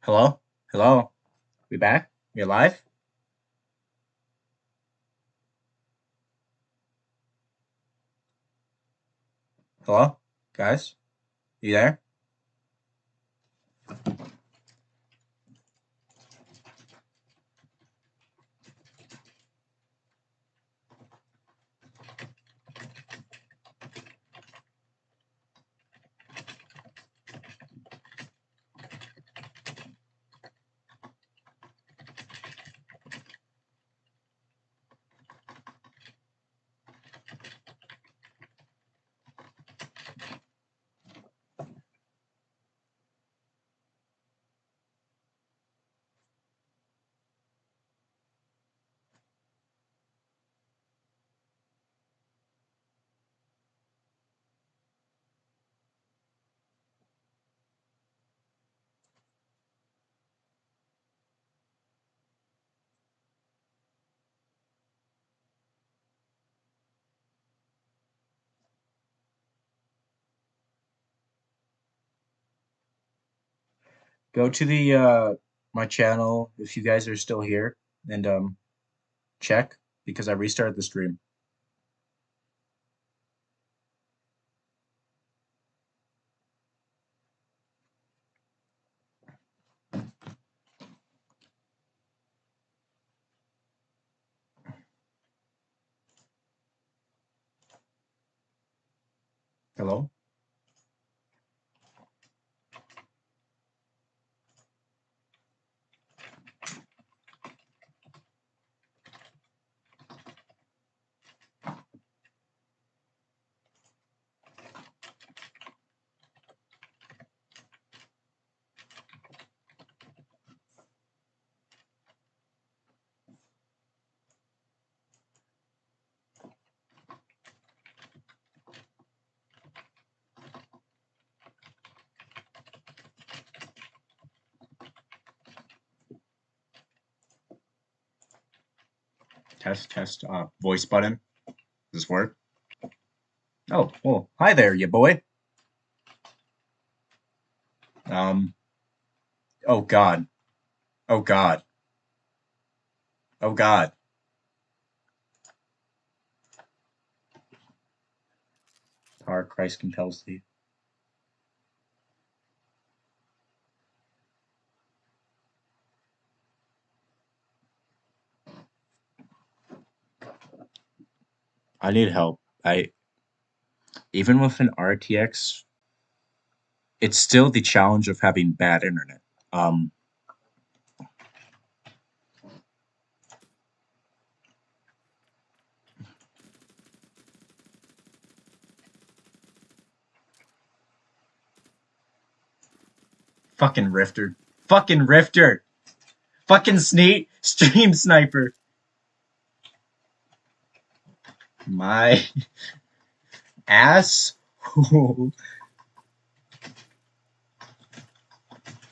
Hello? Hello? We back? We alive? Hello? Guys? You there? Go to the my channel if you guys are still here and check because I restarted the stream. Hello? Test, test, voice button. Does this work? Oh, well, hi there, you boy. Um, oh God. Oh God. Oh God. Power Christ compels thee. I need help. Even with an RTX, it's still the challenge of having bad internet. Um, Fucking Rifter. Fucking Rifter. Fucking stream sniper. My ass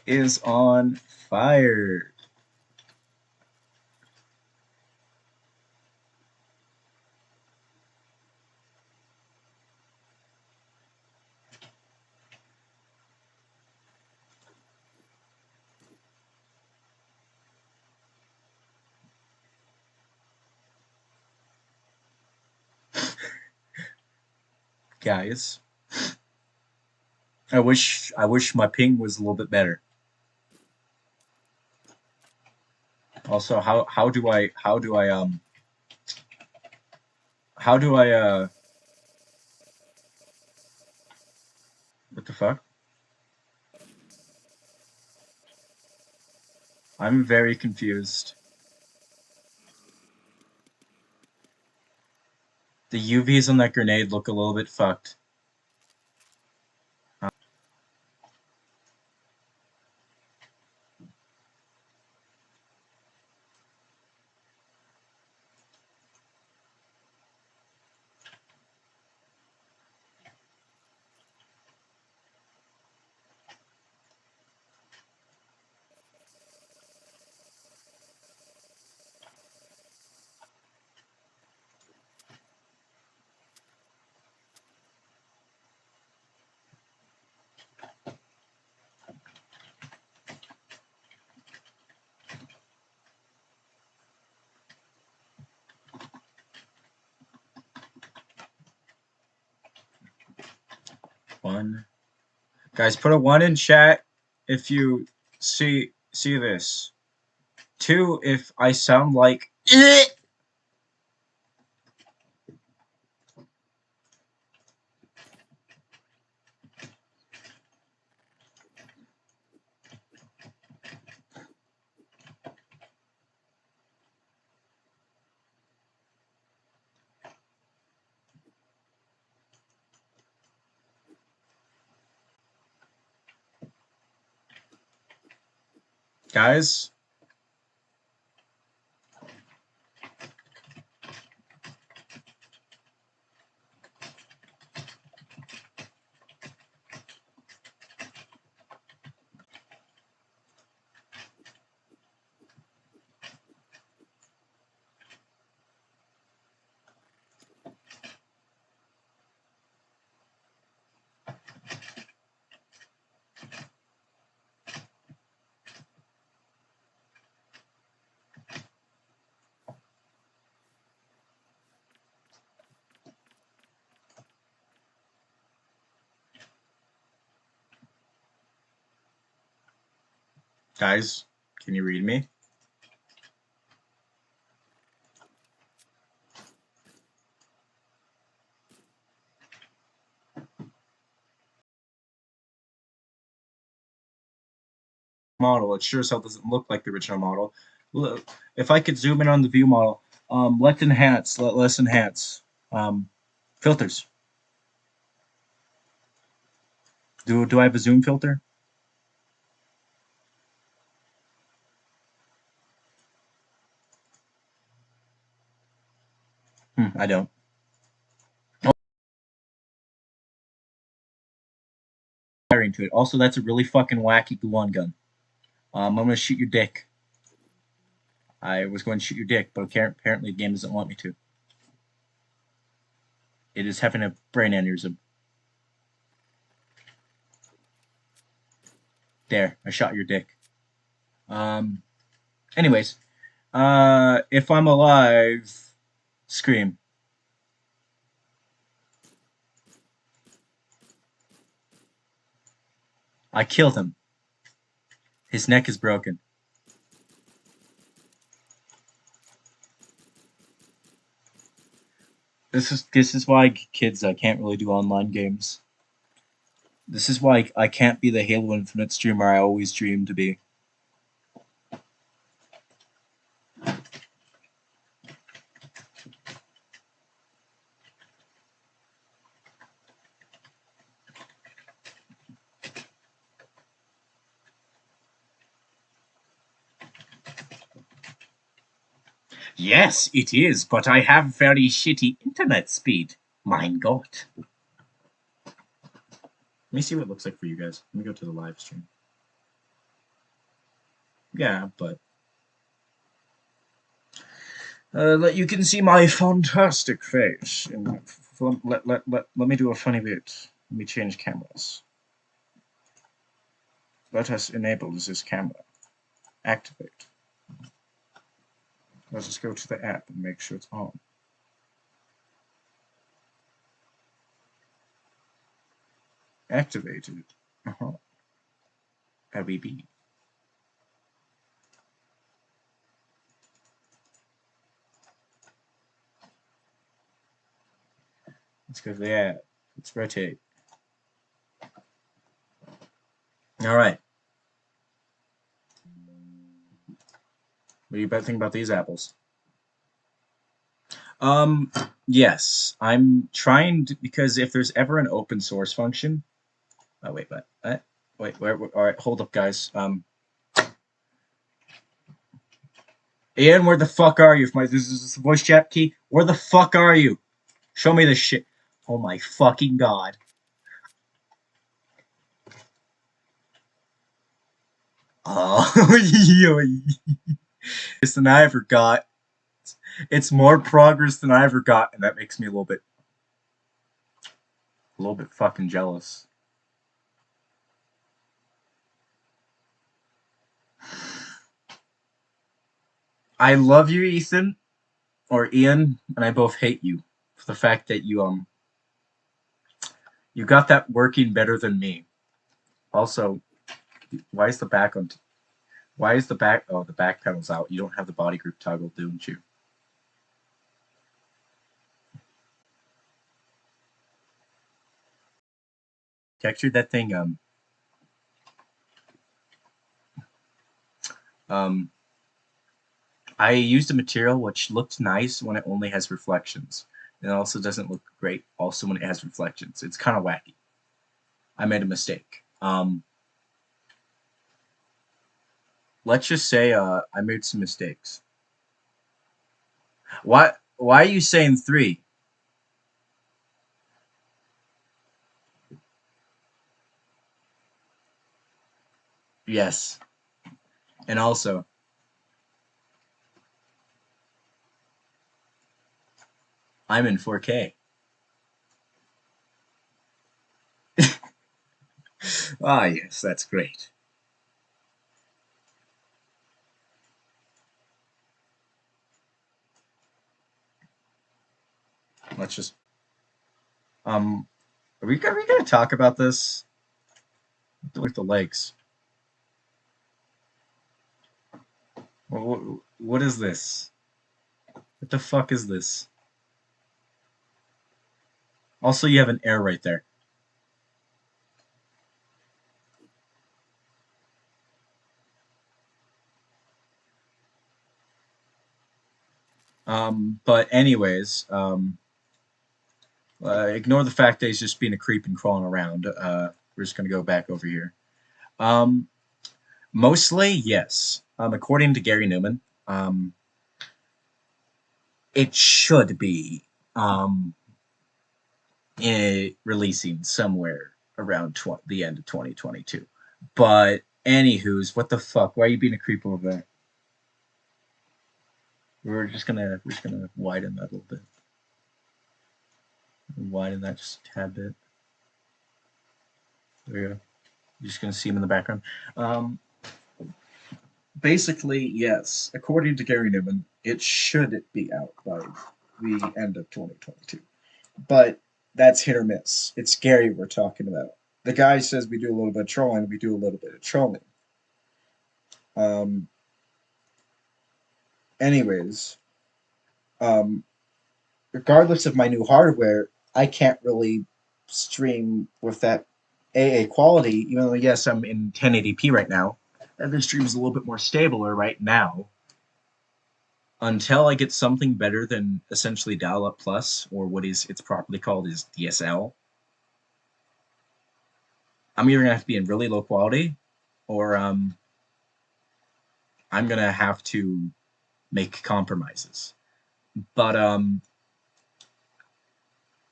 is on fire. Guys, I wish my ping was a little bit better. Also, how do I what the fuck? I'm very confused. The UVs on that grenade look a little bit fucked. 1. Guys, put a 1 in chat if you see this. 2 if I sound like guys. Guys, can you read me? Model. It sure as hell doesn't look like the original model. Look, if I could zoom in on the view model, let's enhance. Let's enhance. Filters. Do I have a zoom filter? I don't. Firing to it. Also, that's a really fucking wacky gluon gun. I'm gonna shoot your dick. I was going to shoot your dick, but apparently the game doesn't want me to. It is having a brain aneurysm. There, I shot your dick. Anyways, if I'm alive, scream. I killed him. His neck is broken. This is why kids I can't really do online games. This is why I can't be the Halo Infinite streamer I always dreamed to be. Yes, it is, but I have very shitty internet speed. Mein Gott. Let me see what it looks like for you guys. Let me go to the live stream. Yeah, but you can see my fantastic face. And let me do a funny bit. Let me change cameras. Let us enable this camera. Activate. Let's just go to the app and make sure it's on. Activated. LBB. Let's go to the app. Let's rotate. All right. What do you think about these apples? Yes, I'm trying to, because if there's ever an open source function. Oh wait, but wait, where? All right, hold up, guys. Ian, where the fuck are you? If this is the voice chat key, where the fuck are you? Show me this shit. Oh my fucking god. Oh, than I ever got. It's more progress than I ever got, and that makes me a little bit fucking jealous. I love you, Ethan, or Ian, and I both hate you for the fact that You got that working better than me. Also, why is the back on? Why is the back? Oh, the back pedal's out. You don't have the body group toggle, don't you? Textured that thing. Um, I used a material which looked nice when it only has reflections. And it also doesn't look great also when it has reflections. It's kind of wacky. I made a mistake. Let's just say I made some mistakes. Why are you saying 3? Yes. And also, I'm in 4K. Ah, yes, that's great. Let's just um are we gonna talk about this? With the legs. What is this? What the fuck is this? Also, you have an air right there. But anyways, ignore the fact that he's just being a creep and crawling around. We're just gonna go back over here. Um, Mostly, yes. According to Gary Newman, um, it should be um, releasing somewhere around the end of 2022. But anywho's, what the fuck? Why are you being a creep over there? We're just gonna widen that a little bit. Widen that just a tad bit. There you go. You're just gonna see him in the background. Um, Basically, yes. According to Gary Newman, it should be out by the end of 2022. But that's hit or miss. It's Gary we're talking about. The guy says we do a little bit of trolling, we do a little bit of trolling. Um, anyways, um, regardless of my new hardware, I can't really stream with that AA quality, even though, yes, I'm in 1080p right now. And the stream is a little bit more stabler right now. Until I get something better than essentially dial-up plus, or what is it's properly called is DSL, I'm either gonna have to be in really low quality, or I'm gonna have to make compromises. But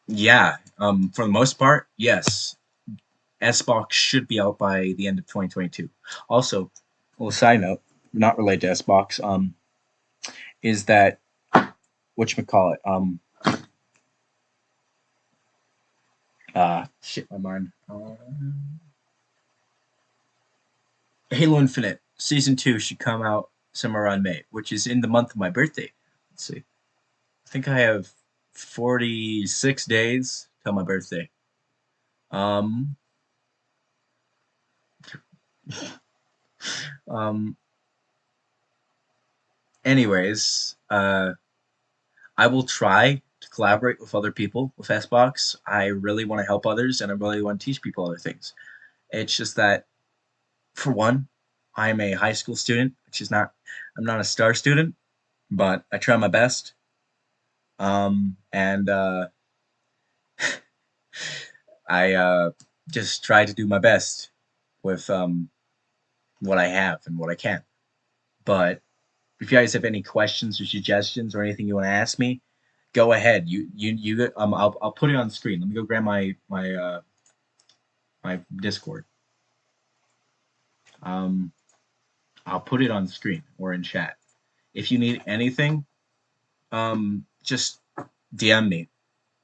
yeah, for the most part, yes, S-Box should be out by the end of 2022. Also, a little side note, not related to S-Box, is that whatchamacallit, shit my mind. Halo Infinite Season 2 should come out somewhere around May, which is in the month of my birthday. Let's see. I think I have 46 days till my birthday. Um, um, anyways, I will try to collaborate with other people with SBox. I really want to help others and I really want to teach people other things. It's just that, for one, I'm a high school student, which is not, I'm not a star student, but I try my best. And I just try to do my best with what I have and what I can. But if you guys have any questions or suggestions or anything you want to ask me, go ahead. I'll put it on the screen. Let me go grab my Discord. Um, I'll put it on the screen or in chat. If you need anything, just DM me.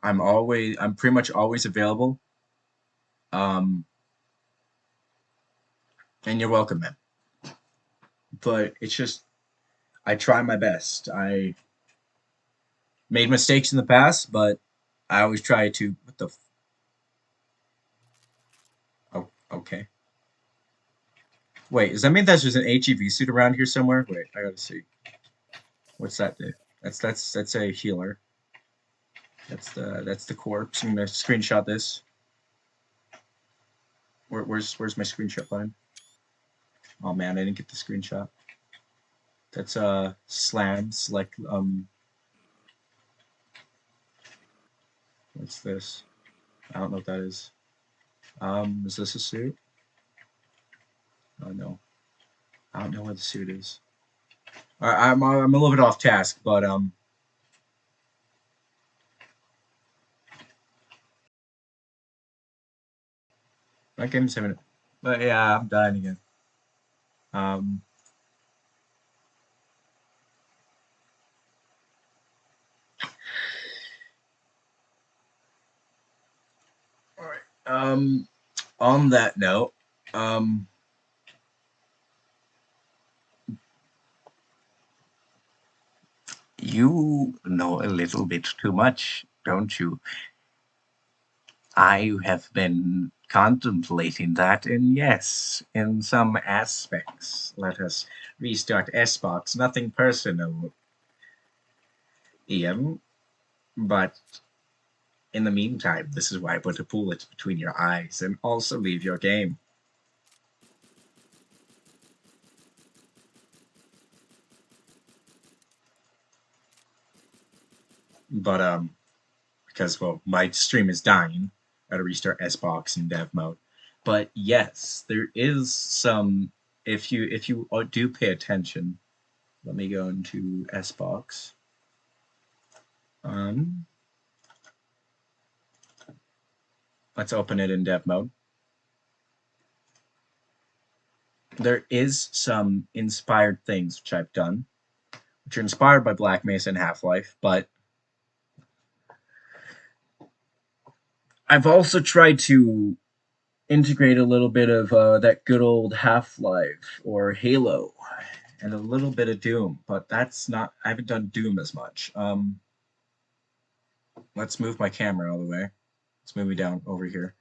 I'm pretty much always available. Um, and you're welcome, man. But it's just I try my best. I made mistakes in the past, but I always try to. What the? Okay. Wait, does that mean that's just an HEV suit around here somewhere? Wait, I gotta see. What's that do? That's a healer. That's the corpse. I'm gonna screenshot this. Where's my screenshot button? Oh man, I didn't get the screenshot. That's slams like what's this? I don't know what that is. Is this a suit? Oh no, I don't know what the suit is. I'm a little bit off task, but that game's having. But yeah, I'm dying again. Um, all right. On that note, um, you know a little bit too much, don't you? I have been contemplating that, and yes, in some aspects, let us restart S-Box. Nothing personal, Ian, but in the meantime, this is why I put a bullet between your eyes and also leave your game. But because well, my stream is dying, I gotta restart S-Box in dev mode. But yes, there is some. If you do pay attention, let me go into S-Box. Um, let's open it in dev mode. There is some inspired things which I've done, which are inspired by Black Mesa and Half-Life, but I've also tried to integrate a little bit of that good old Half-Life or Halo and a little bit of Doom, but that's not, I haven't done Doom as much. Let's move my camera all the way. Let's move me down over here.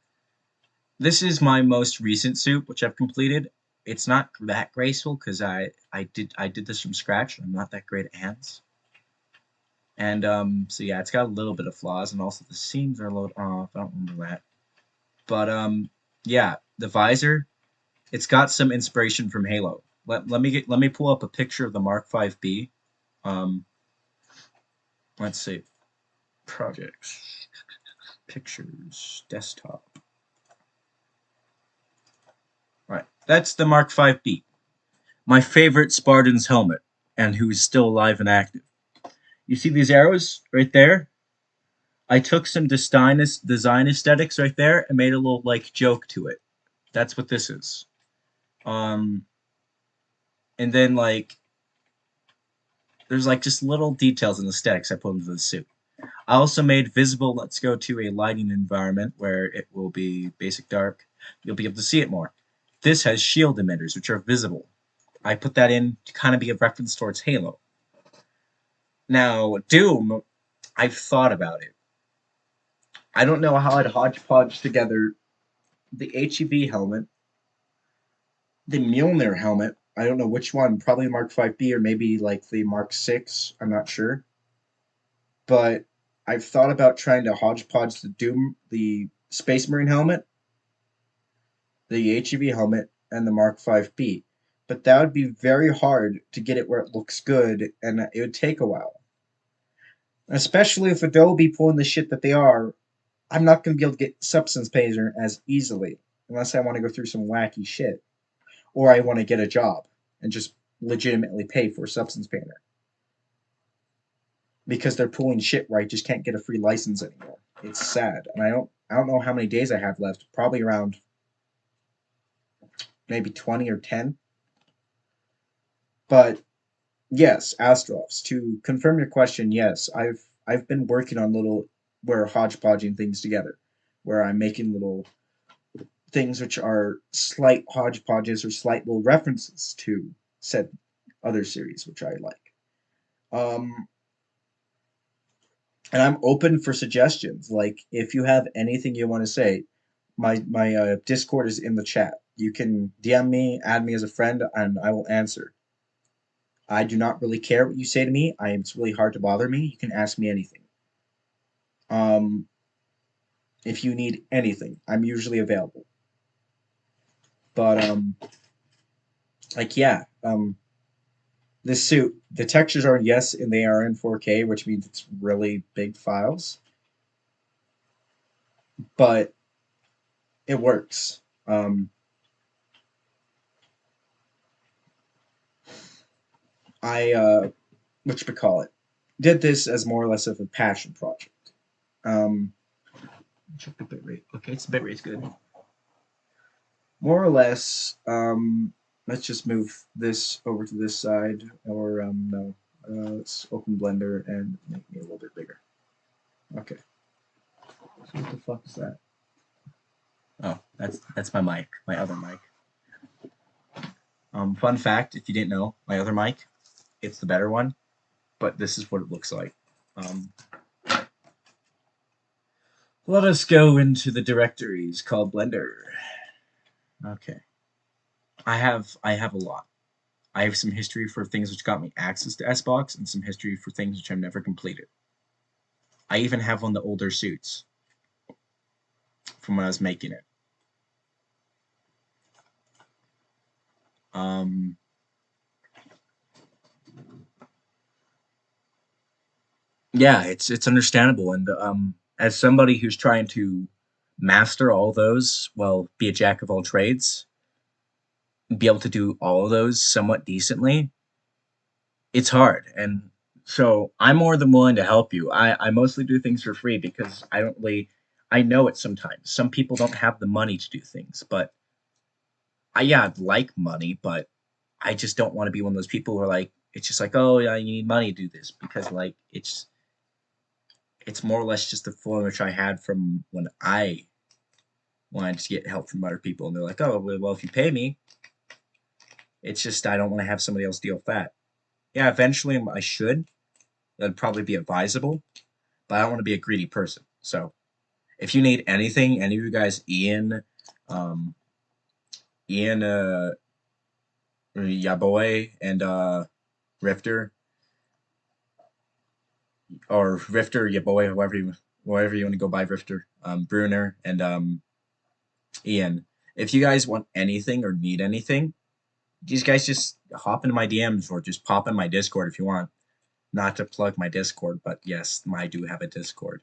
This is my most recent suit, which I've completed. It's not that graceful because I did this from scratch. I'm not that great at hands. And so yeah, it's got a little bit of flaws, and also the seams are a little off. I don't remember that, but yeah, the visor, it's got some inspiration from Halo. Let me pull up a picture of the Mark 5B. Um, let's see, projects, pictures, desktop. Right, that's the Mark 5B, my favorite Spartan's helmet, and who is still alive and active. You see these arrows right there? I took some design aesthetics right there and made a little like joke to it. That's what this is. Um, and then like there's like just little details and aesthetics I put into the suit. I also made visible. Let's go to a lighting environment where it will be basic dark. You'll be able to see it more. This has shield emitters, which are visible. I put that in to kind of be a reference towards Halo. Now, Doom, I've thought about it. I don't know how I'd hodgepodge together the HEV helmet, the Mjolnir helmet. I don't know which one, probably Mark 5B or maybe like the Mark 6. I'm not sure. But I've thought about trying to hodgepodge the Space Marine helmet, the HEV helmet, and the Mark 5B. But that would be very hard to get it where it looks good, and it would take a while. Especially if Adobe pulling the shit that they are, I'm not going to be able to get Substance Painter as easily unless I want to go through some wacky shit, or I want to get a job and just legitimately pay for Substance Painter because they're pulling shit where I just can't get a free license anymore. It's sad, and I don't know how many days I have left. Probably around maybe 20 or 10. But yes, Astros. To confirm your question, yes, I've been working on little where hodgepodging things together, where I'm making little things which are slight hodgepodges or slight little references to said other series which I like. Um, and I'm open for suggestions. Like if you have anything you want to say, My Discord is in the chat. You can DM me, add me as a friend, and I will answer. I do not really care what you say to me. It's really hard to bother me. You can ask me anything. Um, if you need anything, I'm usually available. But like yeah, this suit, the textures are yes, and they are in 4K, which means it's really big files, but it works. I what you call it, did this as more or less of a passion project. Um, check the bitrate. Okay, its bitrate's good. More or less. Let's just move this over to this side, or no. Let's open Blender and make me a little bit bigger. Okay. So what the fuck is that? Oh, that's my mic, my other mic. Fun fact, if you didn't know, my other mic, it's the better one, but this is what it looks like. Um, Let us go into the directories called Blender. Okay. I have a lot. I have some history for things which got me access to S-Box and some history for things which I've never completed. I even have one of the older suits from when I was making it. Um, yeah, it's understandable, and as somebody who's trying to master all those, well, be a jack of all trades, be able to do all of those somewhat decently, it's hard. And so I'm more than willing to help you. I mostly do things for free because I don't really, I know it sometimes. Some people don't have the money to do things, but yeah, I'd like money, but I just don't want to be one of those people who are like, it's just like, oh yeah, you need money to do this because like it's more or less just the feeling which I had from when I wanted to get help from other people, and they're like, oh well, if you pay me, it's just I don't want to have somebody else deal with that. Yeah, eventually I should. That'd probably be advisable, but I don't want to be a greedy person. So if you need anything, any of you guys, um, Ian, Yaboy, and Rifter, or Rifter, Yaboy, whoever you want to go by, Rifter, Bruner, and Ian. If you guys want anything or need anything, these guys just hop into my DMs or just pop in my Discord if you want. Not to plug my Discord, but yes, I do have a Discord.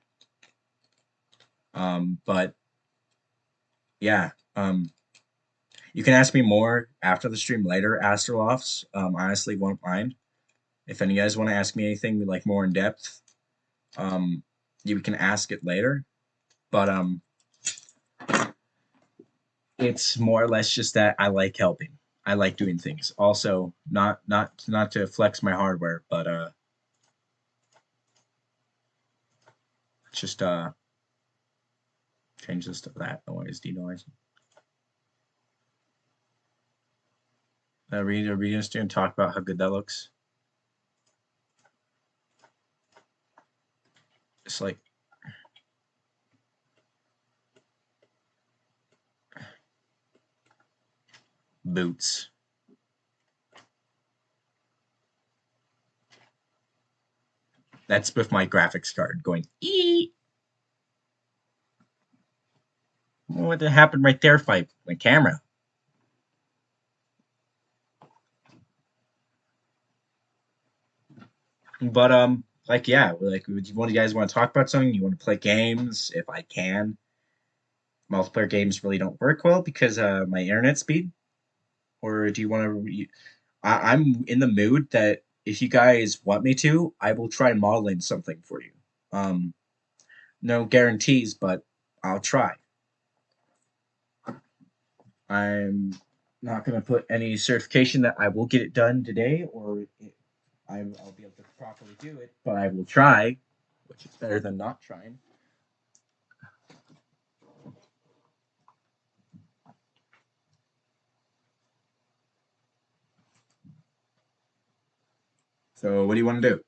But yeah, you can ask me more after the stream later, Astrolofts. Honestly, won't mind. If any of you guys want to ask me anything like more in depth, um, you can ask it later. But it's more or less just that I like helping. I like doing things. Also, not to flex my hardware, but just change this to that noise, denoise. Are we just going to talk about how good that looks? It's like boots. That's with my graphics card going ee. What happened right there? Fight my camera. But like yeah, like would you, one of you guys want to talk about something? You want to play games? If I can, multiplayer games really don't work well because my internet speed. Or do you want to? I'm in the mood that if you guys want me to, I will try modeling something for you. Um, no guarantees, but I'll try. I'm not going to put any certification that I will get it done today or I'll be able to properly do it, but I will try, which is better than not trying. So, what do you want to do?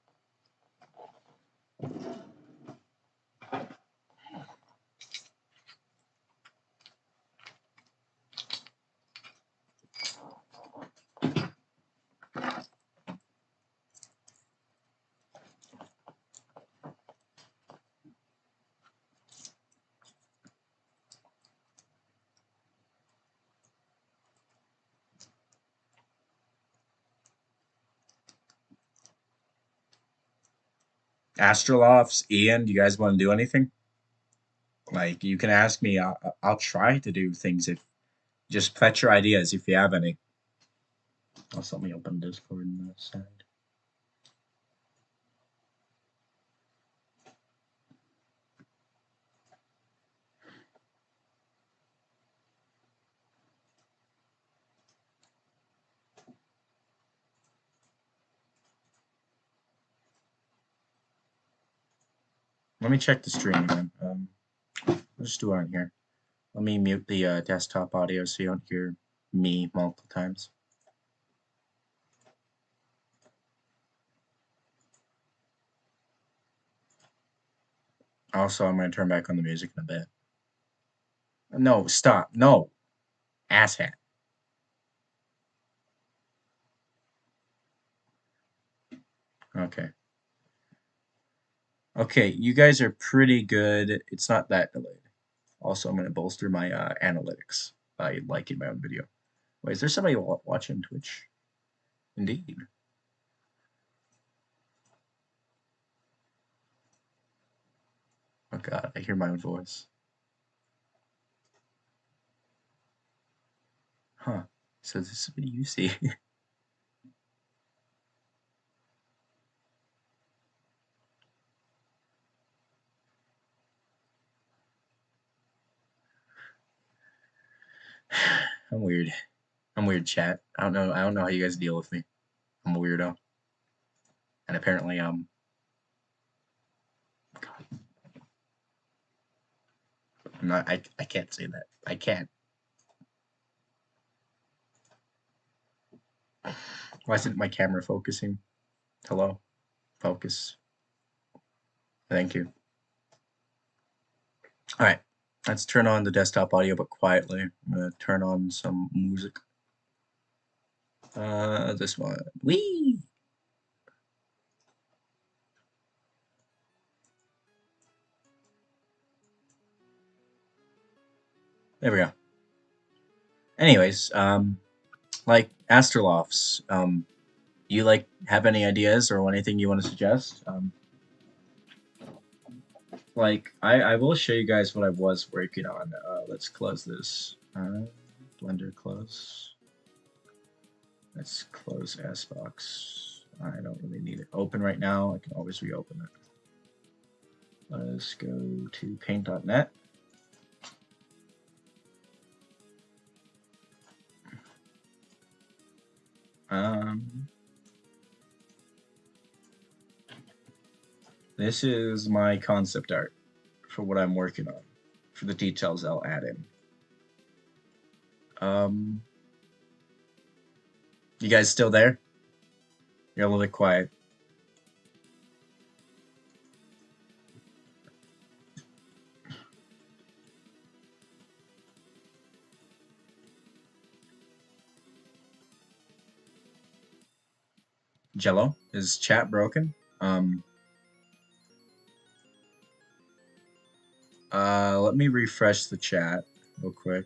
Astrolofts, Ian, do you guys want to do anything? Like, you can ask me. I'll try to do things if just fetch your ideas if you have any. Also, let me open Discord on the side. Let me check the stream again. Let's just do it on here. Let me mute the desktop audio so you don't hear me multiple times. Also, I'm going to turn back on the music in a bit. No, stop. No. Asshat. Okay. Okay, you guys are pretty good. It's not that delayed. Also, I'm going to bolster my analytics by liking my own video. Wait, is there somebody watching Twitch? Indeed. Oh god, I hear my own voice. Huh. So this is what you see. I'm weird. I'm weird, chat. I don't know how you guys deal with me. I'm a weirdo. And apparently I'm not I can't say that. I can't. Why isn't my camera focusing? Hello? Focus. Thank you. Alright. Let's turn on the desktop audio, but quietly. I'm gonna turn on some music. This one. Whee! There we go. Anyways, like Astrolofts, you like have any ideas or anything you want to suggest? Like I will show you guys what I was working on. Let's close this. Blender close. Let's close S&Box. I don't really need it open right now. I can always reopen it. Let's go to paint.net. This is my concept art for what I'm working on, for the details I'll add in. You guys still there? You're a little bit quiet. Jello, is chat broken? Let me refresh the chat real quick.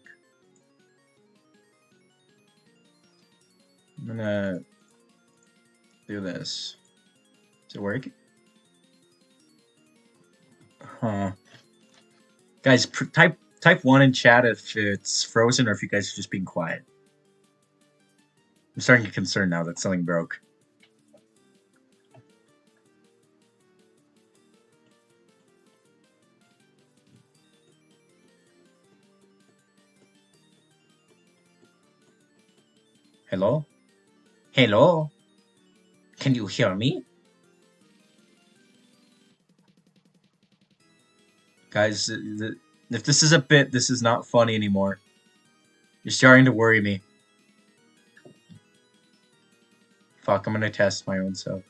I'm gonna do this. Is it working? Huh. Guys, type 1 in chat if it's frozen or if you guys are just being quiet. I'm starting to get concerned now that something broke. Hello? Hello? Can you hear me? Guys, if this is a bit, this is not funny anymore. You're starting to worry me. Fuck, I'm gonna test my own self.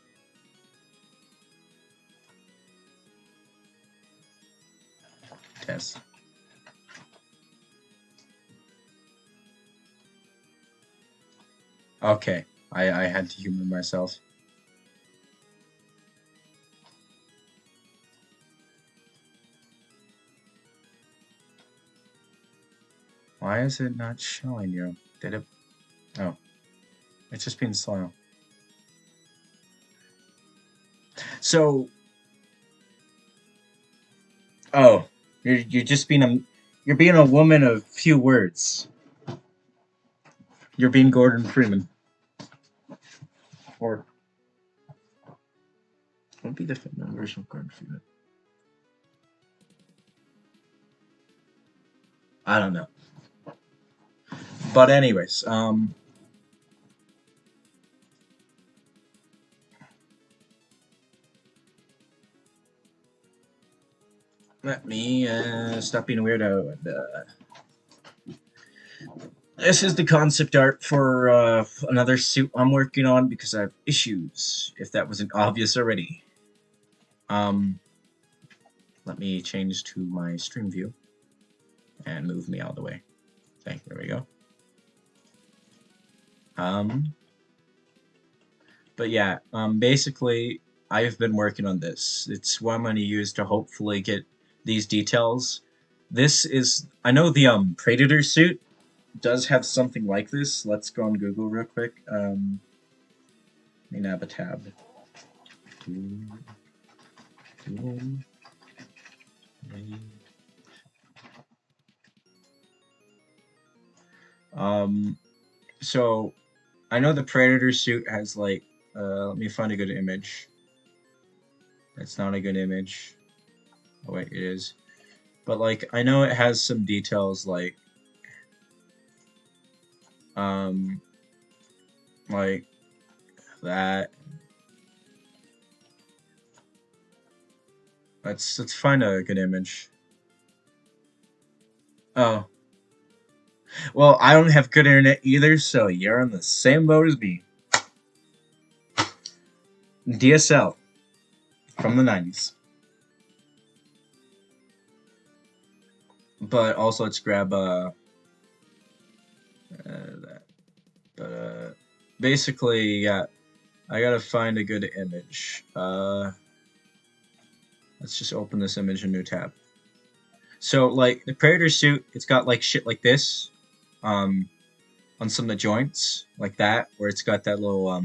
Test. Okay, I had to humor myself. Why is it not showing you? Did it? Oh, it's just being slow. So, Oh, you're just being a woman of few words. You're being Gordon Freeman. Or what would be the feminine version of Gordon Freeman? I don't know. But anyways, let me stop being a weirdo. And, this is the concept art for another suit I'm working on because I have issues. If that wasn't obvious already. Um, Let me change to my stream view and move me out of the way. Okay, there we go. Um, but yeah, basically, I've been working on this. It's what I'm going to use to hopefully get these details. This is, I know the Predator suit does have something like this. Let's go on Google real quick. Let me nab a tab. Um, so I know the Predator suit has like, let me find a good image. That's not a good image. Oh wait, it is. But like, I know it has some details um, like that. Let's find a good image. Oh, well, I don't have good internet either, so you're in the same boat as me. DSL from the 90s. But also, let's grab that. But basically, yeah, I gotta find a good image. Let's just open this image in a new tab. So, like, the Predator suit, it's got, like, shit like this, um, on some of the joints, like that, where it's got that little,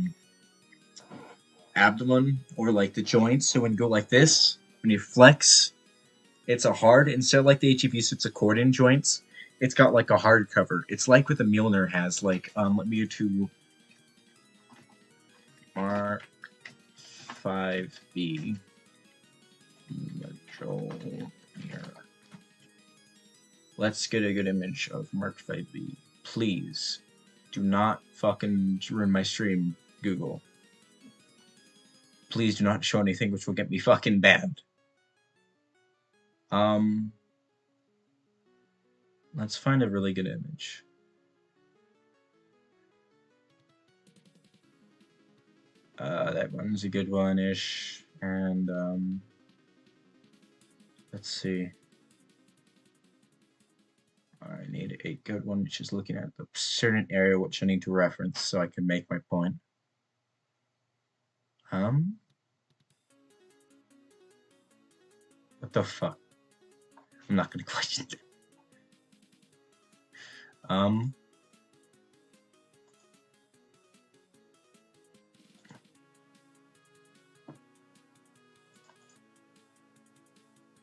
abdomen, or, like, the joints, so when you go like this, when you flex, it's a hard, instead of, like, the HEV suit's accordion joints, it's got, like, a hard cover. It's like what the Mjolnir has, like, let me go to Mark 5B. Mjolnir. Let's get a good image of Mark 5B. Please do not fucking ruin my stream, Google. Please do not show anything which will get me fucking banned. Let's find a really good image. That one's a good one-ish. And, let's see. I need a good one which is looking at a certain area which I need to reference so I can make my point. What the fuck? I'm not gonna question it.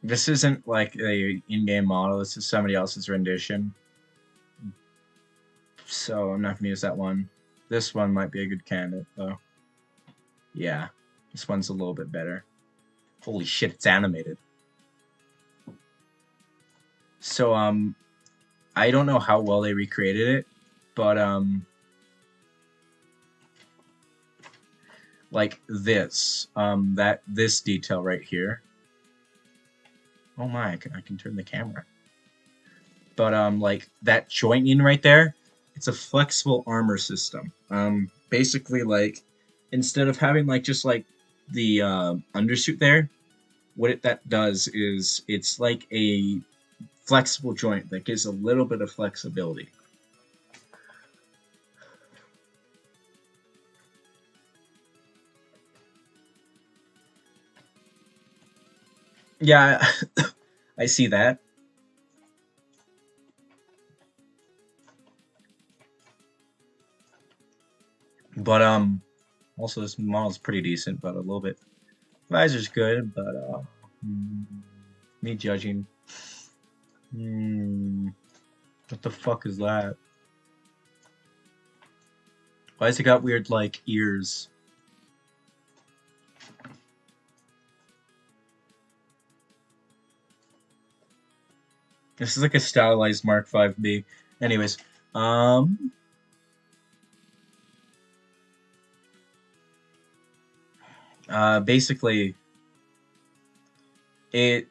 This isn't like a in-game model. This is somebody else's rendition. So I'm not gonna use that one. This one might be a good candidate, though. Yeah, this one's a little bit better. Holy shit, it's animated. So, I don't know how well they recreated it, but, like this, this detail right here. Oh my, I can turn the camera. But, like, that jointing right there, it's a flexible armor system. Basically, like, instead of having, like, just, like, the, undersuit there, what that does is it's like a flexible joint that gives a little bit of flexibility. Yeah, I see that. But also this model's pretty decent, but a little bit. Visor's good, but Me judging. What the fuck is that? Why has it got weird, like, ears? This is like a stylized Mark 5B. Anyways, um, basically, it.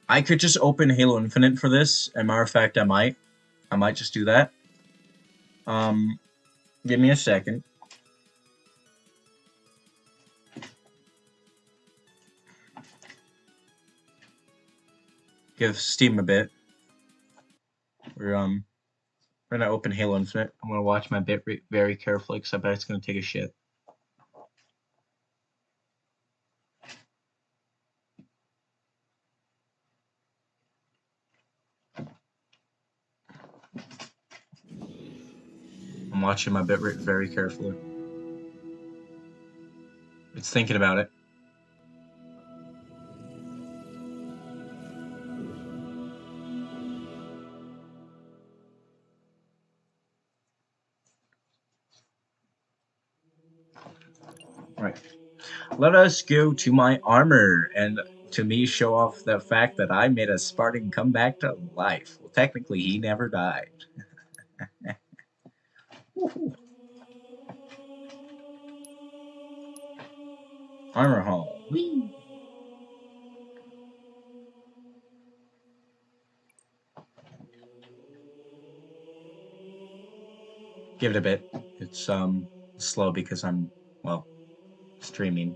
I could just open Halo Infinite for this. As a matter of fact, I might. I might just do that. Um, Give me a second. Give Steam a bit. We're gonna open Halo Infinite. I'm gonna watch my bitrate very carefully because I bet it's gonna take a shit. I'm watching my bitrate very carefully. It's thinking about it. Right. Let us go to my armor and to me show off the fact that I made a Spartan come back to life. Well, technically, he never died. Armor hall. Whee! Give it a bit. It's slow because I'm, well, streaming.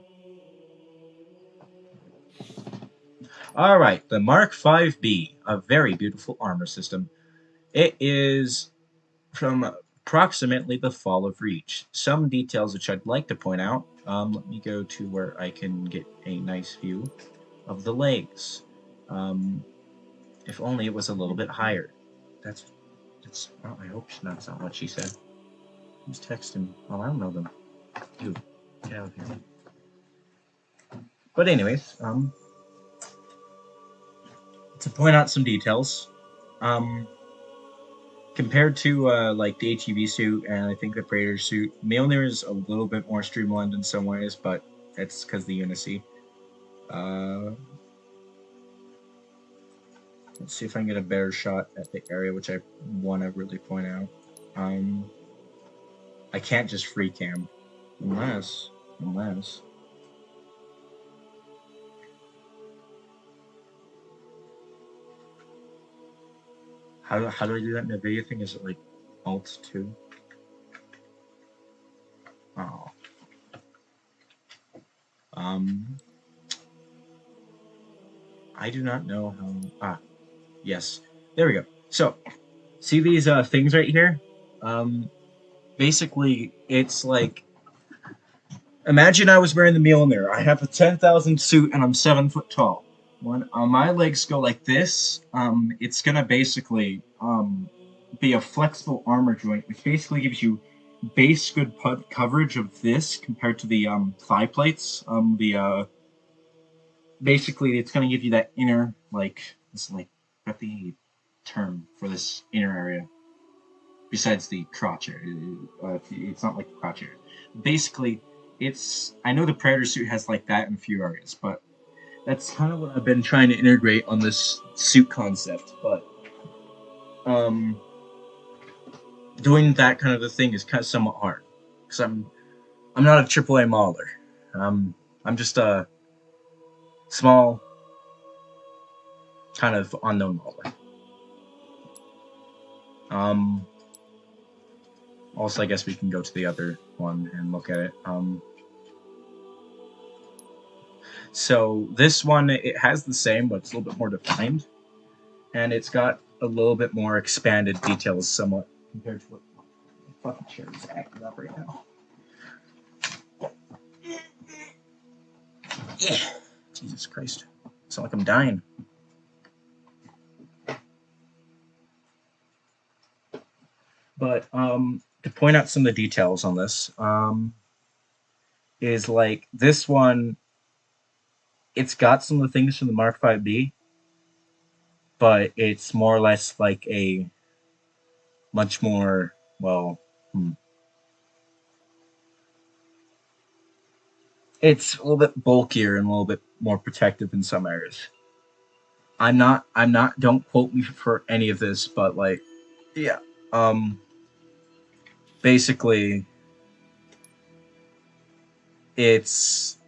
All right, the Mark 5B, a very beautiful armor system. It is from approximately the fall of Reach. Some details which I'd like to point out. Let me go to where I can get a nice view of the legs. Um, if only it was a little bit higher. That's. Well, I hope that's not what she said. Who's texting me? Oh, I don't know them. Dude, get out of here. But anyways, to point out some details, um, compared to like the HEV suit and I think the Praetor suit, Mjolnir is a little bit more streamlined in some ways, but it's because the Unicy. Uh, let's see if I can get a better shot at the area which I want to really point out. I can't just free cam, unless. How do I do that in the video thing? Is it like Alt 2? Oh. Um, I do not know how. Yes. There we go. So, see these things right here? Um, Basically, it's like imagine I was wearing the Mjolnir. I have a 10,000 suit and I'm 7 foot tall. When my legs go like this, it's gonna basically be a flexible armor joint, which basically gives you base good coverage of this compared to the thigh plates. Basically it's gonna give you that inner it's like got the term for this inner area besides the crotch area. It's not like the crotch area. Basically, it's I know the Predator suit has like that in a few areas, but that's kind of what I've been trying to integrate on this suit concept. But um, doing that kind of a thing is kind of somewhat hard because I'm not a AAA modeler. I'm just a small kind of unknown modeler. Also, I guess we can go to the other one and look at it. So this one, it has the same, but it's a little bit more defined. And it's got a little bit more expanded details somewhat compared to what the fucking chair is acting up right now. Yeah. Jesus Christ. It's not like I'm dying. But to point out some of the details on this, is like this one, it's got some of the things from the Mark 5B, but it's more or less like a much more well. It's a little bit bulkier and a little bit more protective in some areas. I'm not. Don't quote me for any of this, but like, yeah. Um, basically, it's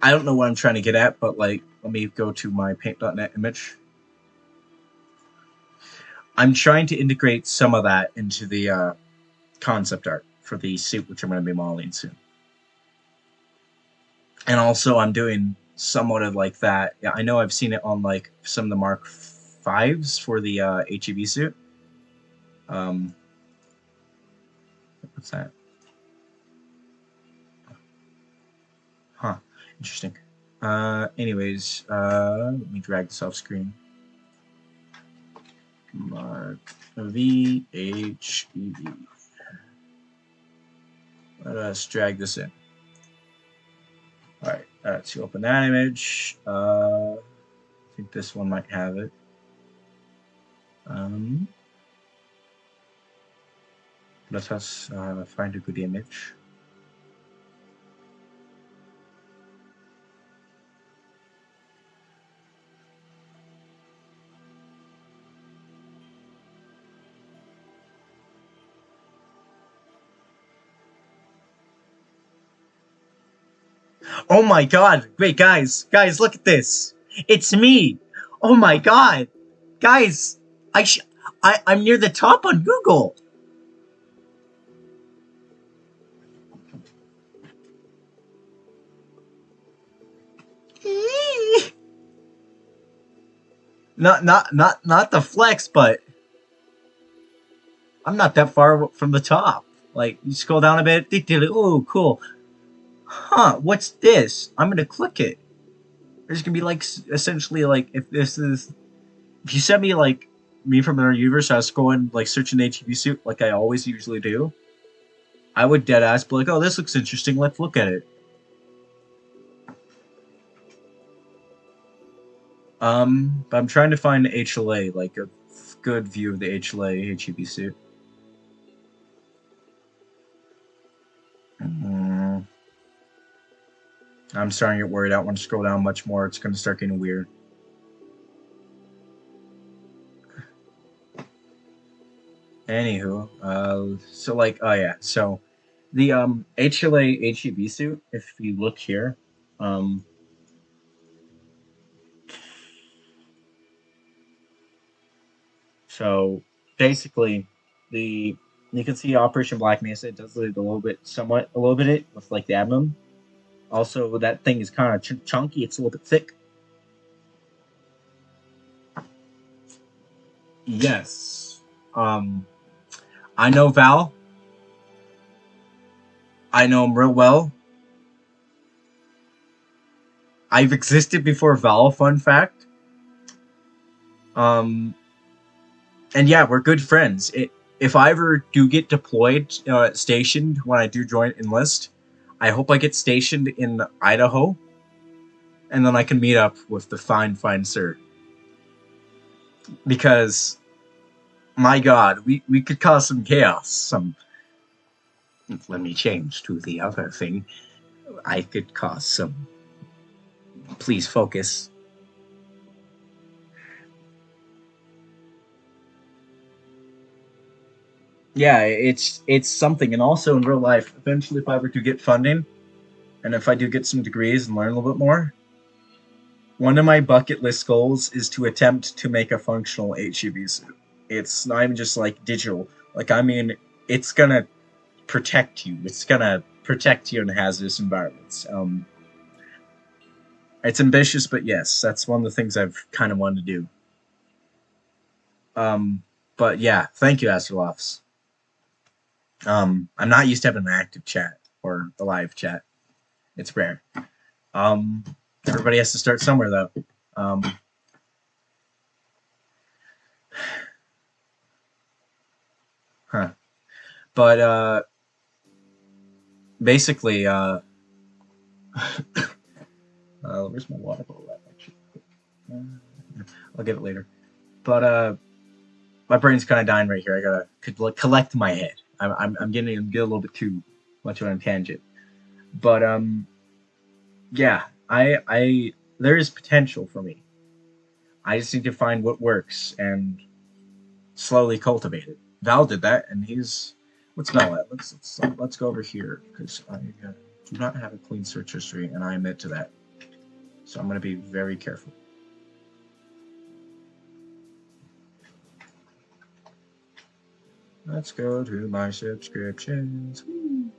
I don't know what I'm trying to get at, but like, let me go to my paint.net image. I'm trying to integrate some of that into the concept art for the suit, which I'm going to be modeling soon. And also, I'm doing somewhat of like that. Yeah, I know I've seen it on like some of the Mark Fives for the HEV suit. Um, what's that? Huh. Interesting. Anyways, let me drag this off screen. Mark VHEV. Let us drag this in. Alright, to open that image, I think this one might have it. Let us find a good image. Oh my god! Wait, guys, look at this! It's me! Oh my god! Guys, I'm near the top on Google! Not the flex, but I'm not that far from the top. Like, you scroll down a bit, oh, cool. Huh, what's this? I'm gonna click it. There's gonna be like, essentially, like, if you send me, like, me from another universe, I was going, like, searching HEV suit, like I always usually do, I would deadass be like, oh, this looks interesting, let's look at it. But I'm trying to find HLA, like, a good view of the HLA HEV suit. I'm starting to get worried. I don't want to scroll down much more. It's going to start getting weird. Anywho, so like, oh yeah, so the HLA HEV suit. If you look here, um, so basically, the you can see Operation Black Mesa. It does a little bit, somewhat, a little bit it with like the abdomen. Also, that thing is kind of chunky. It's a little bit thick. Yes. I know Val. I know him real well. I've existed before Val. Fun fact. Um, and yeah, we're good friends. If I ever do get deployed, stationed when I do join enlist, I hope I get stationed in Idaho, and then I can meet up with the fine sir. Because, my God, we could cause some chaos. Some. Let me change to the other thing. I could cause some. Please focus. Yeah, it's something, and also in real life, eventually, if I were to get funding, and if I do get some degrees and learn a little bit more, one of my bucket list goals is to attempt to make a functional HEV suit. It's not even just like digital. Like, I mean, it's gonna protect you. It's gonna protect you in hazardous environments. It's ambitious, but yes, that's one of the things I've kind of wanted to do. Um, but yeah, thank you, Astrolofts. I'm not used to having an active chat or a live chat. It's rare. Um, everybody has to start somewhere, though. Um, huh. But basically, where's my water bottle at? Actually, I'll get it later. But my brain's kind of dying right here. I gotta collect my head. I'm getting a little bit too much on a tangent. But yeah, I there is potential for me. I just need to find what works and slowly cultivate it. Val did that, and he's let's Val at. Let's go over here because I do not have a clean search history, and I admit to that. So I'm gonna be very careful. Let's go to my subscriptions. Woo.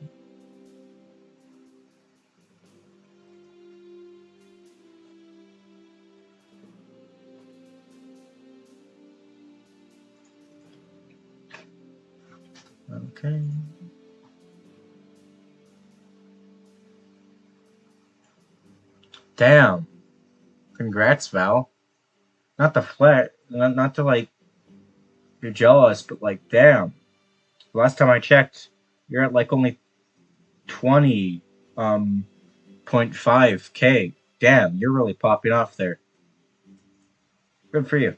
Okay. Damn. Congrats, Val. Not the flat, not to like you're jealous, but like damn. Last time I checked, you're at like only 20 .5K. Damn, you're really popping off there. Good for you.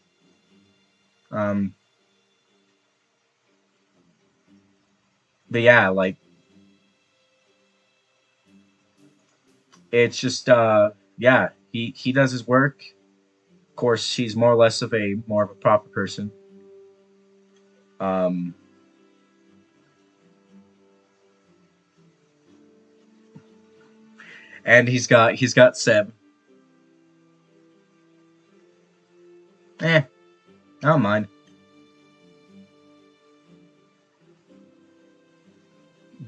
Um, but yeah, like it's just yeah, he does his work. Of course, he's more or less of a more of a proper person. Um, and he's got Seb. I don't mind.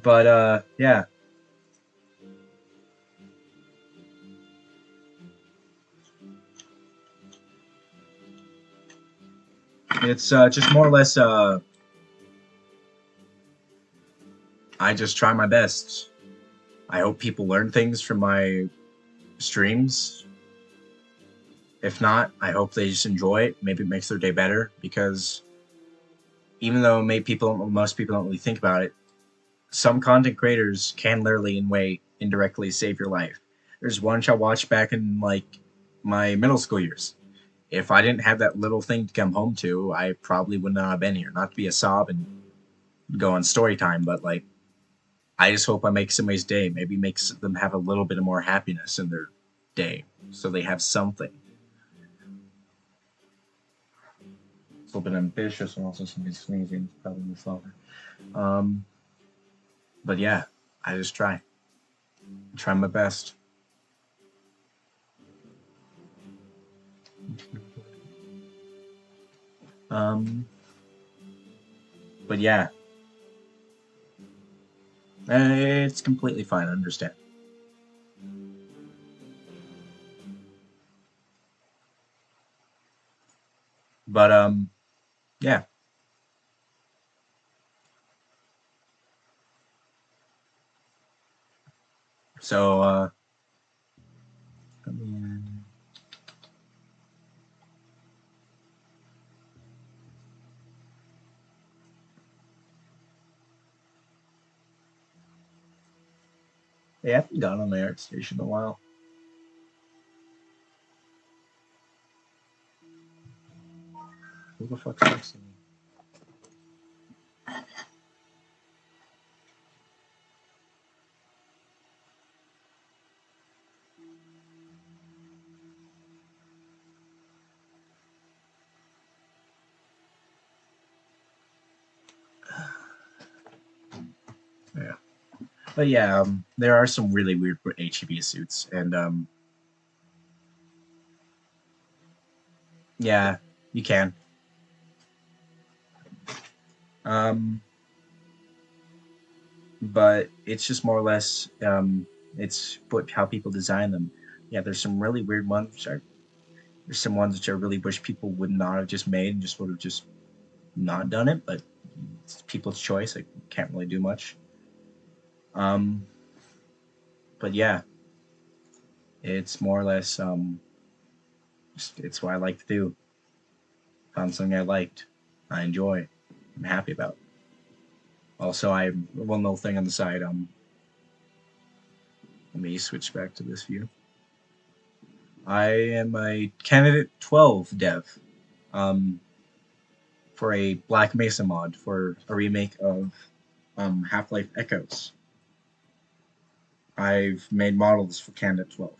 But yeah, it's just more or less I just try my best. I hope people learn things from my streams. If not, I hope they just enjoy it. Maybe it makes their day better because even though most people don't really think about it, some content creators can literally in way indirectly save your life. There's one I watched back in like my middle school years. If I didn't have that little thing to come home to, I probably would not have been here. Not to be a sob and go on story time, but like I just hope I make somebody's day. Maybe makes them have a little bit of more happiness in their day, so they have something. It's a little bit ambitious and also somebody sneezing. Probably the father. Um, but yeah, I just try my best. Um, but yeah, it's completely fine. I understand. But yeah. So I mean, they haven't gone on the art station in a while. Who the fuck's texting me? Yeah. But yeah, there are some really weird HEB suits, and yeah, you can. Um, but it's just more or less it's what how people design them. Yeah, there's some really weird ones. There's some ones which I really wish people would not have just made and just would have just not done it. But it's people's choice. I can't really do much. Um, but yeah, it's more or less it's what I like to do. Found something I liked, I enjoy, I'm happy about. Also, I one little thing on the side. Let me switch back to this view. I am a candidate 12 dev um, for a Black Mesa mod for a remake of Half-Life Echoes. I've made models for candidate 12.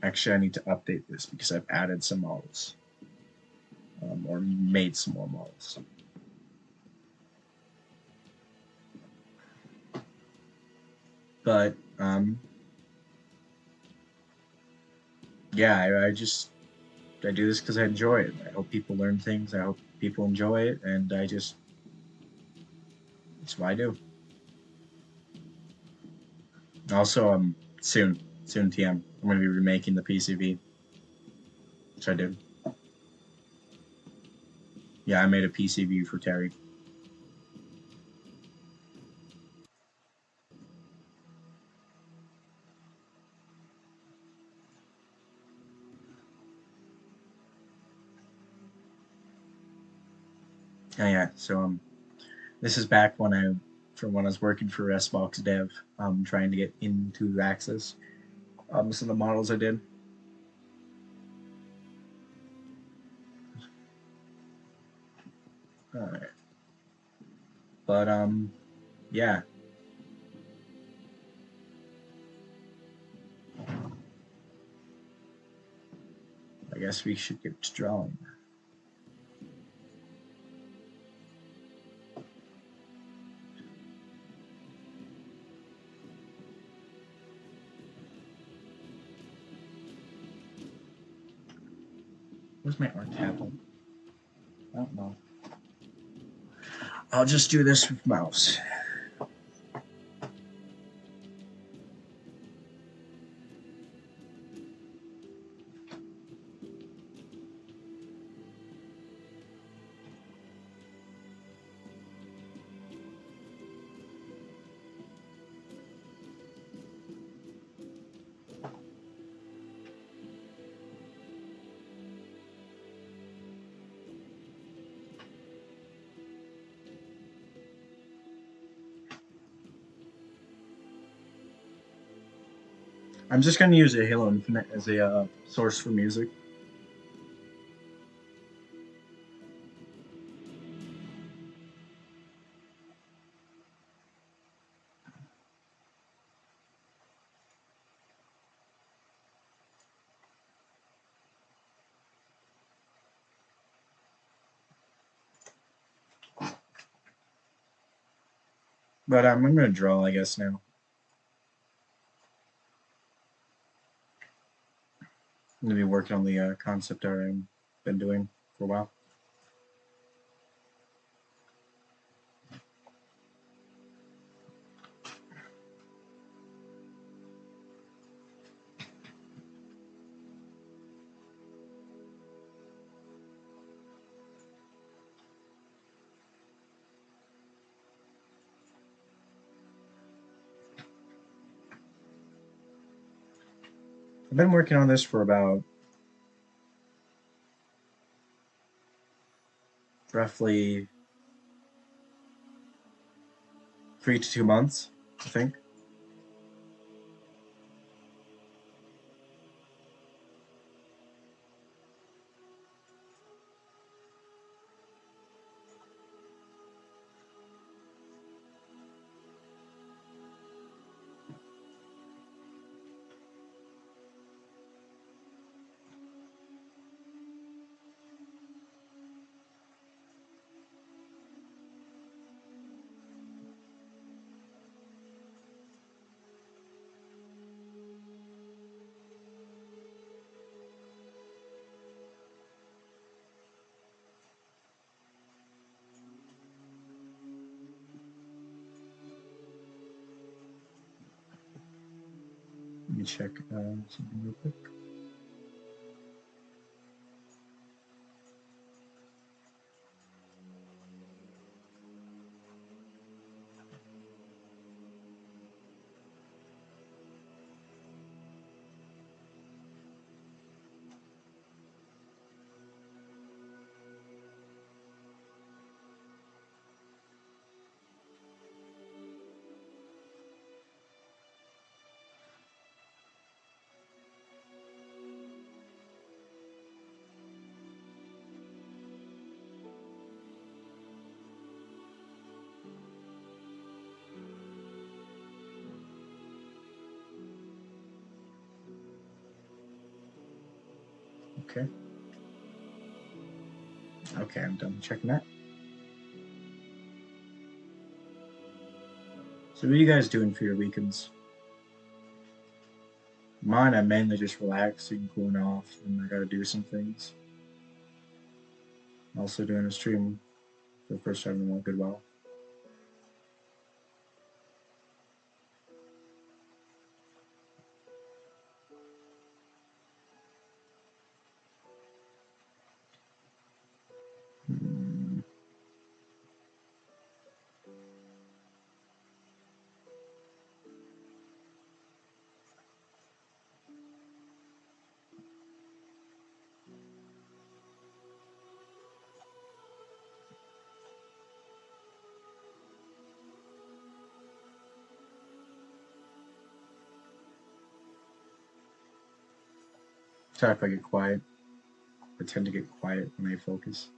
Actually, I need to update this because I've added some models or made some more models. But yeah, I do this because I enjoy it. I hope people learn things. I hope people enjoy it, and that's what I do. Also, soon TM. I'm going to be remaking the PCV, which I did. Yeah, I made a PCV for Terry. Oh, yeah, so this is back from when I was working for S&Box Dev, trying to get into Access. Some of the models I did. All right, but yeah, I guess we should get to drawing. Where's my art tablet? I don't know. I'll just do this with mouse. I'm just gonna use a Halo Infinite as a source for music. But I'm gonna draw, I guess now. I'm gonna be working on the concept art I've been doing for a while. I've been working on this for about roughly 3 to 2 months, I think. Let me check something real quick. Okay. Okay, I'm done checking that. So what are you guys doing for your weekends? Mine, I'm mainly just relaxing, cooling off, and I gotta do some things. I'm also doing a stream for the first time in a good while. Hmm. Sorry if I get quiet. I tend to get quiet when I focus.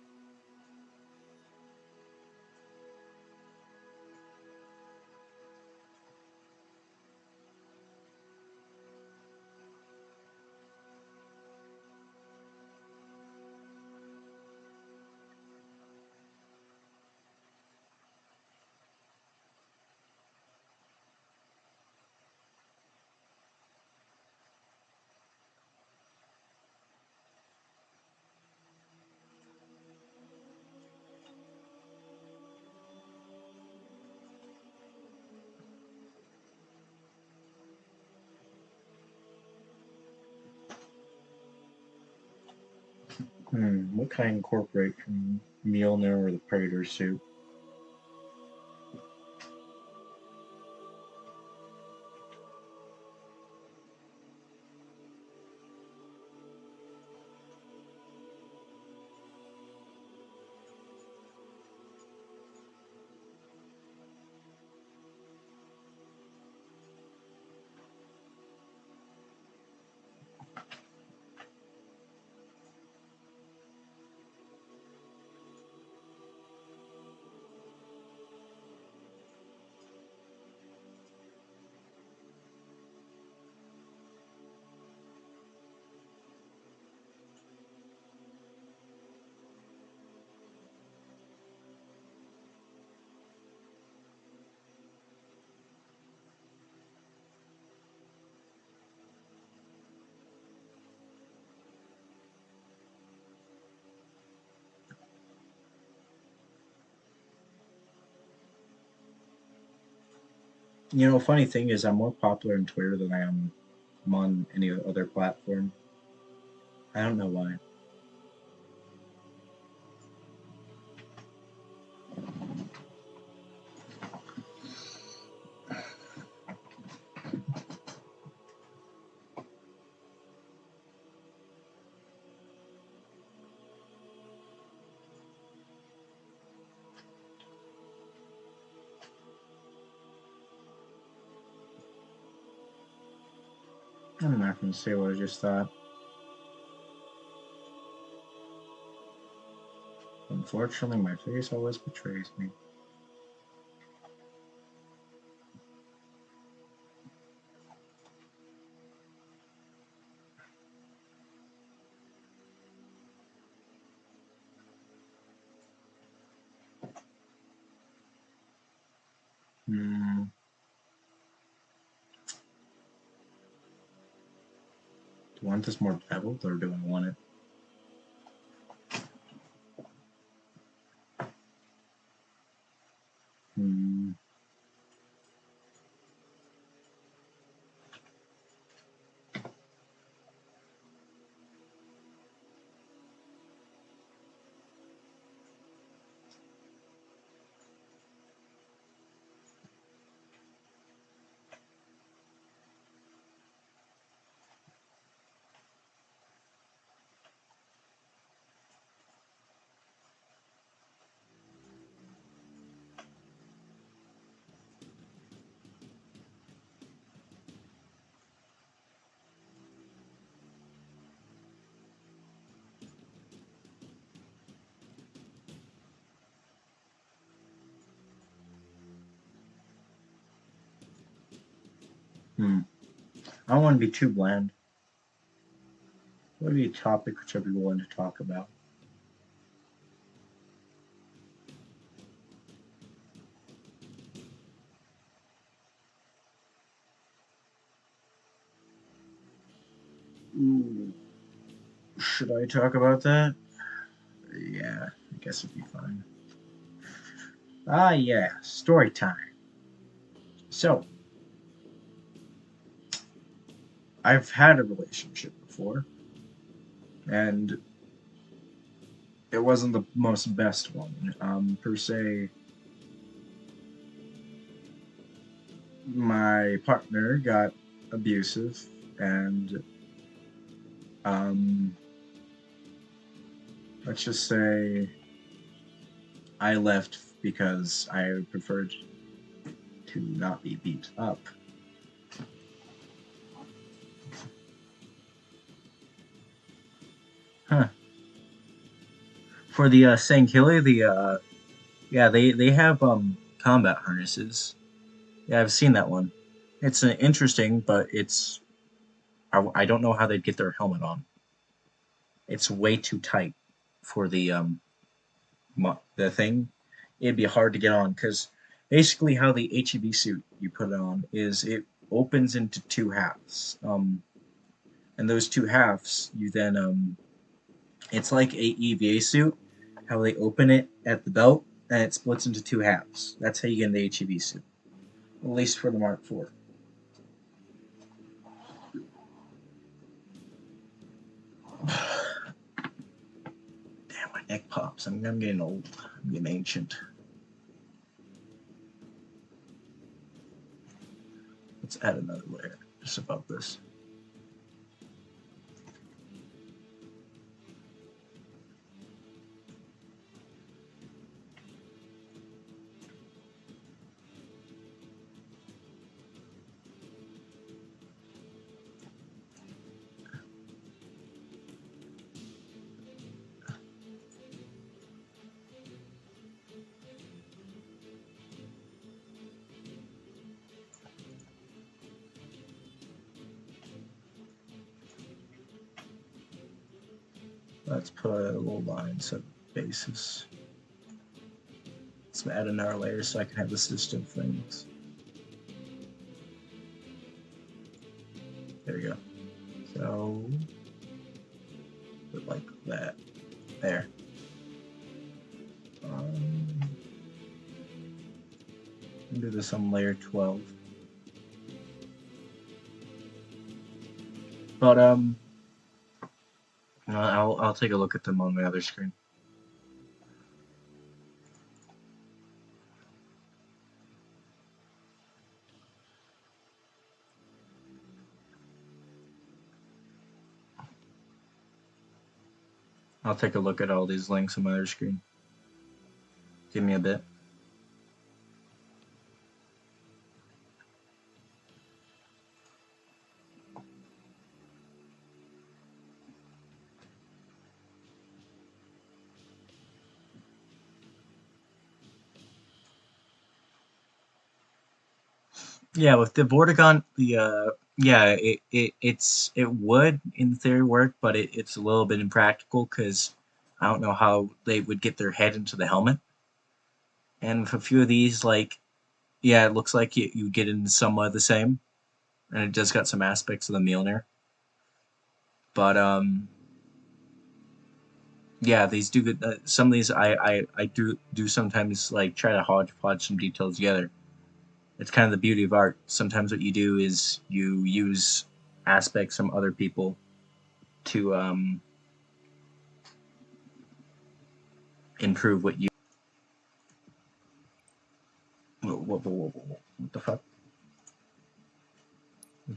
What can I incorporate from Mjolnir or the Predator suit? Funny thing is, I'm more popular on Twitter than I am on any other platform. I don't know why. I'm not going to say what I just thought. Unfortunately, my face always betrays me. Hmm. Do I want this more beveled or do I want it? Hmm. Hmm. I don't want to be too bland. What would be a topic which I'd be willing to talk about? Ooh, should I talk about that? Yeah, I guess it'd be fine. Ah, yeah, story time. So, I've had a relationship before, and it wasn't the most best one. Per se, my partner got abusive, and um, let's just say I left because I preferred to not be beat up. Huh. For the Sankili, yeah, they have combat harnesses. Yeah, I've seen that one. It's interesting, but I don't know how they'd get their helmet on. It's way too tight for the thing. It'd be hard to get on because basically how the HEV suit you put it on is it opens into two halves. And those two halves you then it's like a EVA suit. How they open it at the belt and it splits into two halves. That's how you get in the HEV suit, at least for the Mark IV. Damn, my neck pops. I'm getting old. I'm getting ancient. Let's add another layer just above this. Let's put a little line set basis. Let's add another layer so I can have the system things. There we go. So, put like that. There. Do this on layer 12. But I'll take a look at them on my other screen. I'll take a look at all these links on my other screen. Give me a bit. Yeah, with the Vortigaunt, yeah, it would in theory work, but it's a little bit impractical because I don't know how they would get their head into the helmet. And with a few of these, like, yeah, it looks like you get in somewhat the same, and it does got some aspects of the Mjolnir. But yeah, these do get some of these. I do sometimes like try to hodgepodge some details together. It's kind of the beauty of art. Sometimes what you do is you use aspects from other people to improve what you. What the fuck?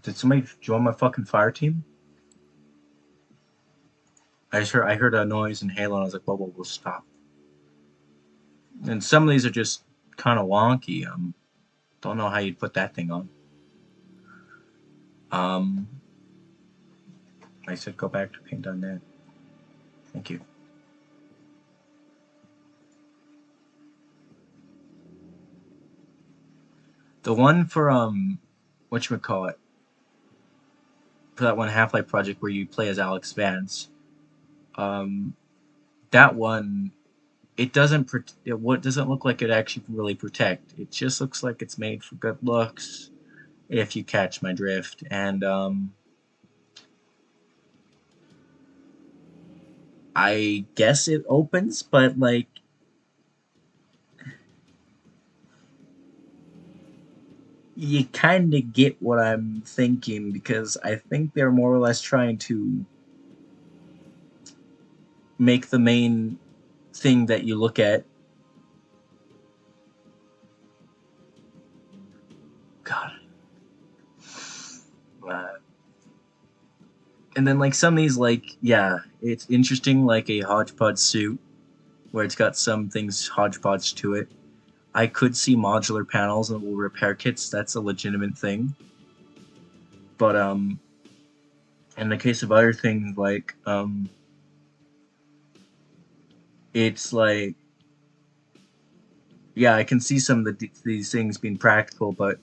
Did somebody join my fucking fire team? I heard a noise in Halo and I was like, whoa, stop. And some of these are just kind of wonky. Don't know how you'd put that thing on. Um, I said go back to paint.net. Thank you. The one for whatchamacallit? for that one Half-Life project where you play as Alex Vance. Um, that one, what doesn't look like it actually can really protect. It just looks like it's made for good looks, if you catch my drift. And I guess it opens, but like you kind of get what I'm thinking, because I think they're more or less trying to make the main thing that you look at. God. Uh, and then like some of these, like, yeah, it's interesting, like a hodgepodge suit where it's got some things hodgepodge to it. I could see modular panels and little repair kits. That's a legitimate thing. But in the case of other things, like it's like, yeah, I can see some of these things being practical, but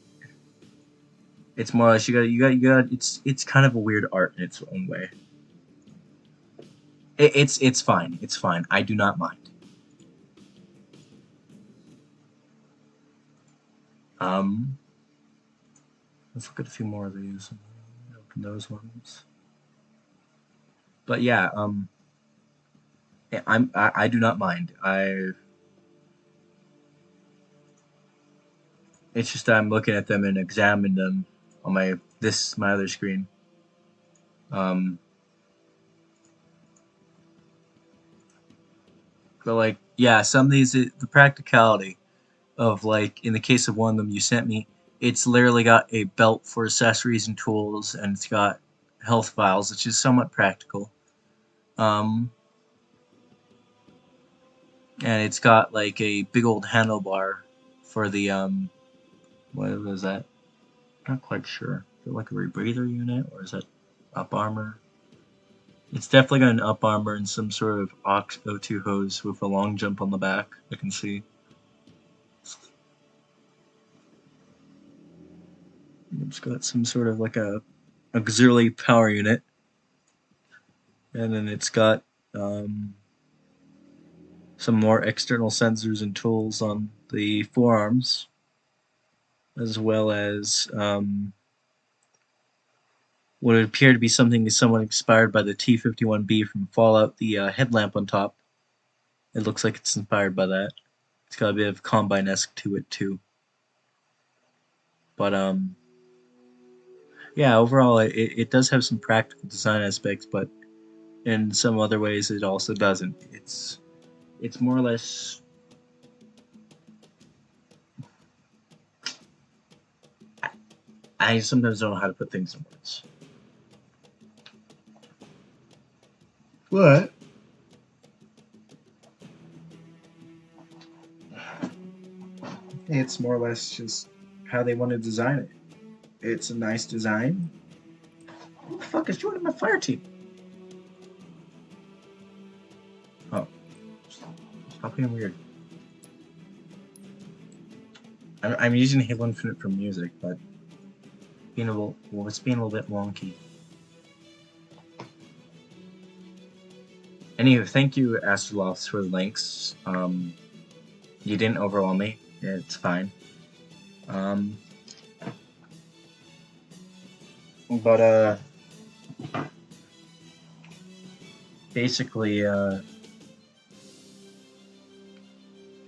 it's more or less it's kind of a weird art in its own way. It's fine. It's fine. I do not mind. Um, let's look at a few more of these. Open those ones. But yeah, I do not mind. It's just that I'm looking at them and examining them on my other screen. Um, but like, yeah, some of these, the practicality of, like, in the case of one of them you sent me, it's literally got a belt for accessories and tools, and it's got health vials, which is somewhat practical. Um, and it's got like a big old handlebar for the what was that? Not quite sure. Is it like a rebreather unit, or is that up armor? It's definitely got an up armor and some sort of aux O2 hose with a long jump on the back. I can see. It's got some sort of like a auxiliary power unit, and then it's got some more external sensors and tools on the forearms, as well as what would appear to be something somewhat inspired by the T-51B from Fallout, the headlamp on top. It looks like it's inspired by that. It's got a bit of Combine-esque to it too. But yeah, overall it does have some practical design aspects, but in some other ways it also doesn't. It's more or less, I sometimes don't know how to put things in words. What? It's more or less just how they want to design it. It's a nice design. Who the fuck is joining my fire team? Oh, stop being weird. I'm using Halo Infinite for music, but it's being a little bit wonky. Anyway, thank you, Astrolofts, for the links. You didn't overwhelm me. It's fine. But basically,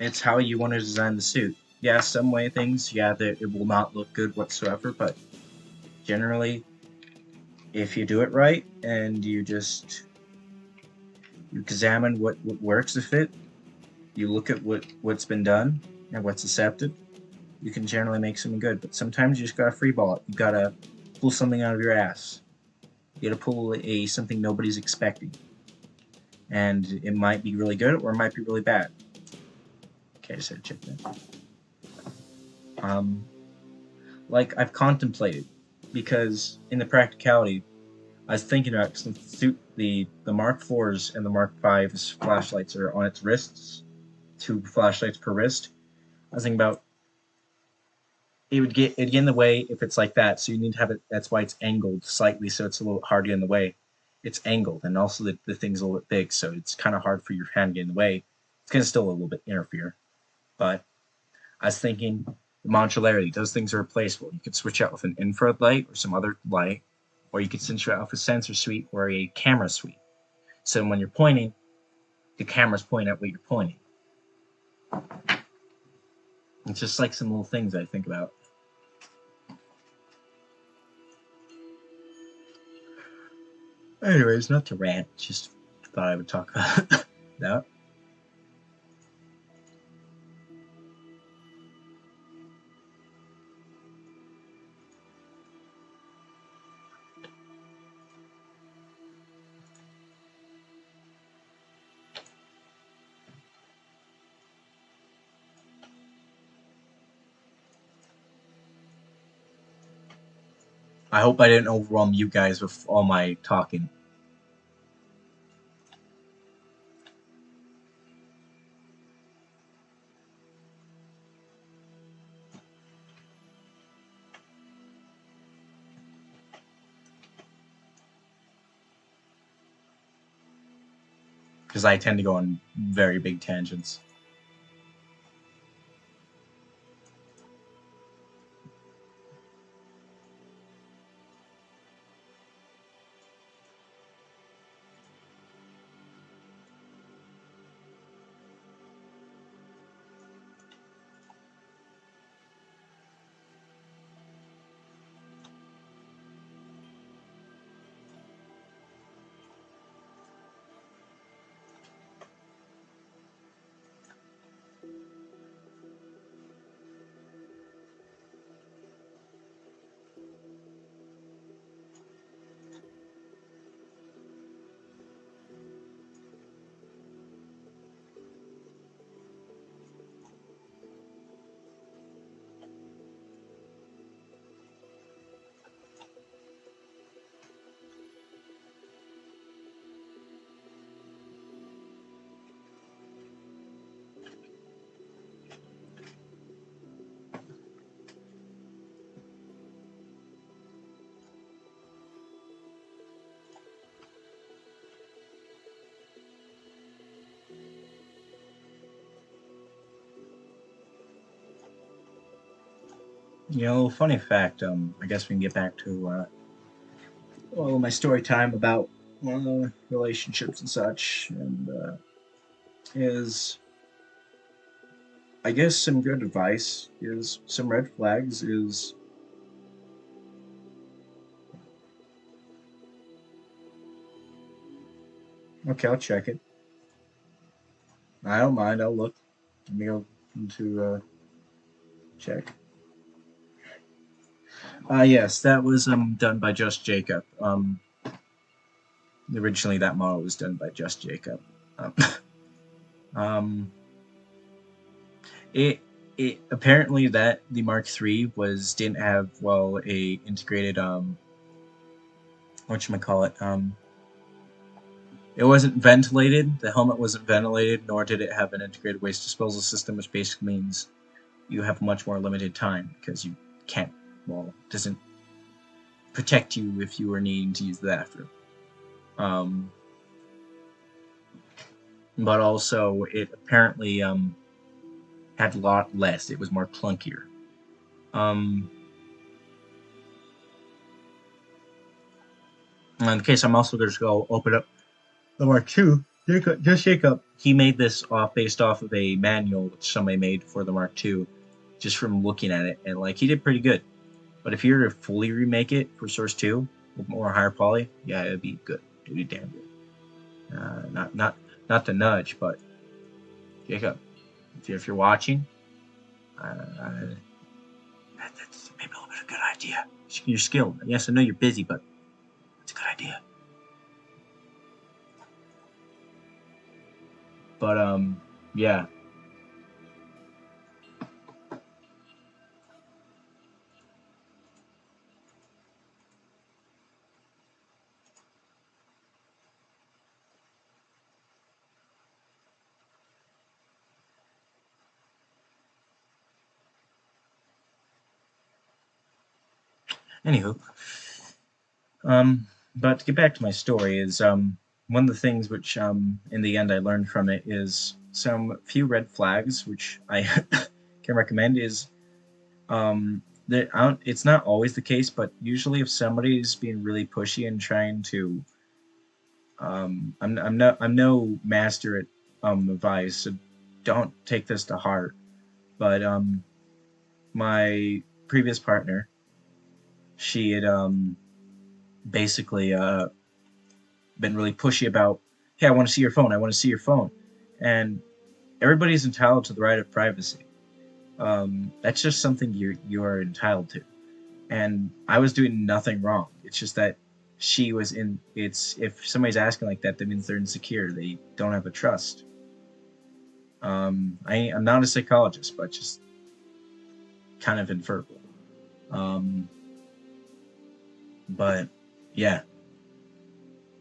it's how you want to design the suit. Yeah, some way things, yeah, it will not look good whatsoever, but generally, if you do it right and you examine what works with it, you look at what's been done and what's accepted, you can generally make something good. But sometimes you just gotta freeball it. You gotta pull something out of your ass. You gotta pull something nobody's expecting, and it might be really good or it might be really bad. Okay, I just had to check that. Like I've contemplated, because in the practicality, I was thinking about, since the suit, the Mark IVs and the Mark V's flashlights are on its wrists, 2 flashlights per wrist. I was thinking about, it'd get in the way if it's like that. So you need to have it. That's why it's angled slightly, so it's a little hard to get in the way. It's angled, and also the thing's a little bit big, so it's kind of hard for your hand to get in the way. It's gonna still a little bit interfere, but I was thinking modularity. Those things are replaceable. You could switch out with an infrared light or some other light, or you could switch out with a sensor suite or a camera suite. So when you're pointing, the camera's pointing at what you're pointing. It's just like some little things I think about. Anyways, not to rant, just thought I would talk about that. I hope I didn't overwhelm you guys with all my talking. Because I tend to go on very big tangents. You know, funny fact. I guess we can get back to well, my story time about relationships and such, and is I guess some good advice is some red flags is okay. I'll check it. I don't mind. I'll look. Let me go into check. Yes, that was done by Just Jacob. Originally that model was done by Just Jacob. Um, um, it it apparently that the Mark III was didn't have well a integrated what call it it wasn't ventilated. The helmet wasn't ventilated, nor did it have an integrated waste disposal system, which basically means you have much more limited time because you can't well it doesn't protect you if you were needing to use the bathroom. Um, but also it apparently had a lot less. It was more clunkier. Um, in the case, I'm also going to go open up the Mark II. Just Jacob. He made this off based off of a manual which somebody made for the Mark II, just from looking at it, and like he did pretty good. But if you were to fully remake it for Source 2 with more higher poly, yeah, it'd be good. It'd be damn good. Not to nudge, but Jacob, if you're watching, that's maybe a little bit of a good idea. You're skilled. Yes, I know you're busy, but it's a good idea. But yeah. Anywho, but to get back to my story is one of the things which in the end I learned from it is some few red flags which I can recommend is that it's not always the case, but usually if somebody's being really pushy and trying to I'm no master at advice, so don't take this to heart. But my previous partner, she had basically been really pushy about, hey, I want to see your phone, I want to see your phone, and everybody's entitled to the right of privacy. That's just something you are entitled to, and I was doing nothing wrong. It's just that she was in. It's if somebody's asking like that, that means they're insecure. They don't have a trust. I'm not a psychologist, but just kind of infertile. Um, but yeah,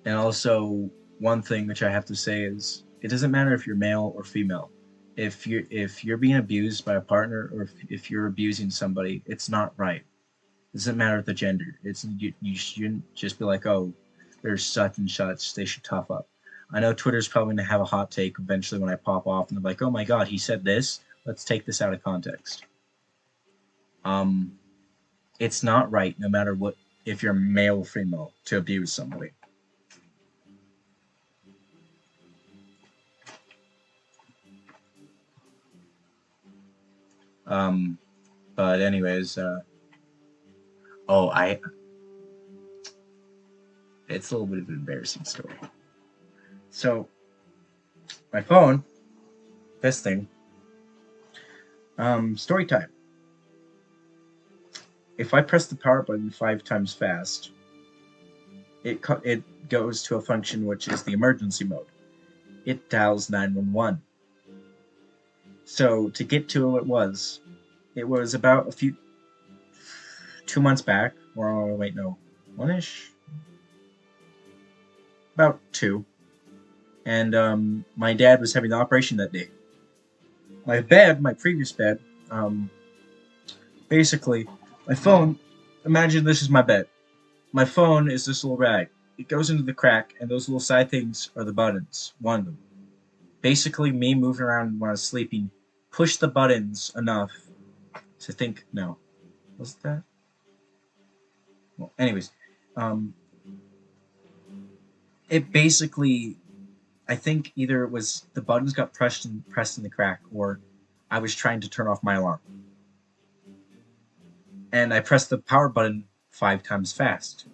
and also one thing which I have to say is it doesn't matter if you're male or female. If you're being abused by a partner or if you're abusing somebody, it's not right. It doesn't matter the gender. You shouldn't just be like, oh, there's such and such. They should tough up. I know Twitter's probably gonna have a hot take eventually when I pop off, and they're like, oh my god, he said this. Let's take this out of context. Um, it's not right, no matter what, if you're male or female, to abuse somebody. Um, but anyways, oh, I it's a little bit of an embarrassing story. So my phone, this thing, story time. If I press the power button 5 times fast, it goes to a function which is the emergency mode. It dials 911. So to get to who it was about 2 months back, or oh, wait, no, one ish, about two, and my dad was having the operation that day. My previous bed, basically, my phone. Imagine this is my bed. My phone is this little rag. It goes into the crack, and those little side things are the buttons. One of them. Basically, me moving around when I was sleeping, push the buttons enough to think. No, was that? Well, anyways, um, it basically. I think either it was the buttons got pressed in the crack, or I was trying to turn off my alarm, and I pressed the power button 5 times fast.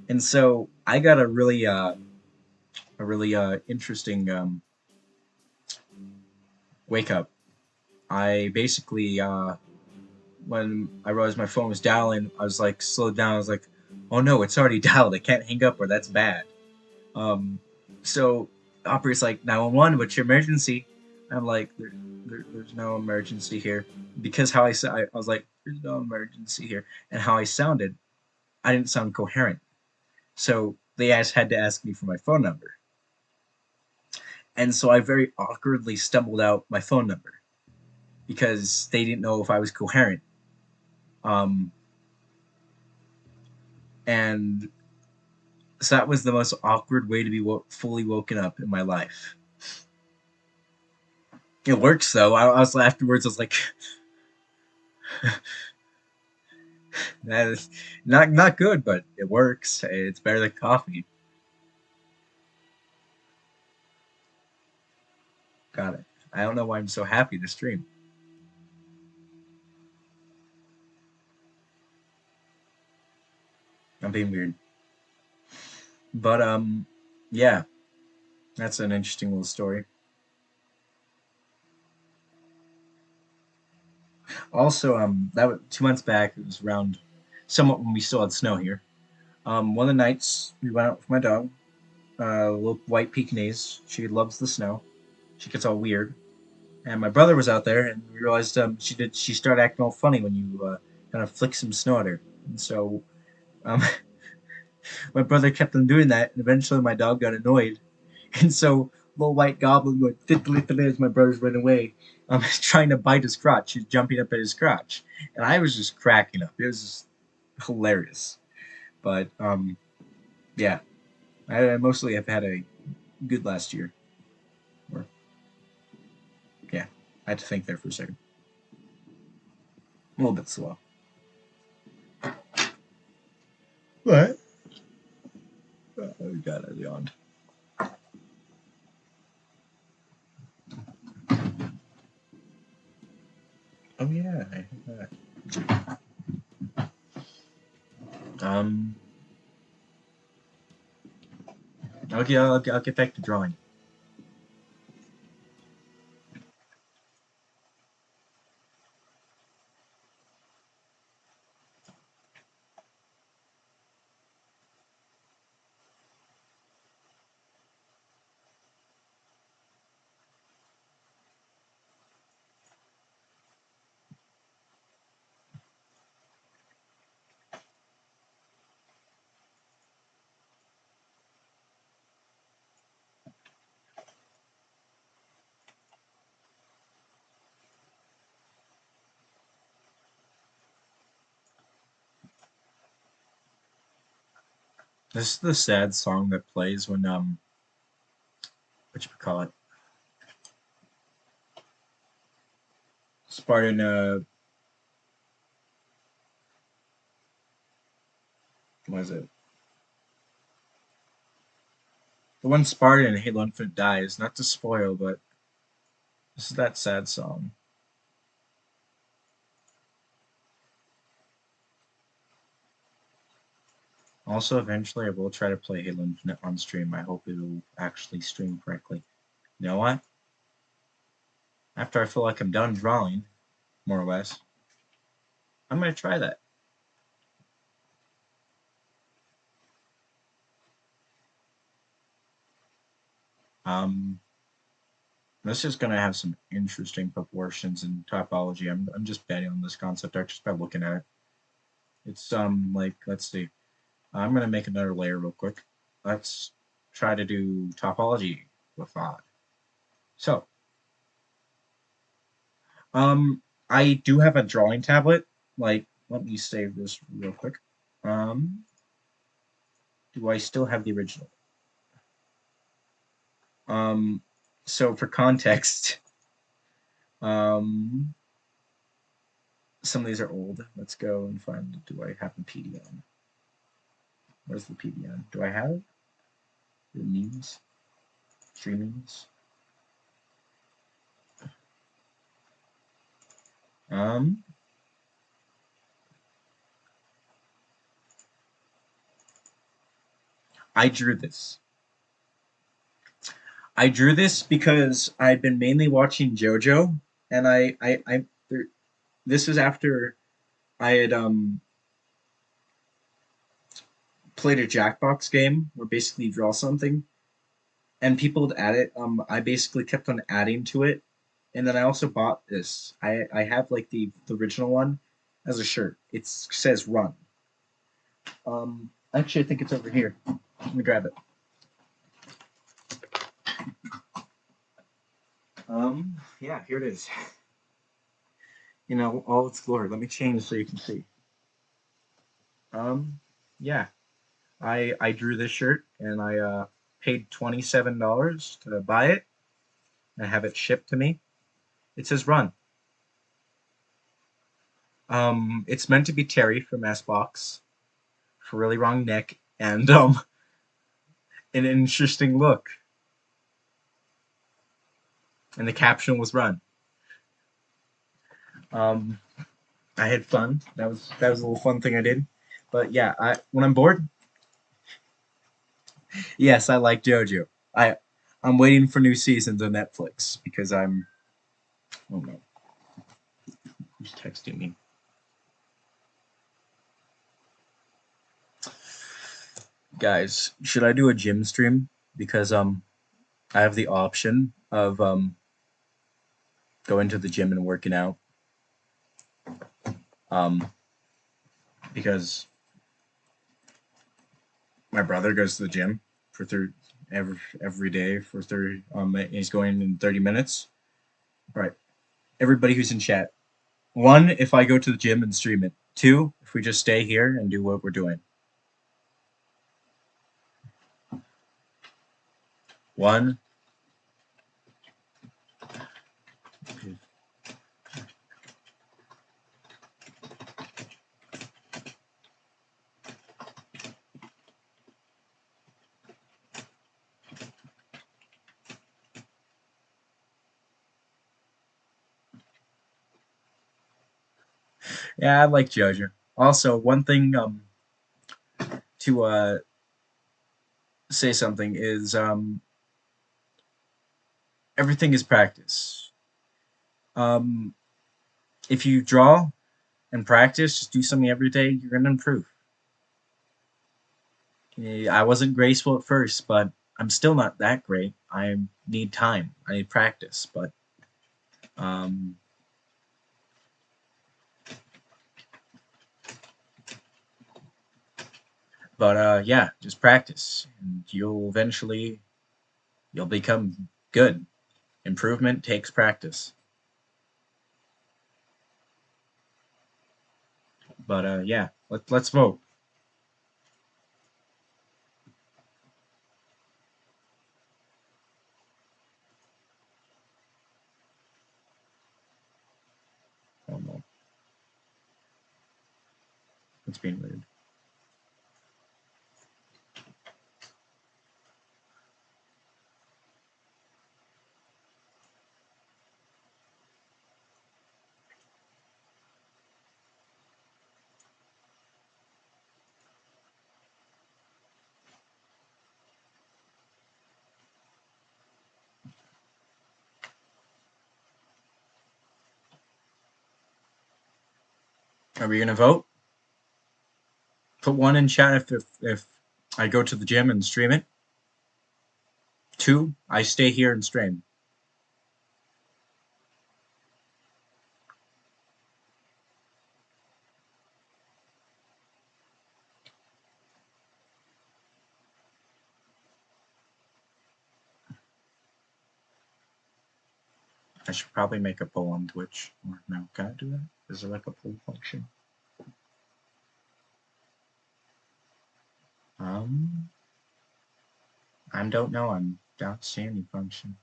And so I got a really interesting wake up. I basically when I realized my phone was dialing, I was like slowed down. I was like, oh no, it's already dialed. I can't hang up or that's bad. Um, so the operator's like 911, what's your emergency? I'm like, there's no emergency here because how I was like, there's no emergency here, and how I sounded, I didn't sound coherent. So they had to ask me for my phone number. And so I very awkwardly stumbled out my phone number because they didn't know if I was coherent. Um, and so that was the most awkward way to be fully woken up in my life. It works though. I was afterwards. I was like, that is not good, but it works. It's better than coffee. Got it. I don't know why I'm so happy to stream. I'm being weird, but yeah, that's an interesting little story. Also, that was 2 months back. It was around somewhat when we still had snow here. One of the nights we went out with my dog, little white Pekingese. She loves the snow. She gets all weird. And my brother was out there, and we realized she started acting all funny when you kind of flick some snow at her. And so um, my brother kept on doing that, and eventually my dog got annoyed. And so little white goblin going fiddly fiddly as my brother's running away, trying to bite his crotch. He's jumping up at his crotch, and I was just cracking up. It was just hilarious. But yeah, I mostly have had a good last year. Or yeah, I had to think there for a second. A little bit slow. What? Oh God, I yawned. Oh yeah, I had that. Okay, I'll get back to drawing. This is the sad song that plays when what you call it, Spartan. What is it? The one Spartan in Halo Infinite dies. Not to spoil, but this is that sad song. Also, eventually, I will try to play Halo Infinite on stream. I hope it will actually stream correctly. You know what? After I feel like I'm done drawing, more or less, I'm gonna try that. Um, this is gonna have some interesting proportions and topology. I'm just betting on this concept art just by looking at it. It's like let's see. I'm gonna make another layer real quick. Let's try to do topology with that. So, um, I do have a drawing tablet. Like, let me save this real quick. Um, do I still have the original? Um, so for context, um, some of these are old. Let's go and find. Do I have the PDN? Where's the PDN? Do I have it? The memes, streamings. Um, I drew this. I drew this because I'd been mainly watching JoJo, and this was after I had played a Jackbox game where basically you draw something, and people would add it. I basically kept on adding to it, and then I also bought this. I have like the original one as a shirt. It says Run. Actually, I think it's over here. Let me grab it. Yeah, here it is. You know, all its glory. Let me change so you can see. Um, yeah, I drew this shirt and I paid $27 to buy it and have it shipped to me. It says Run. It's meant to be Terry from S&Box for really wrong neck and an interesting look. And the caption was Run. Um, I had fun. That was a little fun thing I did. But yeah, when I'm bored, yes, I like JoJo. I'm waiting for new seasons on Netflix because I'm oh no, who's texting me? Guys, should I do a gym stream? Because I have the option of going to the gym and working out. Um because my brother goes to the gym for every day for 30 he's going in 30 minutes. All right. Everybody who's in chat. One, if I go to the gym and stream it. Two, if we just stay here and do what we're doing. One. Yeah, I like JoJo. Also, one thing to say something is everything is practice. Um, if you draw and practice, just do something every day, you're gonna improve. I wasn't graceful at first, but I'm still not that great. I need time. I need practice, um, but yeah, just practice, and you'll become good. Improvement takes practice. But yeah, let's vote. Oh no, it's being weird. Are we gonna vote? Put one in chat if I go to the gym and stream it. Two, I stay here and stream. I should probably make a poll on Twitch. Or no, can I do that? Is there like a poll function? Um, I don't know. I'm not seeing any function.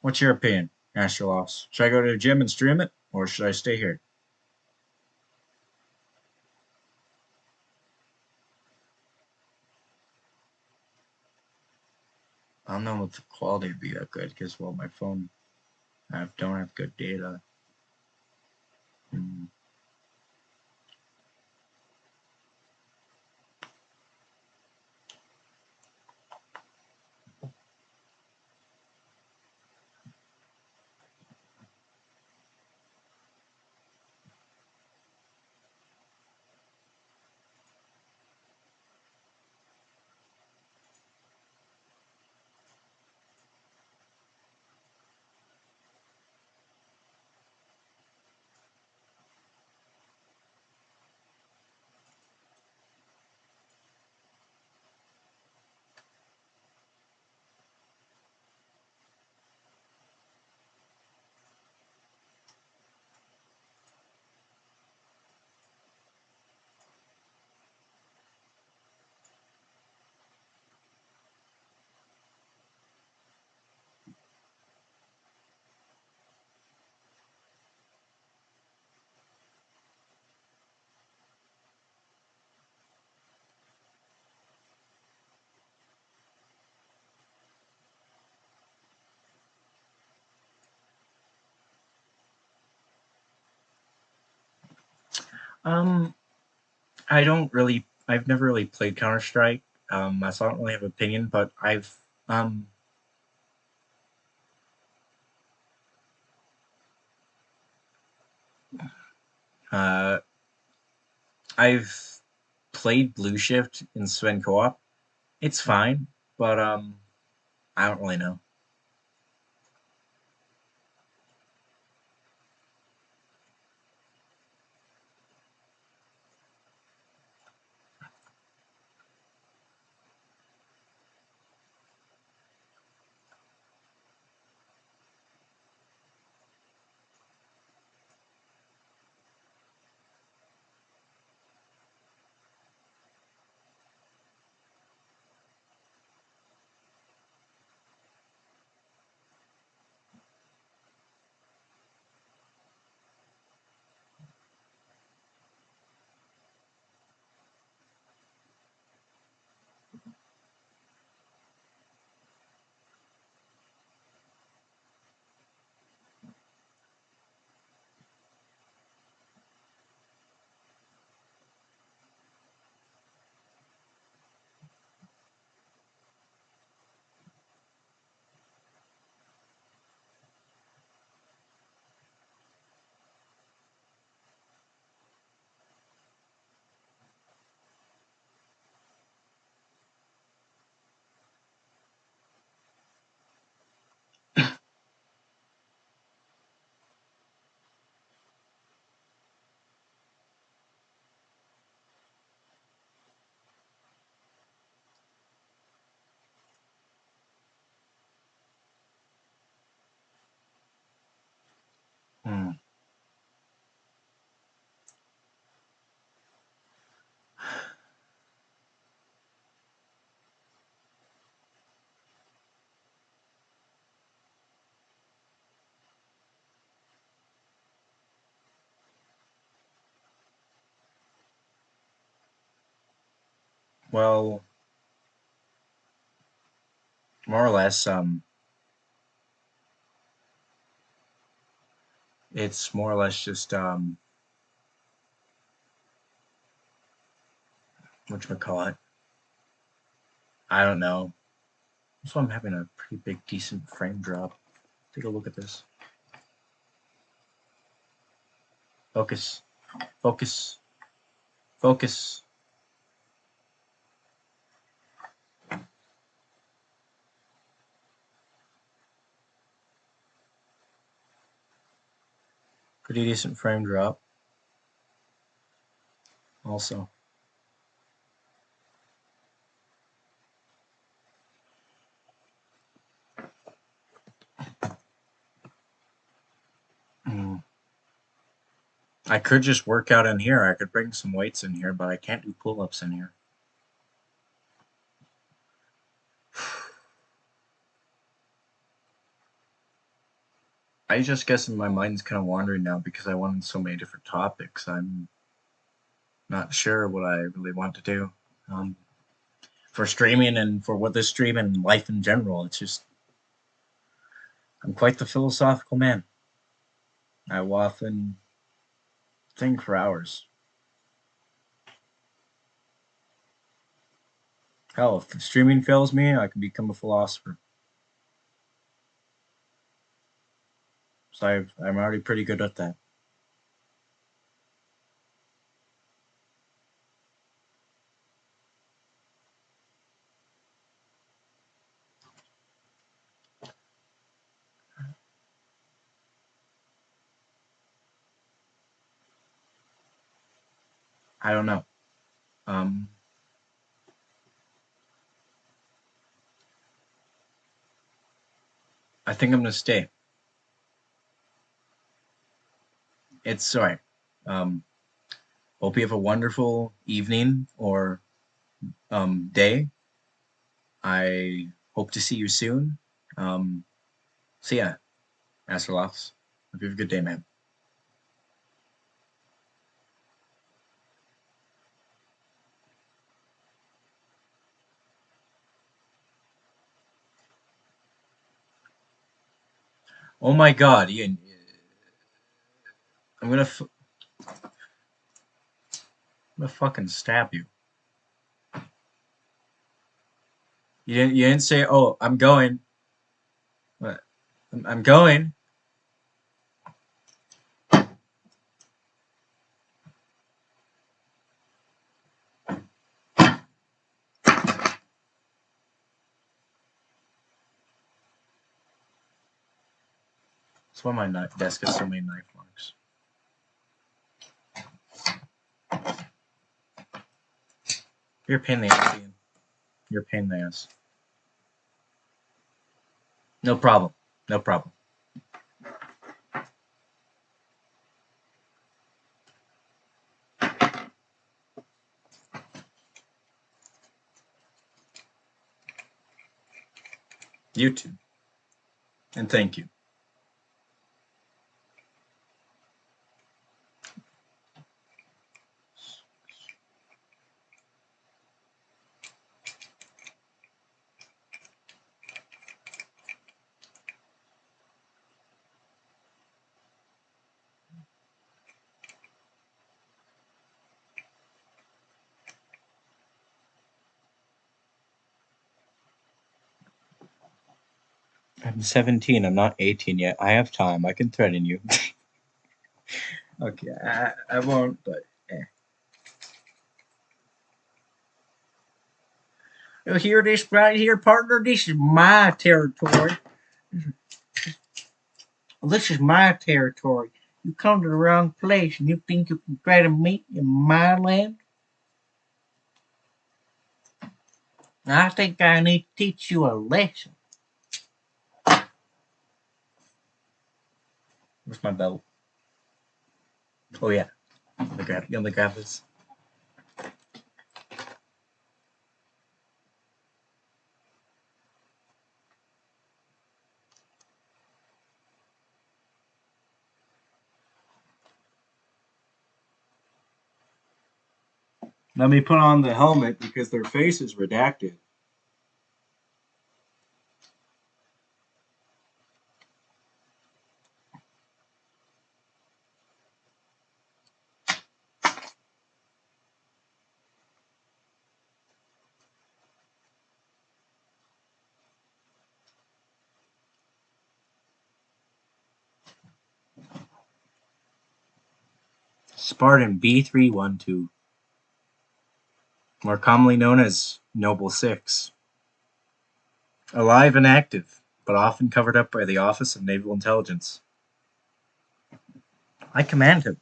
What's your opinion, Astrolos? Should I go to the gym and stream it, or should I stay here? I don't know if the quality would be that good because, well, my phone I don't have good data. Hmm. Um, I don't really. I've never really played Counter Strike. So I don't really have an opinion, but um uh I've played Blue Shift in Sven Co-op. It's fine, but I don't really know. Well, more or less, it's more or less just whatchamacallit. I don't know. So I'm having a pretty big, decent frame drop. Take a look at this. Focus, focus, focus. Pretty decent frame drop. Also, mm. I could just work out in here. I could bring some weights in here, but I can't do pull-ups in here. I just guess my mind's kind of wandering now because I wanted so many different topics. I'm not sure what I really want to do for streaming and for what this stream and life in general. It's just I'm quite the philosophical man. I will often think for hours. Hell, if the streaming fails me, I can become a philosopher. So I'm already pretty good at that. I don't know. Um, I think I'm gonna stay. It's sorry. Um, Hope you have a wonderful evening or day. I hope to see you soon. Um, so yeah, Astrolofts. Hope you have a good day, man. Oh my God, Ian, I'm gonna fucking stab you. You didn't say, oh, I'm going. What? I'm going. That's why my desk has so many knife marks. You're a pain in the ass, Ian. You're a pain in the ass. No problem. No problem. You too. And thank you. I'm 17. I'm not 18 yet. I have time. I can threaten you. Okay, I won't, but eh. You hear this right here, partner? This is my territory. This is my territory. You come to the wrong place and you think you can try to meet in my land? I think I need to teach you a lesson. Where's my belt? Oh yeah, you on the graphics. Let me put on the helmet because their face is redacted. Spartan B312, more commonly known as Noble 6. Alive and active, but often covered up by the Office of Naval Intelligence. I command him.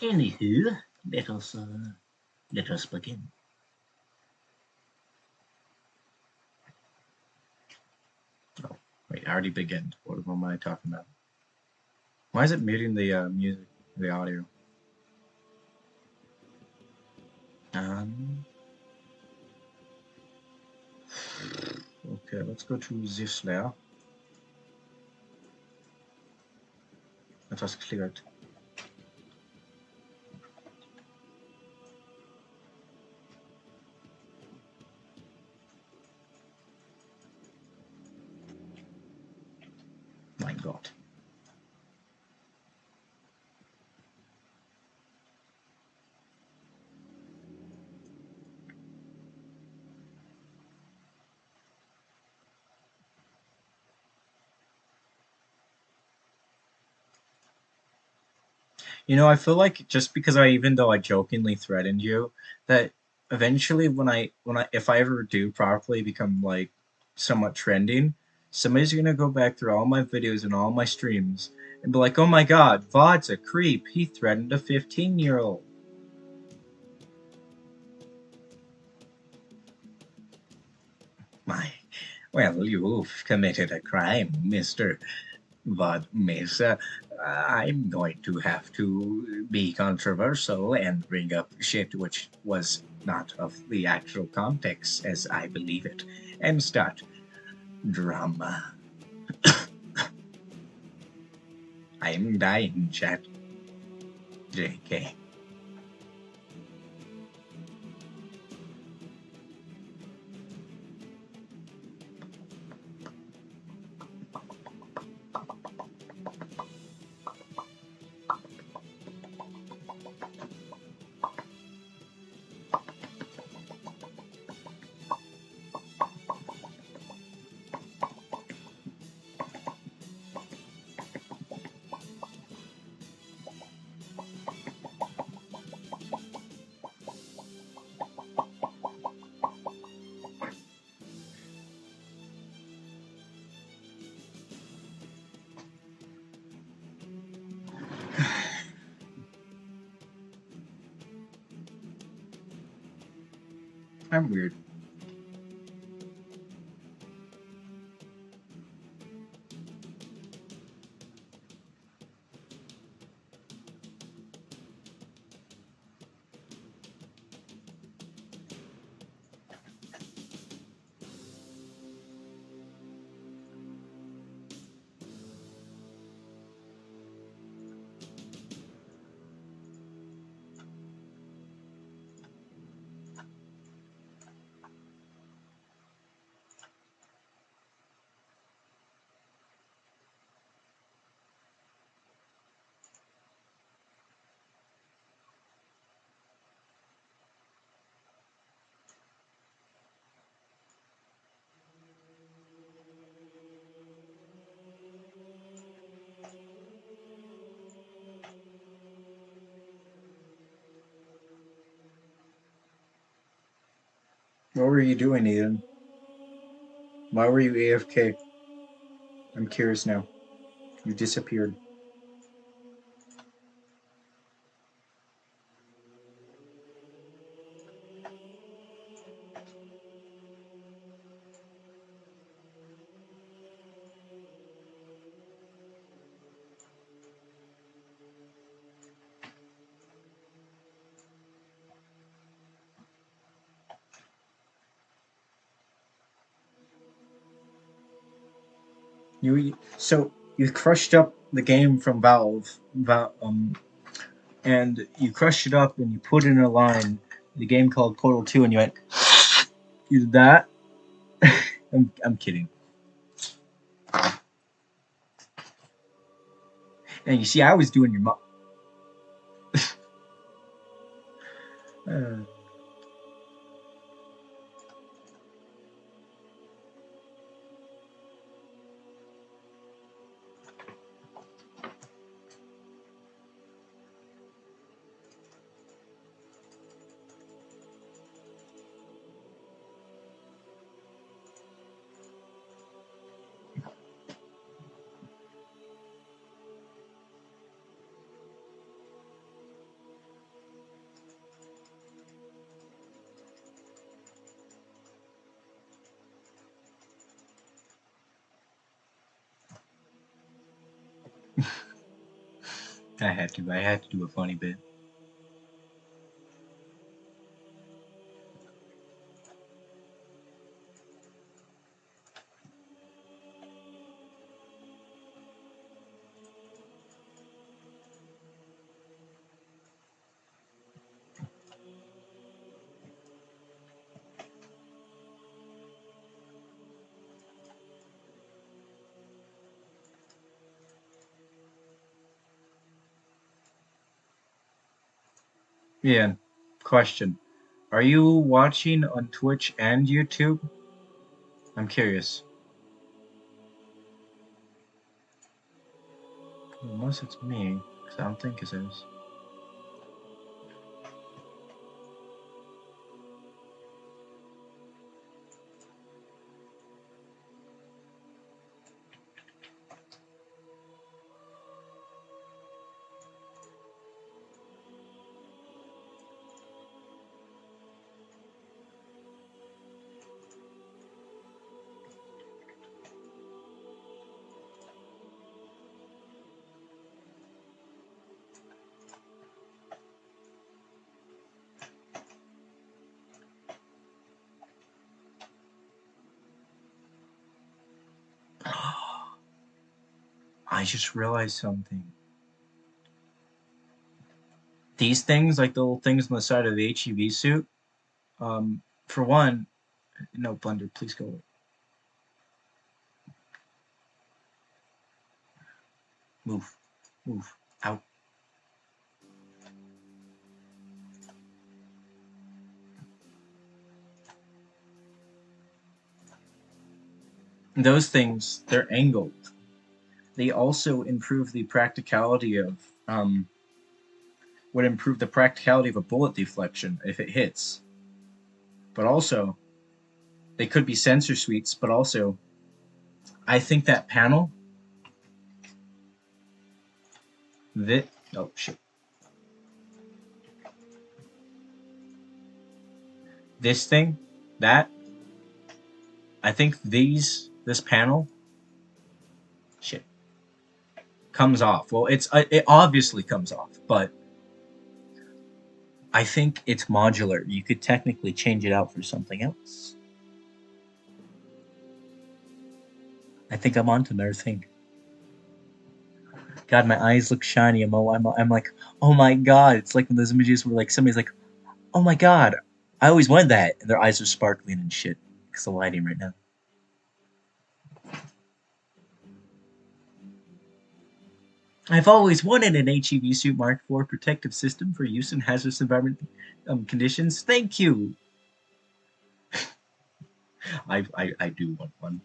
Anywho, let us begin. Oh, wait, I already began. What am I talking about? Why is it muting the music, the audio? Um, okay, let's go to this layer. Etwas cleared. My God. You know, I feel like just because even though I jokingly threatened you, that eventually if I ever do properly become like somewhat trending, somebody's gonna go back through all my videos and all my streams and be like, "Oh my God, Vod's a creep. He threatened a 15-year-old." My, well, you've committed a crime, Mister Vod Mesa. I'm going to have to be controversial and bring up shit which was not of the actual context as I believe it, and start drama. I'm dying, chat. JK. I'm weird. What were you doing, Ethan? Why were you AFK? I'm curious now. You disappeared. So you crushed up the game from and you crushed it up and you put it in a line, the game called Portal 2, and you went, you did that? I'm kidding. And you see, I was doing your mom. Uh, I had to. I had to do a funny bit. Yeah. Question: are you watching on Twitch and YouTube? I'm curious. Unless it's me, because I don't think it is. I just realized something. These things, like the little things on the side of the HEV suit, for one, no, Blender, please go away. Move. Move. Out. Those things, they're angled. They also improve the practicality of, would improve the practicality of a bullet deflection if it hits. But also, they could be sensor suites, but also, I think that panel, that, oh shit. This thing, that, I think this panel, shit, comes off. Well, it obviously comes off, but I think it's modular. You could technically change it out for something else. I think I'm onto another thing. God, my eyes look shiny. I'm like, oh my god. It's like one of those images where like somebody's like, oh my god, I always wanted that, and their eyes are sparkling and shit because of lighting right now. I've always wanted an HEV suit Mark IV protective system for use in hazardous environment conditions. Thank you. I do want one.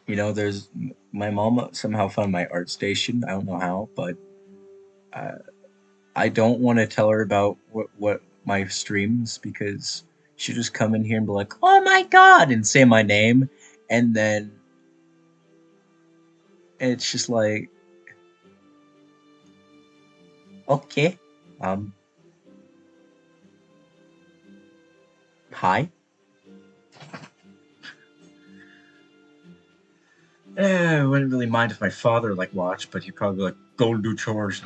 You know, there's my mom somehow found my art station. I don't know how, but uh, I don't want to tell her about what my streams because she'll just come in here and be like, "Oh my god," and say my name, and then it's just like, okay, um, hi. I wouldn't really mind if my father like watched, but he'd probably be like, "Go do chores."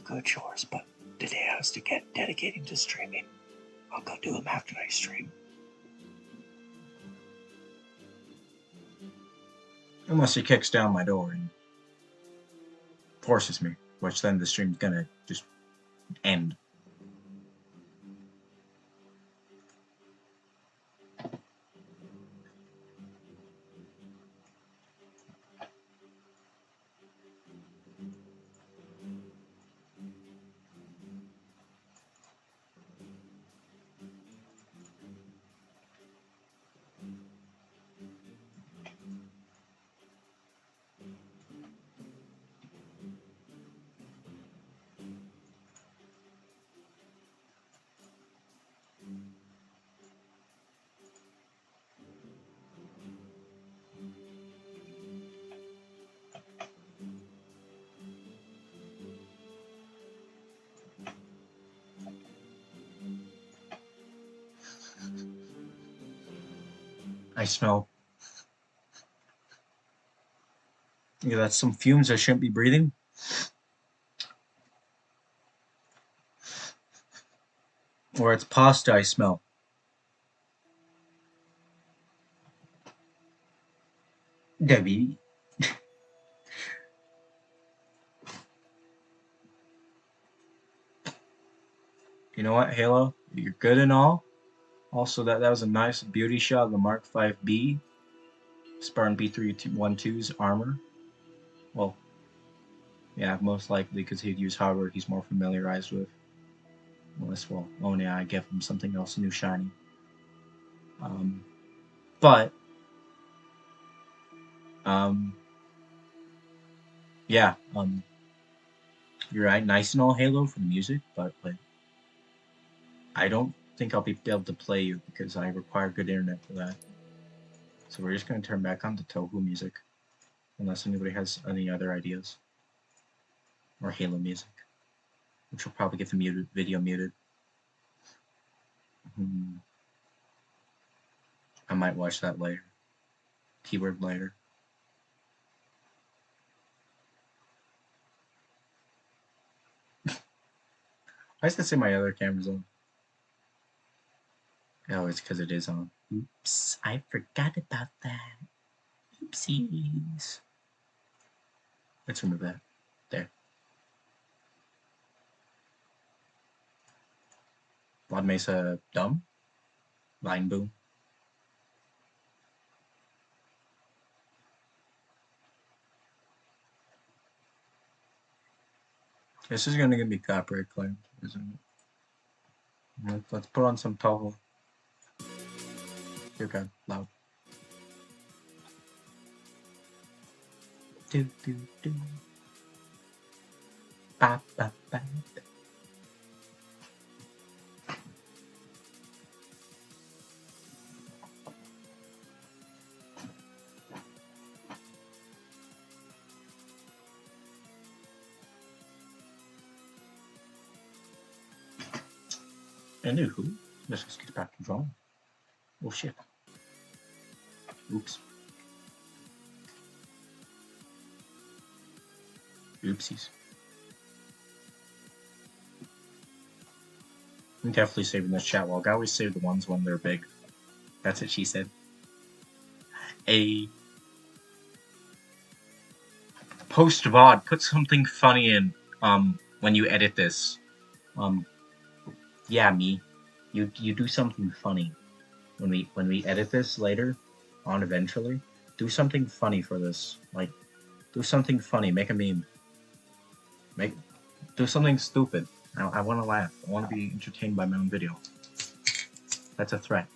good chores, but today I was to get dedicating to streaming. I'll go do them after I stream. Unless he kicks down my door and forces me, which then the stream's gonna just end. I smell. Yeah, that's some fumes I shouldn't be breathing. Or it's pasta I smell. Debbie. You know what, Halo? You're good and all. Also, that was a nice beauty shot of the Mark 5B Spartan B312's armor. Well, yeah, most likely because he'd use hardware he's more familiarized with. Unless, well, oh yeah, I give him something else new shiny. But, yeah, you're right, nice and all, Halo, for the music, but I don't think I'll be able to play you because I require good internet for that. So we're just going to turn back on the Tohu music, unless anybody has any other ideas. Or Halo music, which will probably get the video muted. I might watch that later. Keyword later. Why does it say my other camera's on? Oh, it's because it is on. Oops, I forgot about that. Oopsies. Let's remove that. There. Blood Mesa dumb. Line boom. This is gonna give me copyright claim, isn't it? Let's put on some Toho. Okay, loud. Do do do. Ba ba ba. Anywho, let's just get back to drawing. Oh shit. Oops. Oopsies. I'm definitely saving this chat log. I always save the ones when they're big. That's what she said. A post VOD, put something funny in when you edit this. Yeah, me. You do something funny when we edit this later on eventually. Do something funny for this. Like do something funny, make a meme. Do something stupid. I want to laugh. I want to be entertained by my own video. That's a threat.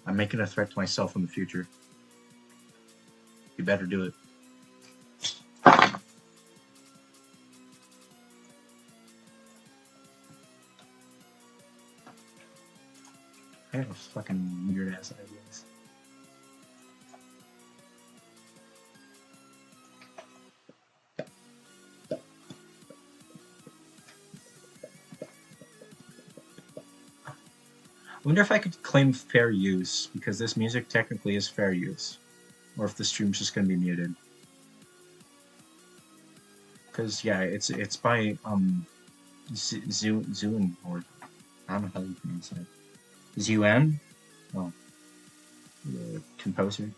I'm making a threat to myself in the future. You better do it. I have fucking weird ass ideas. I wonder if I could claim fair use, because this music technically is fair use. Or if the stream's just gonna be muted. Because, yeah, it's by, Zoom, or I don't know how you pronounce that. Zum? Oh, the composer.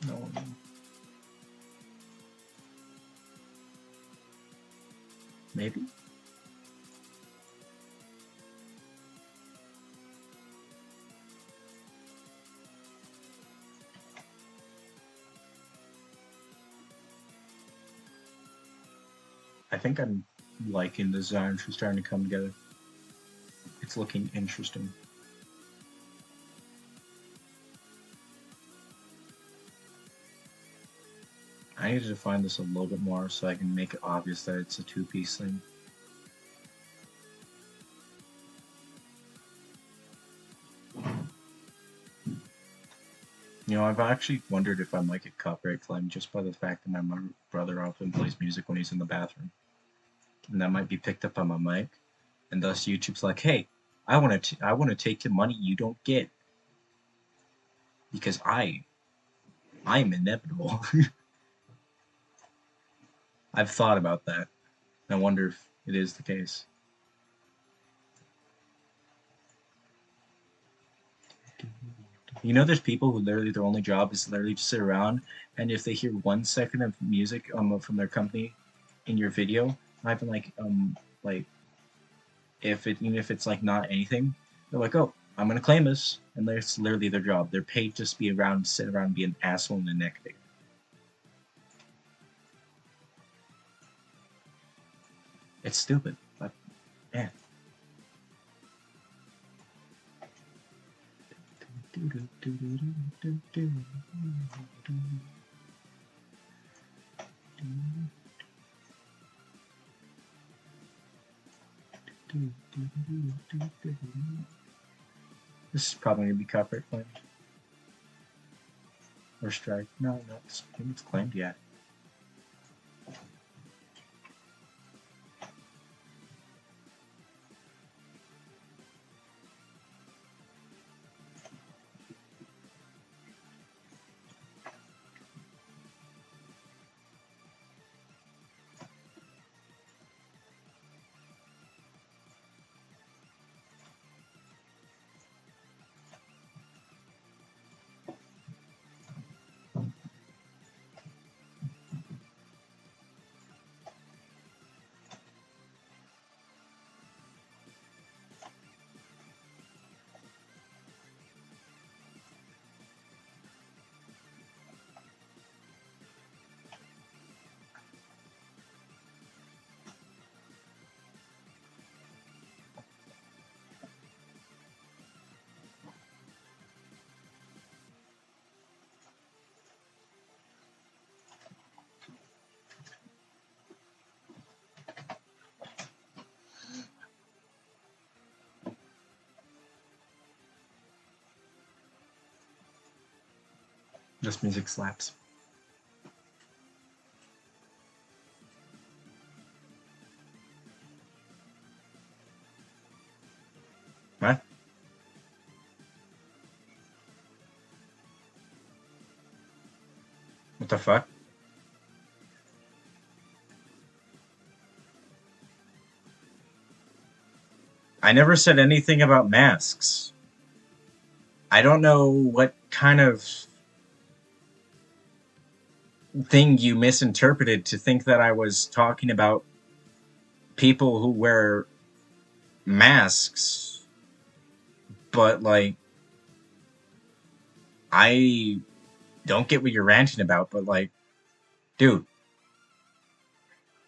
No, maybe. I think I'm liking the designs for starting to come together. It's looking interesting. I need to define this a little bit more so I can make it obvious that it's a two-piece thing. You know, I've actually wondered if I might get copyright claimed just by the fact that my brother often plays music when he's in the bathroom. And that might be picked up on my mic. And thus YouTube's like, hey, I want to take the money you don't get. Because I'm inevitable. I've thought about that. I wonder if it is the case. You know, there's people who literally their only job is literally to sit around, and if they hear 1 second of music from their company in your video, not even like if it even if it's like not anything, they're like, oh, I'm gonna claim this, and that's literally their job. They're paid just to be around, sit around, and be an asshole and a neck digger. It's stupid, but man. This is probably gonna be copyright claimed or strike. No, it's claimed yet. This music slaps. What? What the fuck? I never said anything about masks. I don't know what kind of thing you misinterpreted to think that I was talking about people who wear masks, but like, I don't get what you're ranting about, but like, dude,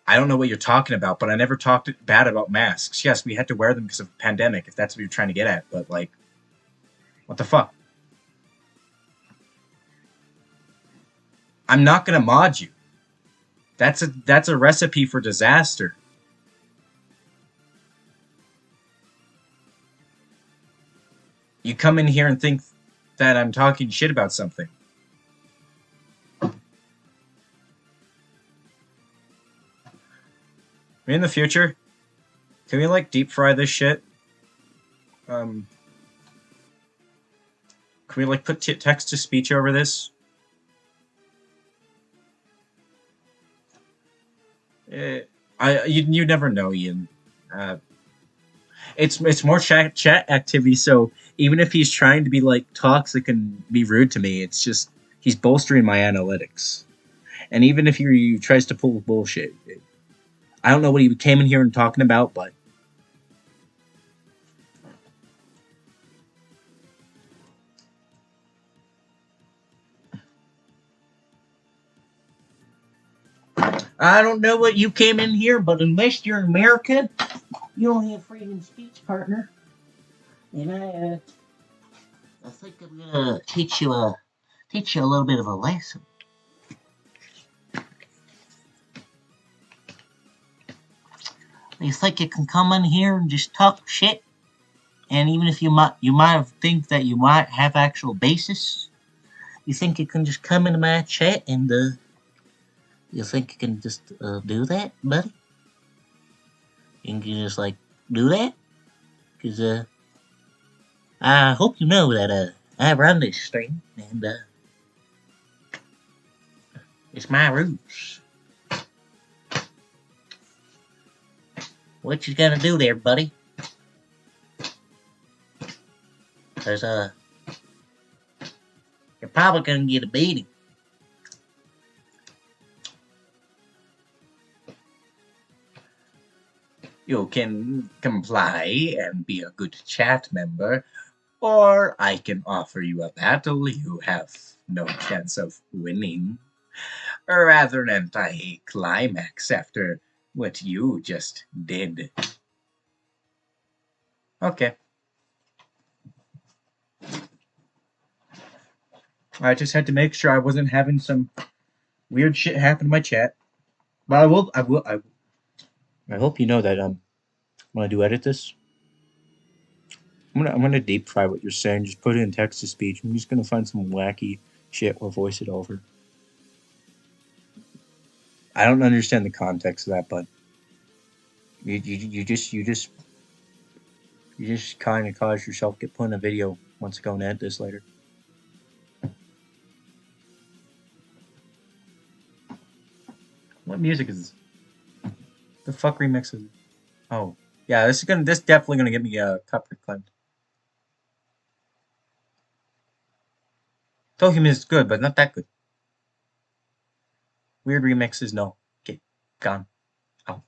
I don't know what you're talking about, but I never talked bad about masks. Yes, we had to wear them because of the pandemic, if that's what you're trying to get at, but like, what the fuck? I'm not gonna mod you. That's a recipe for disaster. You come in here and think that I'm talking shit about something. In the future, can we like deep fry this shit? Um, can we like put text to speech over this? Eh, you never know, Ian. Uh, it's more chat activity. So even if he's trying to be like toxic and be rude to me, it's just he's bolstering my analytics. And even if he tries to pull bullshit, I don't know what he came in here and talking about, but I don't know what you came in here, but unless you're American, you don't have freedom of speech, partner. And I think I'm gonna teach you a little bit of a lesson. You think you can come in here and just talk shit, and even if you might think that you might have actual basis, you think you can just come into my chat and you think you can just do that, buddy? You can just like do that, cause I hope you know that I run this stream and it's my rules. What you gonna do there, buddy? Cause you're probably gonna get a beating. You can comply and be a good chat member, or I can offer you a battle you have no chance of winning. Or rather an anti-climax after what you just did. Okay. I just had to make sure I wasn't having some weird shit happen in my chat. But I hope you know that when I do edit this, I'm gonna deep fry what you're saying. Just put it in text to speech. I'm just gonna find some wacky shit or voice it over. I don't understand the context of that, but you just kind of cause yourself get put in a video once I go and edit this later. What music is this? The fuck remix is it? Oh, yeah, this definitely gonna get me a copyright claim. Tokyo is good, but not that good. Weird remixes, no. Okay, gone. Out.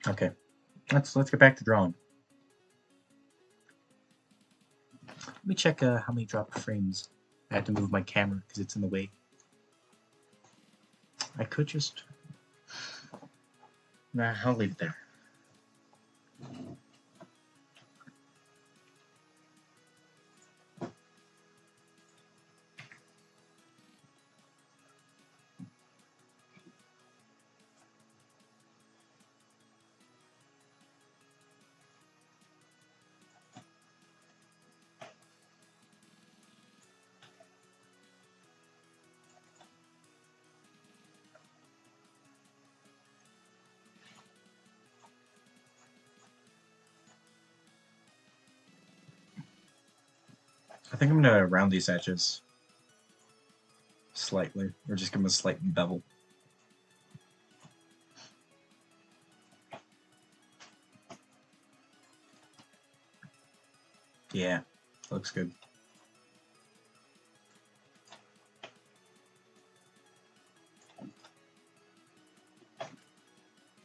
Okay, let's get back to drawing. Let me check how many drop frames. I have to move my camera because it's in the way. I could just. Nah, I'll leave it there. I think I'm gonna round these edges. Slightly. Or just give him a slight bevel. Yeah, looks good.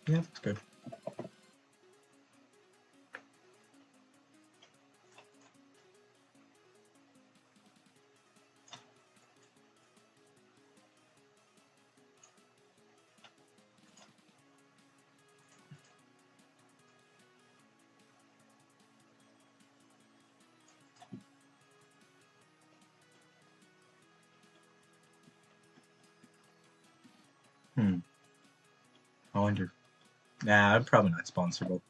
Yeah, looks good. I wonder. Nah, I'm probably not sponsorable.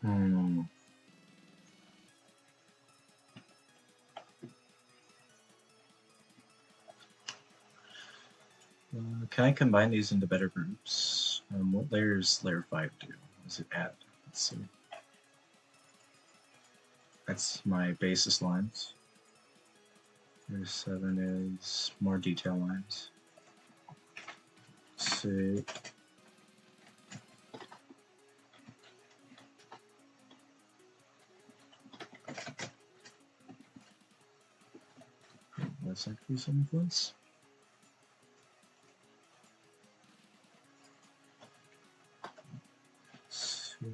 Hmm. Can I combine these into better groups? What layer is layer 5 do? Is it at? Let's see. That's my basis lines. Layer 7 is more detail lines. Let's see. That's actually some influence. So,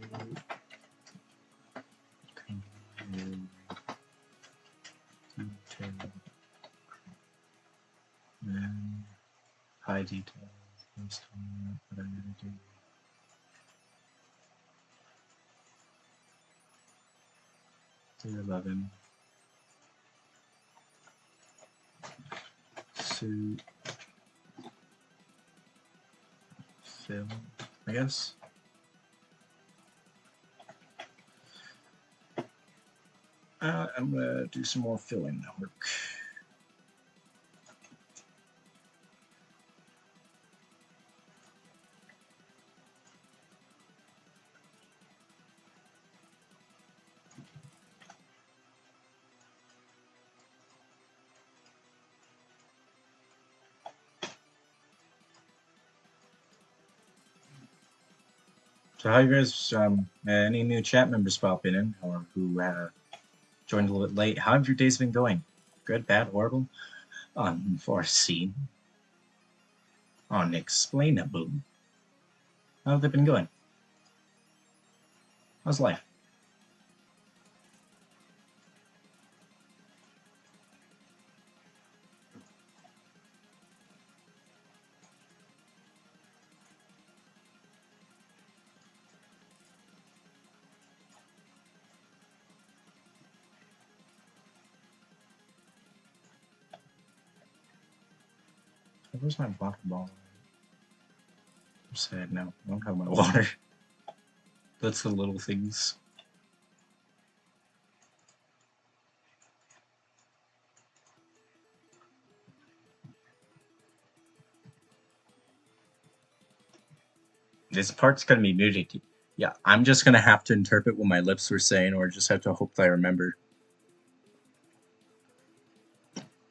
detail and high detail. Based on what I'm gonna do. To 11. Suit. Fill, I guess. I'm gonna do some more filling work. So how you guys, any new chat members popping in, or who joined a little bit late, how have your days been going? Good, bad, horrible? Unforeseen? Unexplainable? How have they been going? How's life? Where's my water bottle? I'm sad now. I don't have my water. That's the little things. This part's gonna be muted. Yeah, I'm just gonna have to interpret what my lips were saying, or just have to hope that I remember.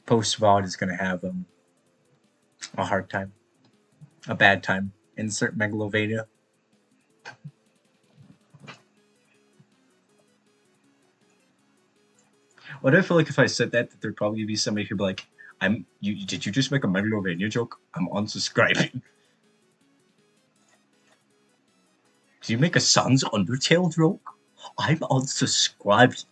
Post VOD is gonna have a hard time, a bad time. Insert Megalovania. What I feel like if I said that there'd probably be somebody who'd be like, did you just make a Megalovania joke? I'm unsubscribing. Did you make a Sans Undertale joke? I'm unsubscribed.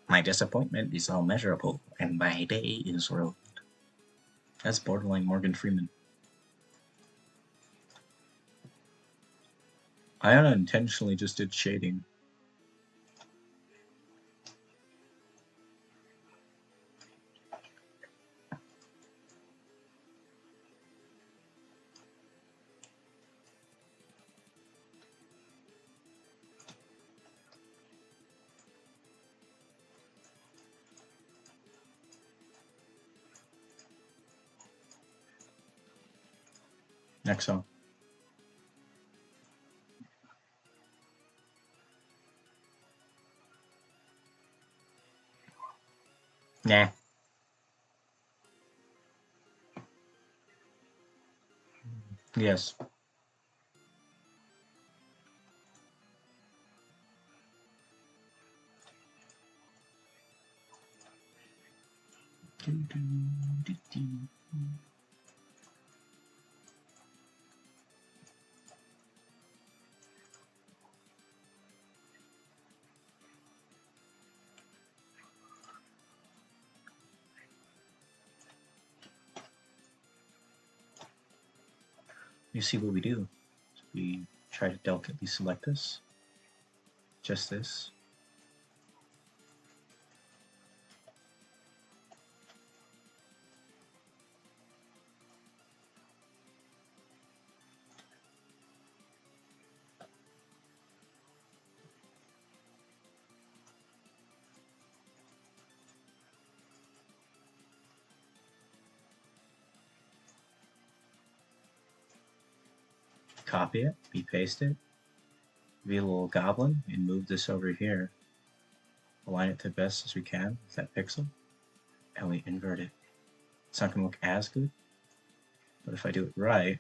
My disappointment is unmeasurable, and my day is ruined. That's borderline Morgan Freeman. I unintentionally just did shading. Next song. Nah. Yes. You see what we do. We try to delicately select this. Just this. Copy it, we paste it, be a little goblin, and move this over here. Align it to best as we can with that pixel, and we invert it. It's not going to look as good, but if I do it right,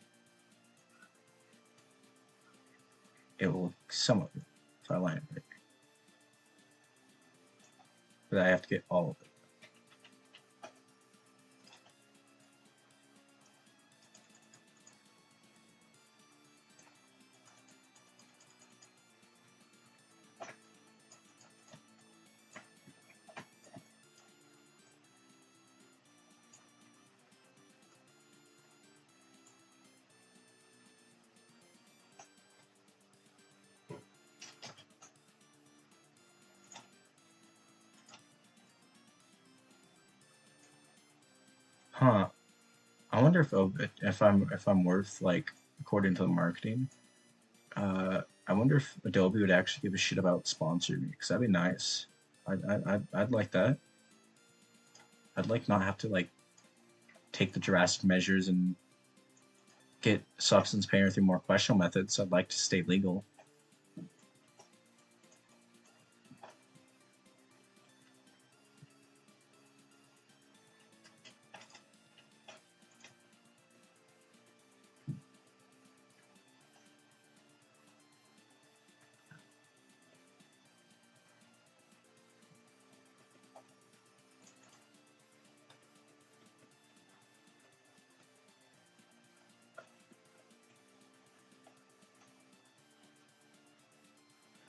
it will look somewhat good if I align it right. But I have to get all of it. Huh. I wonder if I'm worth, like, according to the marketing. I wonder if Adobe would actually give a shit about sponsoring me, because that'd be nice. I'd like that. I'd like not have to, like, take the drastic measures and get substance payer through more questionable methods. I'd like to stay legal.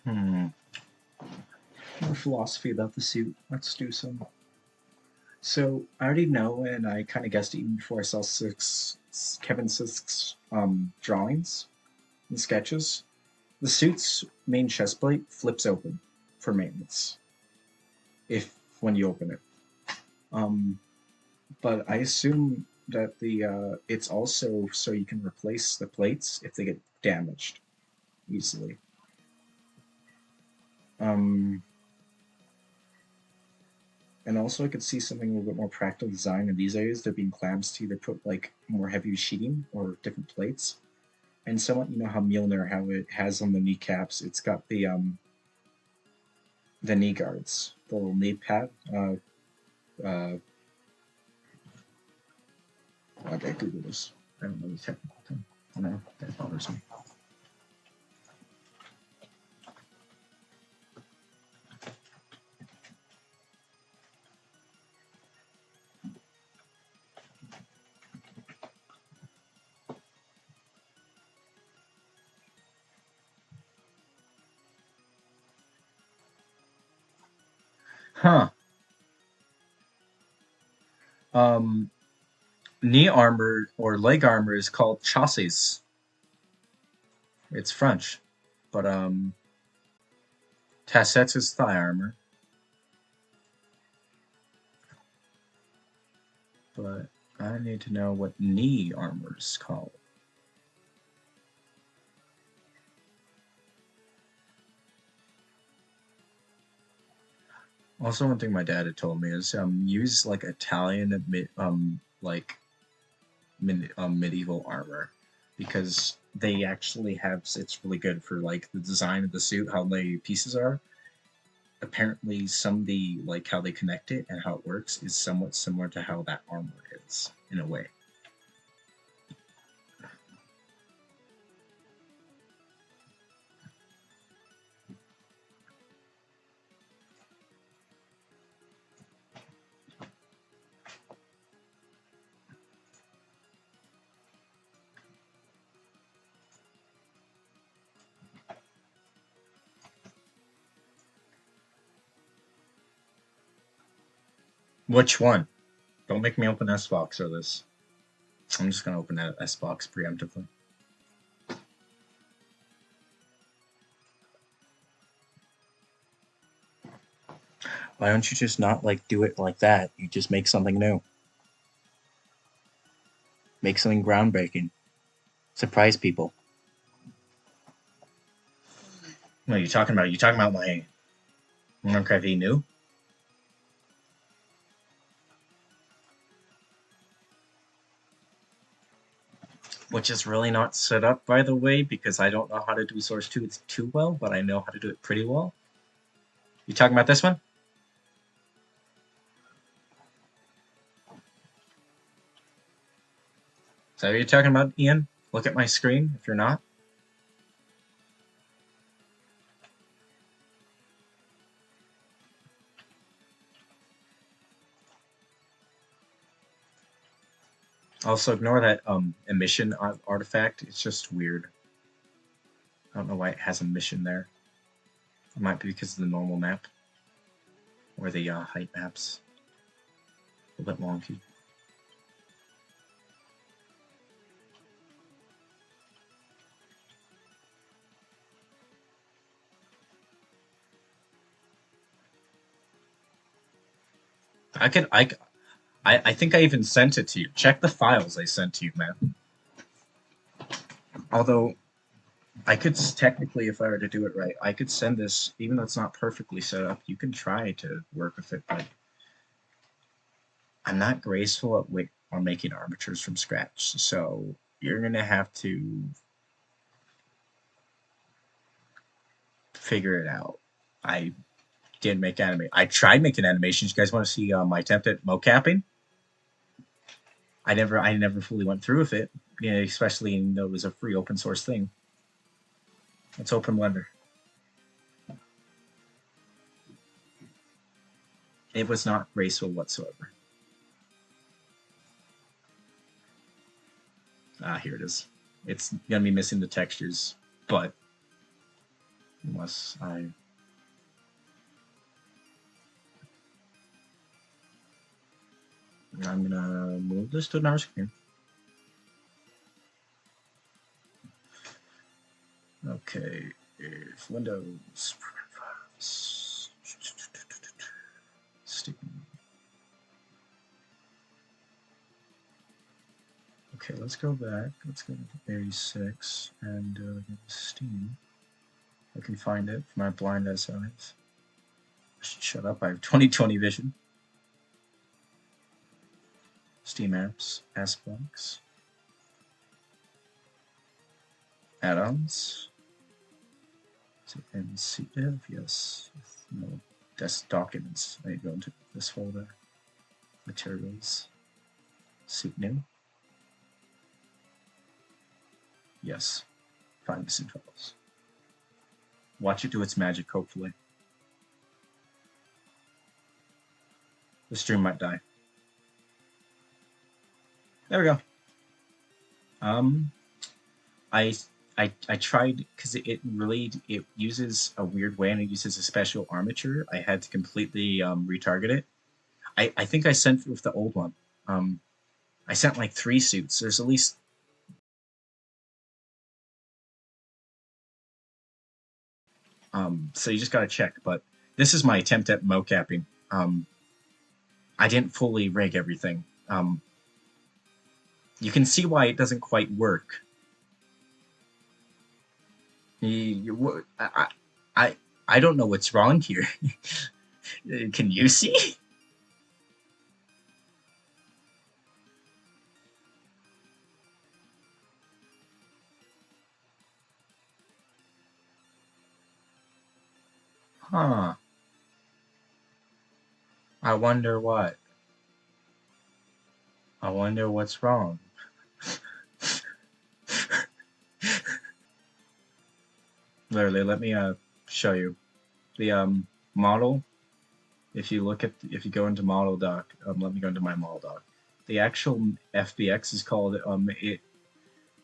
Hmm. More philosophy about the suit. Let's do some. So I already know, and I kind of guessed it even before I saw Kevin Sisk's drawings and sketches. The suit's main chest plate flips open for maintenance if when you open it. Um, but I assume that the it's also so you can replace the plates if they get damaged easily. Um, and also, I could see something a little bit more practical design in these areas. There being clamps to either put like more heavy sheeting or different plates. And somewhat, you know how Mjolnir, how it has on the kneecaps, it's got the knee guards, the little knee pad. Uh, okay, Google this. I don't know the technical thing. I know that bothers me. Huh. Um, Knee armor or leg armor is called chassis. It's French, but tassets is thigh armor. But I need to know what knee armor is called. Also, one thing my dad had told me is use like Italian like medieval armor. because they actually have it's really good for like the design of the suit, how the pieces are. Apparently, some of the like how they connect it and how it works is somewhat similar to how that armor is in a way. Which one? Don't make me open S-Box or this. I'm just gonna open that S-Box preemptively. Why don't you just not like do it like that? You just make something new. Make something groundbreaking. Surprise people. What are you talking about? You talking about my Minecraft new? Which is really not set up, by the way, because I don't know how to do Source 2 too well, but I know how to do it pretty well. You talking about this one? Is that what you're talking about, Ian? Look at my screen if you're not. Also, ignore that emission artifact. It's just weird. I don't know why it has a mission there. It might be because of the normal map. Or the height maps. A little bit wonky. I think I even sent it to you. Check the files I sent to you, man. Although, I could technically, if I were to do it right, I could send this, even though it's not perfectly set up, you can try to work with it, but I'm not graceful at on making armatures from scratch, so you're gonna have to figure it out. I didn't make anime. I tried making animations. You guys want to see my attempt at mocapping? I never fully went through with it, especially though it was a free open source thing. Let's open Blender. It was not graceful whatsoever. Here it is. It's gonna be missing the textures, but unless I'm gonna move this to another screen. Okay, if Windows Okay, let's go back. Let's go to 86 and Steam. I can find it for my blind ass eyes. Shut up, I have 20/20 vision. Steam apps, S&Box, add-ons, and CDev, yes. No, desk documents. I go into this folder. Materials. Suit new. Yes. Find missing files. Watch it do its magic, hopefully. The stream might die. There we go. I tried because it uses a weird way and it uses a special armature. I had to completely retarget it. I think I sent with the old one. I sent like 3 suits. There's at least so you just gotta check. But this is my attempt at mocapping. I didn't fully rig everything. You can see why it doesn't quite work. I don't know what's wrong here. Can you see? Huh. I wonder what. I wonder what's wrong. Literally, let me show you the model. If you go into model doc, let me go into my model doc. The actual FBX is called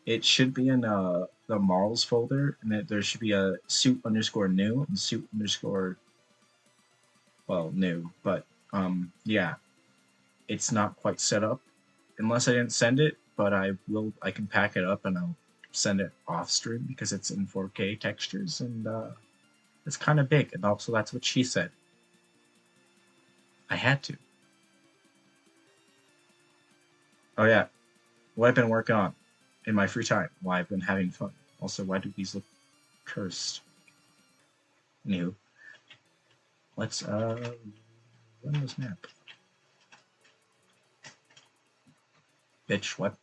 it should be in the models folder, and there should be a suit underscore new and suit underscore well new, but yeah, it's not quite set up unless I didn't send it, but I can pack it up and I'll send it off stream because it's in 4K textures and it's kind of big, and also that's what she said. I had to. Oh yeah, what I've been working on in my free time, why I've been having fun. Also, why do these look cursed? Anywho, let's run this map. Bitch, what?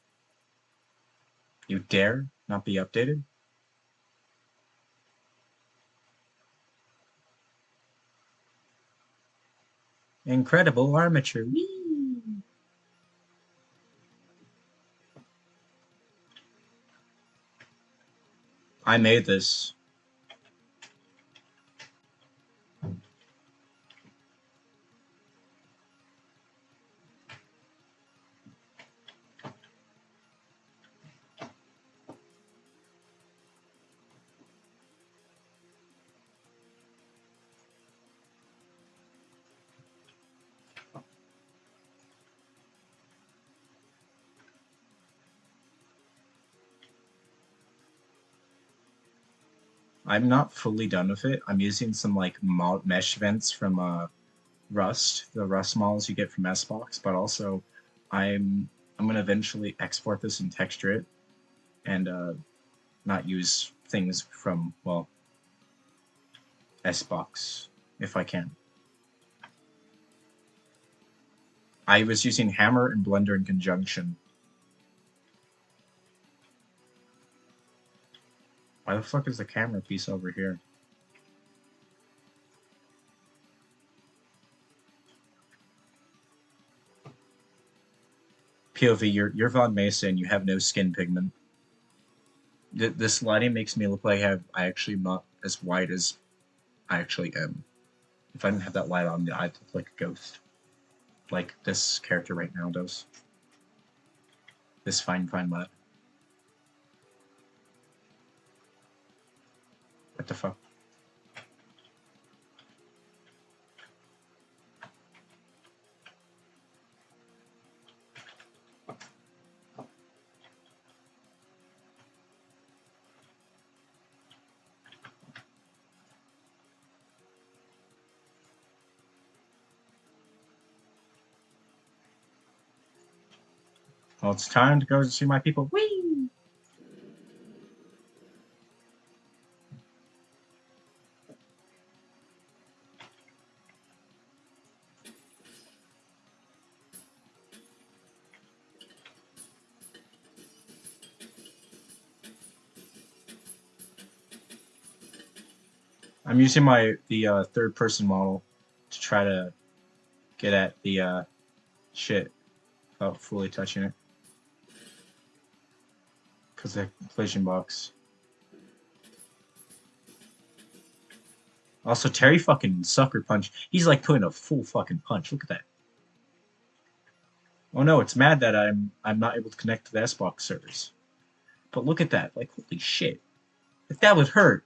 You dare not be updated? Incredible armature. Whee! I made this. I'm not fully done with it. I'm using some like mesh vents from Rust, the Rust models you get from S&Box, but also I'm gonna eventually export this and texture it, and not use things from well S&Box if I can. I was using Hammer and Blender in conjunction. Why the fuck is the camera piece over here? POV, you're Von Mesa and you have no skin pigment. This lighting makes me look like I actually am not as white as I actually am. If I didn't have that light on, I'd look like a ghost. Like this character right now does. This fine lad. What the fuck? Well, it's time to go see my people. Whee! I'm using the third person model to try to get at the shit without fully touching it. Because the collision box. Also, Terry fucking sucker punch. He's like putting a full fucking punch. Look at that. Oh no, it's mad that I'm not able to connect to the S-Box servers. But look at that. Like, holy shit. If that would hurt,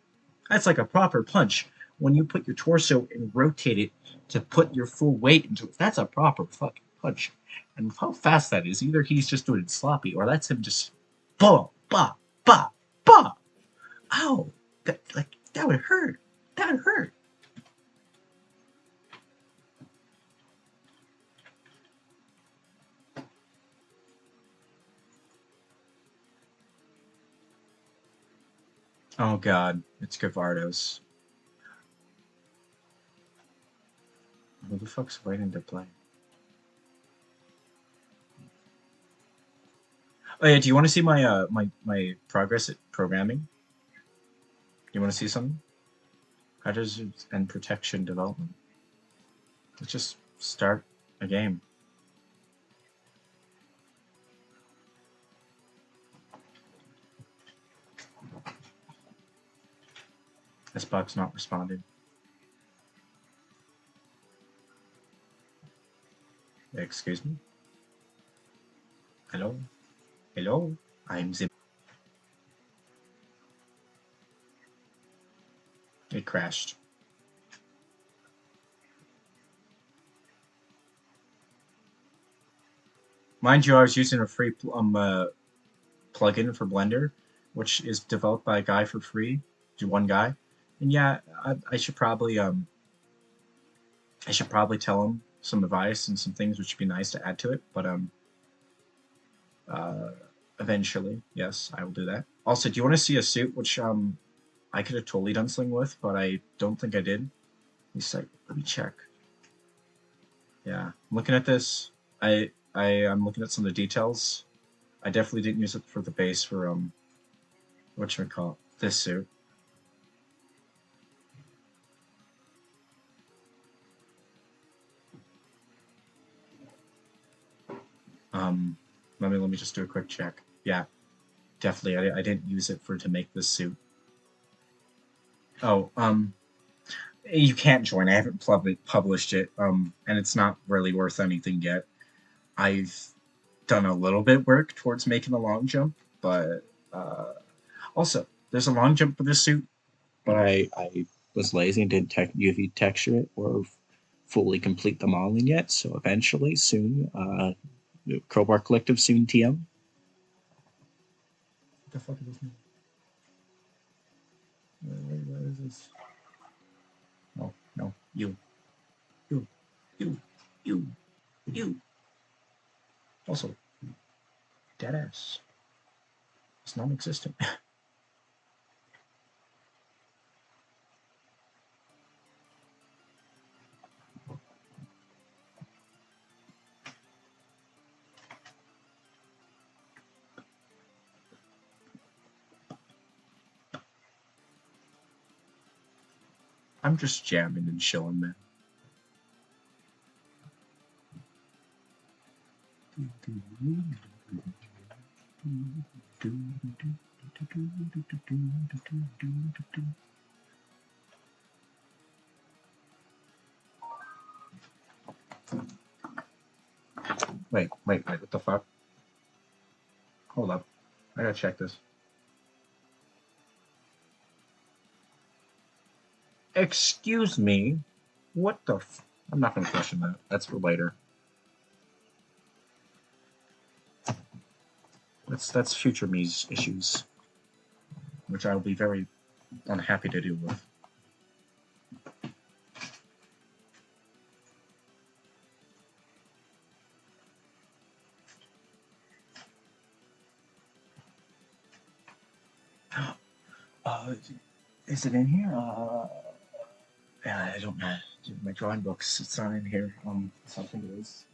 that's like a proper punch. When you put your torso and rotate it to put your full weight into it, that's a proper fucking punch. And how fast that is, either he's just doing it sloppy or that's him just boom, ba, ba, ba. Ow. That would hurt. That would hurt. Oh god, it's Gavardos. Who the fuck's waiting to play? Oh yeah, do you want to see my progress at programming? You want to see something? How does it end protection development? Let's just start a game. S&Box not responding. Excuse me? Hello? Hello? I'm Zip. It crashed. Mind you, I was using a free plugin for Blender, which is developed by a guy for free, one guy. And yeah, I should probably tell him some advice and some things which would be nice to add to it, but uh, eventually, yes, I will do that. Also, do you want to see a suit which I could have totally done something with, but I don't think I did. Let me check. Yeah, I'm looking at this. I'm looking at some of the details. I definitely didn't use it for the base for what should I call it? This suit. Let me just do a quick check. Yeah, definitely. I didn't use it to make this suit. Oh, you can't join. I haven't published it. And it's not really worth anything yet. I've done a little bit work towards making a long jump, but also there's a long jump for this suit, but I was lazy and didn't UV texture it or fully complete the modeling yet. So eventually, soon, Crowbar Collective soon TM. What the fuck is this? What is this? Oh no, you. Also, deadass. It's non-existent. I'm just jamming and chilling, man. Wait, what the fuck? Hold up. I gotta check this. Excuse me? What the I'm not gonna question that. That's for later. That's future me's issues, which I will be very unhappy to deal with. Is it in here? I don't know. My drawing books. It's not in here. Something it is.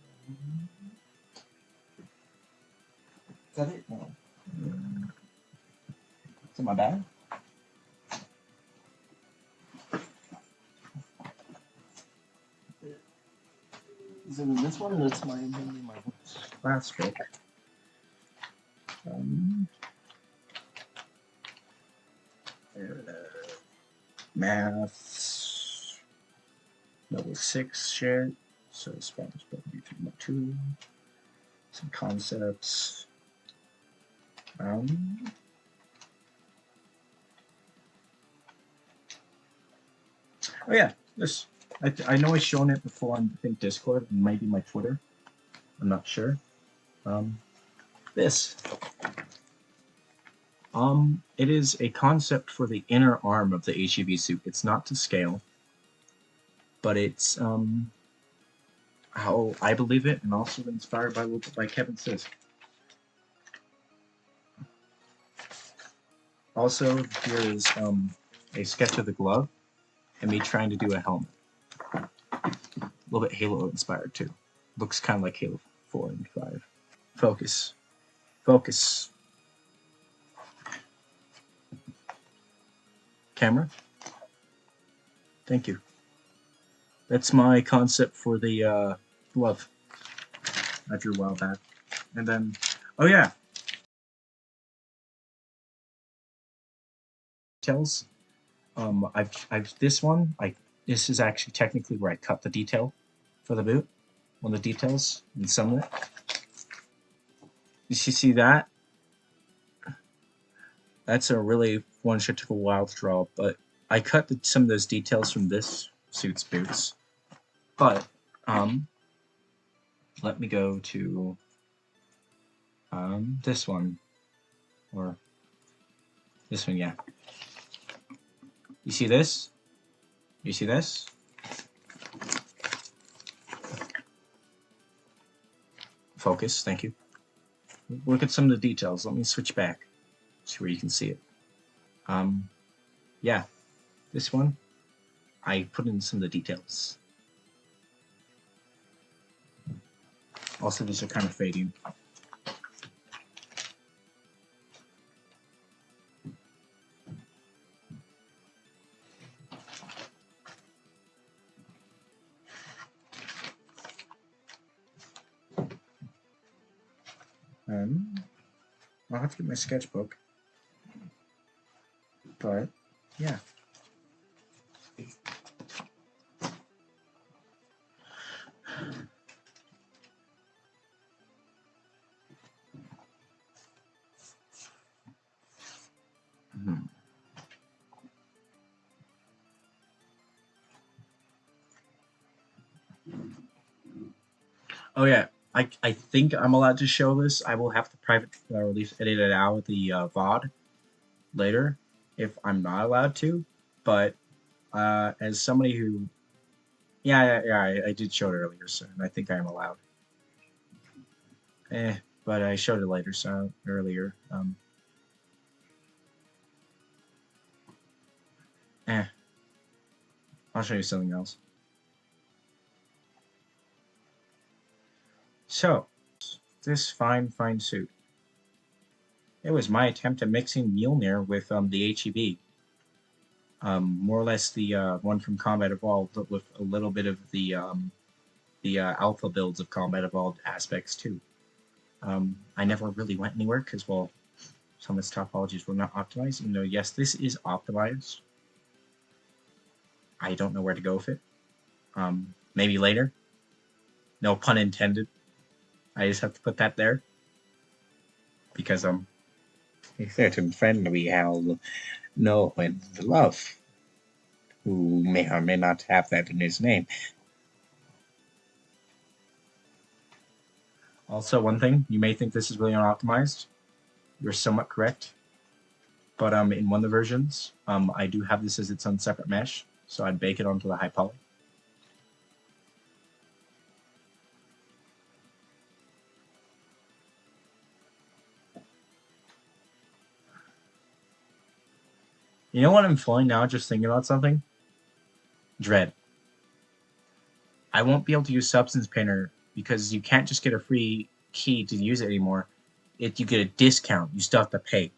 Is that it? No. Is it my bag? Is it in this one, or it's my last book? Math level 6 share. So Spanish book B3.2. Some concepts. Oh yeah, this. I know I've shown it before on I think Discord and maybe my Twitter. I'm not sure. This. It is a concept for the inner arm of the HEV suit. It's not to scale, but it's how I believe it, and also inspired by Kevin Sisk. Also, here is a sketch of the glove, and me trying to do a helmet. A little bit Halo inspired too. Looks kind of like Halo 4 and 5. Focus. Focus. Camera. Thank you. That's my concept for the glove I drew a while back. And then, oh yeah, details. I've this one. This is actually technically where I cut the detail for the boot. One of the details in some of it. You see that? That's a really one shit took a while to draw, but I cut some of those details from this suit's boots. But let me go to this one or this one. Yeah. You see this? You see this? Focus. Thank you. Look at some of the details. Let me switch back so where you can see it. Yeah, this one, I put in some of the details. Also, these are kind of fading. I'll have to get my sketchbook. But, yeah. Oh yeah, I think I'm allowed to show this. I will have to private release edit it out with the VOD later if I'm not allowed to. But as somebody who, I did show it earlier, so I think I am allowed. But I showed it later, so earlier. I'll show you something else. So, this fine suit. It was my attempt at mixing Mjolnir with the HEV. More or less the one from Combat Evolved, but with a little bit of the alpha builds of Combat Evolved aspects too. I never really went anywhere because, well, some of its topologies were not optimized. Even though, yes, this is optimized. I don't know where to go with it. Maybe later. No pun intended. I just have to put that there. Because, a certain friend we all know and love, who may or may not have that in his name. Also, one thing, you may think this is really unoptimized. You're somewhat correct. But in one of the versions, I do have this as its own separate mesh, so I'd bake it onto the high poly. You know what I'm feeling now, just thinking about something? Dread. I won't be able to use Substance Painter because you can't just get a free key to use it anymore. You get a discount. You still have to pay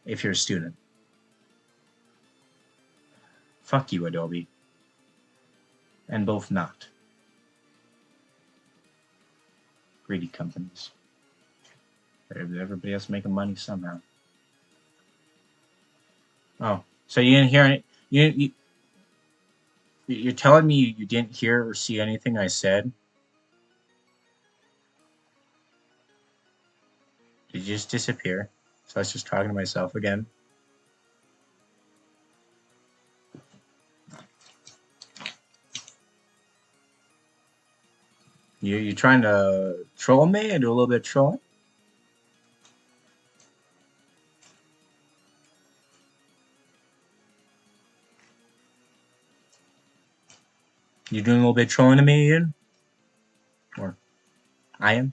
if you're a student. Fuck you, Adobe. And both not. Greedy companies. Everybody else making money somehow. Oh, so you didn't hear it? You're telling me you didn't hear or see anything I said? Did you just disappear? So I was just talking to myself again. You trying to troll me and do a little bit of trolling? You doing a little bit of trolling to me, Ian? Or I am?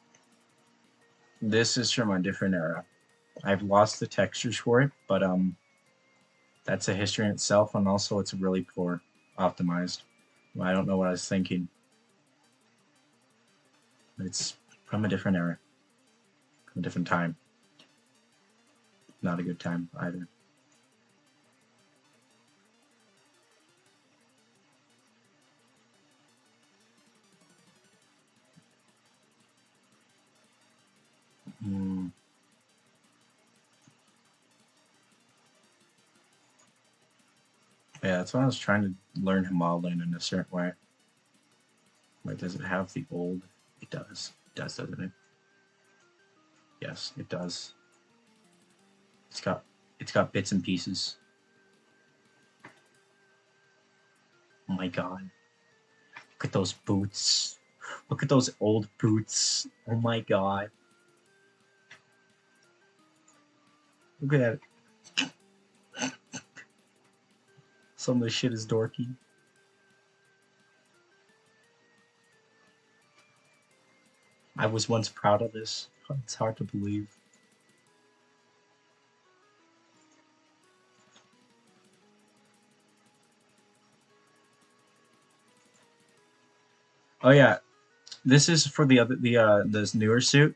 This is from a different era. I've lost the textures for it, but that's a history in itself, and also it's really poor optimized. Well, I don't know what I was thinking. It's from a different era, from a different time. Not a good time either. Hmm. Yeah, that's why I was trying to learn Himalayan in a certain way. Like, does it have the old? It does. It does, doesn't it? Yes, it does. It's got it's got bits and pieces. Oh my god. Look at those boots. Look at those old boots. Oh my god. Look at that. Some of this shit is dorky. I was once proud of this. It's hard to believe. Oh yeah, this is for this newer suit.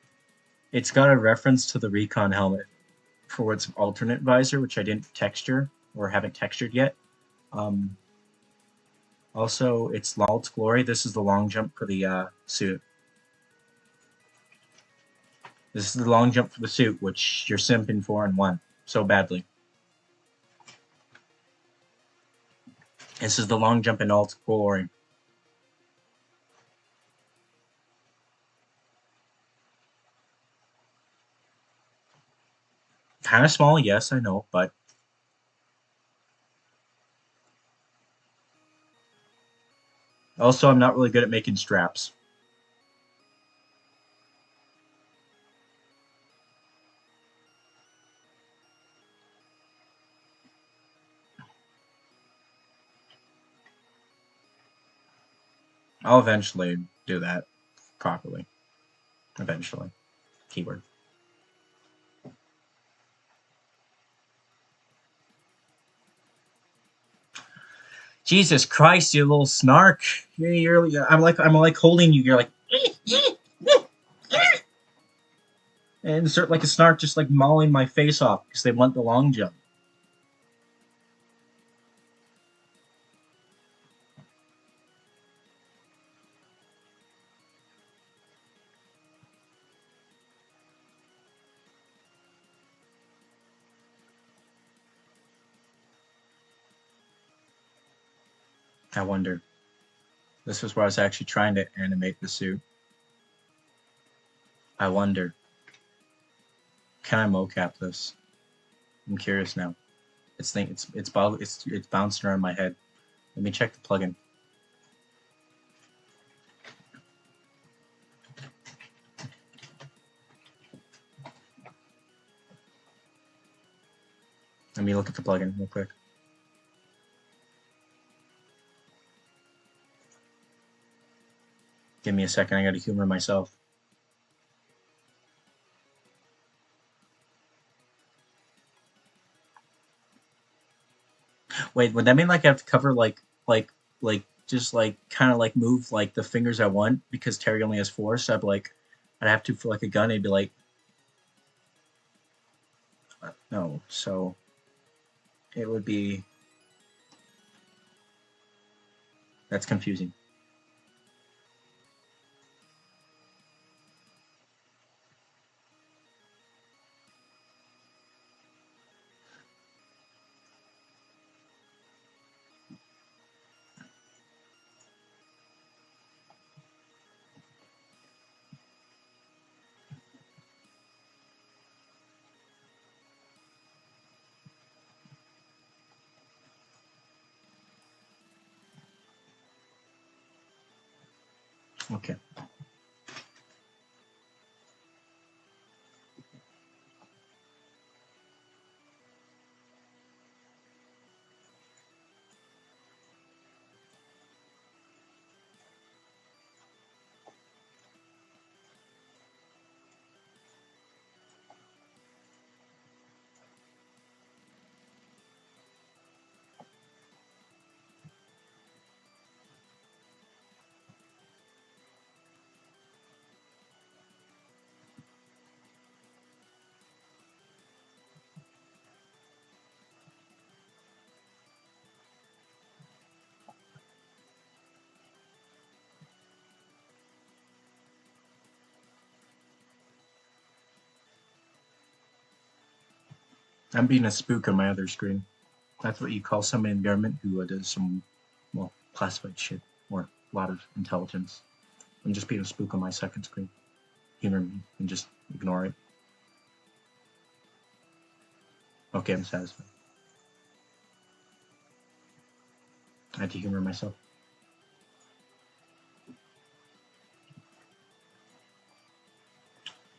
It's got a reference to the Recon helmet for its alternate visor, which I didn't texture or haven't textured yet. Um, Also, it's Lalt's Glory. This is the long jump for the suit. This is the long jump for the suit, which you're simping for and won so badly. This is the long jump in Lalt's Glory. Kind of small, yes, I know, but also I'm not really good at making straps. I'll eventually do that properly. Eventually. Keyword. Jesus Christ, you little snark! I'm like holding you. You're like, and start like a snark, just like mauling my face off because they want the long jump. I wonder. This was where I was actually trying to animate the suit. I wonder. Can I mocap this? I'm curious now. It's bouncing around my head. Let me check the plugin. Let me look at the plugin real quick. Give me a second. I gotta humor myself. Wait, would that mean like I have to cover like just like kind of like move like the fingers I want because Terry only has four, so I'd have to for like a gun. It'd be like no, so it would be that's confusing. Okay. I'm being a spook on my other screen. That's what you call someone in government who does some, well, classified shit or a lot of intelligence. I'm just being a spook on my second screen. Humor me and just ignore it. Okay, I'm satisfied. I had to humor myself.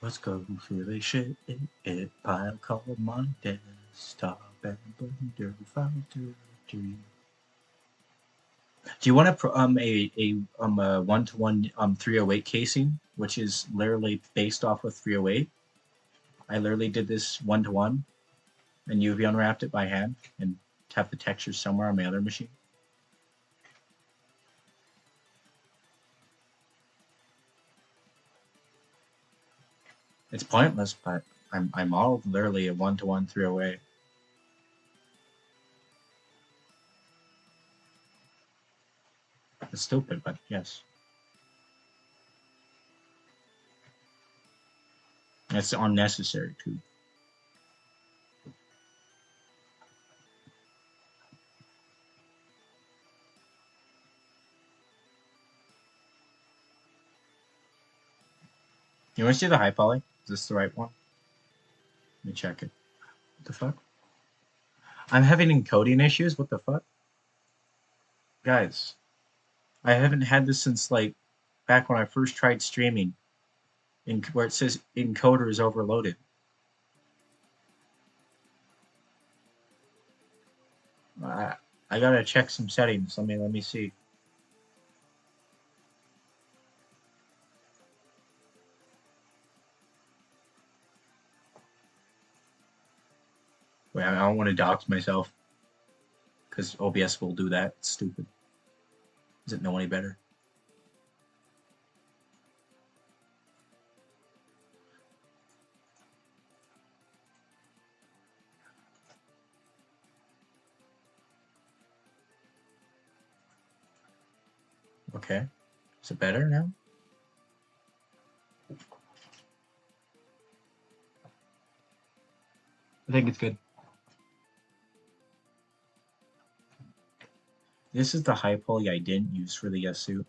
Let's go through the shit pile called my desktop and blender file directory. Do you want to a 1-to-1 308 casing, which is literally based off of 308? I literally did this 1-to-1 and UV unwrapped it by hand and have the textures somewhere on my other machine. It's pointless, but I modeled literally a 1-to-1 308. It's stupid, but yes. It's unnecessary too. You want to see the high poly? Is this the right one? Let me check it. What the fuck? I'm having encoding issues? What the fuck? Guys, I haven't had this since like back when I first tried streaming, where it says encoder is overloaded. I gotta check some settings. Let me see. Wait, I don't want to dox myself because OBS will do that. It's stupid. Does it know any better? Okay. Is it better now? I think it's good. This is the high poly I didn't use for the suit.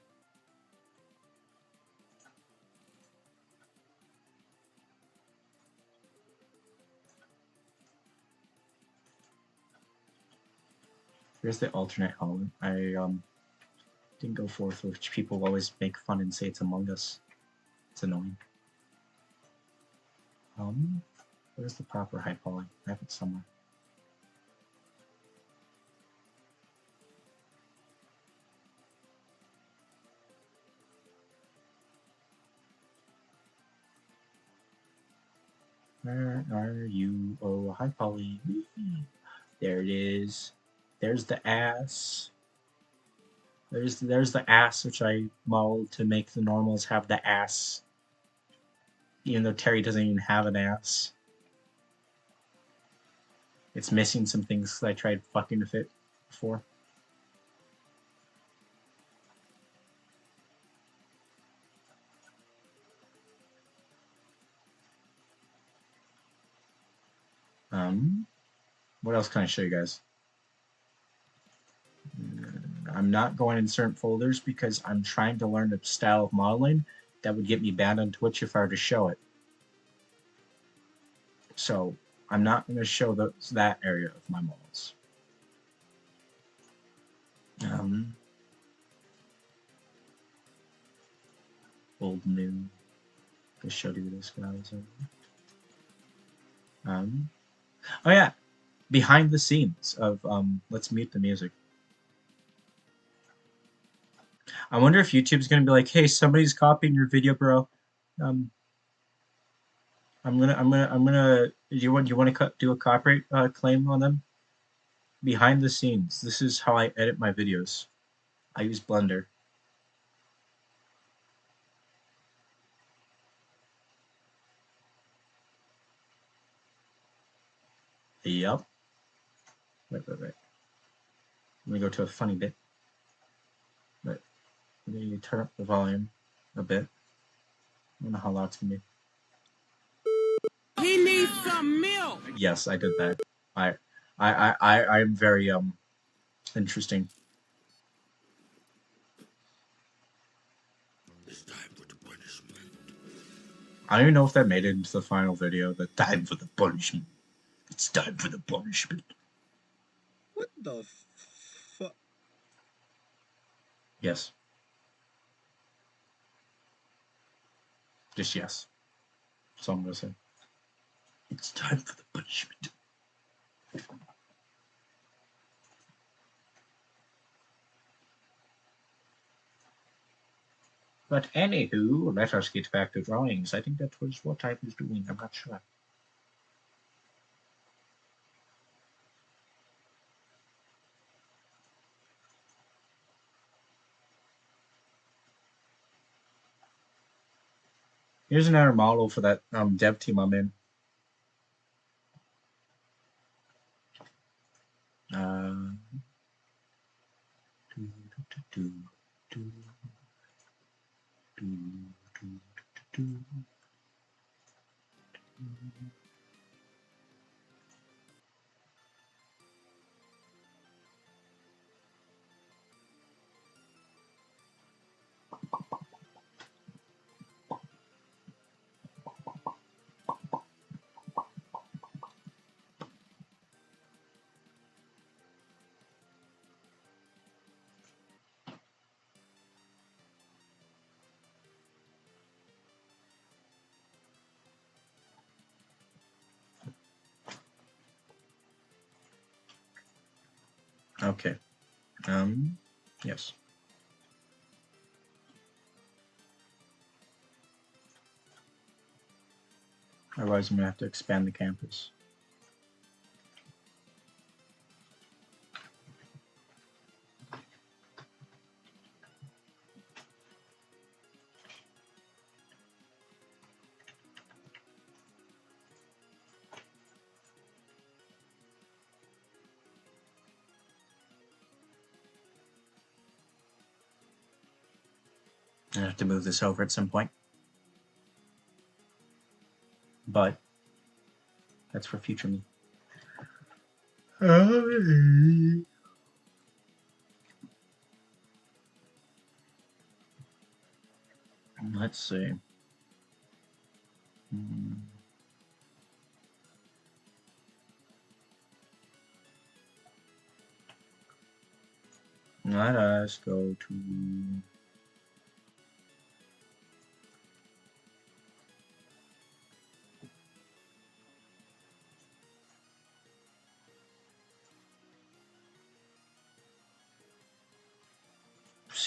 Here's the alternate element. I didn't go forth, which people always make fun and say it's Among Us. It's annoying. Where's the proper high poly? I have it somewhere. Where are you? Oh, high poly. There it is. There's the ass. There's the ass, which I modeled to make the normals have the ass. Even though Terry doesn't even have an ass. It's missing some things that I tried fucking to fit before. What else can I show you guys? I'm not going in certain folders because I'm trying to learn a style of modeling that would get me banned on Twitch if I were to show it. So I'm not going to show that area of my models. Old new. Just showed you this guys. Oh yeah, behind the scenes of let's mute the music. I wonder if YouTube's gonna be like, hey, somebody's copying your video, bro. I'm gonna. Do you want to do a copyright claim on them? Behind the scenes. This is how I edit my videos. I use Blender. Yup. Wait. Let me go to a funny bit. Let me turn up the volume a bit. I don't know how loud it's gonna be. He needs some milk. Yes, I did that. I I'm very interesting. It's time for the punishment. I don't even know if that made it into the final video. The time for the punishment. It's time for the punishment. What the fuck? Yes, just yes. So I'm gonna say it's time for the punishment. But anywho, let us get back to drawings. I think that was what I was doing. I'm not sure. Here's another model for that dev team I'm in. Uh, do, do, do, do, do, do, do. Okay. Yes. Otherwise, I'm gonna have to expand the campus. I have to move this over at some point, but that's for future me. Let's see. Let us go to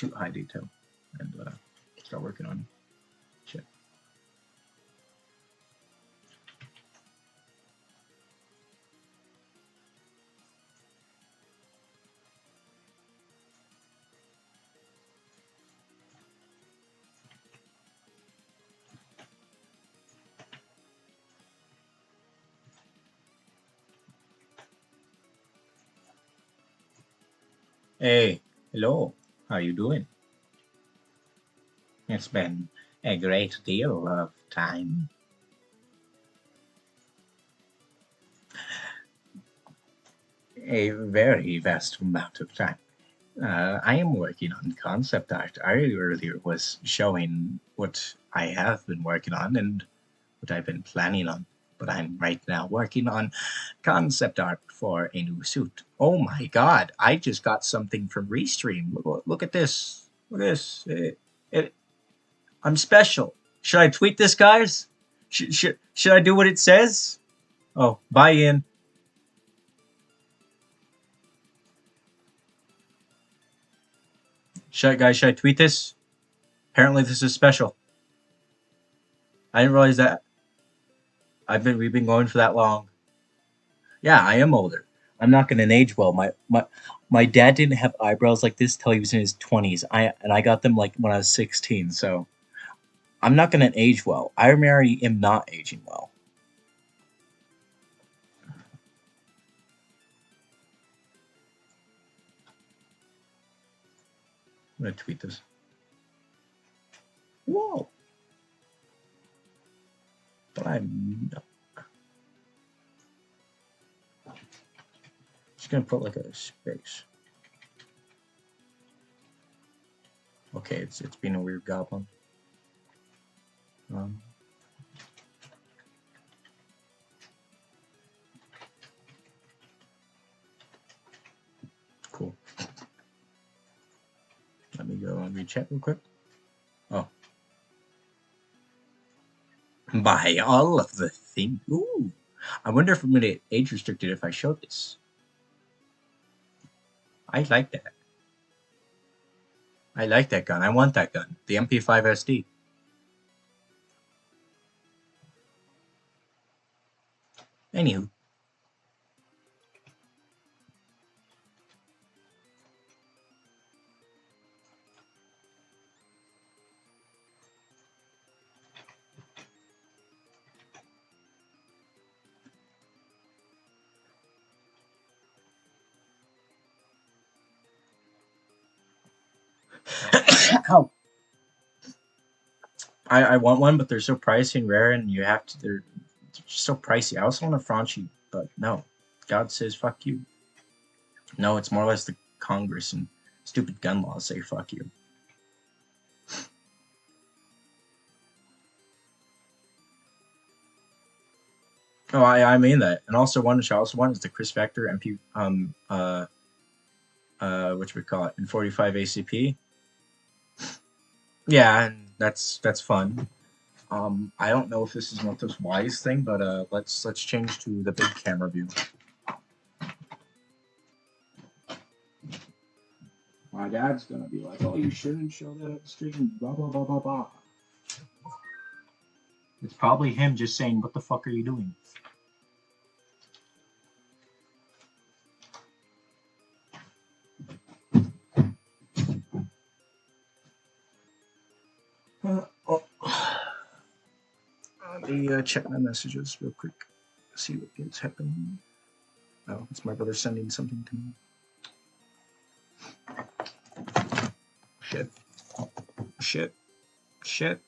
suit high detail and start working on shit. Hey, hello. How you doing? It's been a great deal of time. A very vast amount of time. I am working on concept art. I earlier was showing what I have been working on and what I've been planning on. But I'm right now working on concept art for a new suit. Oh my god, I just got something from Restream. Look at this. Look at this. I'm special. Should I tweet this, guys? Should I do what it says? Oh, buy in. Should I tweet this? Apparently this is special. I didn't realize that we've been going for that long. Yeah, I am older. I'm not gonna age well. My dad didn't have eyebrows like this till he was in his 20s. I got them like when I was 16, so I'm not gonna age well. I already am not aging well. I'm gonna tweet this. Whoa. But I'm just gonna put like a space. Okay, it's being a weird goblin. Cool. Let me go and recheck real quick. Oh. By all of the things. Ooh. I wonder if I'm going to get age restricted if I show this. I like that. I like that gun. I want that gun. The MP5 SD. Anywho. Ow. I want one, but they're so pricey and rare, and you have to. They're just so pricey. I also want a Franchi, but no. God says fuck you. No, it's more or less the Congress and stupid gun laws say fuck you. Oh, I mean that, and also one which I also want is the Chris Vector MP which we call it in 45 ACP. Yeah, and that's fun. I don't know if this is not this wise thing, but let's change to the big camera view. My dad's gonna be like, "Oh, you shouldn't show that at the stream." Blah blah blah blah blah. It's probably him just saying, "What the fuck are you doing?" Oh. Let me check my messages real quick. See what is happening. Oh, it's my brother sending something to me. Shit. Shit. Shit.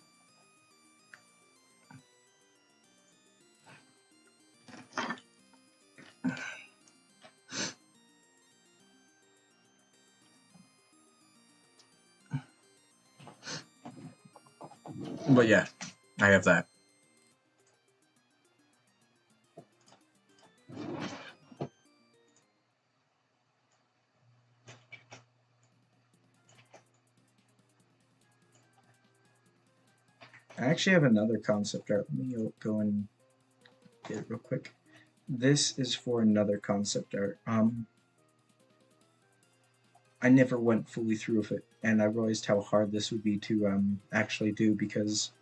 But yeah, I have that. I actually have another concept art. Let me go and get it real quick. This is for another concept art. I never went fully through with it, and I realized how hard this would be to actually do because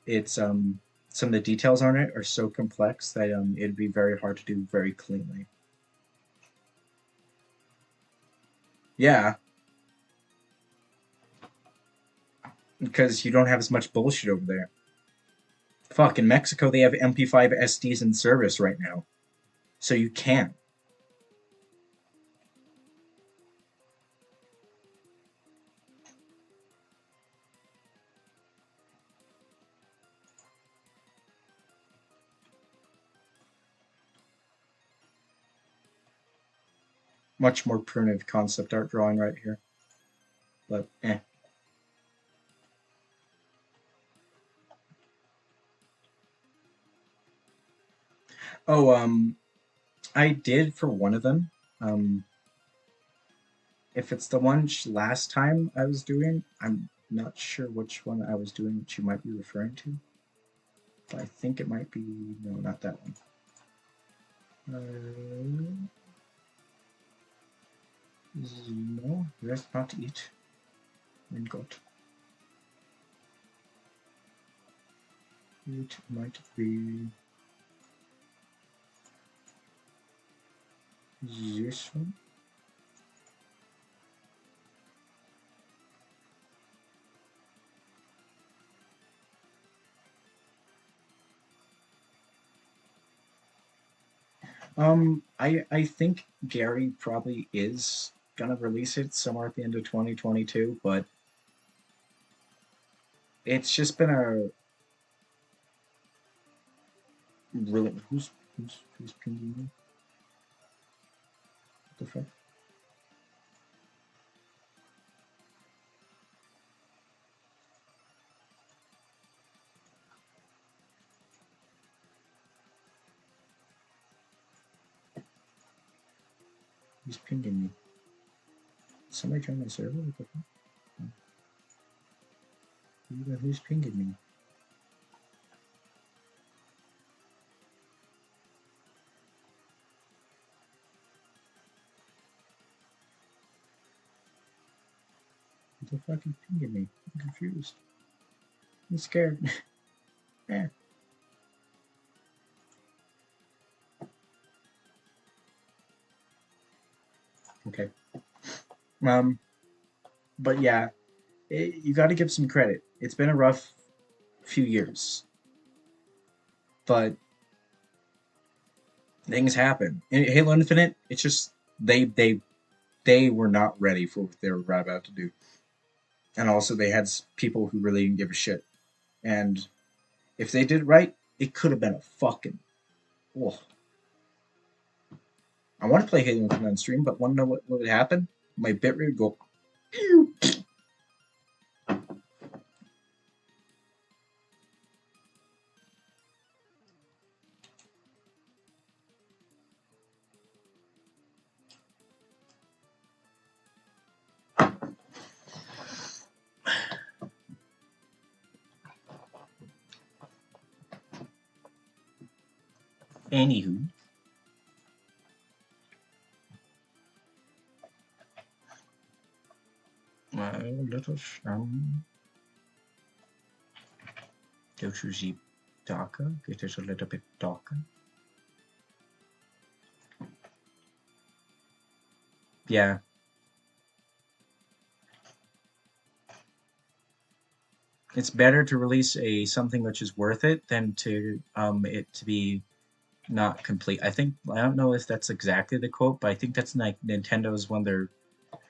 it's some of the details on it are so complex that it'd be very hard to do very cleanly. Yeah. Because you don't have as much bullshit over there. Fuck, in Mexico they have MP5 SDs in service right now. So you can. Much more primitive concept art drawing right here. But, eh. Oh, I did for one of them. If it's the one last time I was doing, I'm not sure which one I was doing that you might be referring to. But I think it might be, no, not that one. No, rest not eat. And got. It might be this one. I think Gary probably is gonna release it somewhere at the end of 2022, but it's just been a really who's pinging me? The fuck? He's pinging me. Somebody join my server? What the fuck? Who's pinging me? What the fuck is pinging me? I'm confused. I'm scared. Yeah. Okay. But yeah, you got to give some credit. It's been a rough few years, but things happen. In Halo Infinite, it's just they were not ready for what they were about to do, and also they had people who really didn't give a shit. And if they did it right, it could have been a fucking. Oh, I want to play Halo Infinite on stream, but want to know what would happen? My bitrate would go. Pew! Anywho. Let us go to the darker. It is a little bit darker. Yeah. It's better to release something which is worth it than to it to be not complete. I don't know if that's exactly the quote, but I think that's like Nintendo's one of their.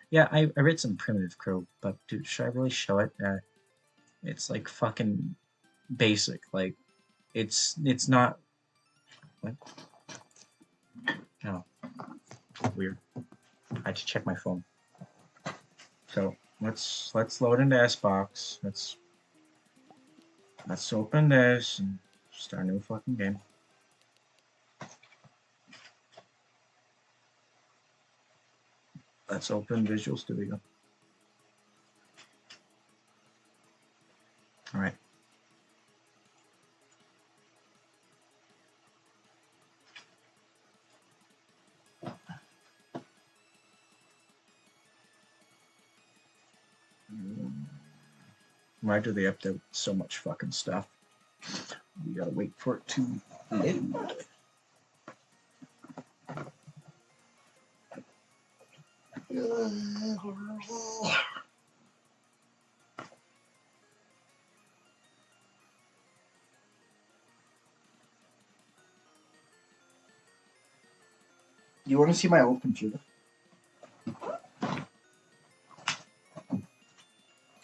Yeah, I read some primitive code, but dude, should I really show it? It's like fucking basic. Like it's not. What? Oh, weird. I had to check my phone. So let's load into S&Box. Let's open this and start a new fucking game. Let's open Visual Studio. All right. Why do they update so much fucking stuff? We gotta wait for it to load. You want to see my old computer?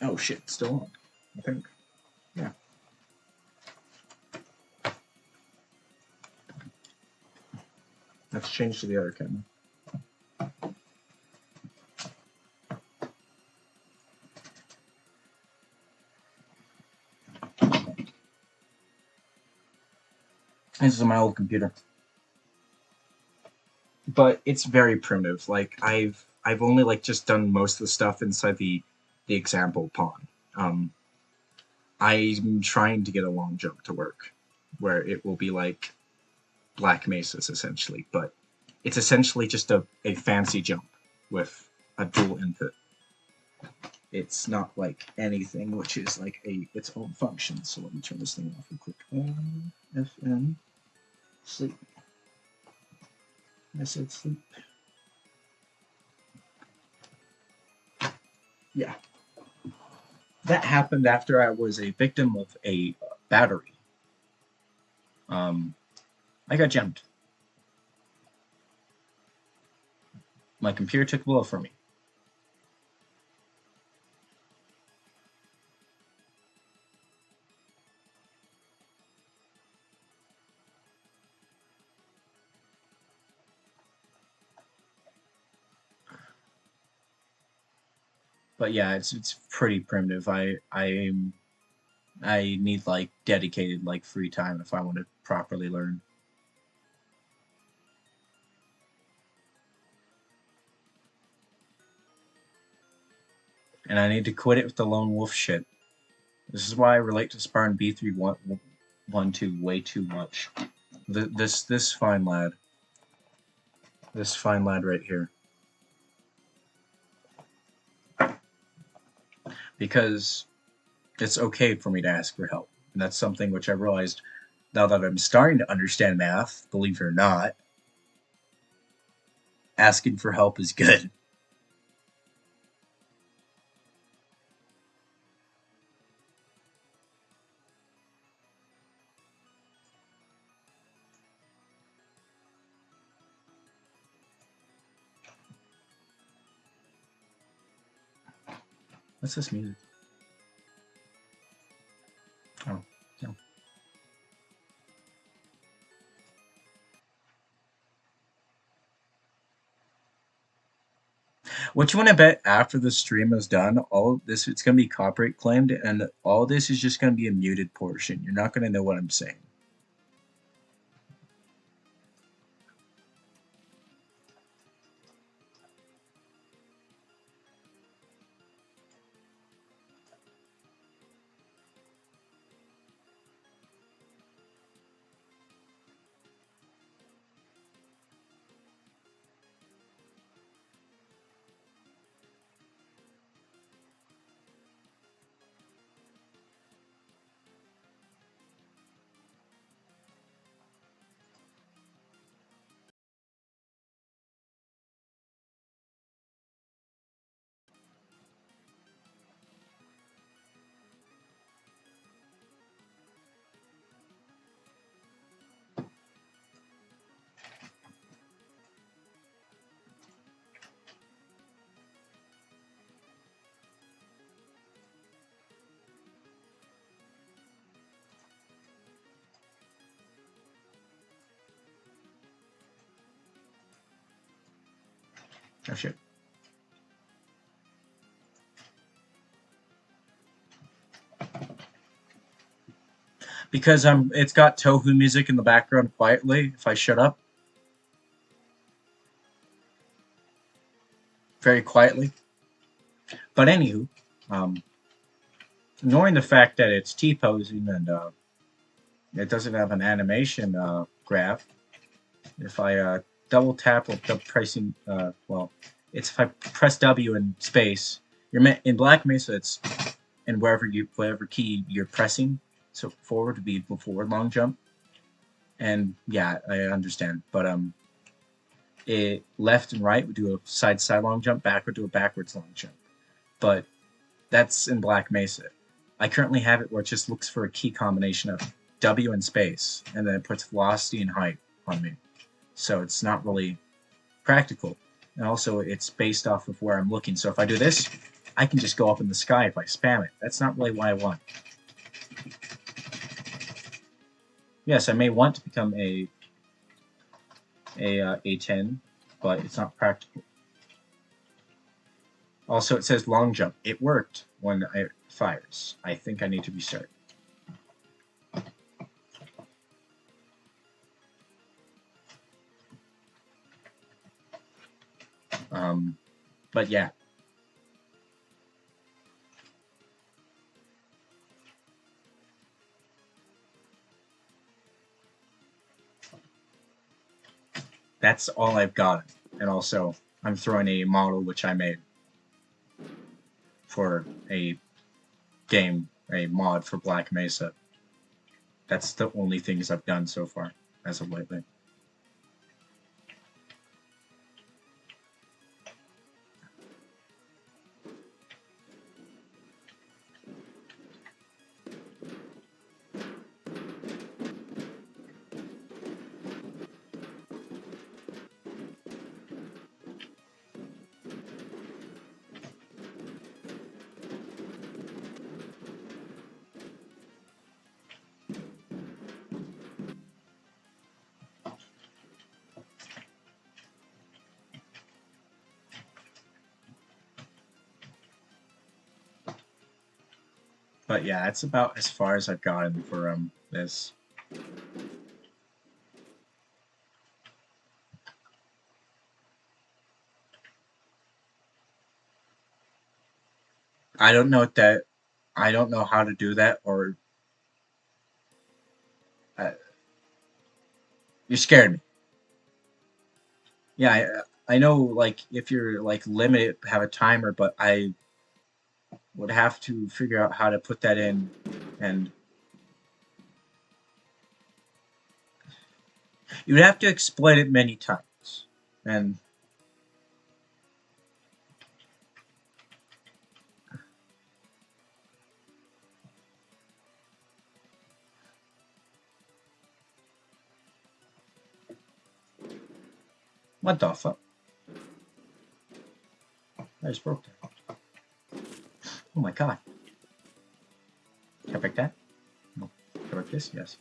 Oh shit, it's still on. I think. Yeah. Let's change to the other camera. This is my old computer. But it's very primitive. Like I've only like just done most of the stuff inside the example pawn. I'm trying to get a long jump to work, where it will be like Black Mesas essentially, but it's essentially just a fancy jump with a dual input. It's not like anything which is like its own function. So let me turn this thing off real quick. FM sleep. I said sleep. Yeah. That happened after I was a victim of a battery. I got jammed. My computer took a blow from me. But yeah, it's pretty primitive. I need like dedicated like free time if I want to properly learn. And I need to quit it with the lone wolf shit. This is why I relate to Spartan B312 way too much. This fine lad. This fine lad right here. Because it's okay for me to ask for help. And that's something which I realized now that I'm starting to understand math, believe it or not, asking for help is good. What's this music? Oh, no. What you want to bet after the stream is done, all of this, it's going to be copyright claimed, and all this is just going to be a muted portion. You're not going to know what I'm saying. Oh shit. Because it's got Tohu music in the background quietly. If I shut up very quietly. But anywho, um, ignoring the fact that it's T-posing and it doesn't have an animation graph, if I double tap with the pressing, well, it's if I press W in space, in Black Mesa, it's in whatever key you're pressing. So forward would be the forward long jump, and yeah, I understand. But it left and right would do a side long jump, backward do a backwards long jump. But that's in Black Mesa. I currently have it where it just looks for a key combination of W and space, and then it puts velocity and height on me. So it's not really practical. And also, it's based off of where I'm looking. So if I do this, I can just go up in the sky if I spam it. That's not really what I want. Yes, I may want to become a 10, but it's not practical. Also, it says long jump. It worked when it fires. I think I need to restart. But yeah. That's all I've got. And also, I'm throwing a model which I made for a game, a mod for Black Mesa. That's the only things I've done so far, as of lately. But yeah, that's about as far as I've gotten for this. I don't know what that. I don't know how to do that, or uh, you scared me. Yeah, I know. Like if you're like limited, have a timer, but I would have to figure out how to put that in, and you would have to explain it many times. And what the fuck? I just broke that. Oh my god. Can I break that? No. Can I break this? Yes.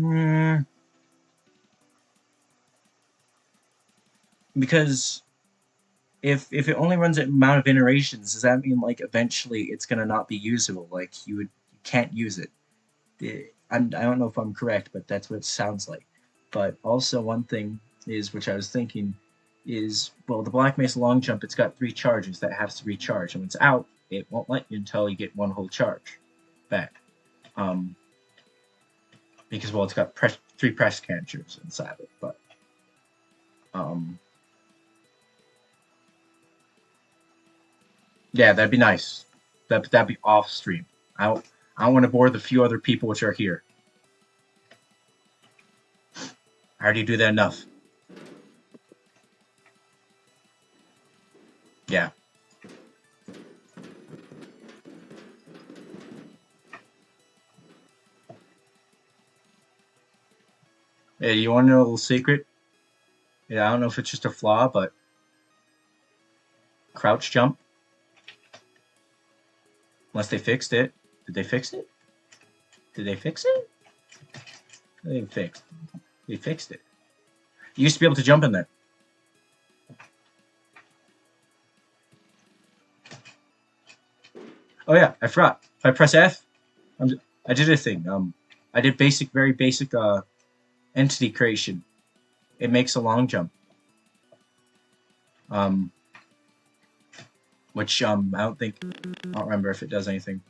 Hmm. Because if it only runs an amount of iterations, does that mean like eventually it's gonna not be usable? Like you can't use it. I don't know if I'm correct, but that's what it sounds like. But also one thing is, which I was thinking, is well, the Black Mesa long jump. It's got 3 charges that has to recharge, and when it's out, it won't let you until you get one whole charge back. Um, because well, it's got 3 press catchers inside it, but um, yeah, that'd be nice. That'd be off stream. I want to bore the few other people which are here. I already do that enough. Yeah. Hey, you want to know a little secret? Yeah, I don't know if it's just a flaw, but crouch jump, unless they fixed it. Did they fix it? Did they fix it? They fixed. They fixed it. You used to be able to jump in there. Oh yeah, I forgot. If I press F, I did a thing. I did very basic entity creation. It makes a long jump. Um, which I don't remember if it does anything.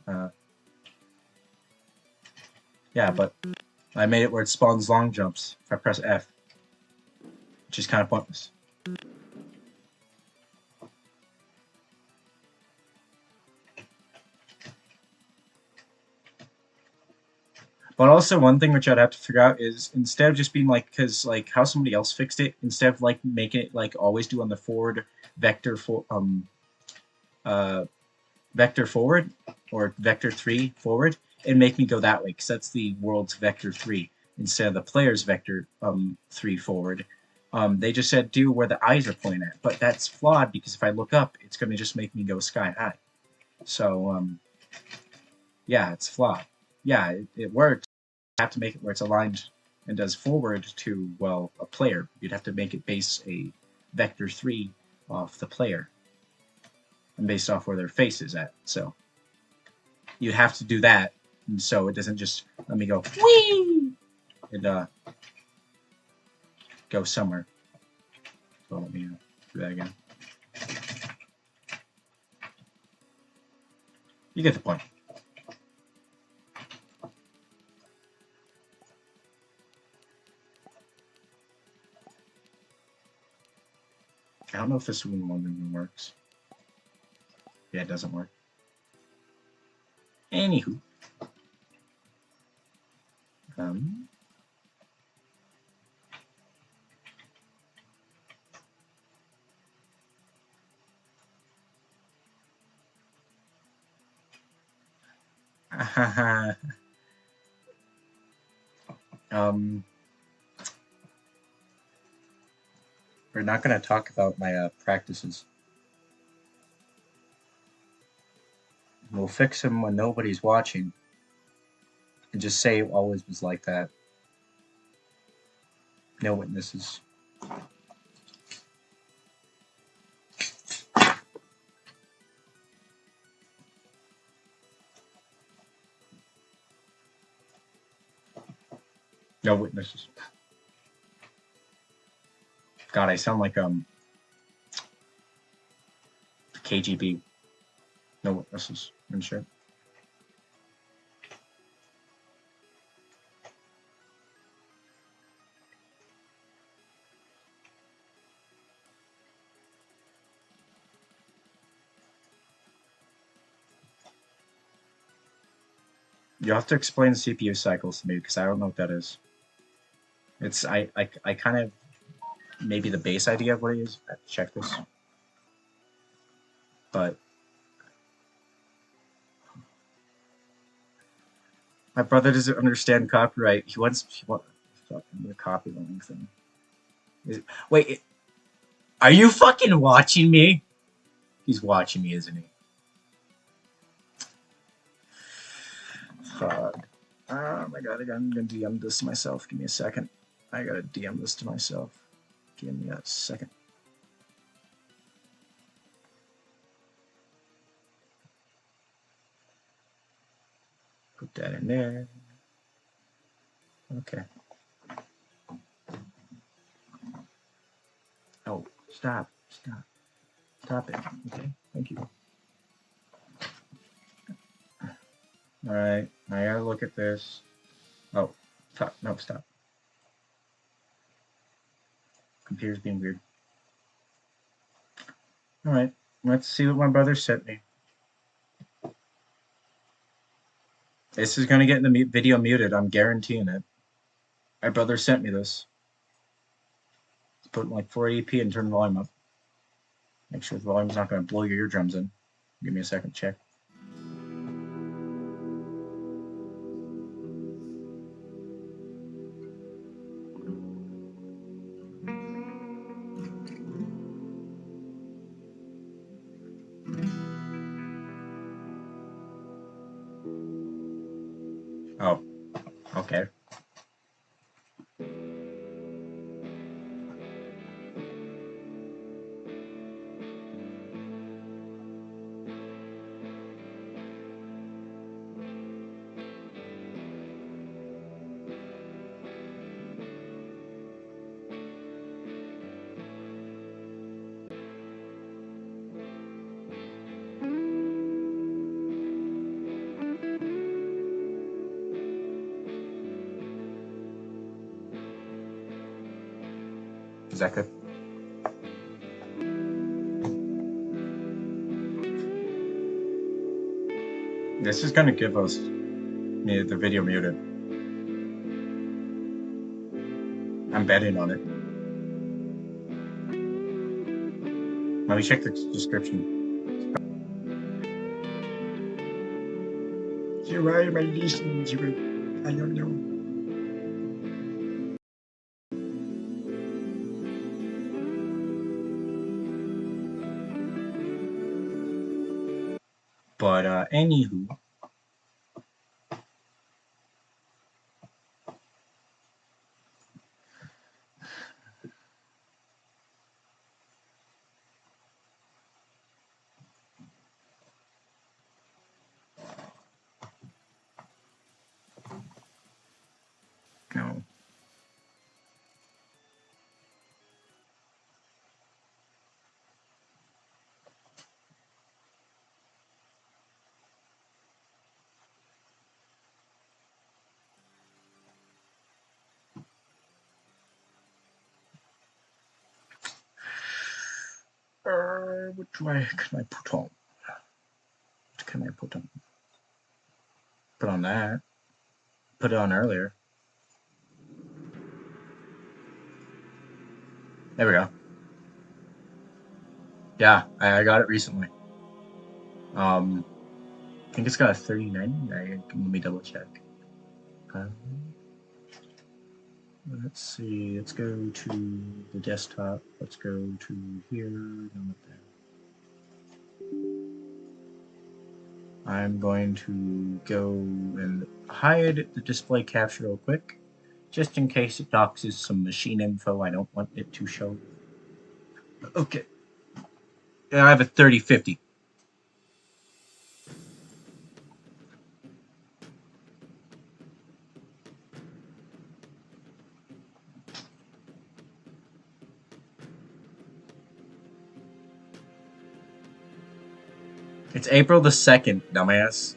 Yeah, but I made it where it spawns long jumps if I press F, which is kind of pointless. But also one thing which I'd have to figure out is instead of just being like, because like how somebody else fixed it, instead of like making it like always do on the forward vector for uh vector forward or vector 3 forward, and make me go that way because that's the world's vector 3 instead of the player's vector 3 forward. They just said do where the eyes are pointing at, but that's flawed because if I look up, it's going to just make me go sky high. So yeah, it's flawed. Yeah, it works. You have to make it where it's aligned and does forward to, well, a player. You'd have to make it base a vector 3 off the player and based off where their face is at. So you have to do that, and so it doesn't just let me go whee and go somewhere. So let me do that again. You get the point. I don't know if this one even works. Yeah, it doesn't work. Anywho. Um, um, we're not gonna talk about my practices. We'll fix them when nobody's watching, and just say it always was like that. No witnesses. No witnesses. God, I sound like KGB. No witnesses and shit. You have to explain CPU cycles to me because I don't know what that is. It's I kind of maybe the base idea of what it is. I have to check this, but my brother doesn't understand copyright. He wants fucking the copy the wrong thing. Wait, are you fucking watching me? He's watching me, isn't he? Fuck. Oh my god, I'm gonna DM this to myself. Give me a second. I gotta DM this to myself. Give me a second. Put that in there. Okay. Oh, stop. Stop it. Okay, thank you. Alright, I gotta look at this. Oh, stop. No, stop. Computer's being weird. Alright, let's see what my brother sent me. This is gonna get the video muted, I'm guaranteeing it. My brother sent me this. Let's put it in like 480p and turn the volume up. Make sure the volume's not gonna blow your eardrums in. Give me a second, check. Oh, okay. Is that good? This is gonna give us the video muted. I'm betting on it. Let me check the description. Why am I listening to it? I don't know. But anywho. No. What can I put on? What can I put on? Put on that. Put it on earlier. There we go. Yeah, I got it recently. I think it's got a 39. Let me double check. Let's see. Let's go to the desktop. Let's go to here. No, not there. I'm going to go and hide the display capture real quick, just in case it doxes some machine info I don't want it to show. Okay. I have a 3050. It's April the 2nd, dumbass.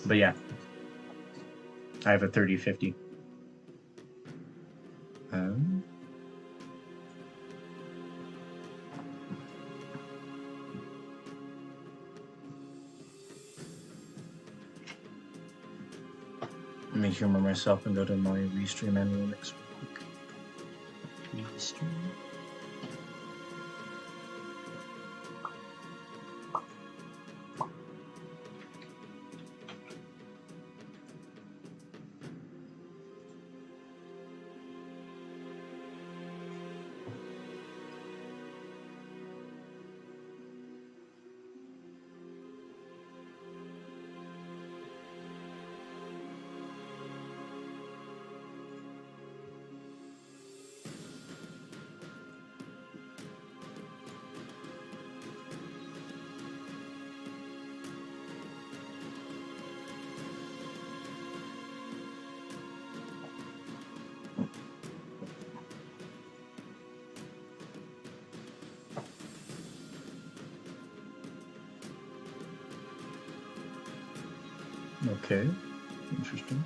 But yeah, I have a 3050. Let me humor myself and go to my restream analytics real quick. Restream. Okay, interesting.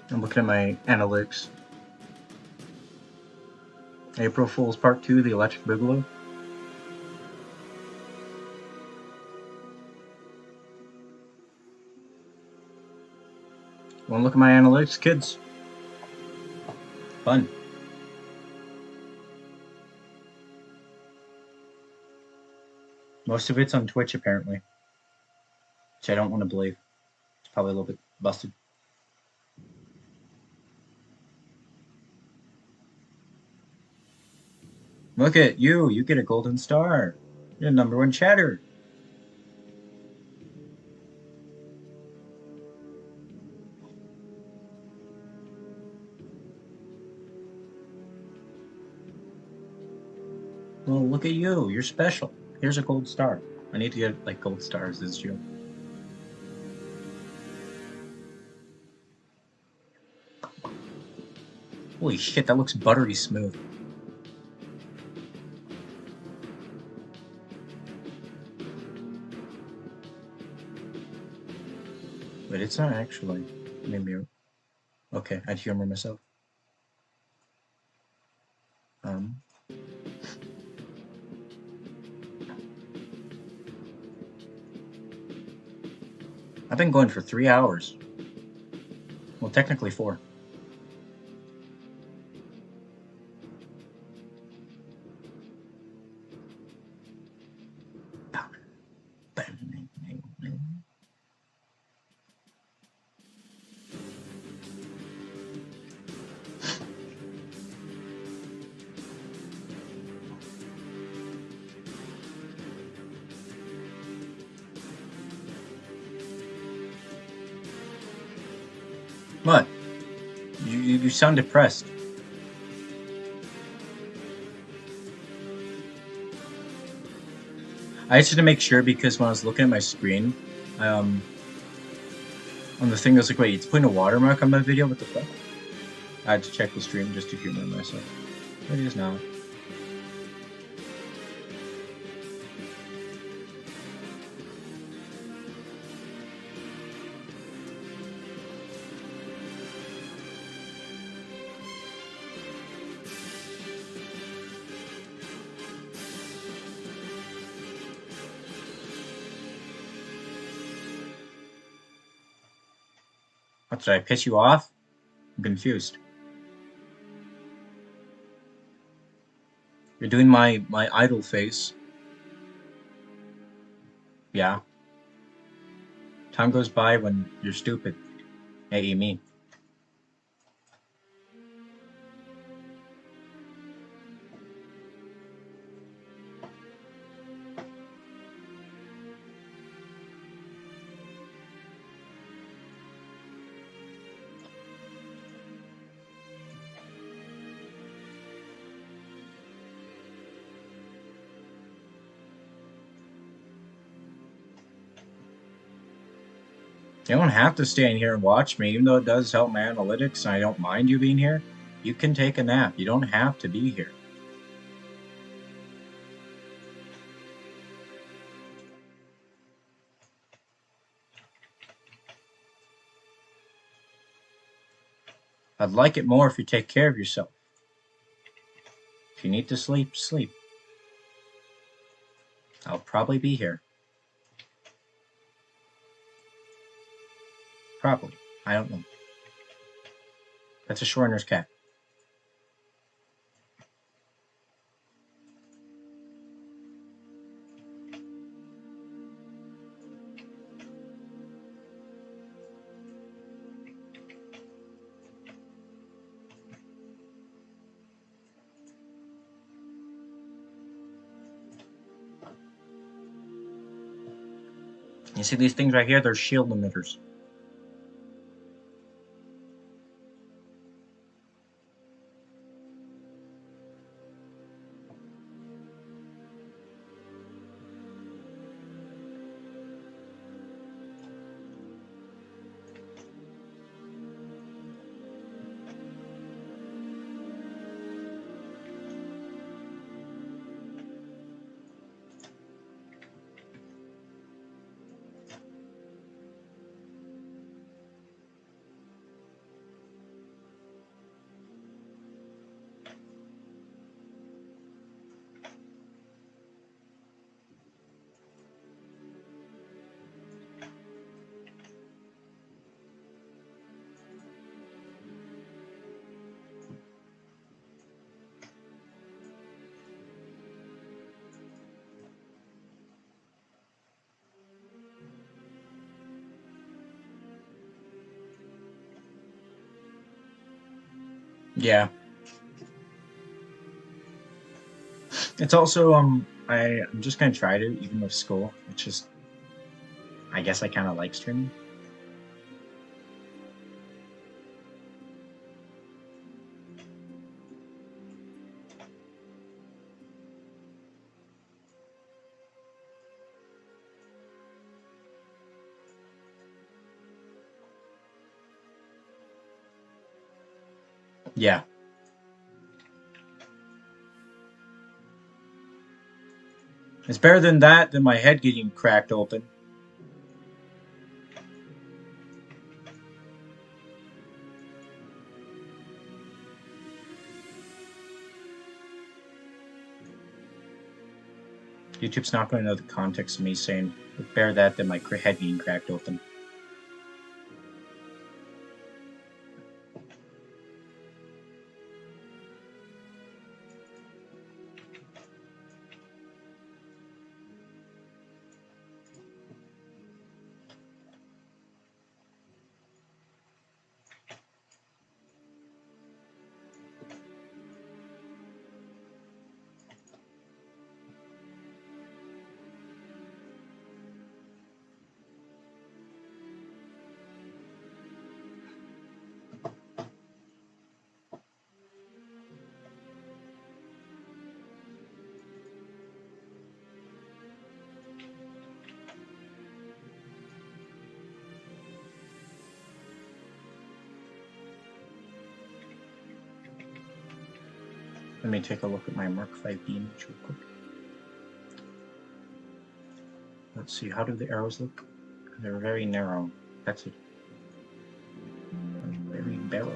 I'm looking at my analytics. April Fool's Part 2, The Electric Boogaloo. Want to look at my analytics, kids? Fun. Most of it's on Twitch, apparently. Which I don't want to believe. It's probably a little bit busted. Look at you. You get a golden star. You're #1 chatter. Well, look at you. You're special. Here's a gold star. I need to get, like, gold stars this year. Holy shit, that looks buttery smooth. But it's not actually. Maybe. Okay, I'd humor myself. I've been going for 3 hours. Well, technically 4. What? You sound depressed. I just had to make sure because when I was looking at my screen, on the thing, I was like, wait, it's putting a watermark on my video? What the fuck? I had to check the stream just to humor myself. It is now. What, did I piss you off? I'm confused. You're doing my idol face. Yeah. Time goes by when you're stupid. Hey, me. You don't have to stay in here and watch me, even though it does help my analytics and I don't mind you being here. You can take a nap. You don't have to be here. I'd like it more if you take care of yourself. If you need to sleep, sleep. I'll probably be here. Probably. I don't know. That's a Schwerner's cat. You see these things right here? They're shield emitters. Yeah. It's also, I'm just gonna try to, even with school. It's just, I guess I kind of like streaming. Yeah. It's better than that than my head getting cracked open. YouTube's not going to know the context of me saying, better that than my head being cracked open. Let me take a look at my Mark V image real quick. Let's see, how do the arrows look? They're very narrow. That's it. Very narrow.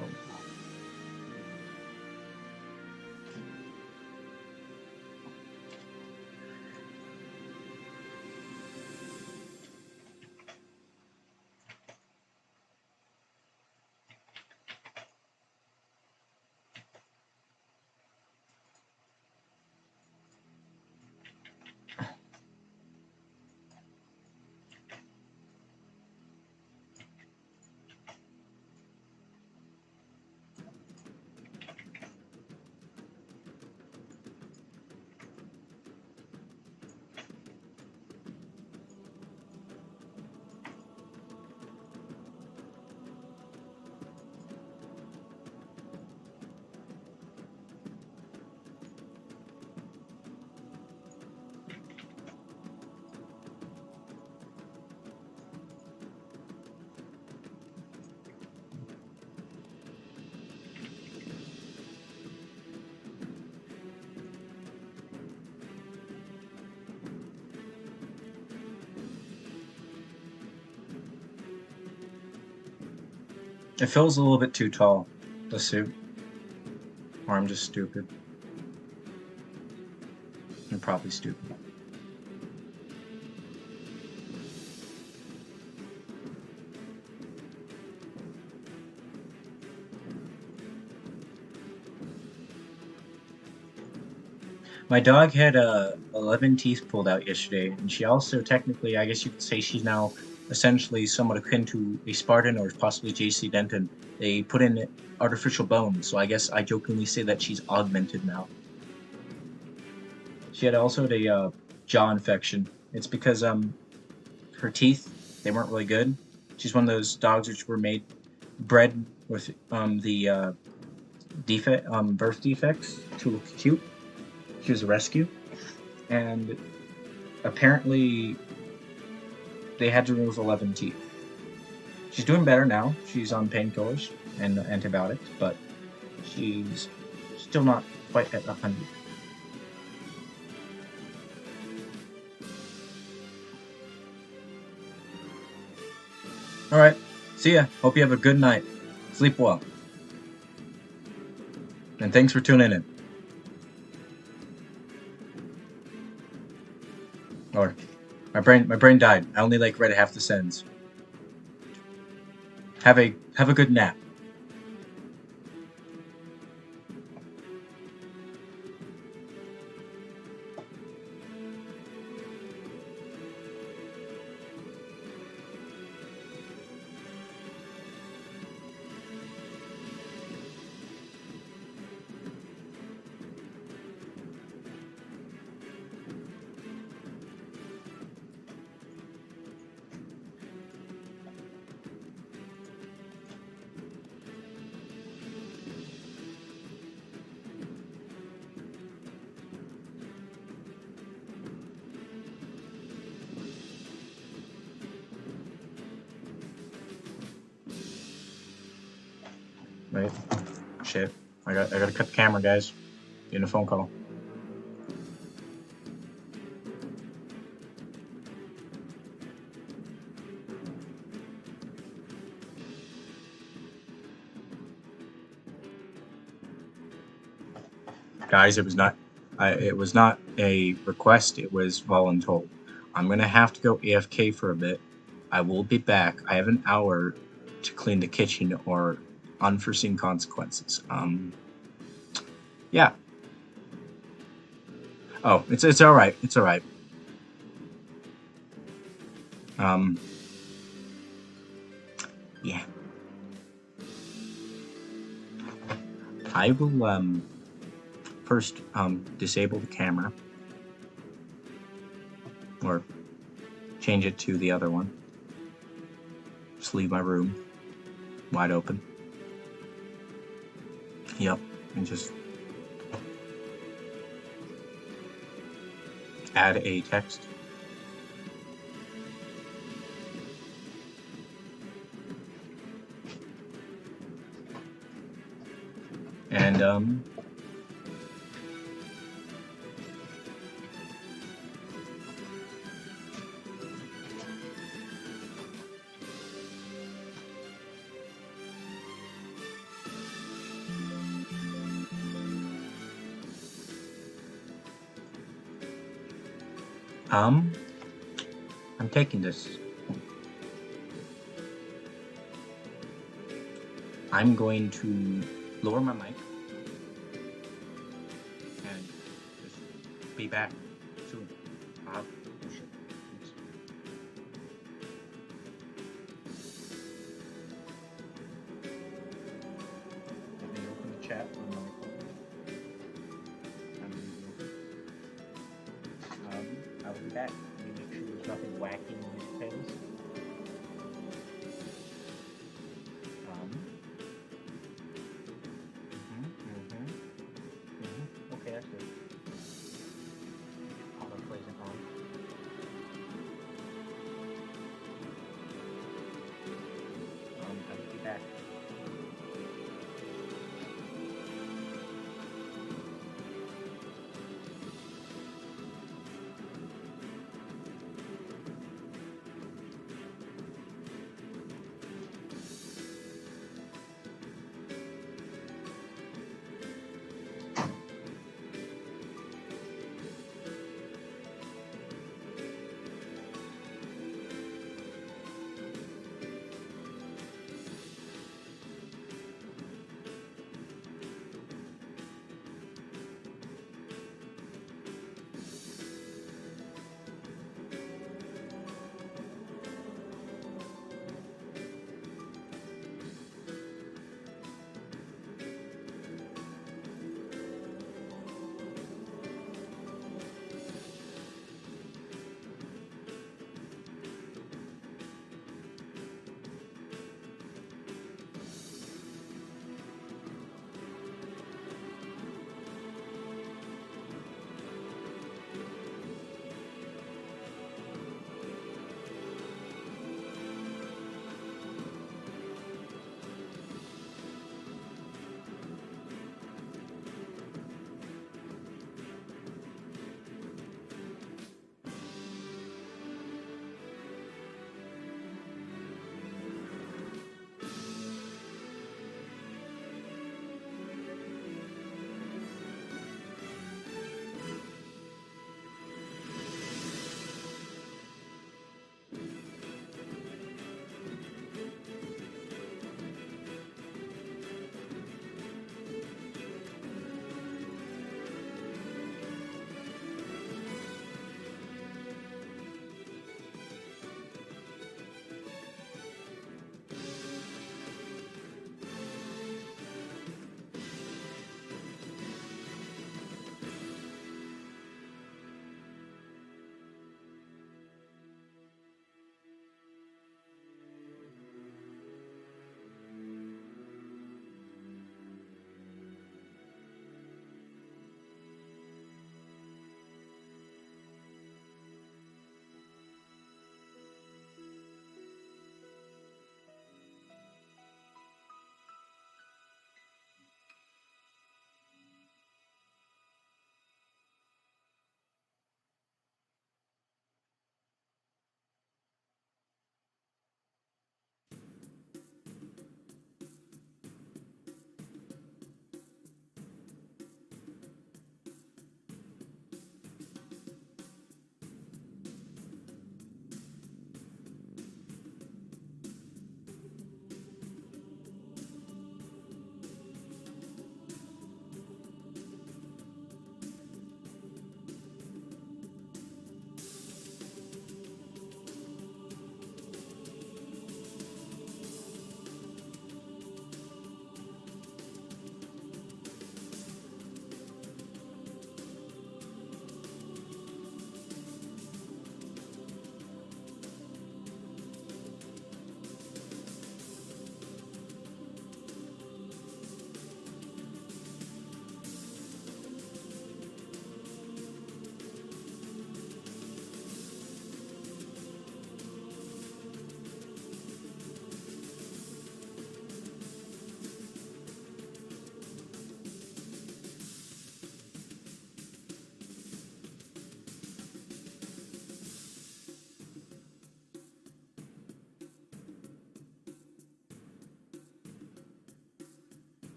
It feels a little bit too tall, the suit. Or I'm just stupid. I'm probably stupid. My dog had 11 teeth pulled out yesterday, and she also technically, I guess you could say, she's now essentially somewhat akin to a Spartan or possibly JC Denton. They put in artificial bones, so I guess I jokingly say that she's augmented now. She had also a jaw infection. It's because her teeth, they weren't really good. She's one of those dogs which were bred with the birth defects to look cute. She was a rescue, and apparently they had to remove 11 teeth. She's doing better now. She's on painkillers and antibiotics, but she's still not quite at 100. All right, see ya. Hope you have a good night. Sleep well, and thanks for tuning in. Or my brain died. I only read half the sentence. Have a good nap. Wait, shit. I gotta cut the camera, guys. Getting a phone call. Guys, it was not a request. It was voluntold. I'm gonna have to go AFK for a bit. I will be back. I have an hour to clean the kitchen or unforeseen consequences. Yeah. Oh, it's all right. It's all right. Yeah. I will first disable the camera or change it to the other one. Just leave my room wide open. Yep, and just add a text. And I'm taking this. I'm going to lower my mic and just be back soon. Oh shit. Oops. Let me open the chat on my phone. I'll be back. Let me make sure there's nothing wacky in these things. Okay, that's good. Auto plays it on. I will be back.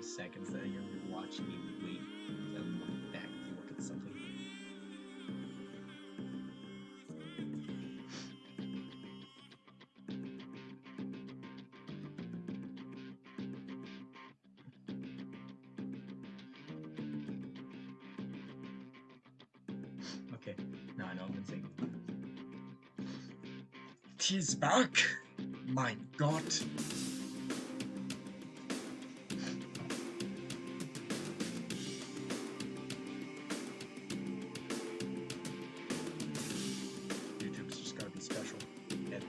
seconds that you're watching me wait and look back to look at something. Okay, now I know I'm insane. She's back! My God! YouTube's just gotta be special. Yeah.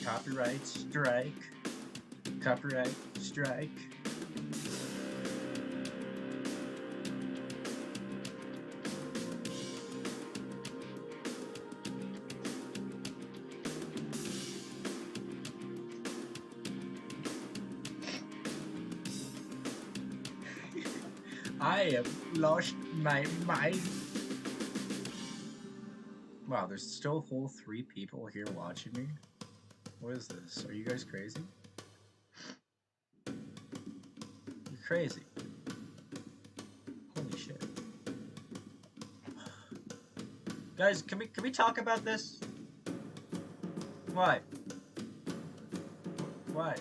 Copyright strike. Copyright strike. I have lost my mind. Wow, there's still a whole 3 people here watching me? What is this? Are you guys crazy? You're crazy. Holy shit. Guys, can we talk about this? Why? Why?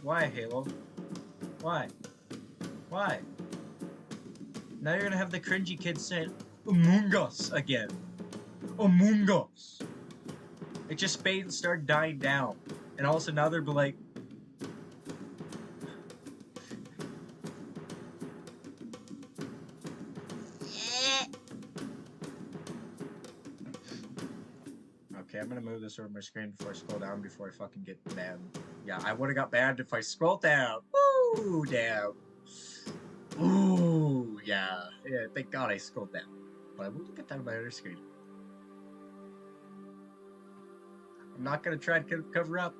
Why, Halo? Why? Why? Now you're gonna have the cringy kids saying Among Us again. Among Us. It just fade and start dying down. And all of a sudden now they'll be like, okay, I'm gonna move this over my screen before I scroll down before I fucking get banned. Yeah, I would've got banned if I scrolled down. Woo, down. Ooh, yeah. Yeah, thank God I scrolled down. But I will get down to my other screen. I'm not gonna try to cover up.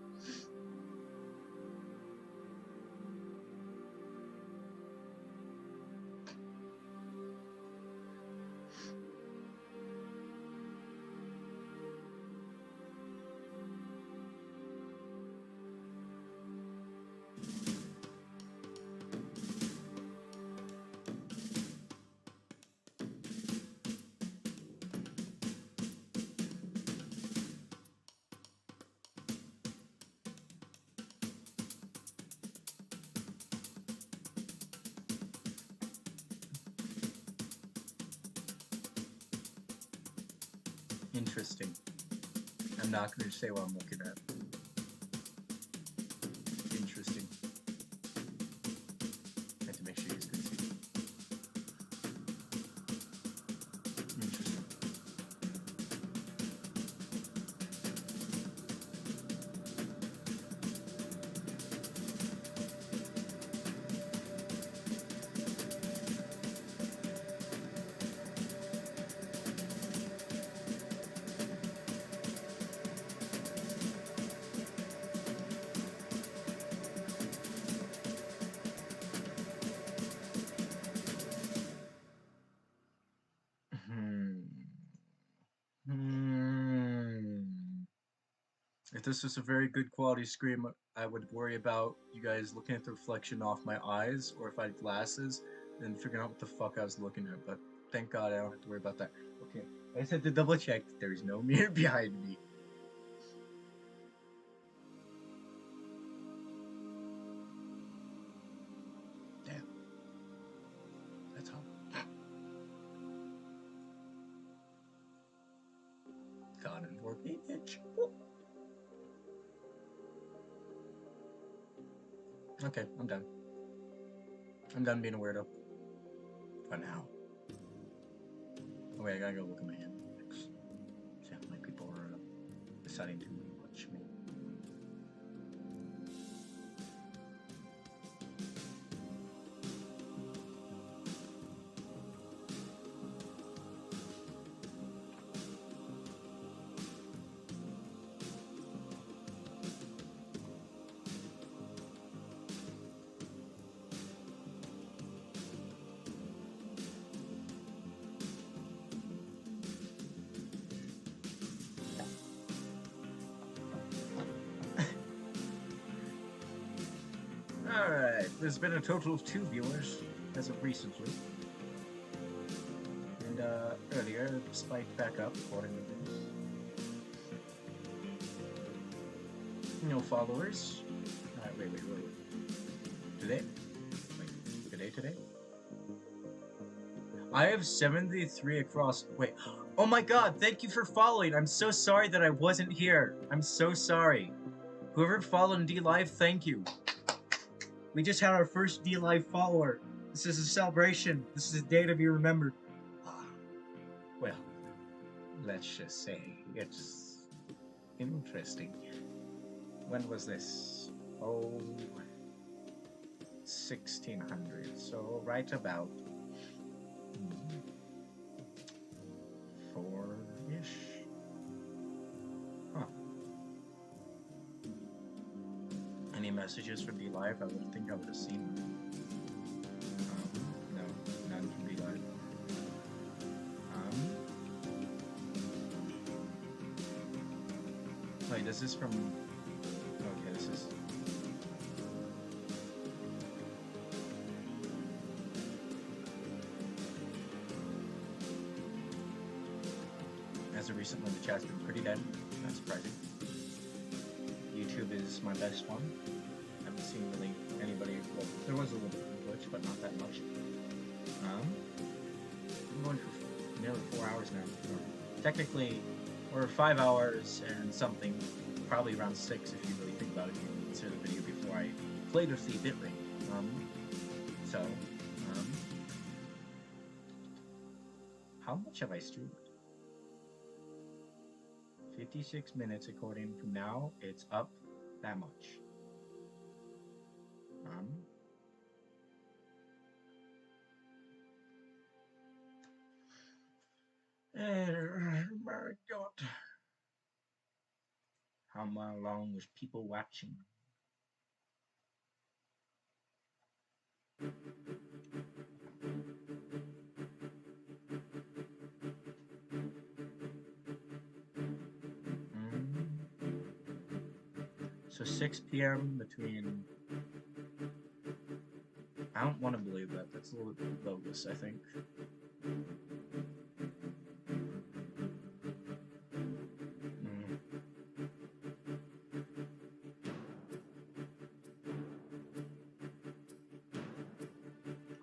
Interesting. I'm not going to say what I'm looking at. Interesting. I have to make sure you guys can see. Interesting. If this was a very good quality screen, I would worry about you guys looking at the reflection off my eyes, or if I had glasses, then figuring out what the fuck I was looking at. But thank God I don't have to worry about that. Okay, I just had to double check that there's no mirror behind me. Damn. That's all. God and more bitch. Okay, I'm done. I'm done being a weirdo. For now. Oh wait, I gotta go look at my analytics. See how many people are deciding to watch me. there's been a total of 2 viewers as of recently. And earlier, it spiked back up according to this. No followers. Wait. Today? Wait, today? I have 73 across. Wait. Oh my god, thank you for following. I'm so sorry that I wasn't here. I'm so sorry. Whoever followed D Live, thank you. We just had our first D Live follower. This is a celebration. This is a day to be remembered. Well, let's just say it's interesting. When was this? Oh, 1600. So right about 4-ish. Huh. Any messages from D Live? I would think I would have seen them. No, none from D Live. Wait, is this from? Okay, this is. As of recently, the chat's been pretty dead. Not surprising. YouTube is my best one. I haven't seen really anybody. Well, there was a little bit of glitch, but not that much. I'm going for nearly 4 hours now. Technically, we're 5 hours and something. Probably around 6 if you really think about it. You can consider the video before I played with the bitrate. How much have I streamed? 56 minutes according to now. It's up that much. Oh my god. How long was people watching? So 6 p.m. between... I don't want to believe that. That's a little bit bogus, I think.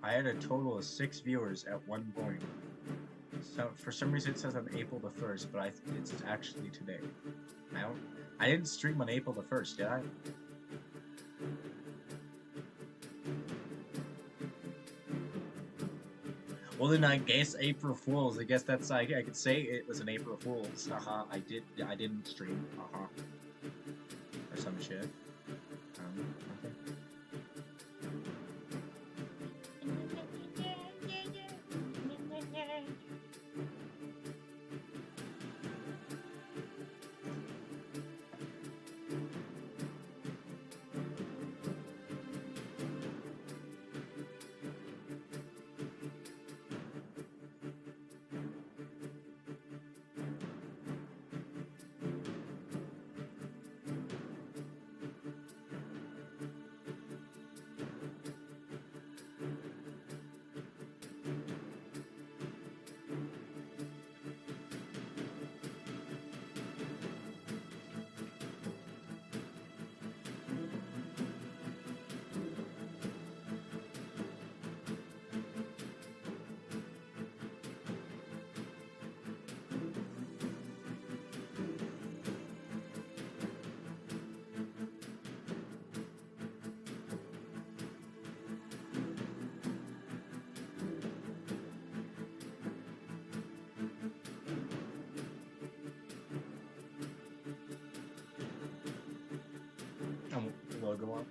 I had a total of 6 viewers at one point. So for some reason it says on April the 1st, but it's actually today. I didn't stream on April the 1st, did I? Well then I guess April Fools. I guess that's I could say it was an April Fools. Haha, I didn't stream. Haha. Or some shit. Okay. Logo up.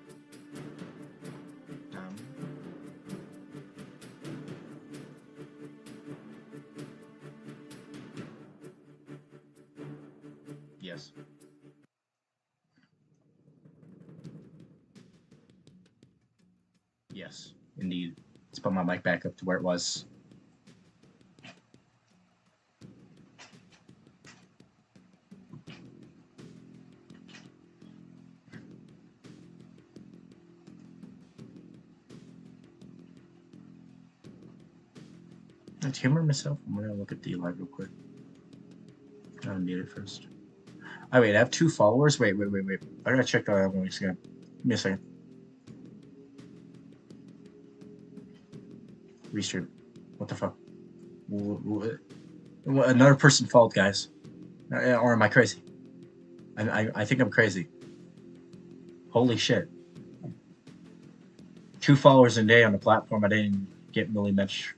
Yes. Yes, indeed. Let's put my mic back up to where it was. I humor myself? I'm gonna look at the live real quick. I'll unmute it first. Oh wait, I have 2 followers. Wait. I gotta check the other one again. Give me a second. Restream. What the fuck? Another person followed, guys. Or am I crazy? I think I'm crazy. Holy shit. 2 followers a day on a platform I didn't get really much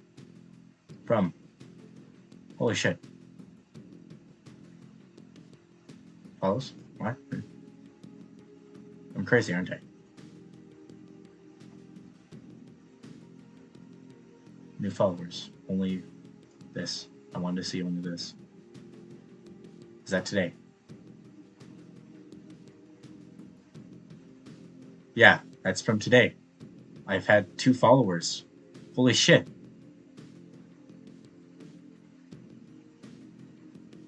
from. Holy shit. Follows? What? I'm crazy, aren't I? New followers. Only this. I wanted to see only this. Is that today? Yeah, that's from today. I've had 2 followers. Holy shit.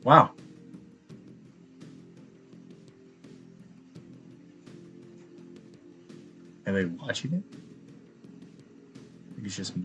Wow. Are they watching it? I think it's just me.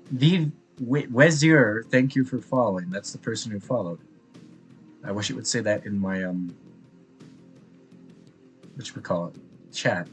The Wezier, thank you for following. That's the person who followed. I wish it would say that in my whatchamacallit, chat.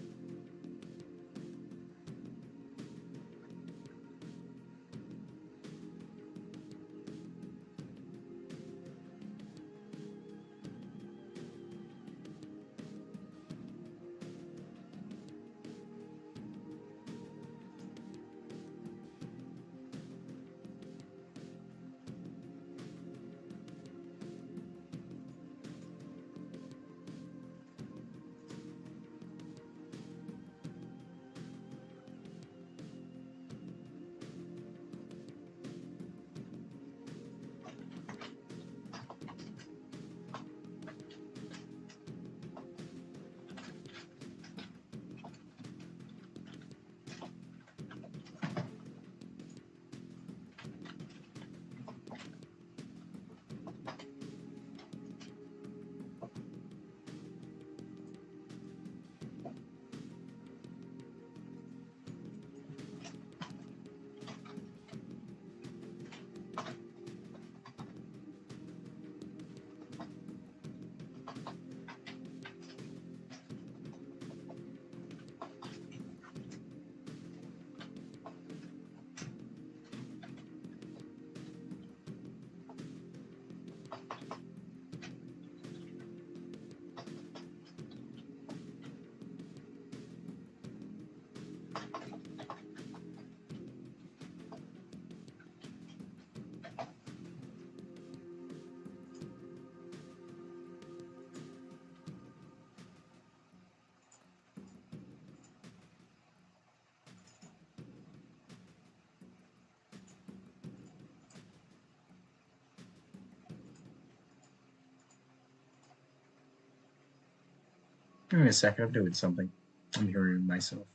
Give me a second, I'm doing something. I'm hearing myself.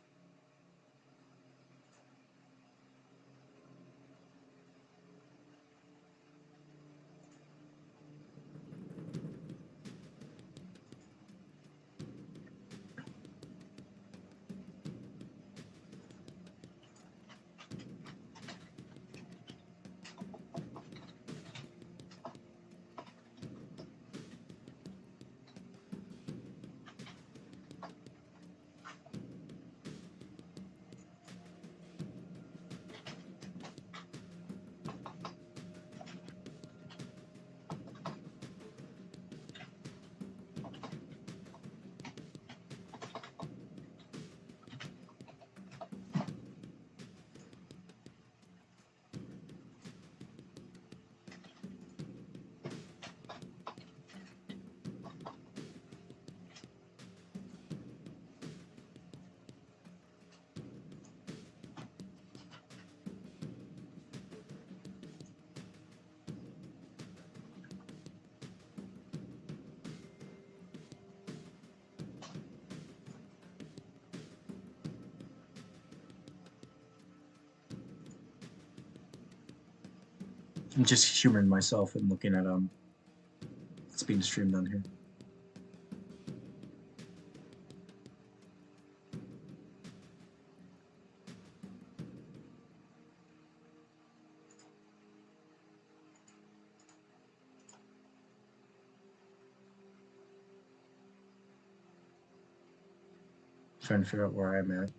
I'm just humoring myself and looking at what's being streamed on here. Trying to figure out where I'm at.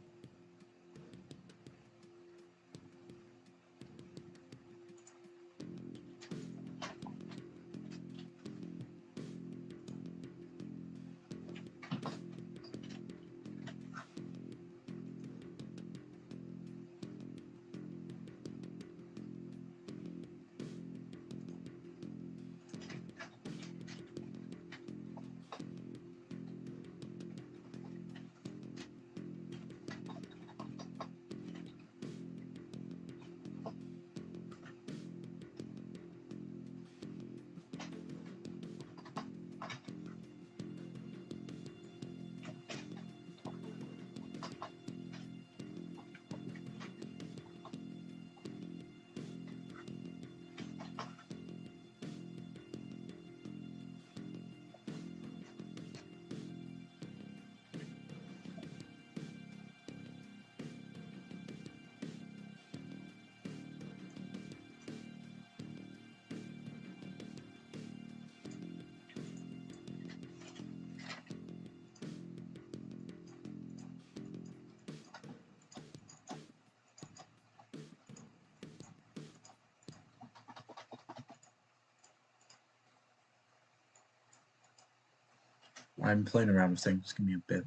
I'm playing around with things. Give me a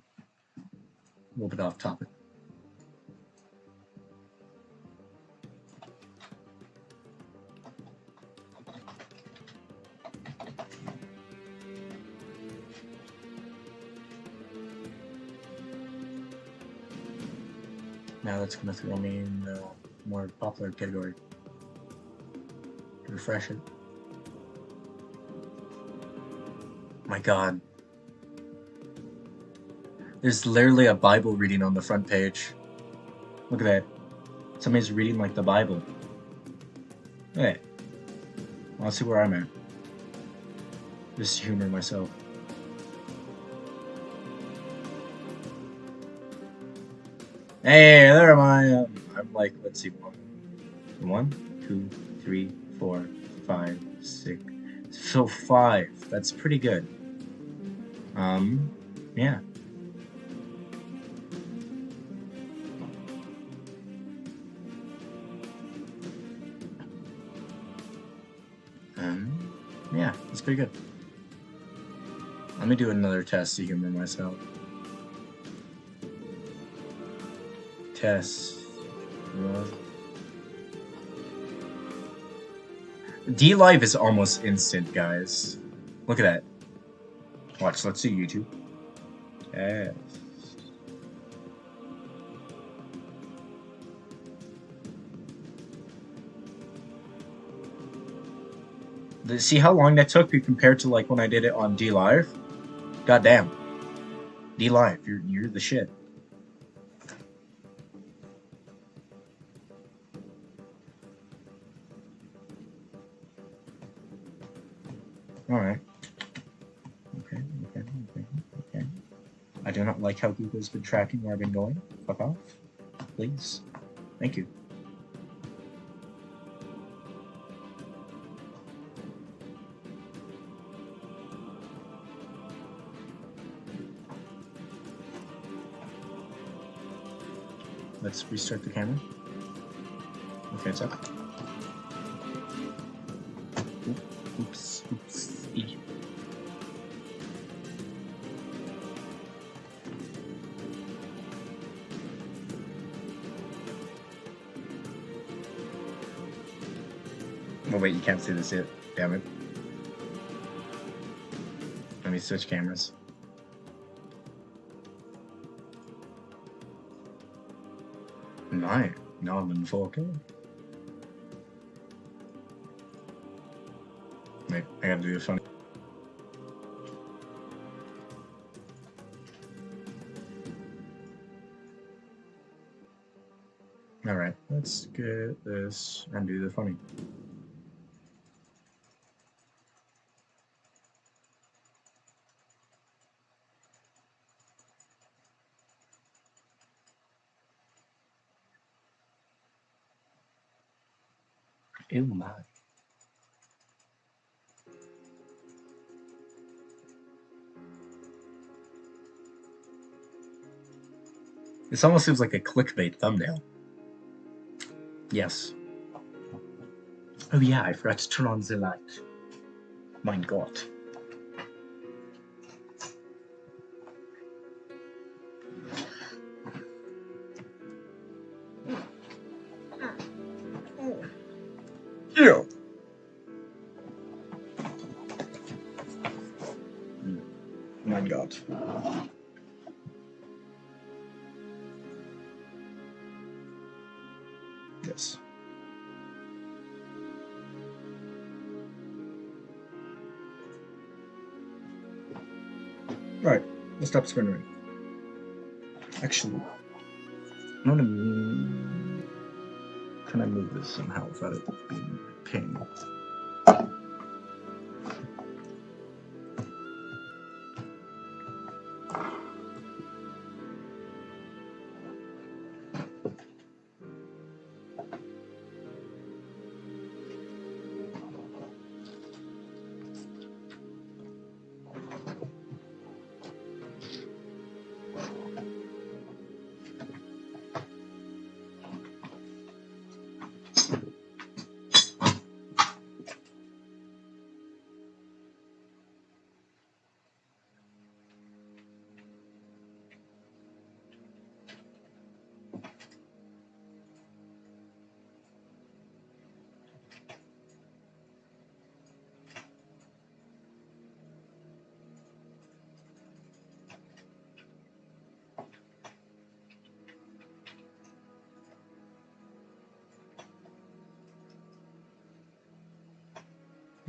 little bit off topic. Now that's gonna throw me in the more popular category. Refresh it. My God. There's literally a Bible reading on the front page. Look at that. Somebody's reading like the Bible. Hey. Let's see where I'm at. Just humor myself. Hey, there am I. I'm like, let's see, 1, 2, 3, 4, 5, 6. So 5. That's pretty good. Yeah. Yeah, that's pretty good. Let me do another test to humor myself. Test. D-Live is almost instant, guys. Look at that. Watch, let's see YouTube. Test. See how long that took compared to like when I did it on D-Live? Goddamn. D-Live, you're the shit. Alright. Okay. I do not like how Google's been tracking where I've been going. Fuck off. Please. Thank you. Let's restart the camera. Okay, it's up. Oops. E. Oh wait, you can't see this yet. Damn it. Let me switch cameras. Nine. Now I'm in 4K. Wait, I gotta do the funny. Alright, let's get this and do the funny. Oh my. This almost seems like a clickbait thumbnail. Yes. Oh yeah, I forgot to turn on the light. Mein Gott. Yeah. Mein Gott. Yes. Right. Let's stop spinning. Actually, I'm gonna. Can I move this somehow without it being a pain?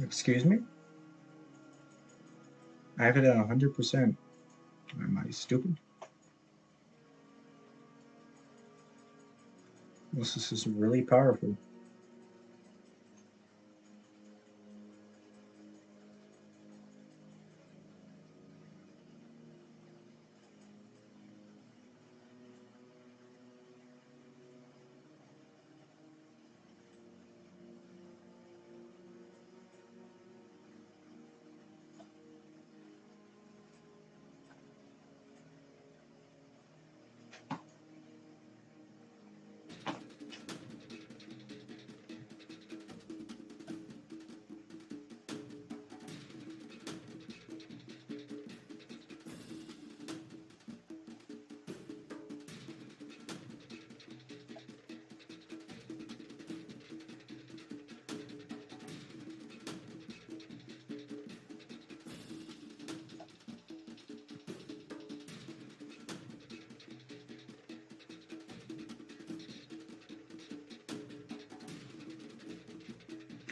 Excuse me? I have it at 100%. Am I stupid? This is really powerful.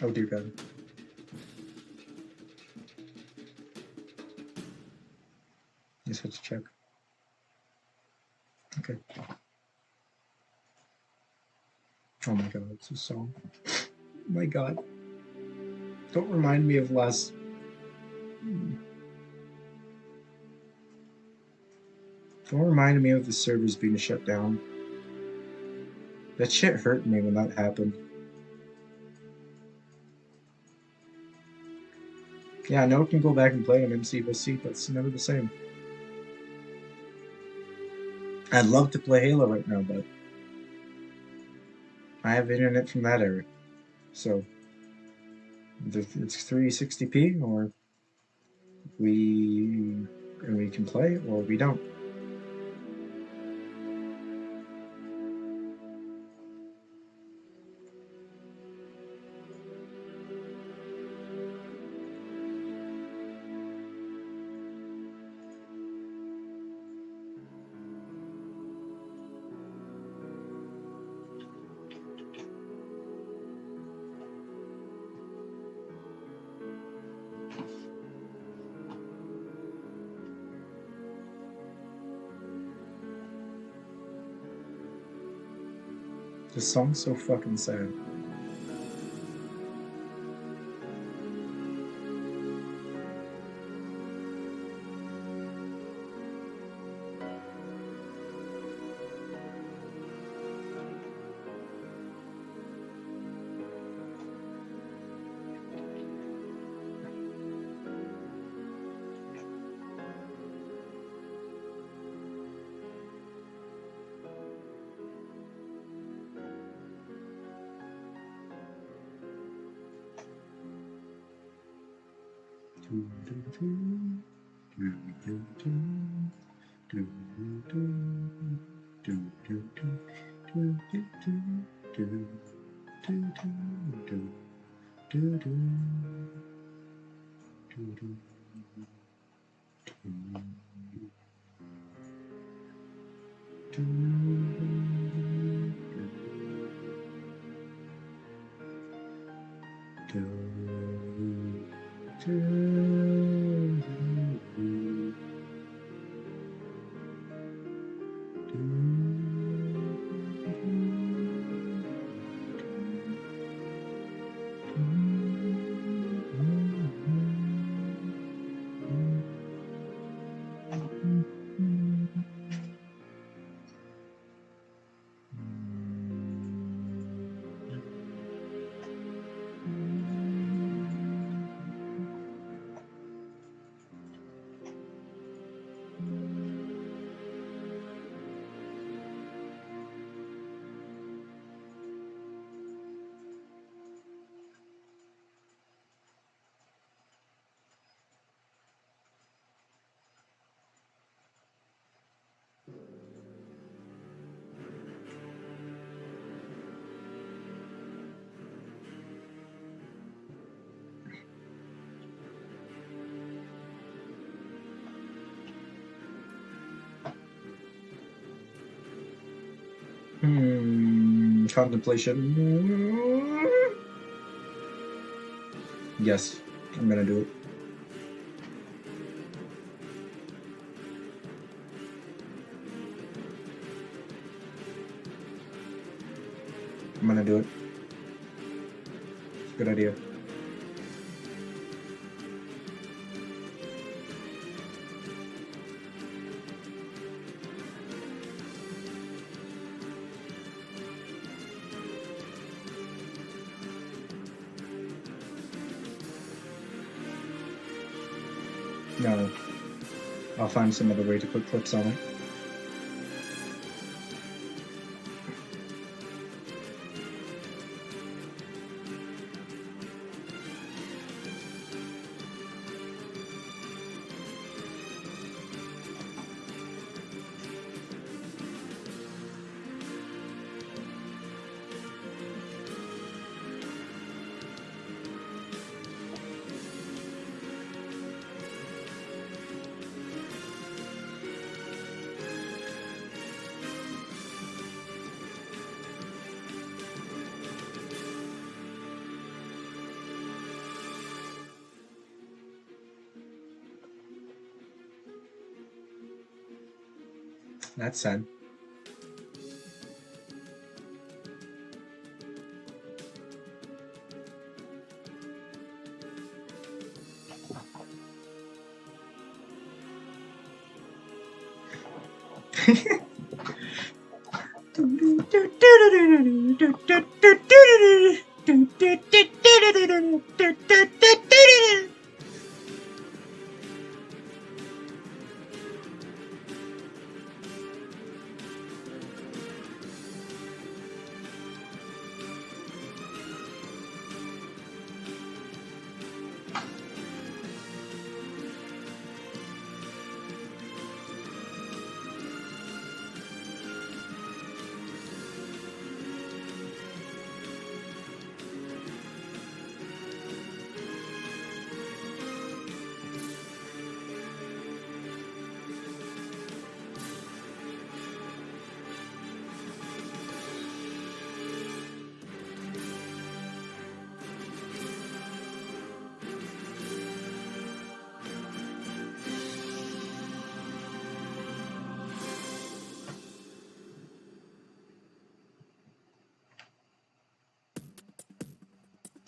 Oh dear God. Just have to check. Okay. Oh my God, it's a song. My God. Don't remind me of last. Don't remind me of the servers being shut down. That shit hurt me when that happened. Yeah, I know I can go back and play on MC, but it's never the same. I'd love to play Halo right now, but I have internet from that era. So it's 360p, or we can play, or we don't. This song's so fucking sad. Contemplation. Yes, I'm gonna do it. I'm gonna do it. It's a good idea. No. I'll find some other way to put clips on it. That's sad.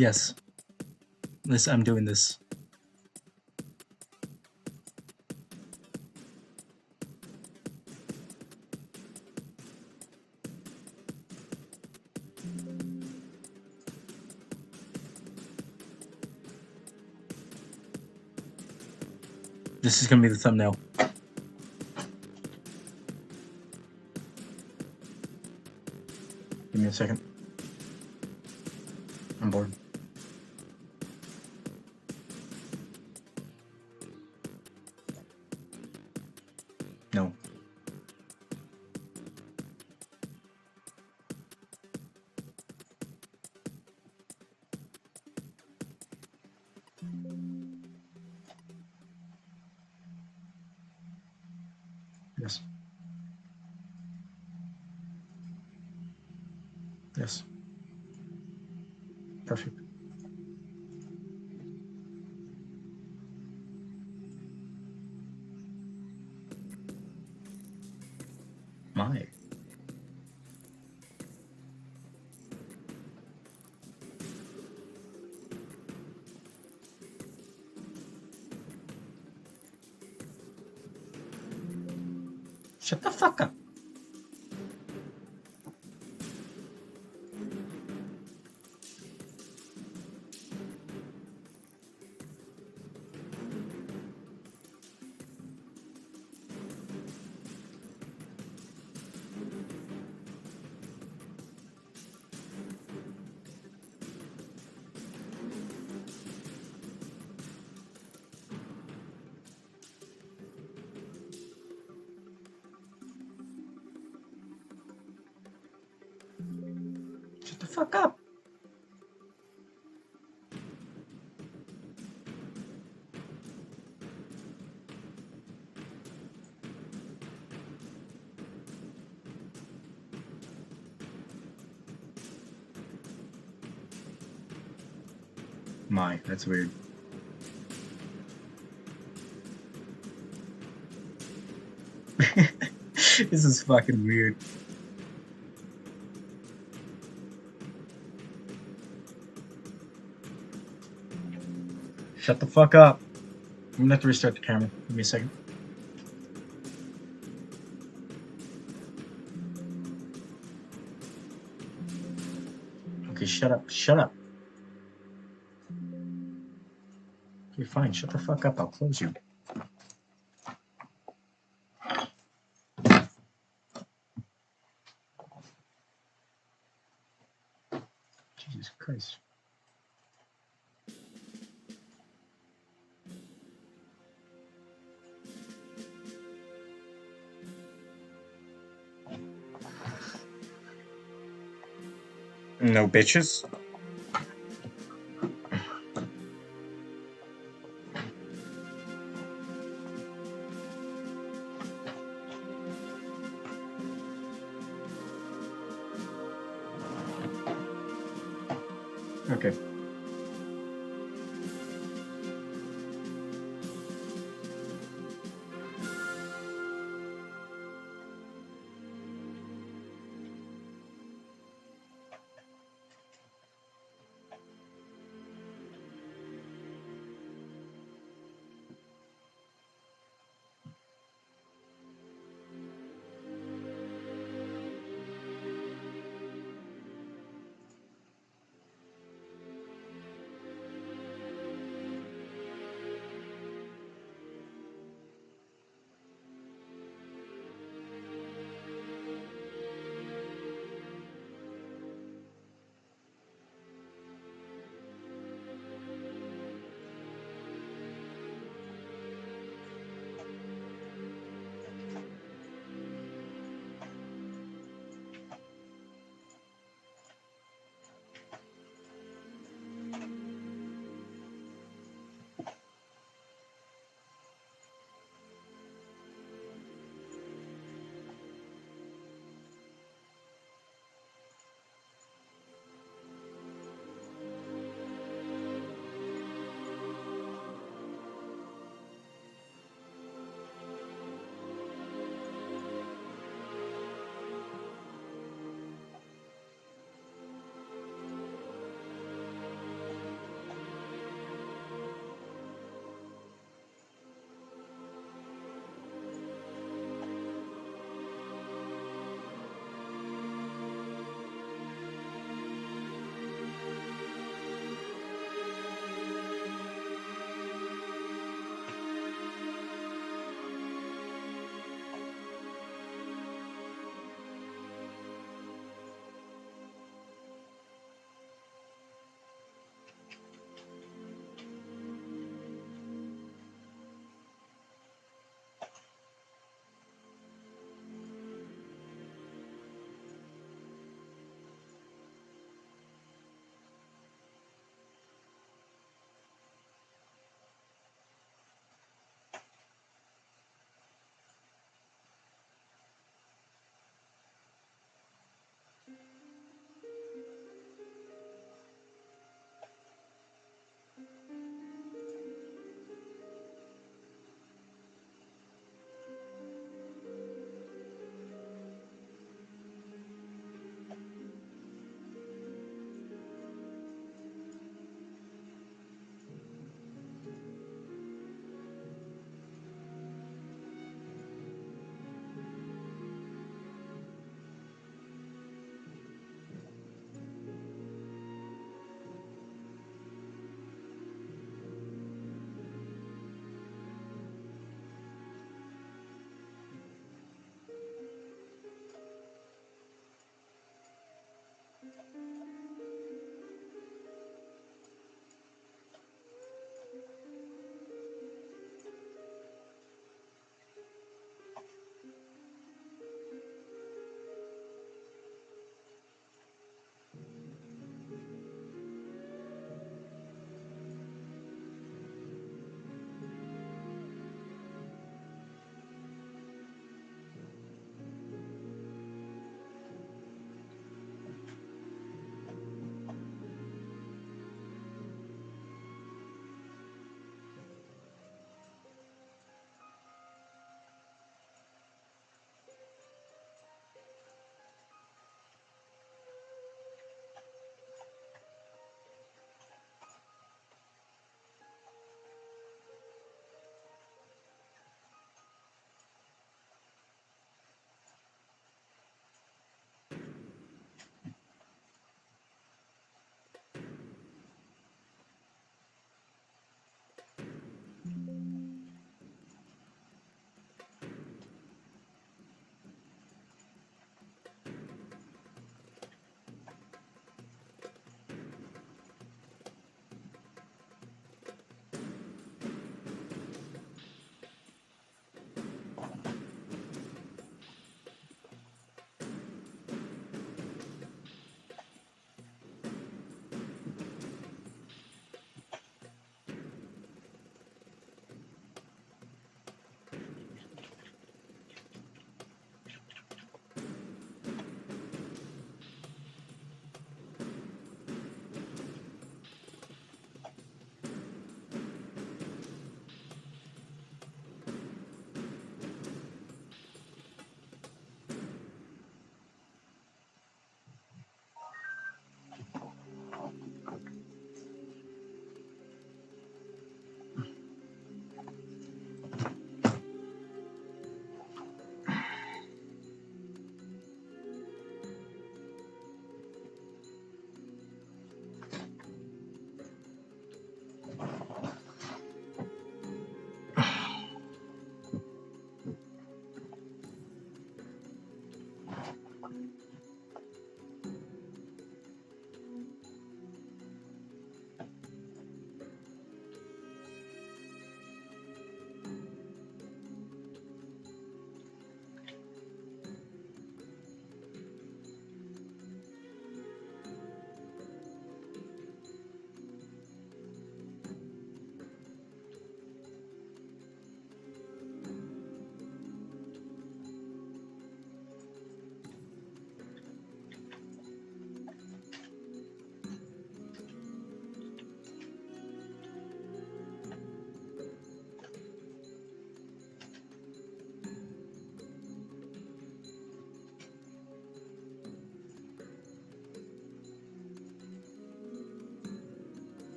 Yes. I'm doing this. This is gonna be the thumbnail. Give me a second. I'm bored. Perfect. My. Shut the fuck up. Shut the fuck up. My, that's weird. This is fucking weird. Shut the fuck up. I'm gonna have to restart the camera. Give me a second. Okay, shut up. Shut up. Okay, fine. Shut the fuck up. I'll close you. Jesus Christ. No bitches. Okay.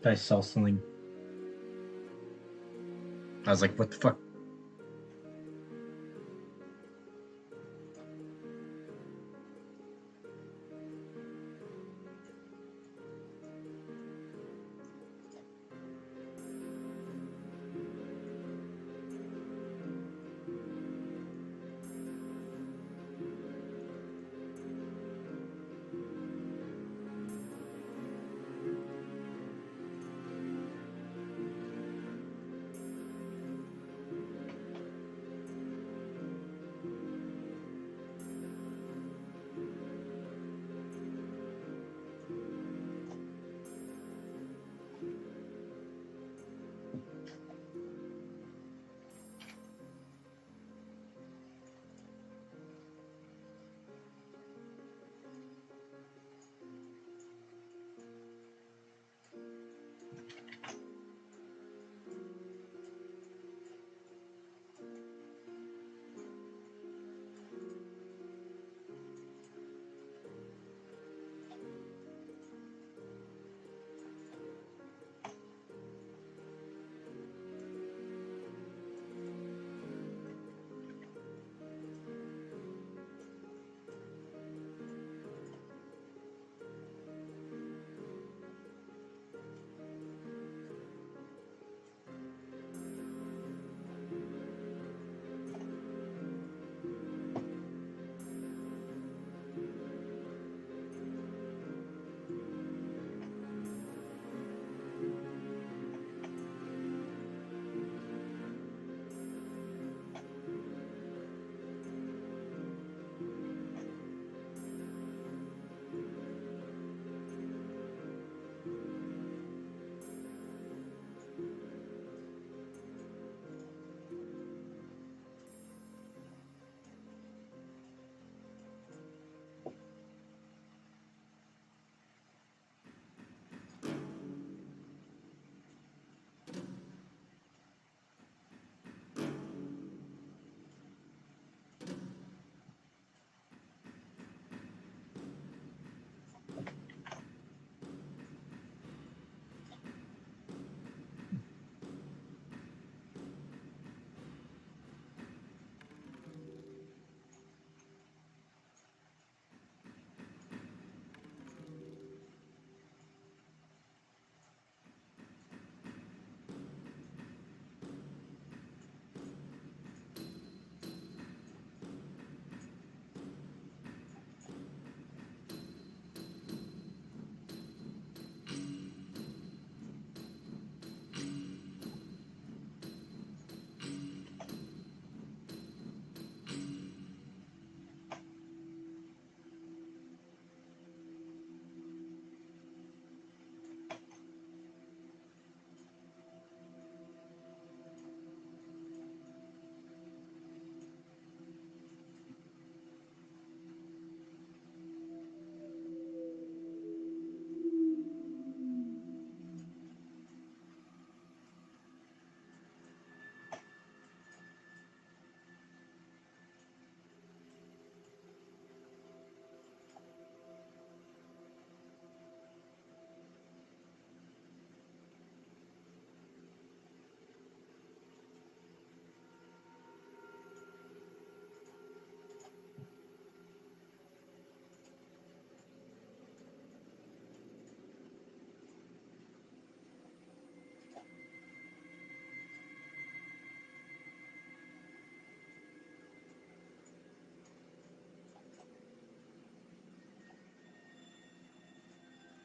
I saw something. I was like, what the fuck?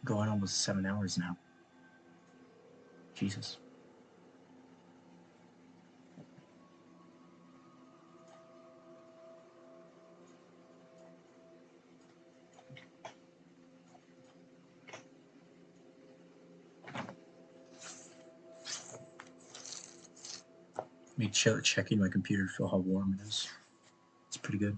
Going almost 7 hours now. Jesus. Me checking my computer to feel how warm it is. It's pretty good.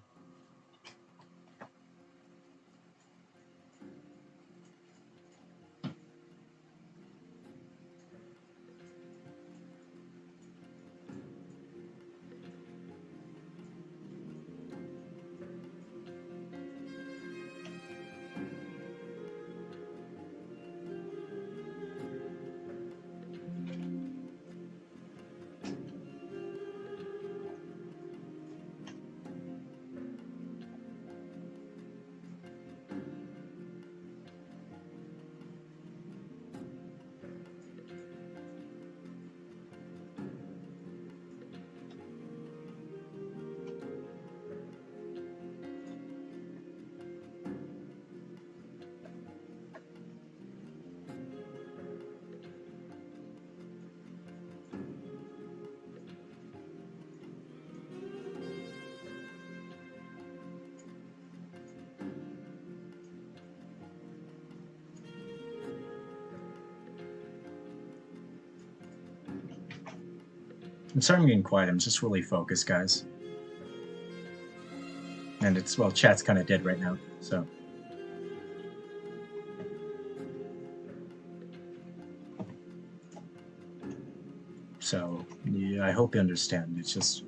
I'm starting getting quiet. I'm just really focused, guys. And it's, well, chat's kind of dead right now, so. So, yeah, I hope you understand. It's just,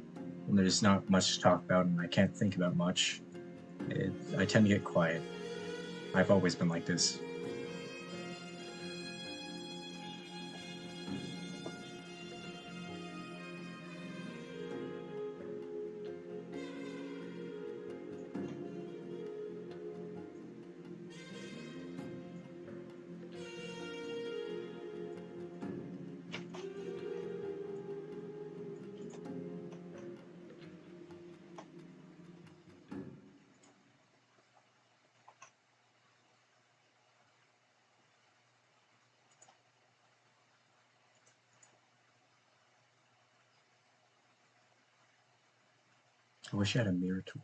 when there's not much to talk about and I can't think about much, I tend to get quiet. I've always been like this. I wish I had a mirror tool.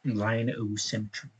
Line O symmetry.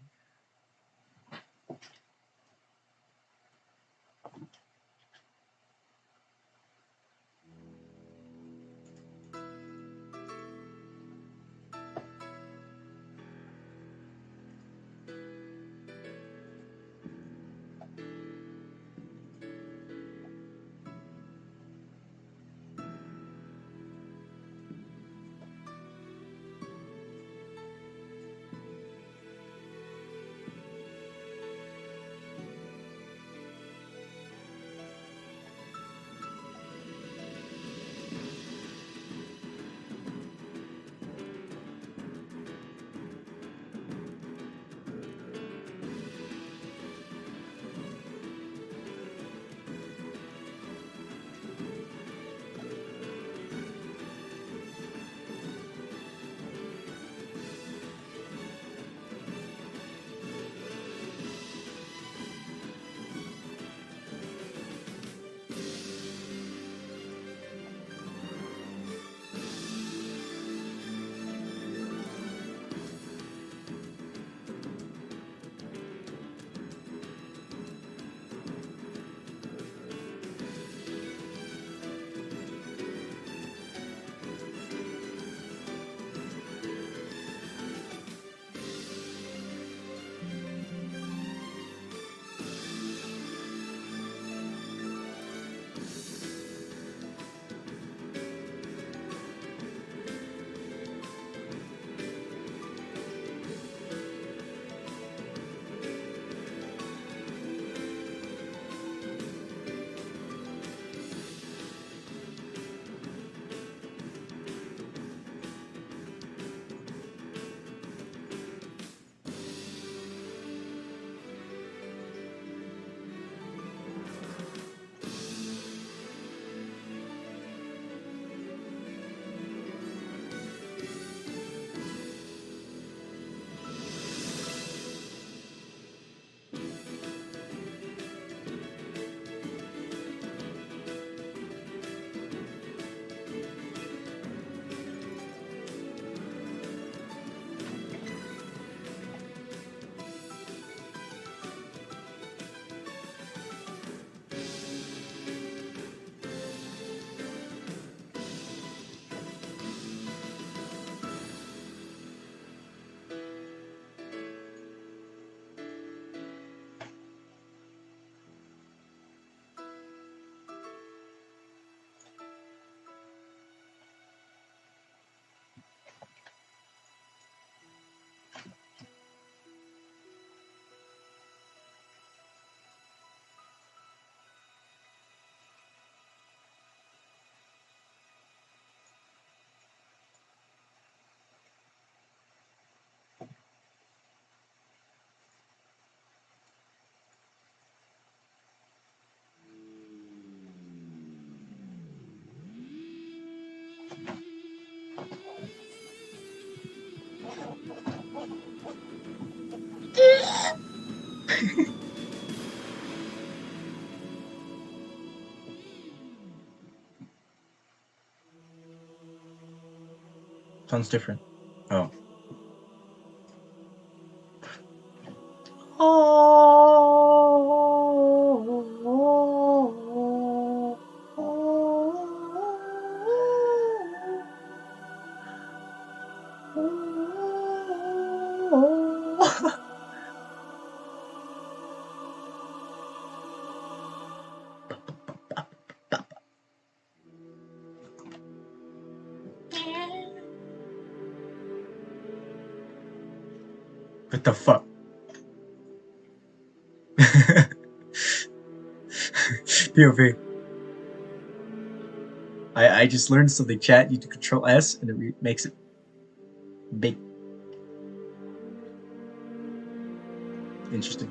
Sounds different. Oh. What the fuck? POV. I just learned something, chat. You do Control S and it makes it big. Interesting.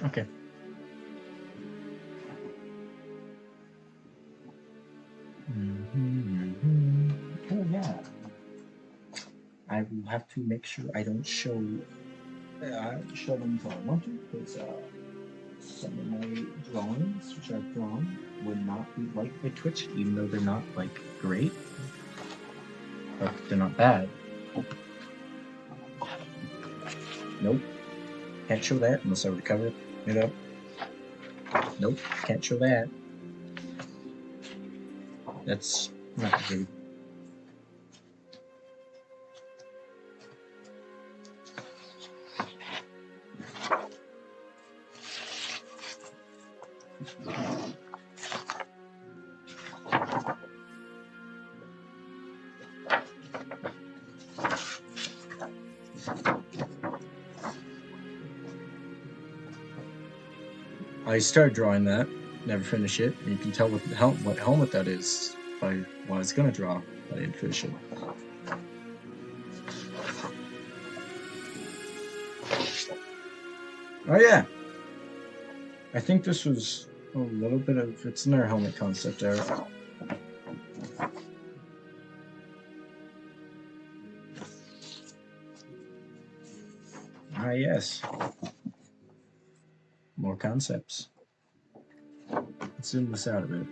Okay. Oh yeah. I will have to make sure I don't show show them until I want to, because some of my drawings, which I've drawn, would not be liked by Twitch, even though they're not like great, but they're not bad. Nope, can't show that unless I recover it up. Nope, can't show that. That's not good. I started drawing that, never finished it, and you can tell what helmet that is by what I was gonna draw, but I didn't finish it. Oh yeah, I think this was a little bit of it's another helmet concept art. Ah yes, more concepts. Let's zoom this out a bit.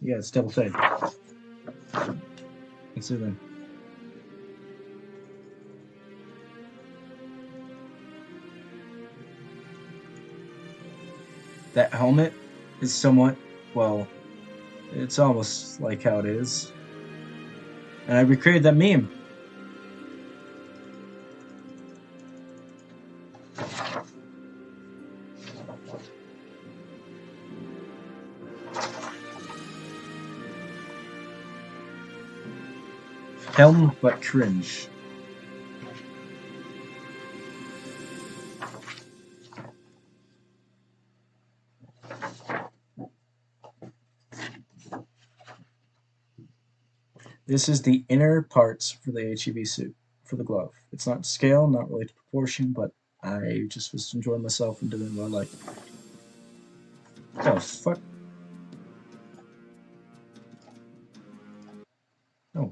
Yeah, it's double sided. Let's zoom in. That helmet is somewhat, well, it's almost like how it is. And I recreated that meme. Helm but cringe. This is the inner parts for the HEV suit, for the glove. It's not scale, not really to proportion, but I just was enjoying myself and doing what I like. Oh, fuck. Oh.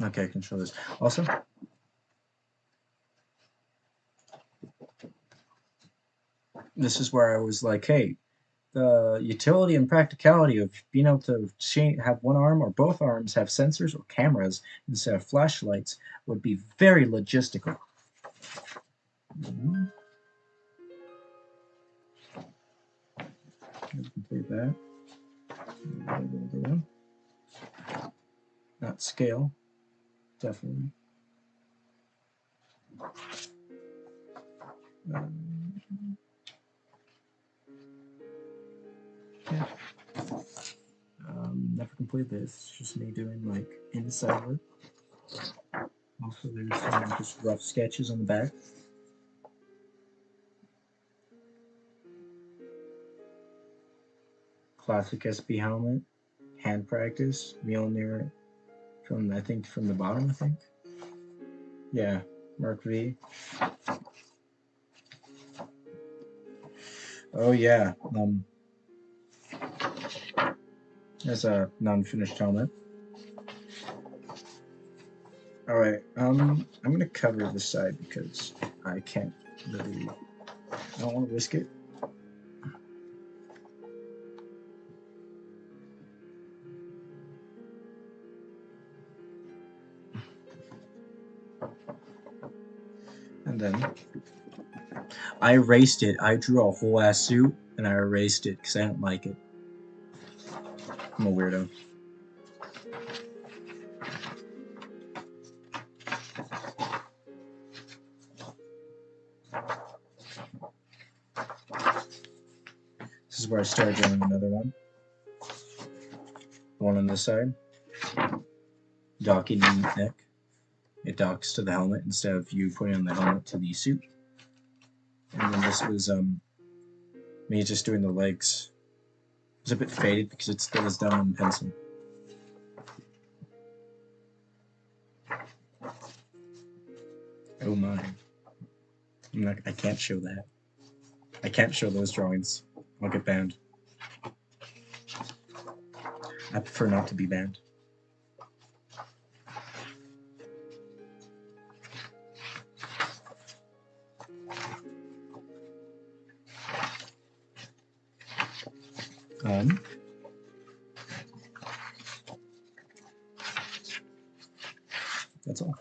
Okay, I can show this. Also, this is where I was like, hey, the utility and practicality of being able to have one arm or both arms have sensors or cameras instead of flashlights would be very logistical. Complete that. Not scale, definitely. Yeah. Never complete this. It's just me doing like inside work. Also, there's some just rough sketches on the back. Classic SB helmet, hand practice, Mjolnir from I think from the bottom. I think. Yeah, Mark V. Oh yeah. There's a non-finished helmet. All right. I'm gonna cover this side because I can't really. I don't want to risk it. And then I erased it. I drew a whole ass suit and I erased it because I didn't like it. I'm a weirdo. This is where I started drawing another one. The one on this side. Jockey neck. it docks to the helmet instead of you putting on the helmet to the suit. And then this was me just doing the legs. It's a bit faded because it still is done in pencil. Oh my. I can't show that. I can't show those drawings. I'll get banned. I prefer not to be banned. That's all.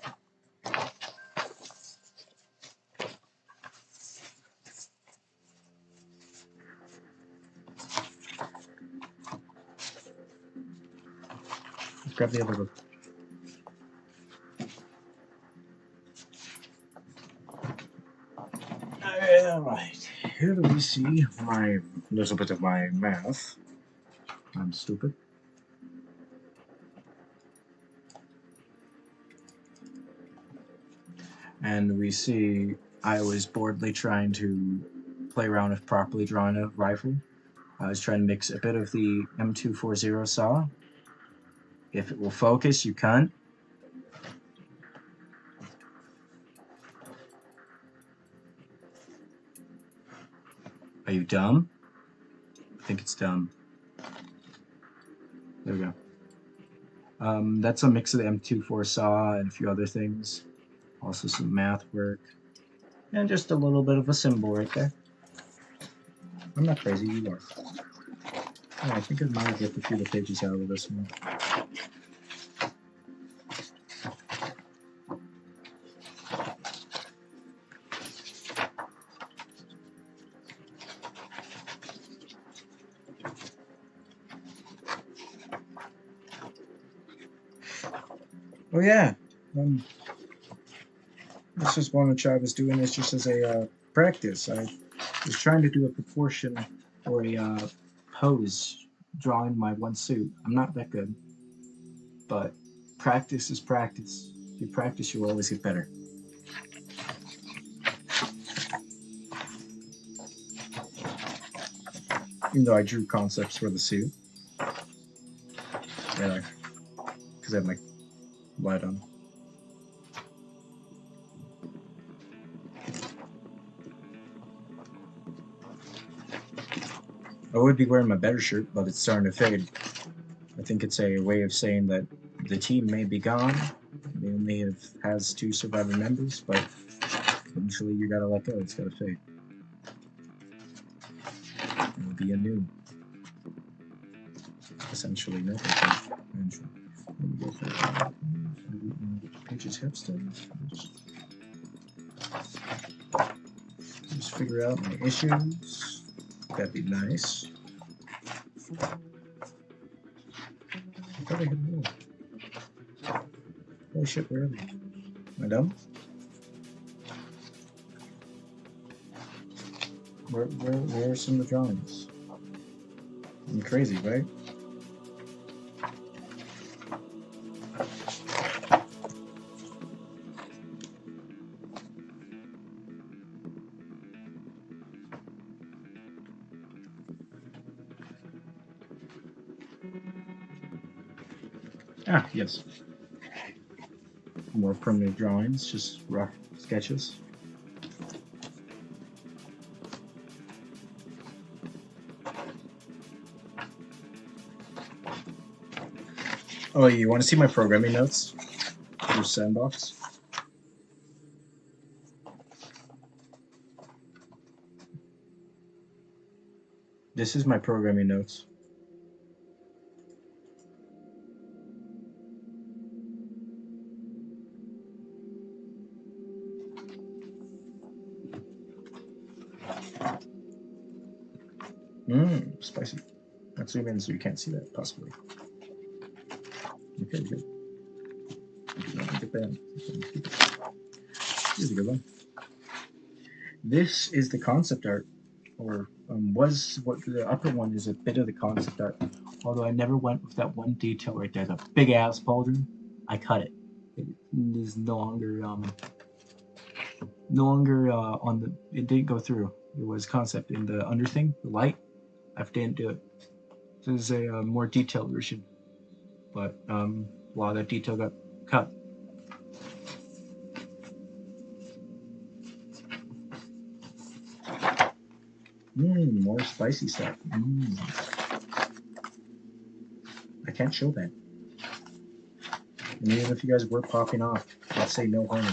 Let's grab the other book. Alright, here we see my little bit of my math. I'm stupid. And we see I was boredly trying to play around with properly drawing a rifle. I was trying to mix a bit of the M240 saw. If it will focus, you can't. Are you dumb? I think it's dumb. There we go. That's a mix of the M24 saw and a few other things. Also some math work. And just a little bit of a symbol right there. I'm not crazy, you are. Oh, I think I might get a few of the pages out of this one. Oh yeah, this is one which I was doing this just as a practice. I was trying to do a proportion or a pose drawing my one suit. I'm not that good, but practice is practice. If you practice, you'll always get better. Even though I drew concepts for the suit. Yeah, because I have my light on. I would be wearing my better shirt, but it's starting to fade. I think it's a way of saying that the team may be gone. They only has 2 surviving members, but eventually you gotta let go. It's gotta fade. It'll be a new. Essentially nothing. Let me go for pages have studies. Just figure out my issues. That'd be nice. I thought I had more. Holy shit, where are they? Am I dumb? Where are some of the drawings? I'm crazy, right? Ah, yes. More primitive drawings, just rough sketches. Oh, you want to see my programming notes for S&Box? This is my programming notes. Spicy. Let's zoom in so you can't see that, possibly. Okay, good. Get that. Here's a good one. This is the concept art, or was what the upper one is a bit of the concept art. Although I never went with that one detail right there, the big ass pauldron. I cut it. is no longer on the. It didn't go through. It was concept in the under thing, the light. I didn't do it. This is a more detailed version, but a lot of that detail got cut. More spicy stuff. I can't show that. And even if you guys were popping off, let's say no harm.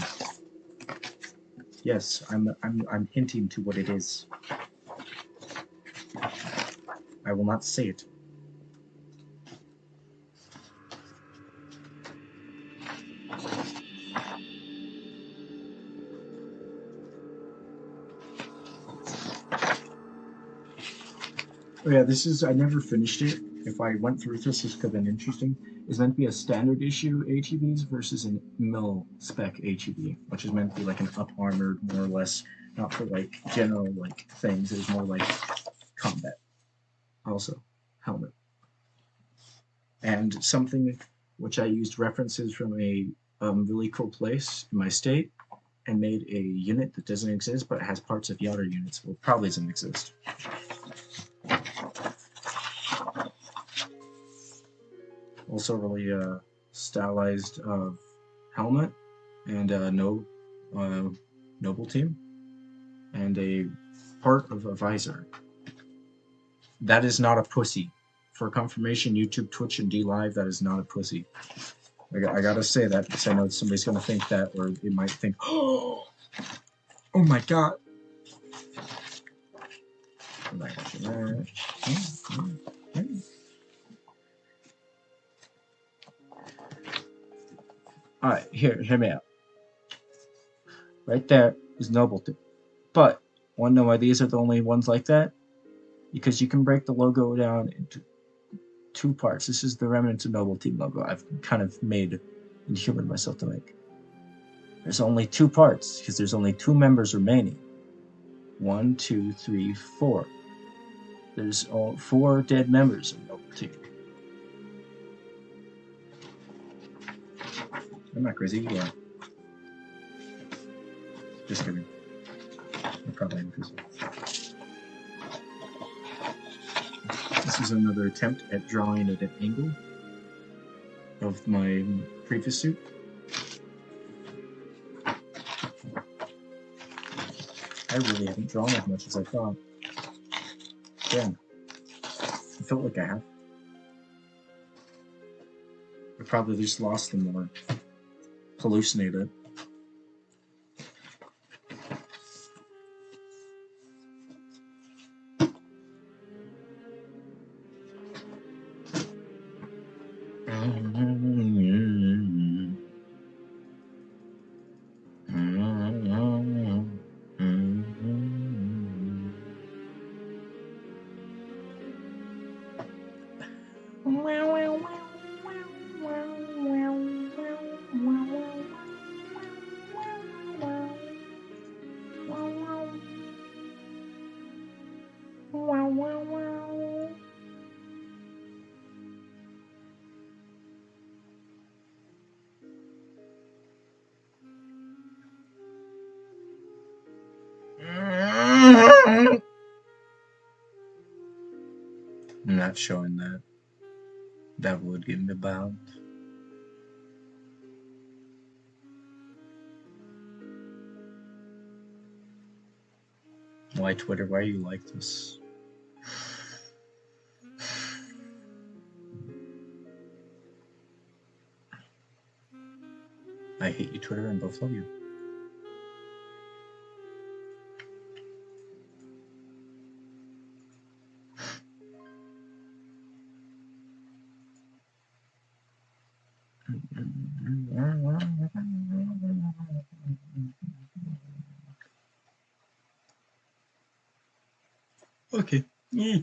Yes, I'm hinting to what it is. I will not say it. Oh yeah, this is, I never finished it. If I went through this could have been interesting. It's meant to be a standard issue ATVs versus a mil spec ATV, which is meant to be like an up armored, more or less, not for like general like things. It's more like combat. Also, helmet. And something which I used references from a really cool place in my state and made a unit that doesn't exist but has parts of the other units. Well, probably doesn't exist. Also really stylized helmet and noble team and a part of a visor. That is not a pussy. For confirmation, YouTube, Twitch, and D Live, that is not a pussy. I gotta say that because I know somebody's gonna think that, or they might think, oh my god. Alright, hear me out. Right there is Nobleton. But, wanna know why these are the only ones like that? Because you can break the logo down into two parts. This is the Remnants of Noble Team logo I've kind of made and humored myself to make. There's only two parts, because there's only two members remaining. 1, 2, 3, 4. There's all 4 dead members of Noble Team. I'm not crazy, yeah. Just kidding. I probably am crazy. This is another attempt at drawing at an angle of my previous suit. I really haven't drawn as much as I thought. Damn. I felt like I have. I probably just lost them or hallucinated. I'm not showing that. That would give me bound. Why Twitter? Why are you like this? I hate you, Twitter, and both love you. Okay. Yeah.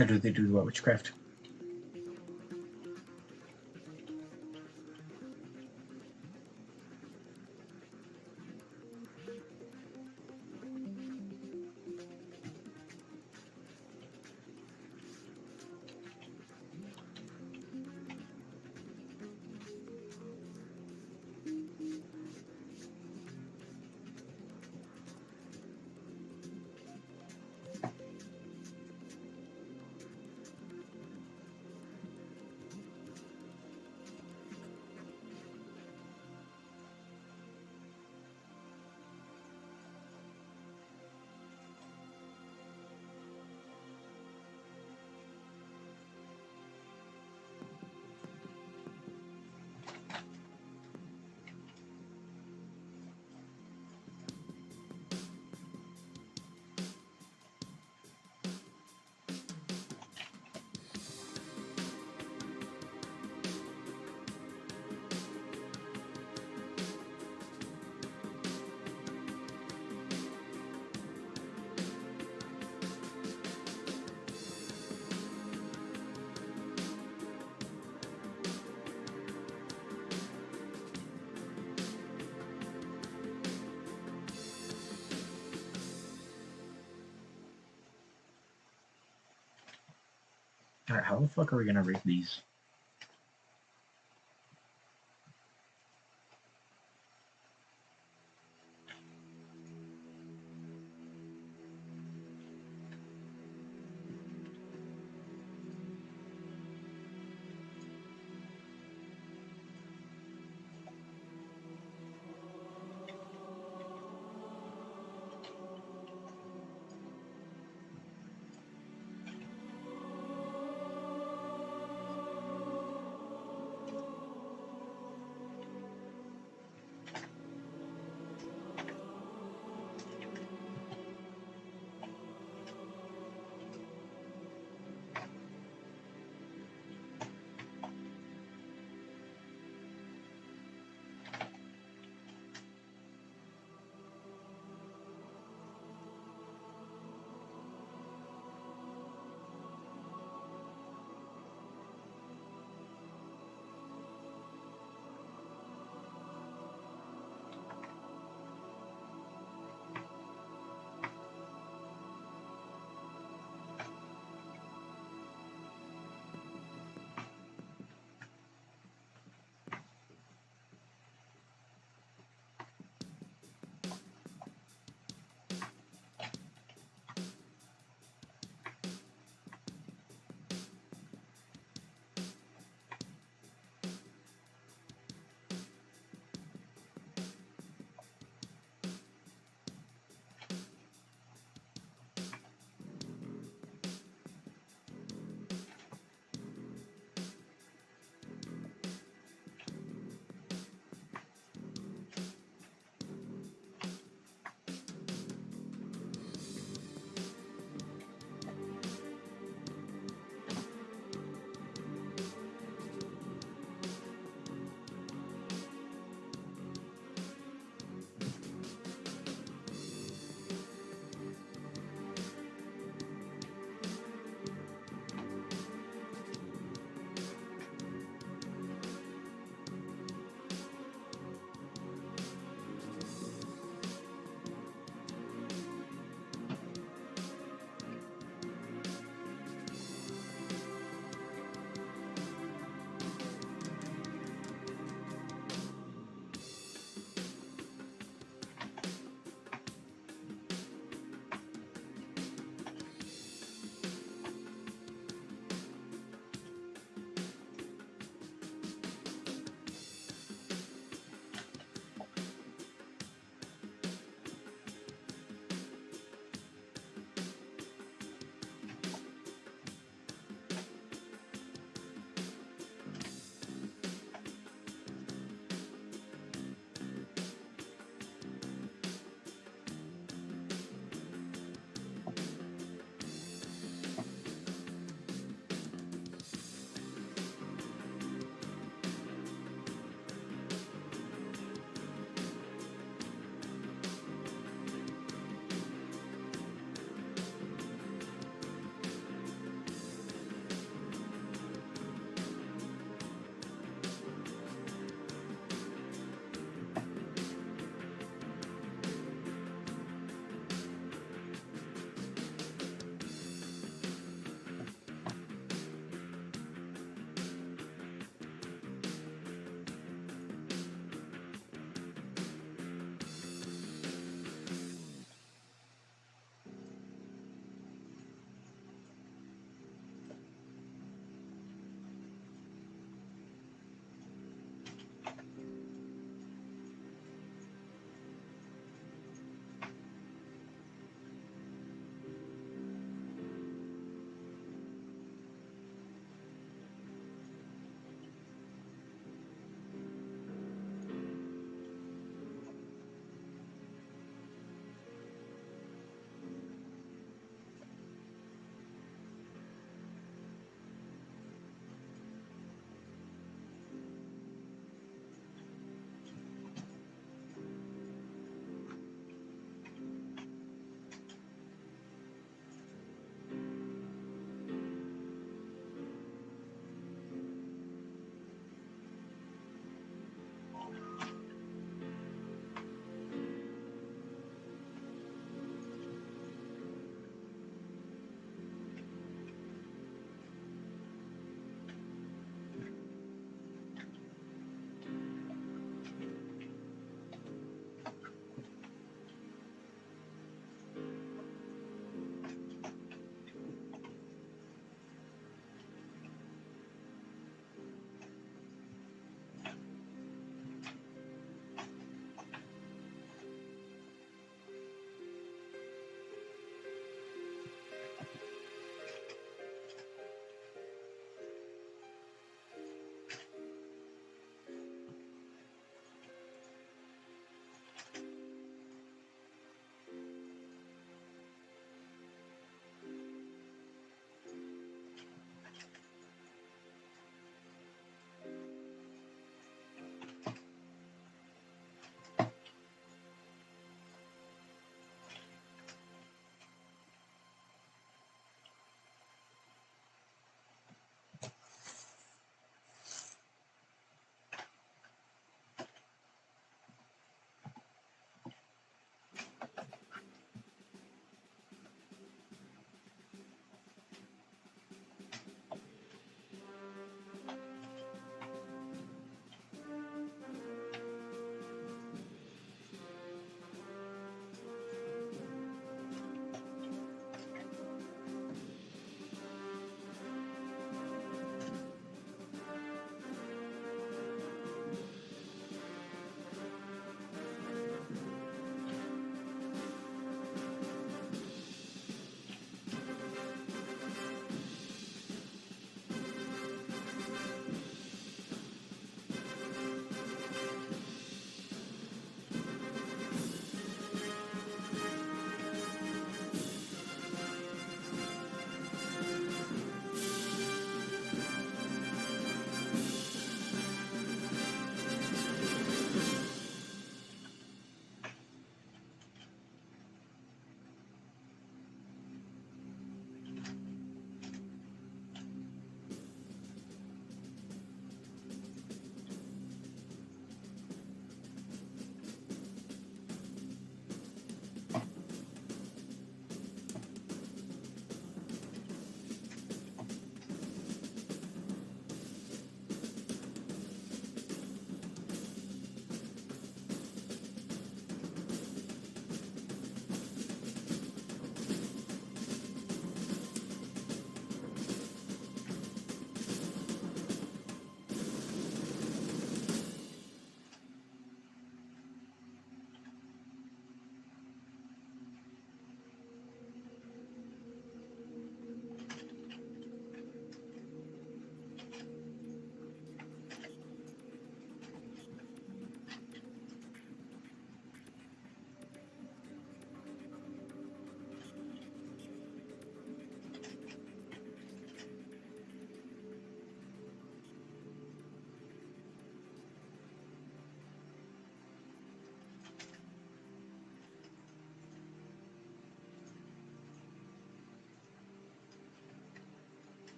How do they do what witchcraft? Alright, how the fuck are we gonna rate these?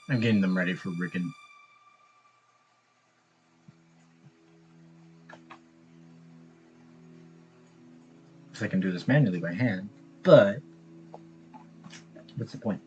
I'm getting them ready for rigging. Because I can do this manually by hand, but what's the point?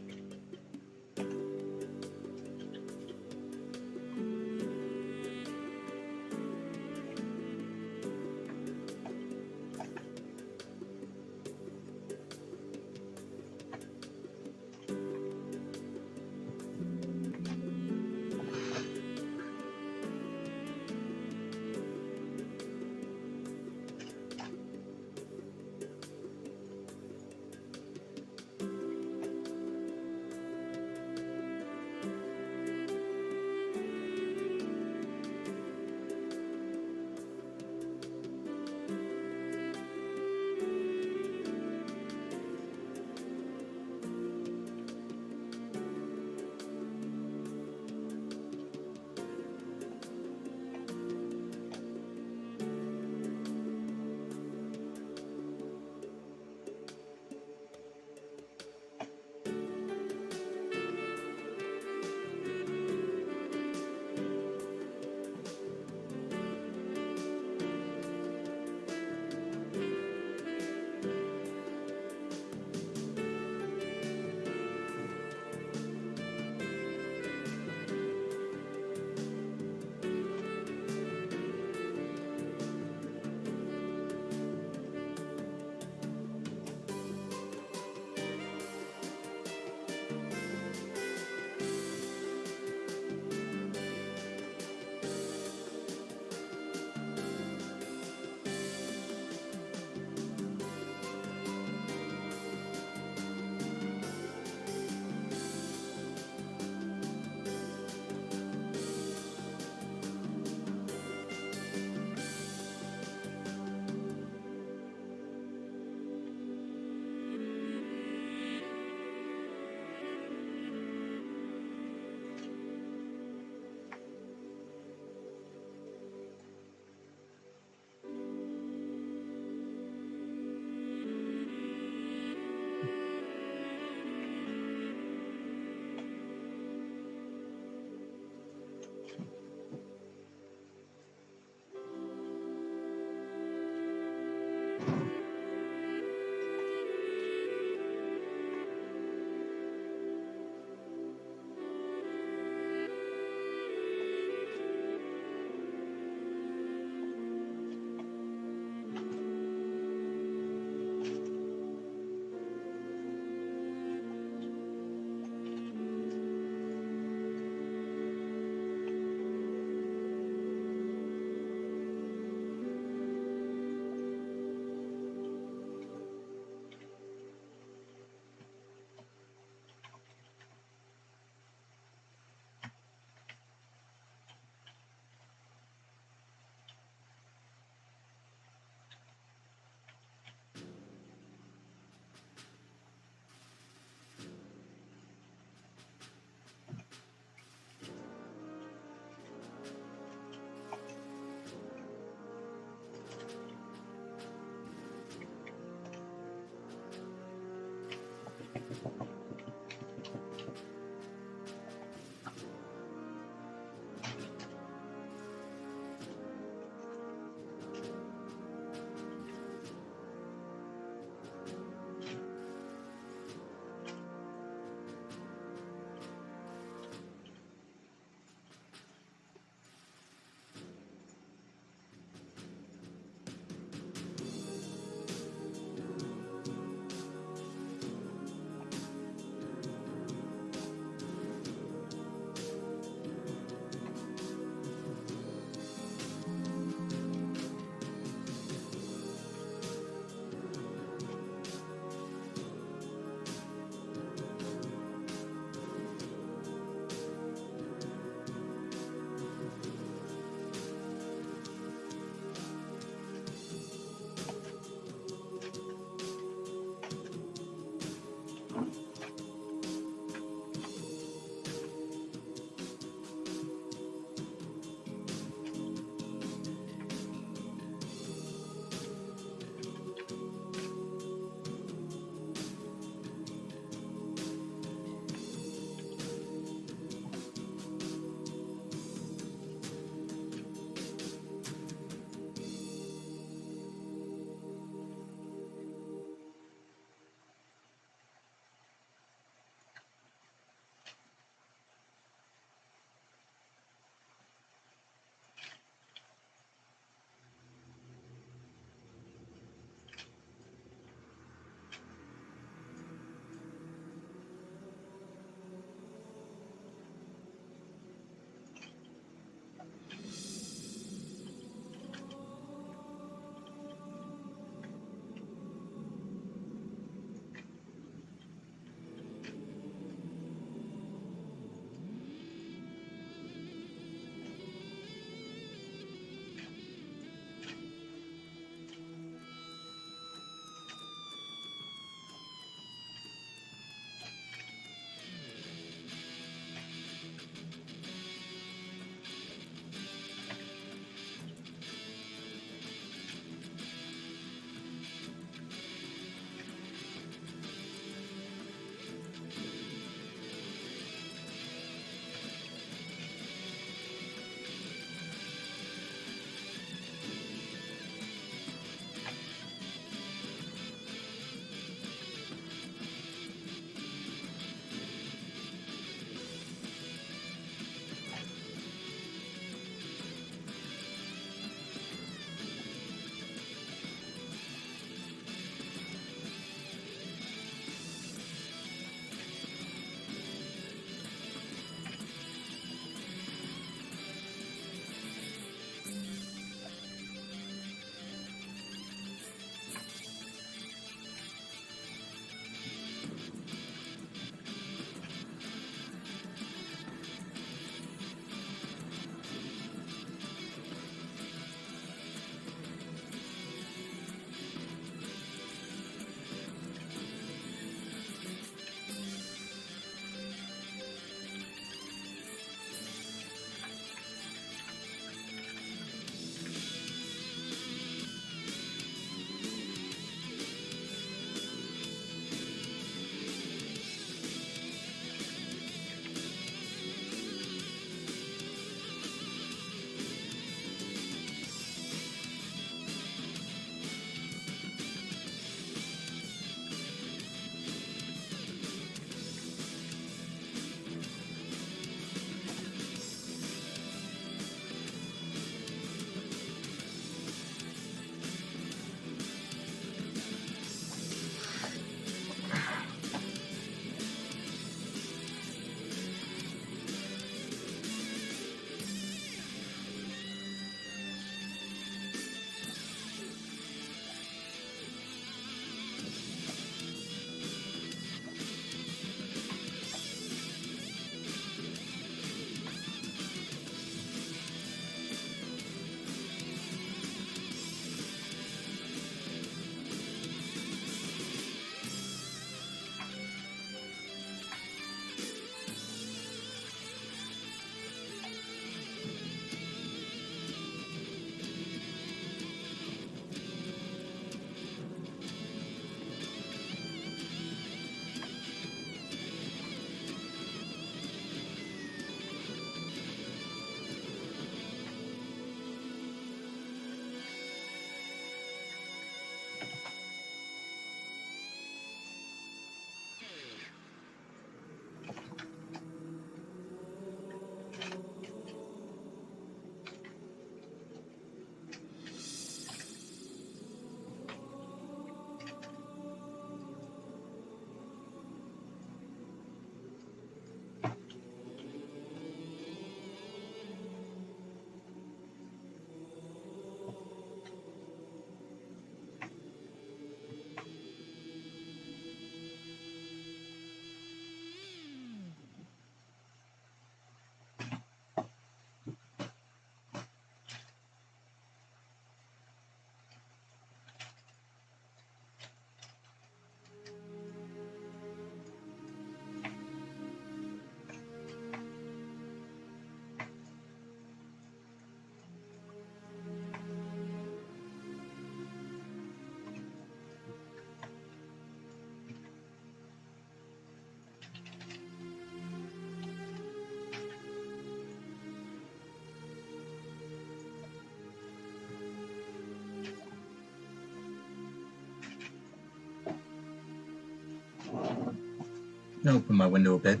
I'll open my window a bit.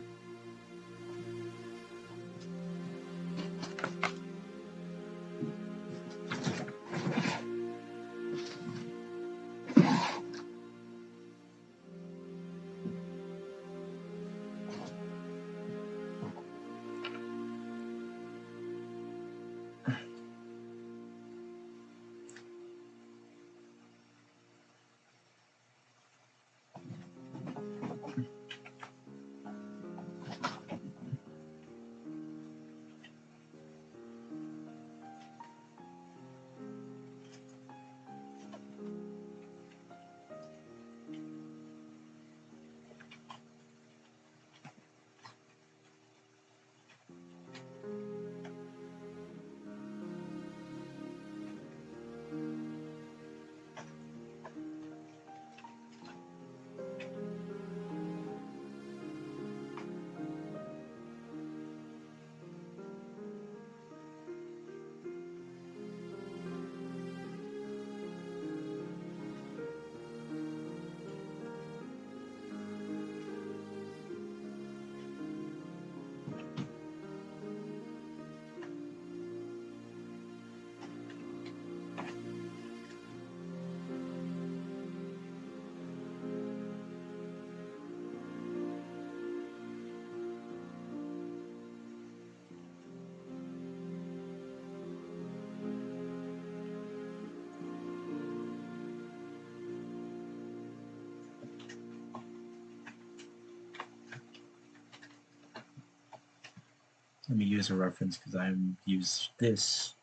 Let me use a reference because I used this.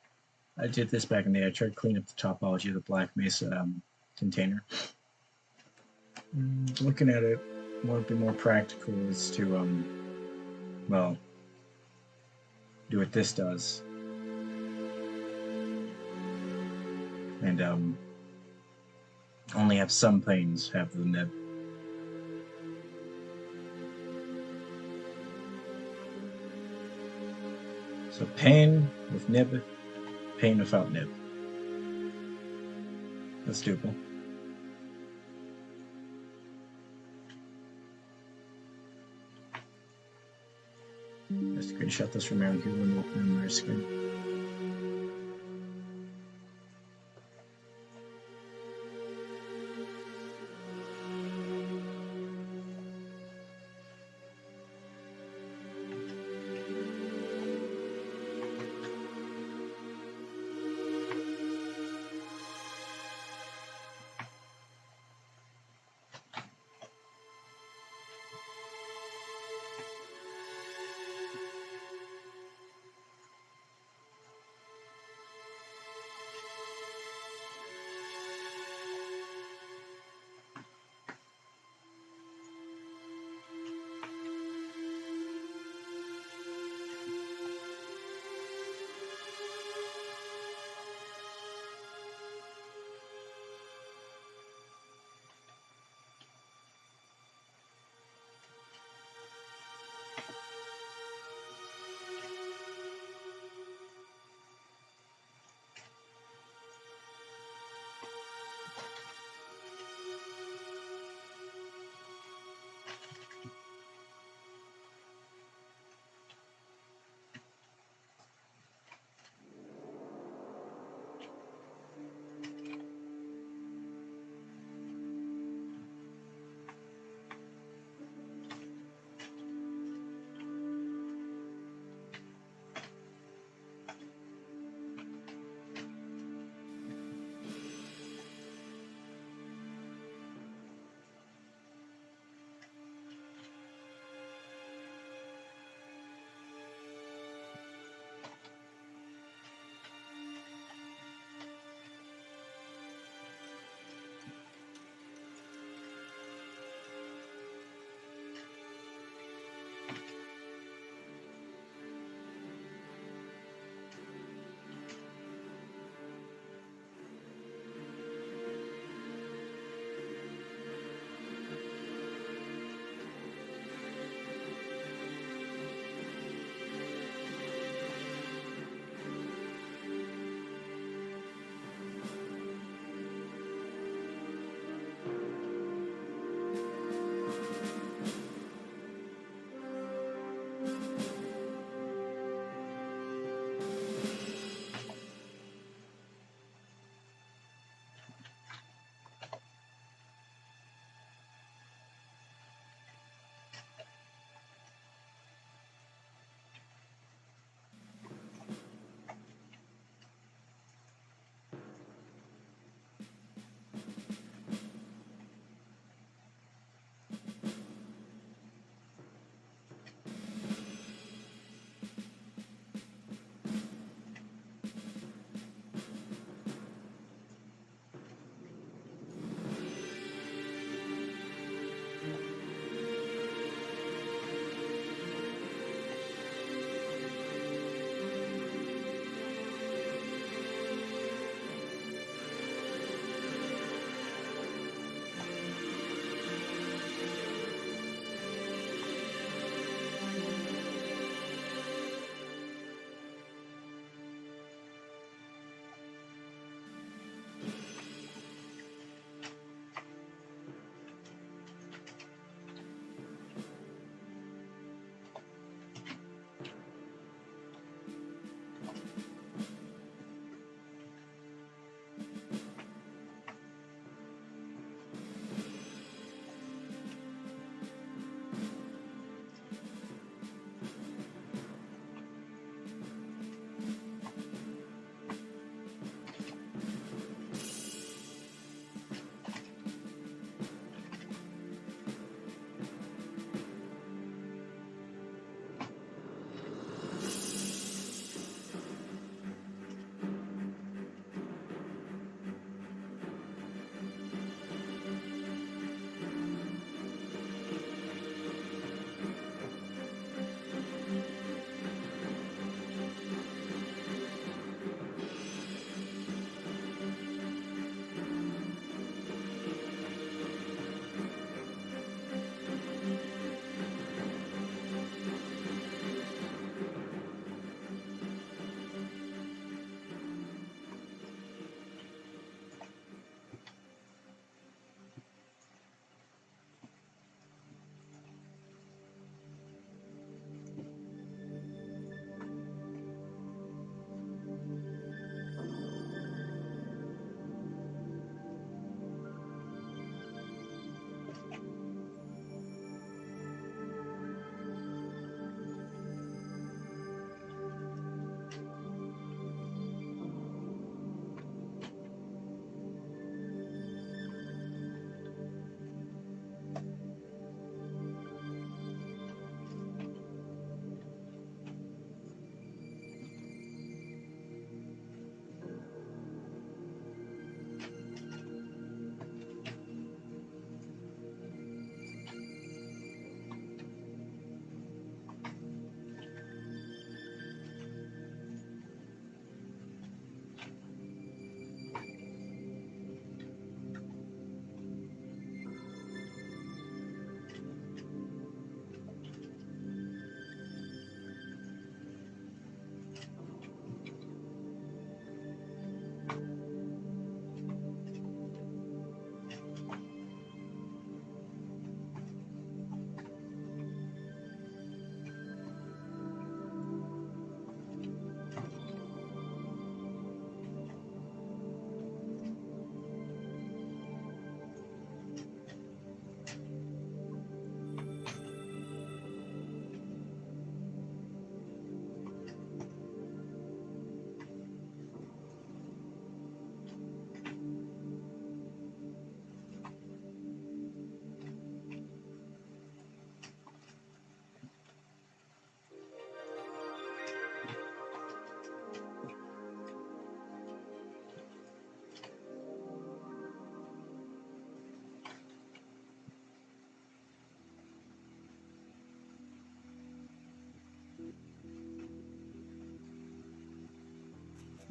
I did this back in the day. I tried to clean up the topology of the Black Mesa container. Looking at it, what would be more practical is to, well, do what this does. And only have some planes have the nib. So pane with nib, pane without nib. That's doable. Let's screenshot this from around here when we open my screen.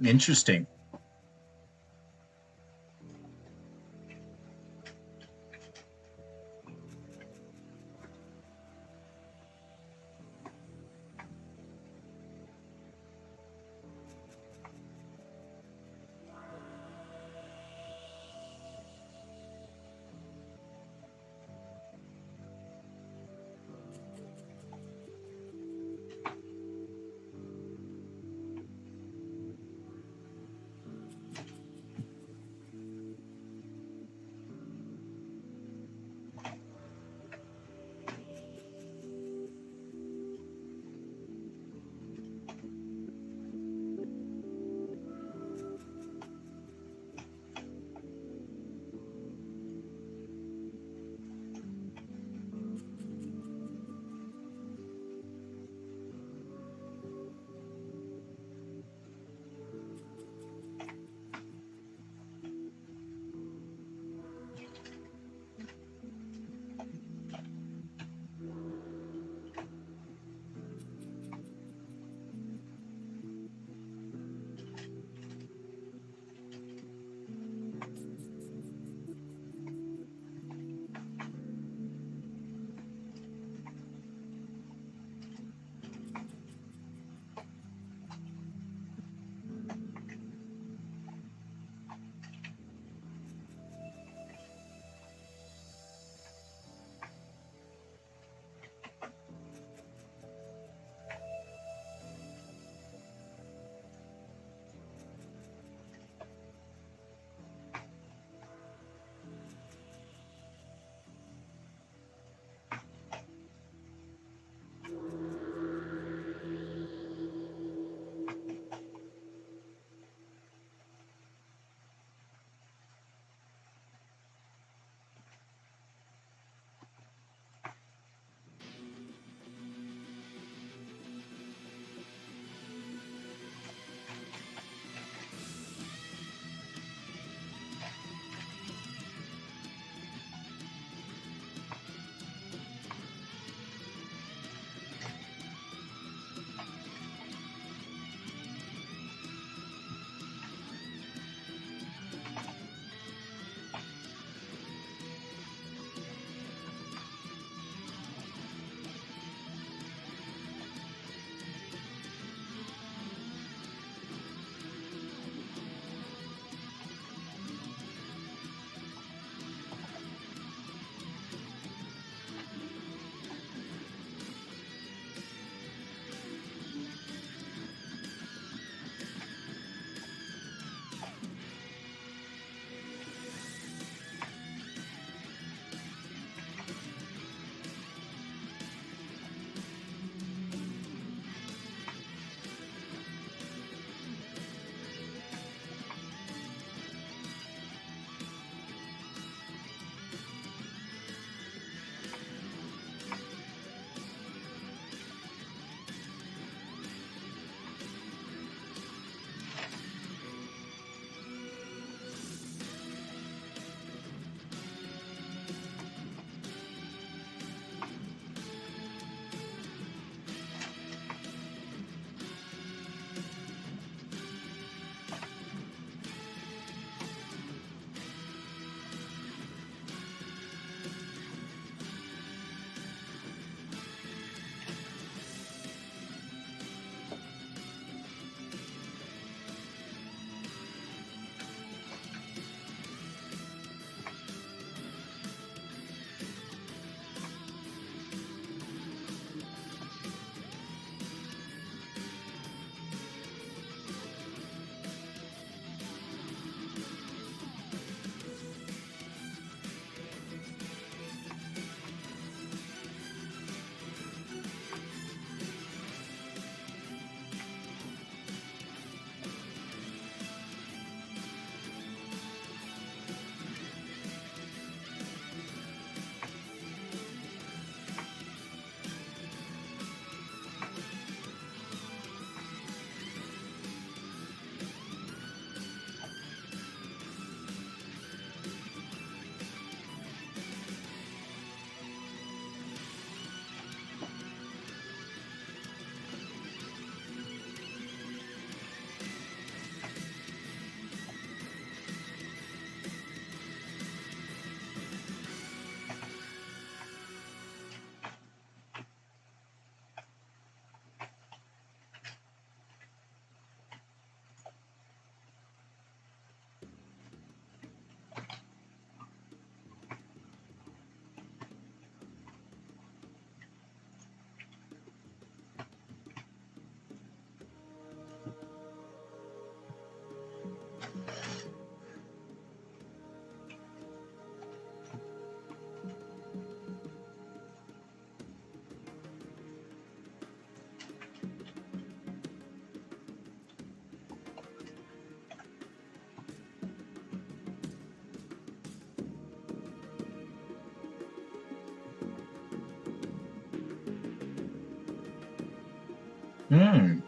Interesting. Hmm.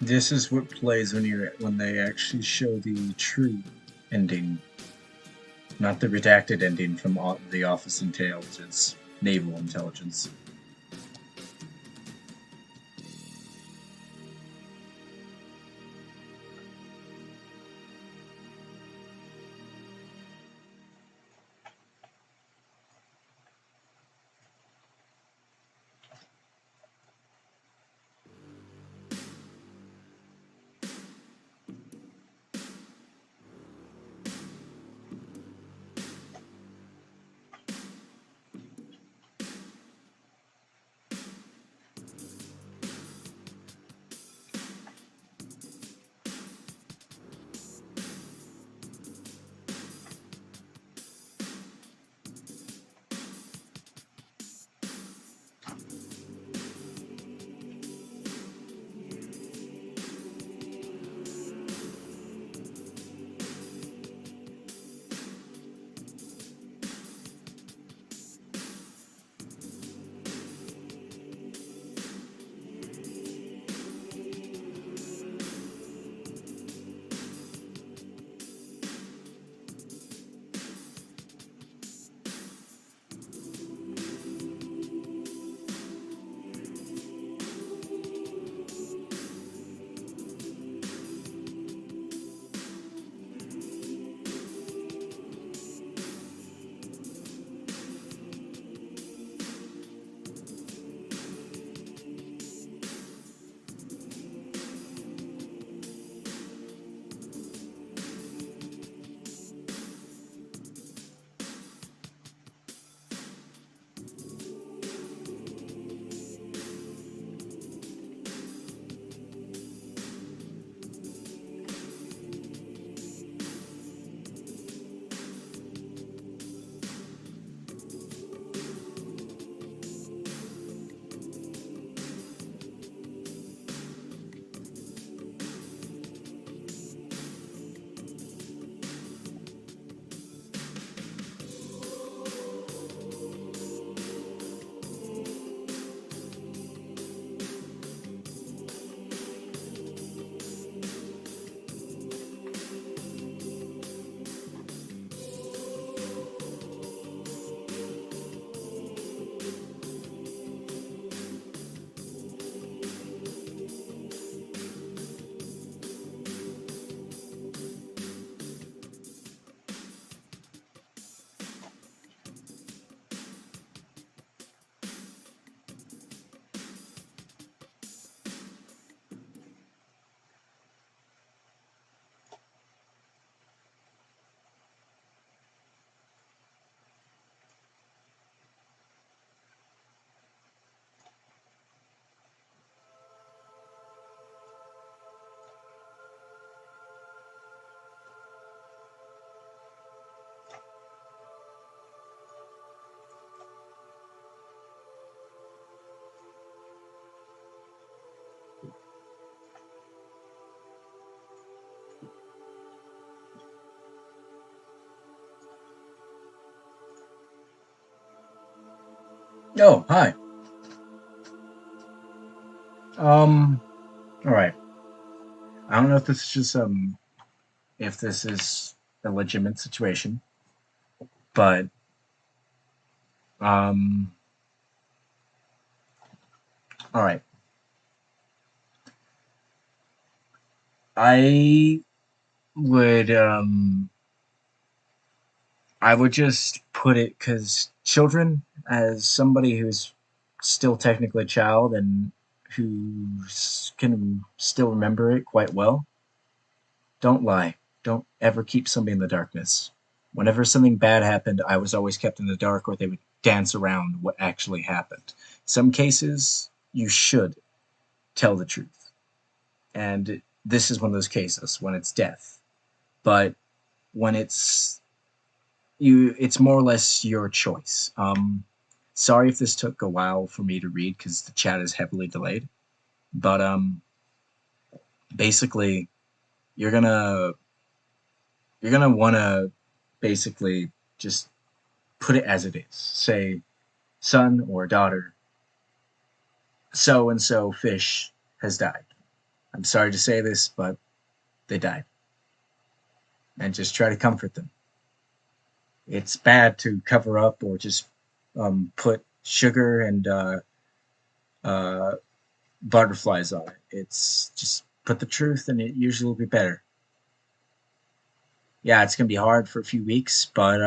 This is what plays when they actually show the true ending, not the redacted ending from the Office Intelligence, Naval Intelligence. Oh, hi. Um, all right. I don't know if this is just if this is a legitimate situation, but um, all right. I would I would just put it because children, as somebody who's still technically a child and who can still remember it quite well, don't lie. Don't ever keep somebody in the darkness. Whenever something bad happened, I was always kept in the dark, or they would dance around what actually happened. Some cases, you should tell the truth. And this is one of those cases when it's death. But when it's more or less your choice. Sorry if this took a while for me to read because the chat is heavily delayed. But basically, you're gonna you're gonna wanna basically just put it as it is. Say, son or daughter, so and so fish has died. I'm sorry to say this, but they died. And just try to comfort them. It's bad to cover up or just put sugar and uh, butterflies on it. It's just put the truth, and it usually will be better. Yeah, it's gonna be hard for a few weeks, but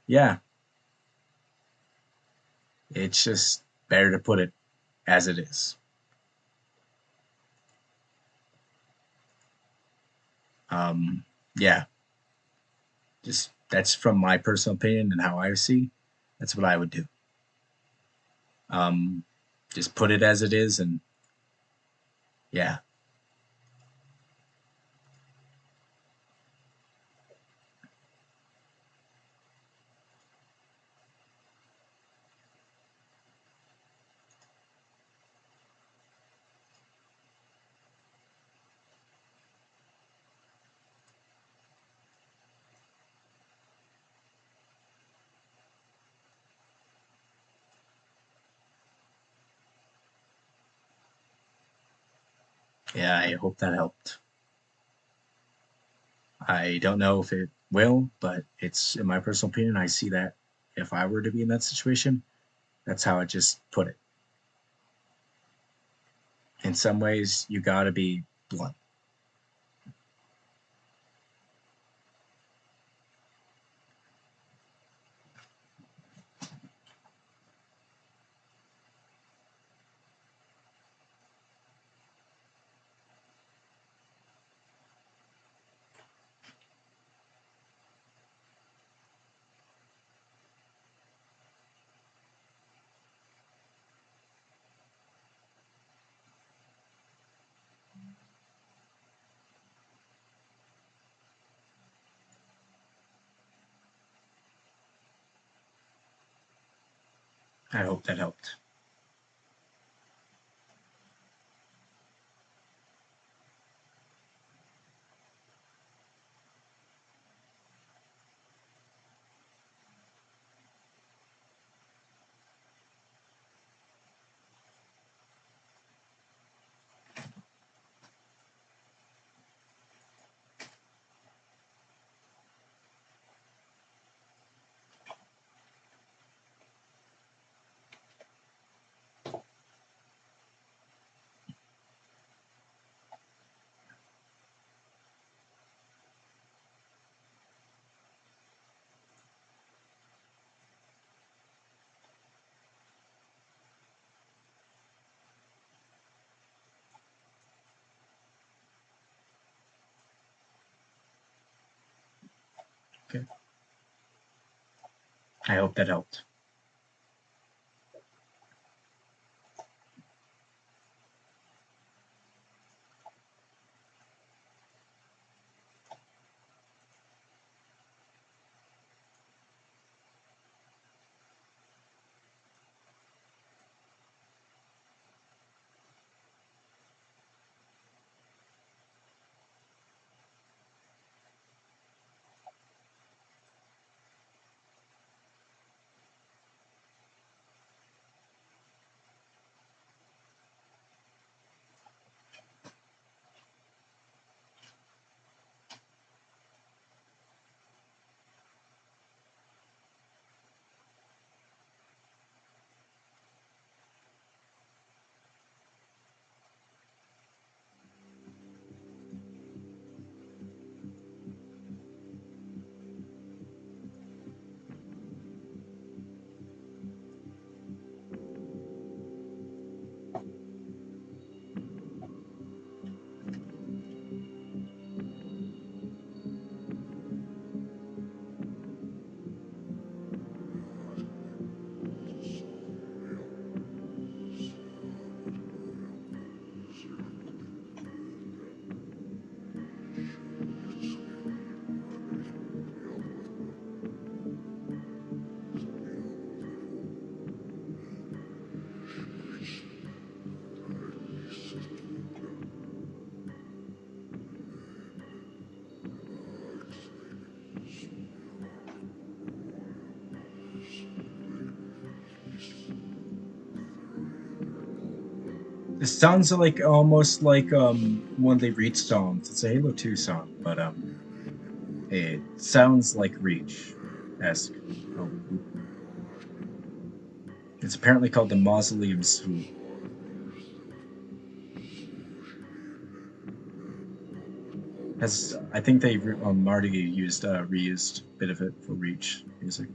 yeah, it's just better to put it as it is. Yeah, just that's from my personal opinion and how I see. That's what I would do. Um, just put it as it is, and yeah, yeah. I hope that helped. I don't know if it will, but it's in my personal opinion. I see that if I were to be in that situation, that's how I just put it. In some ways, you gotta be blunt. I hope that helped. Okay. I hope that helped. It sounds like almost like one of the Reach songs. It's a Halo 2 song, but it sounds like Reach esque. Oh, it's apparently called the Mausoleum Swoop. Has I think they already used reused a bit of it for Reach music.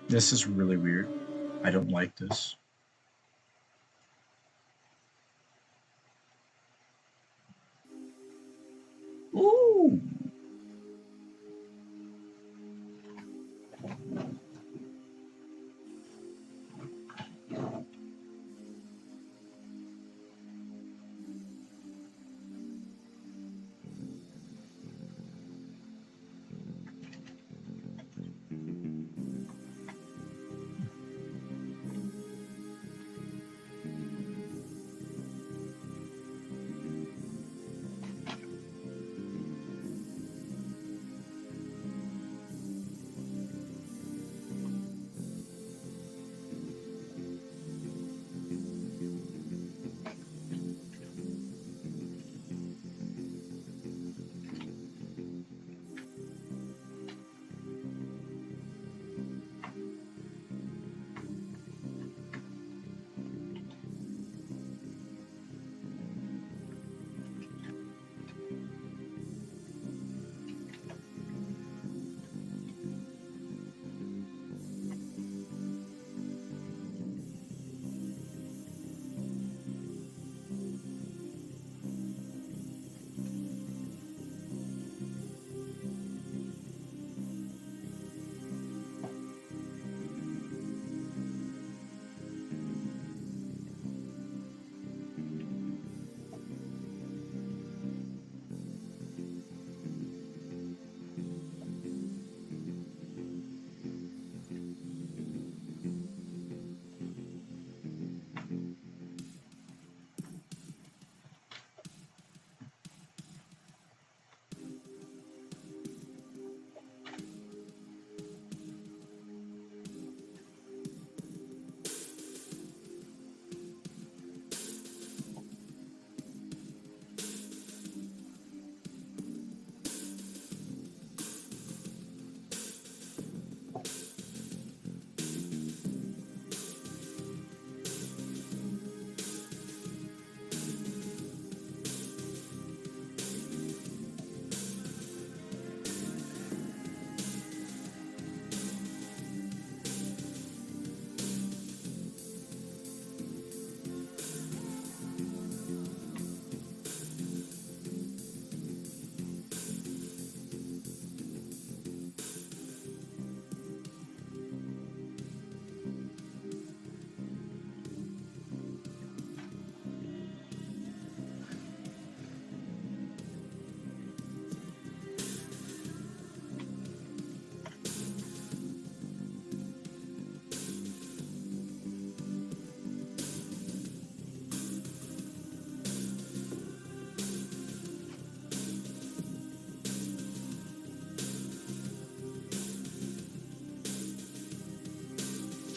This is really weird. I don't like this. Ooh.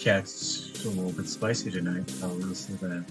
Yeah, it's a little bit spicy tonight. I'll listen to that.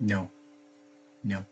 No, no.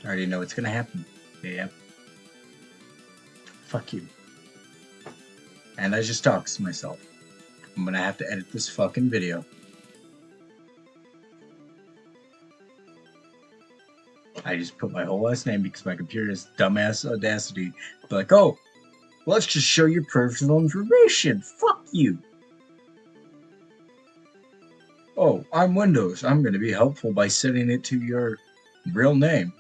I already know what's gonna happen. Yeah. Fuck you. And I just talked to myself. I'm gonna have to edit this fucking video. I just put my whole last name because my computer has dumbass audacity. Be like, oh, let's just show your personal information. Fuck you. Oh, I'm Windows. I'm gonna be helpful by setting it to your real name.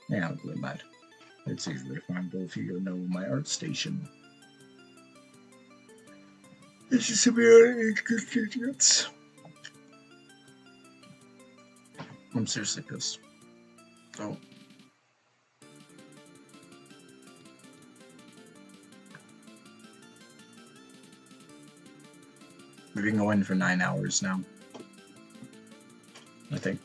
Yeah, I don't really mind. It's easily findable if you know my art station. This is severe inconvenience. I'm seriously pissed. Oh. We've been going for 9 hours now, I think.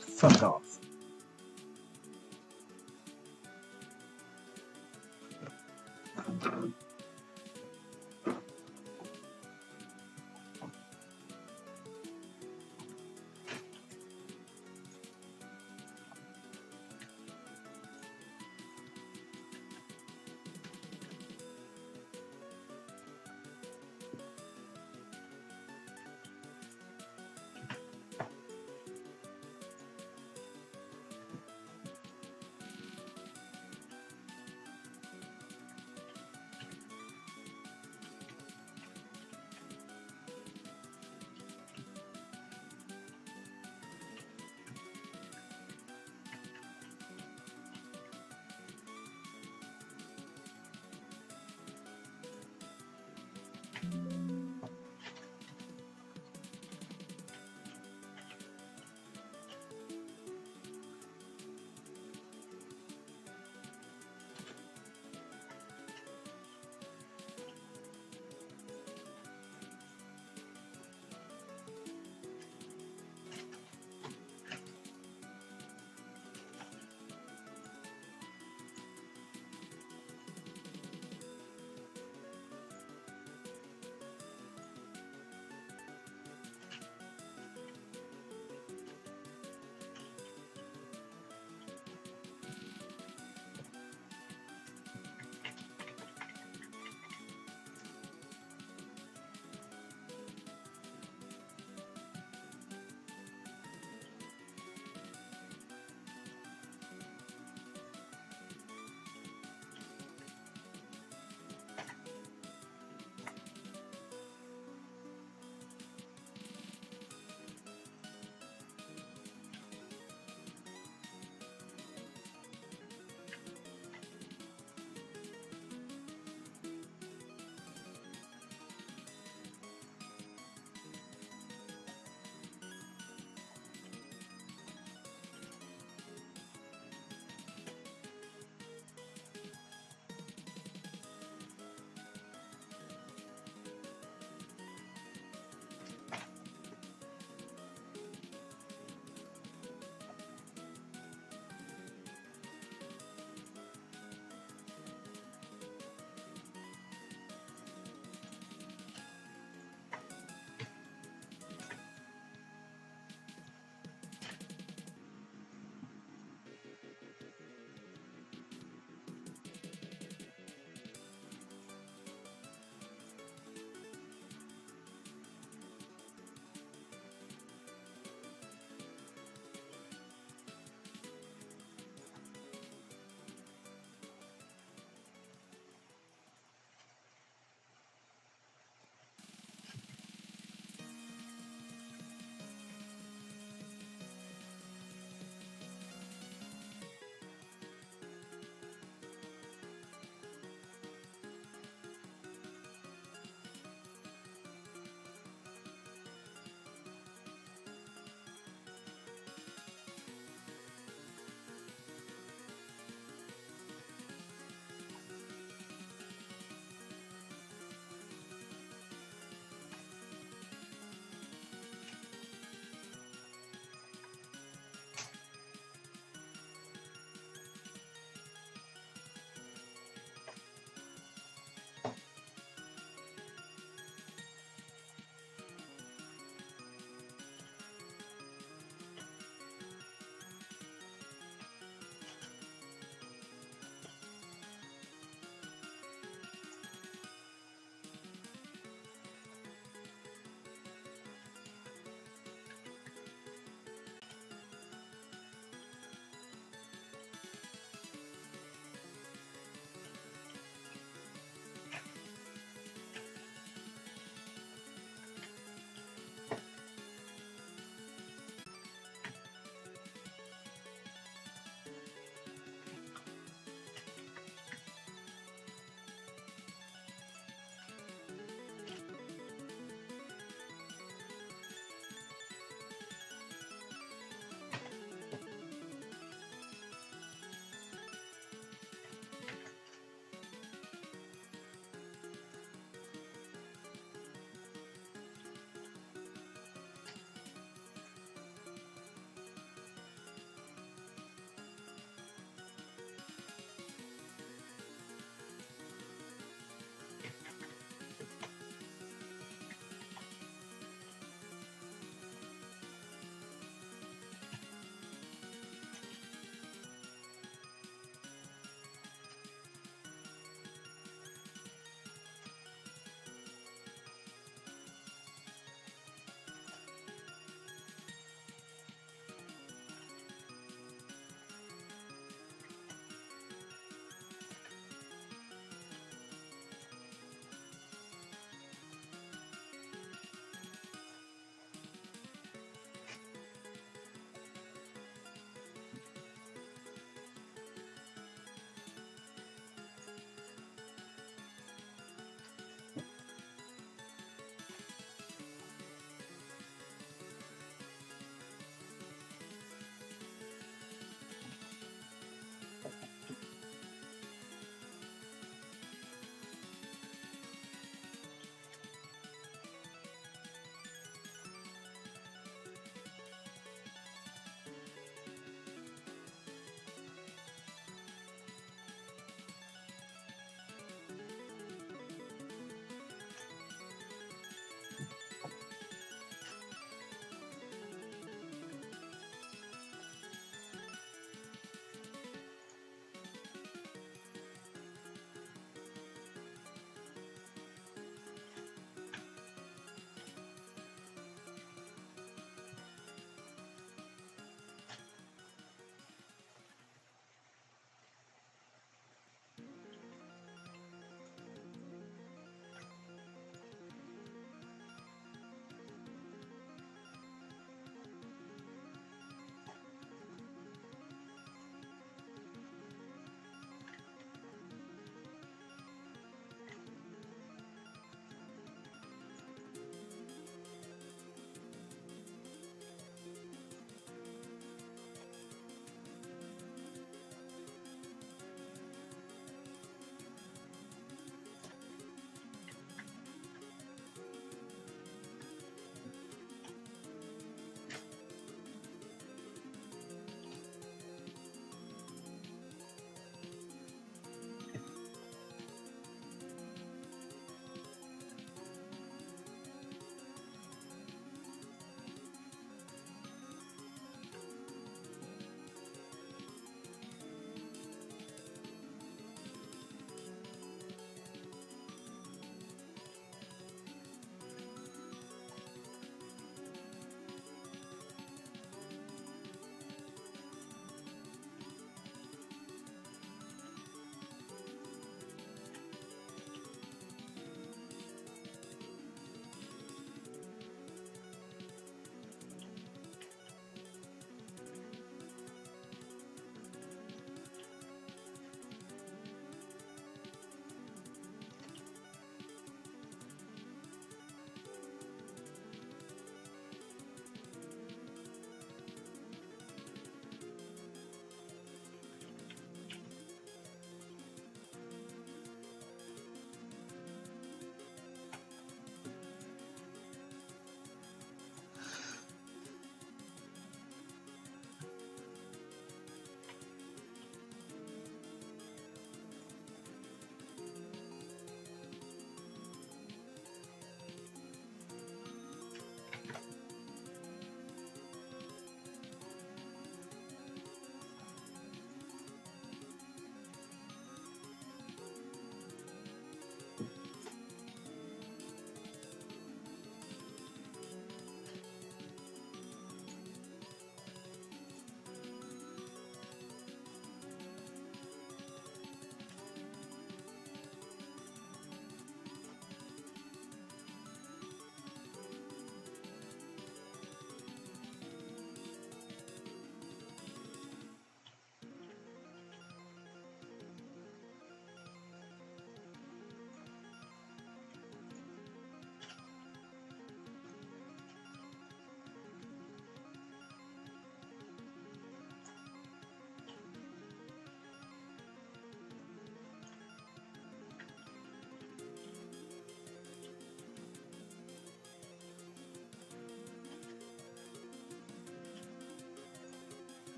Fuck off.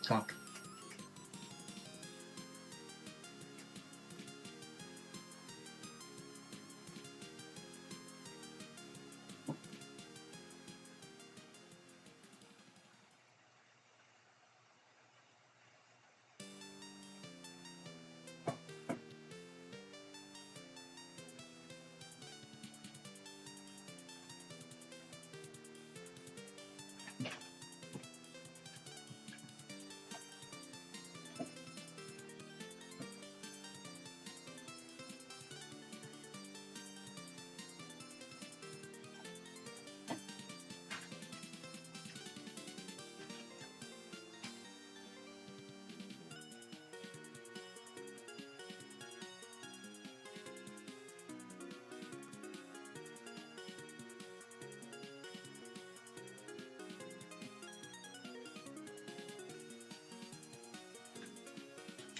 Talk.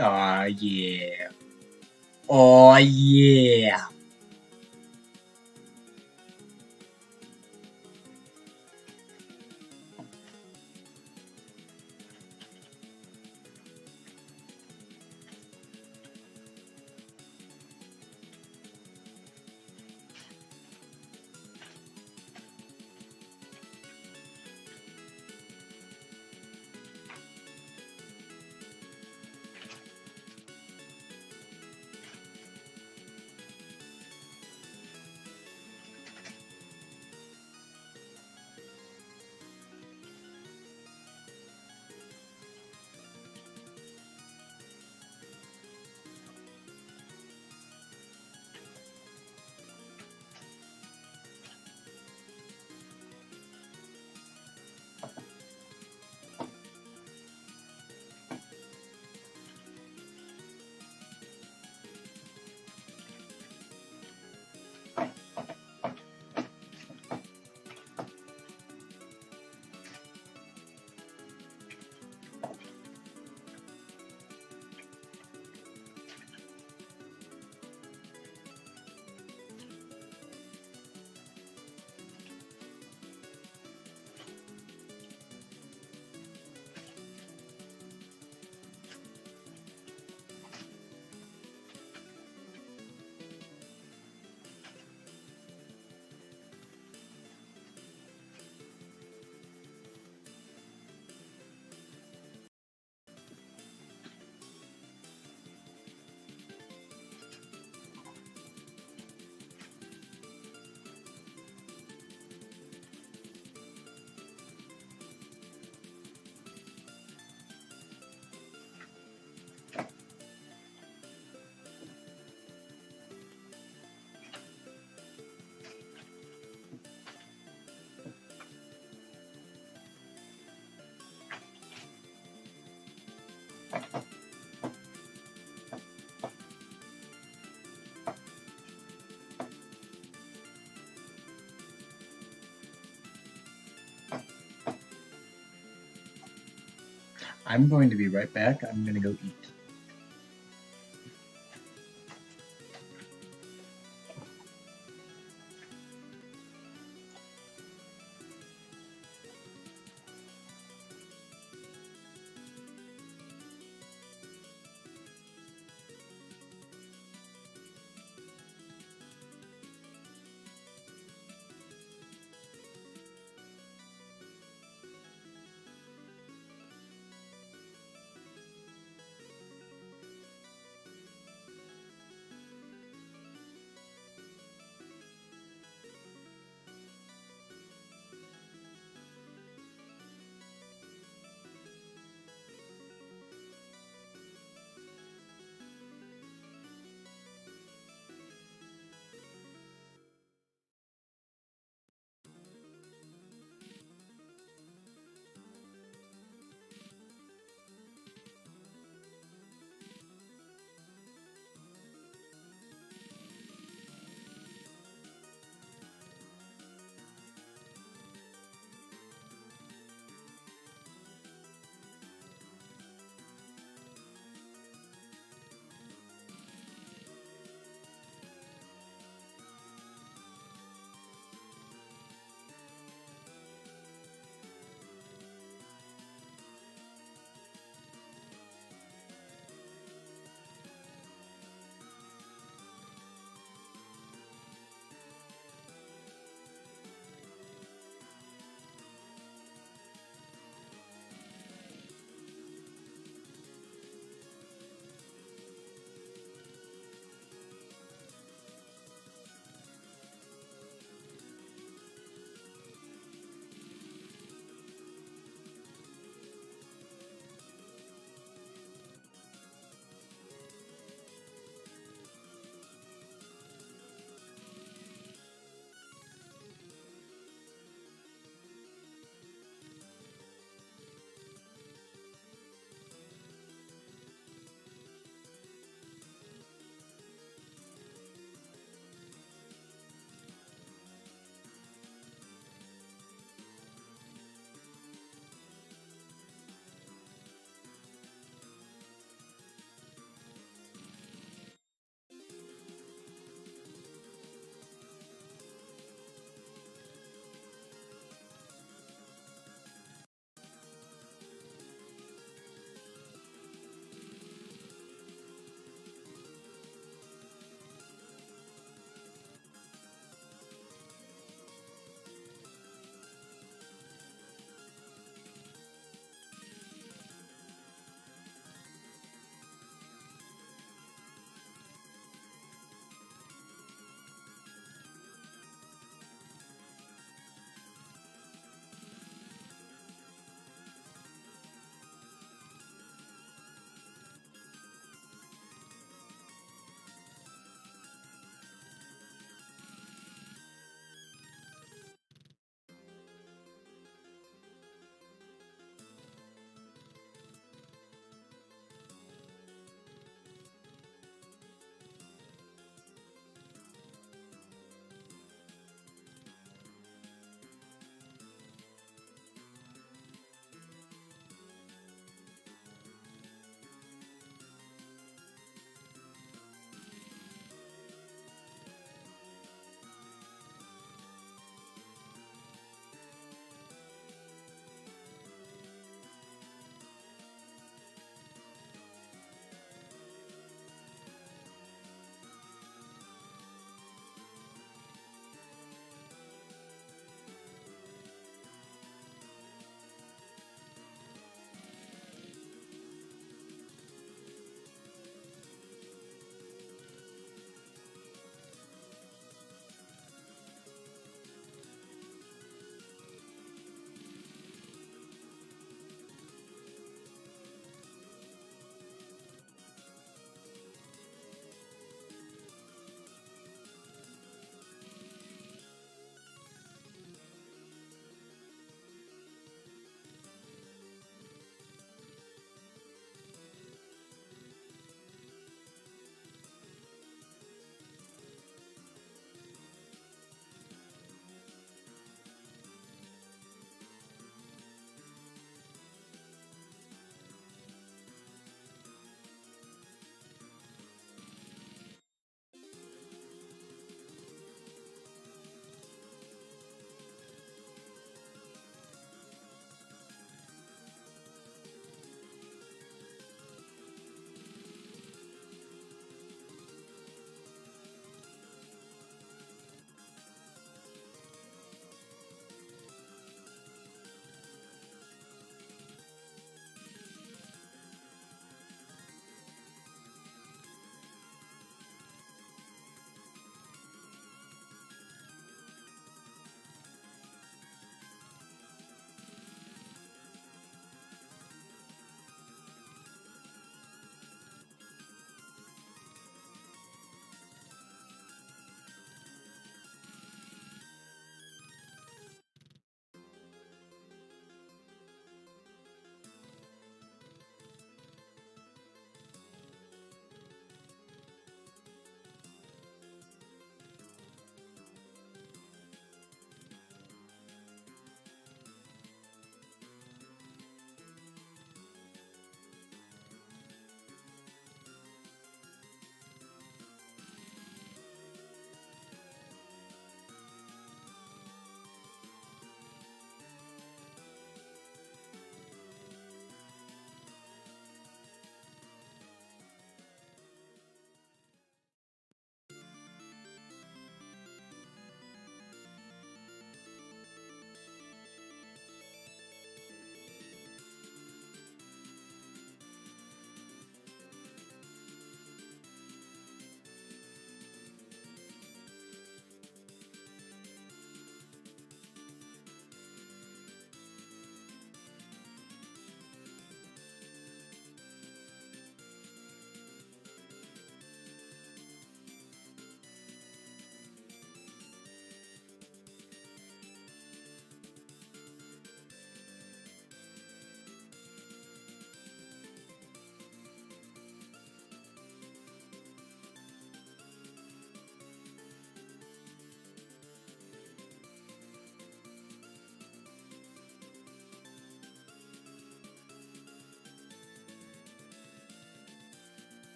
Oh yeah. Oh yeah. I'm going to be right back. I'm going to go eat.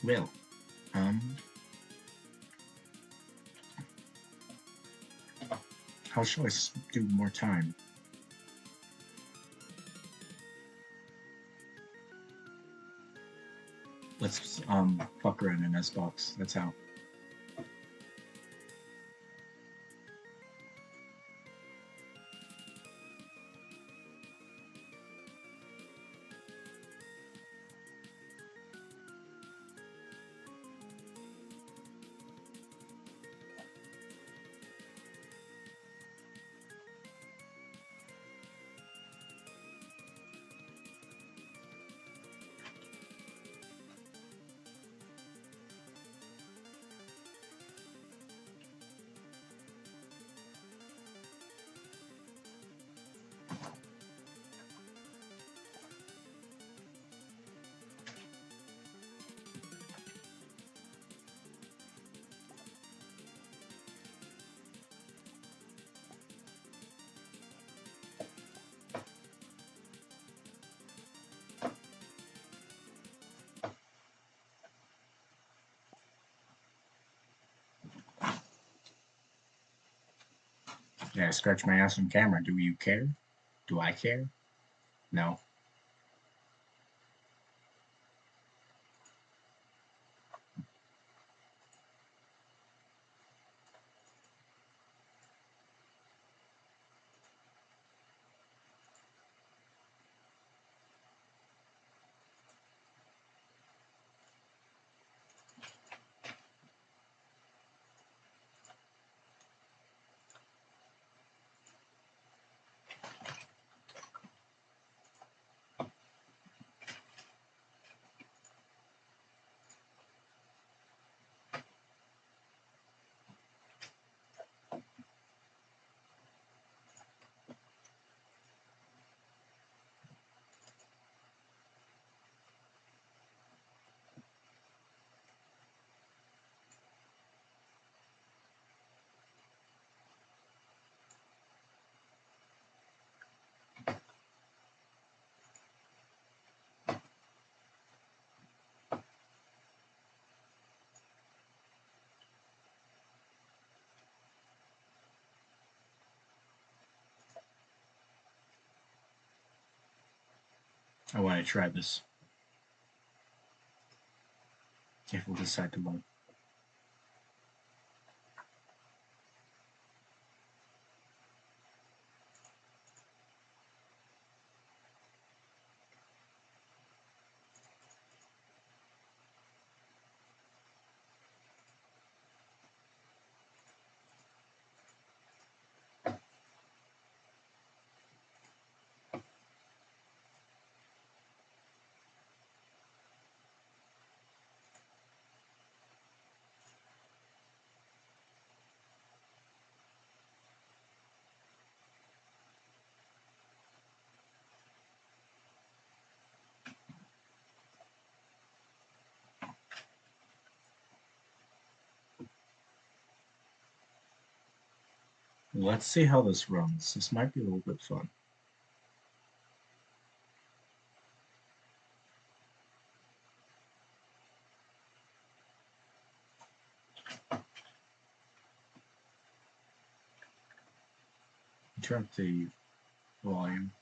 Well, um, how shall I do more time? Let's fuck around in S-Box. That's how. Yeah, I scratch my ass on camera. Do you care? Do I care? No. I want to try this. If we'll decide to load. Let's see how this runs. This might be a little bit fun. Turn up the volume.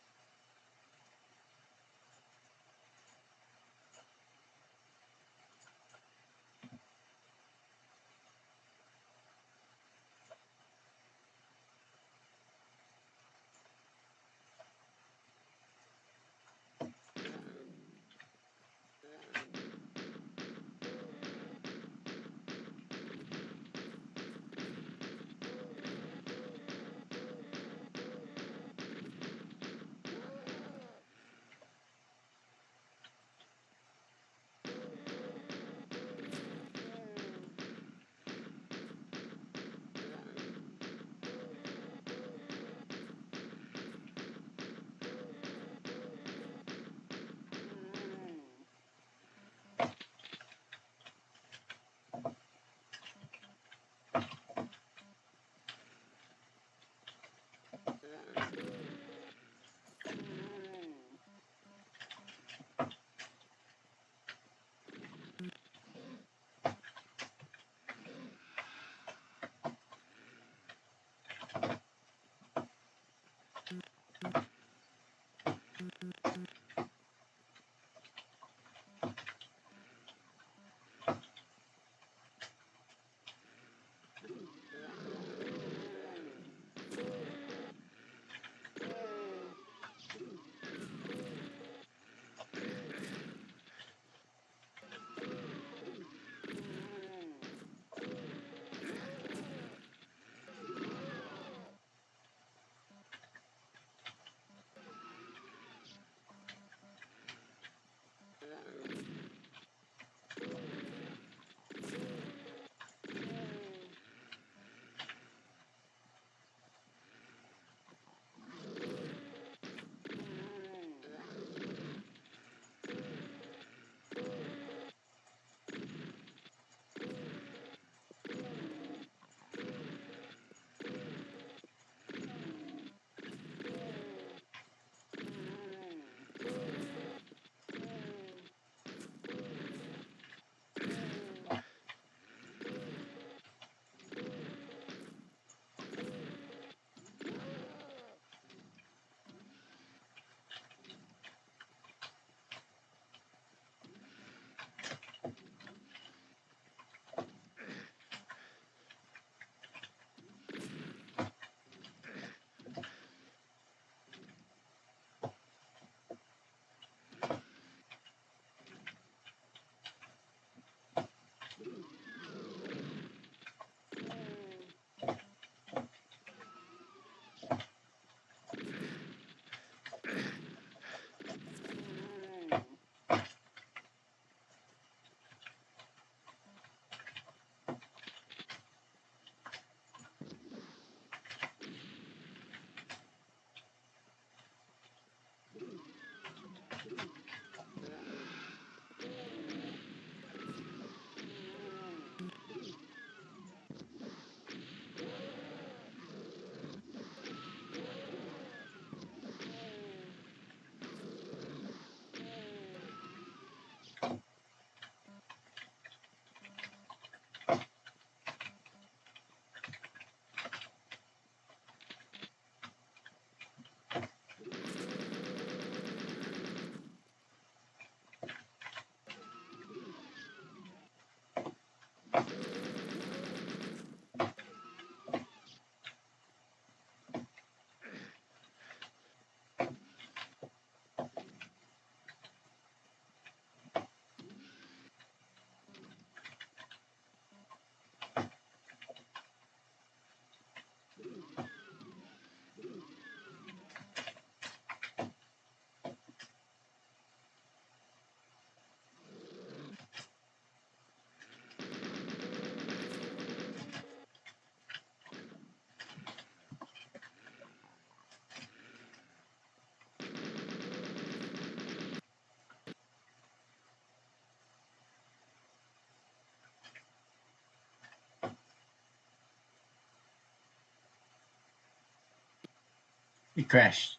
It crashed.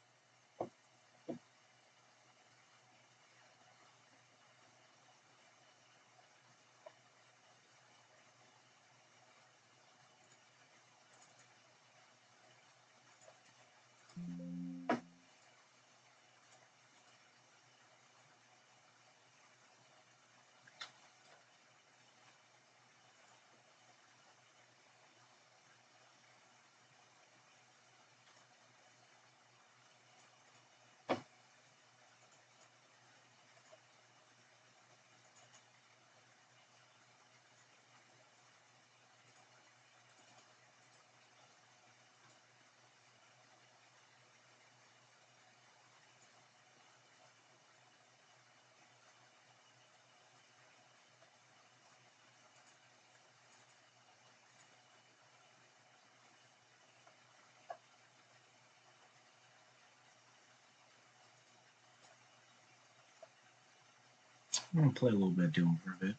I'm gonna play a little bit of Doom for a bit.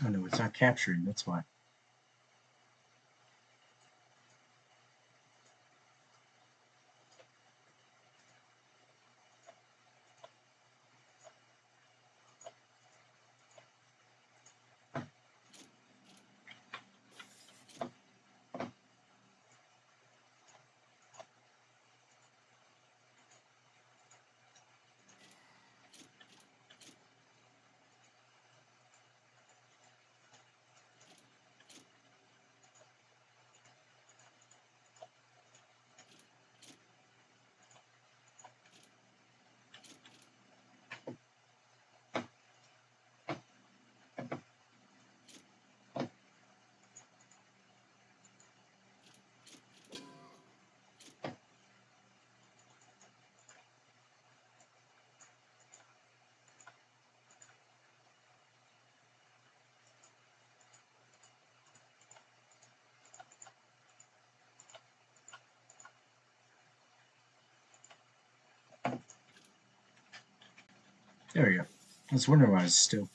Oh no, it's not capturing. That's why. There we go. I was wondering why it's still.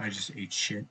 I just ate shit.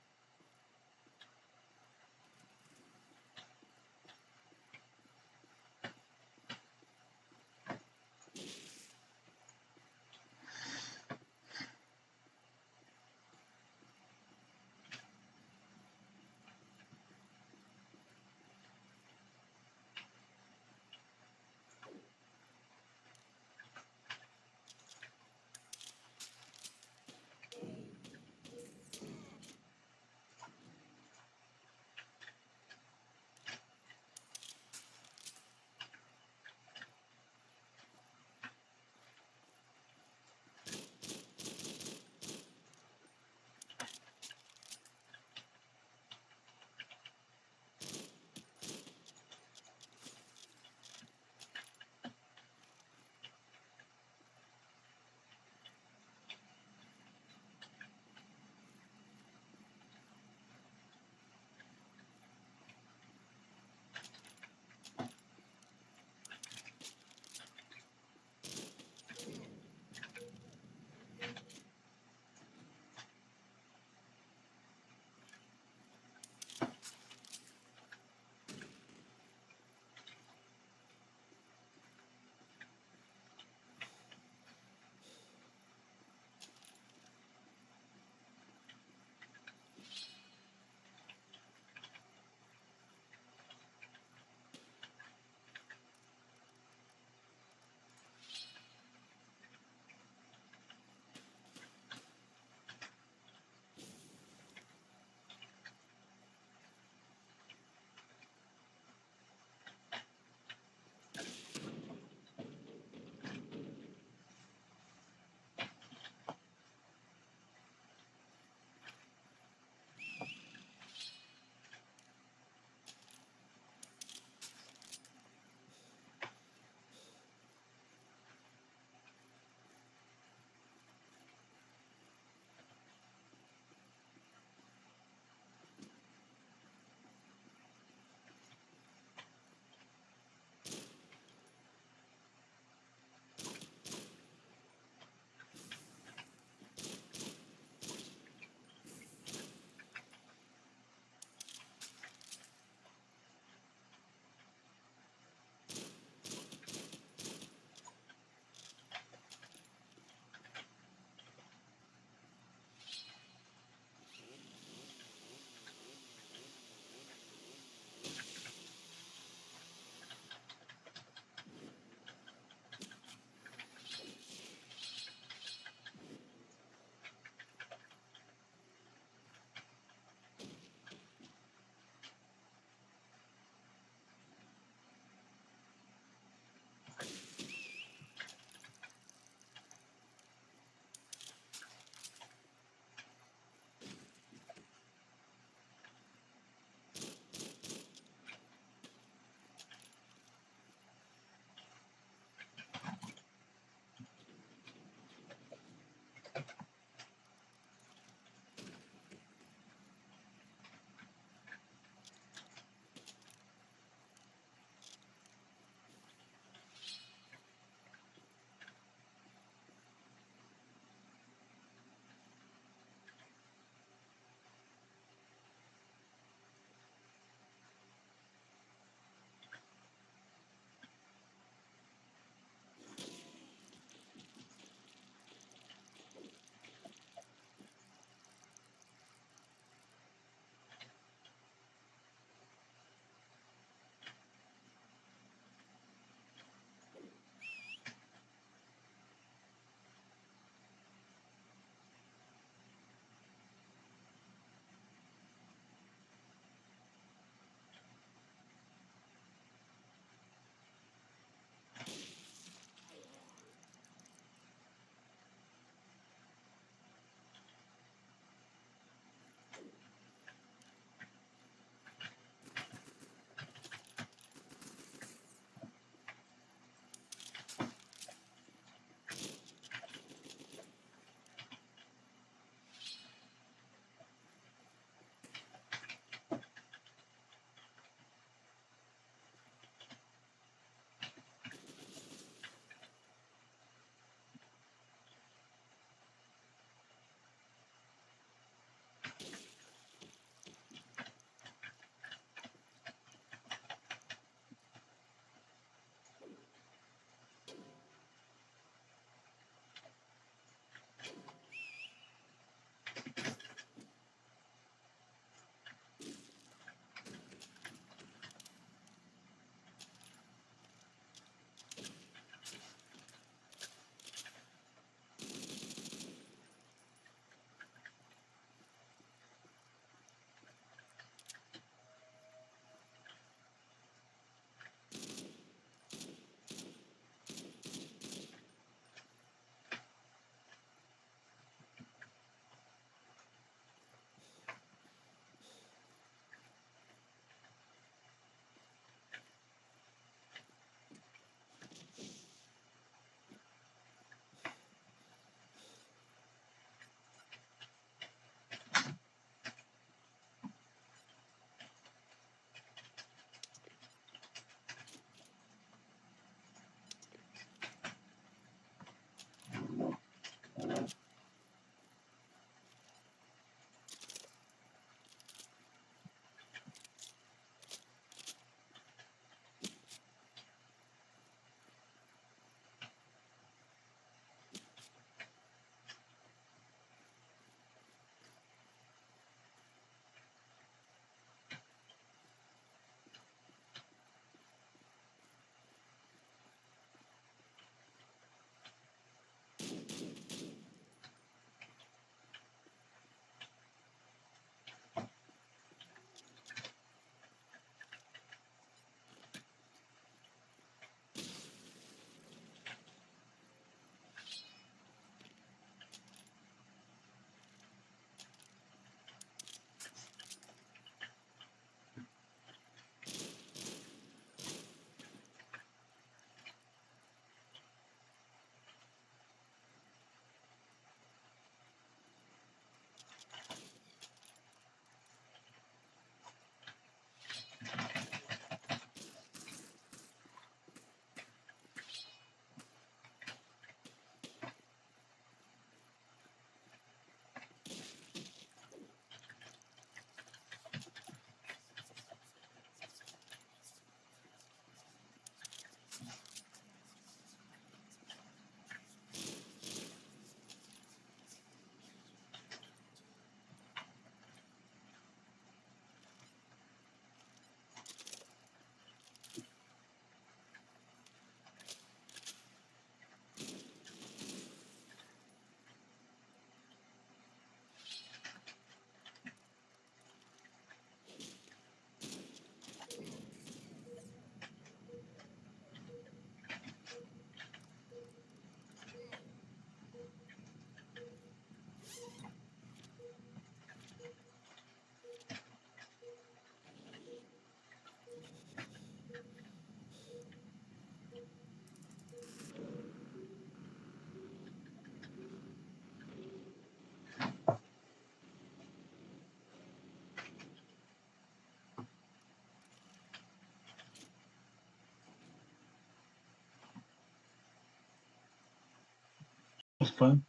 fun.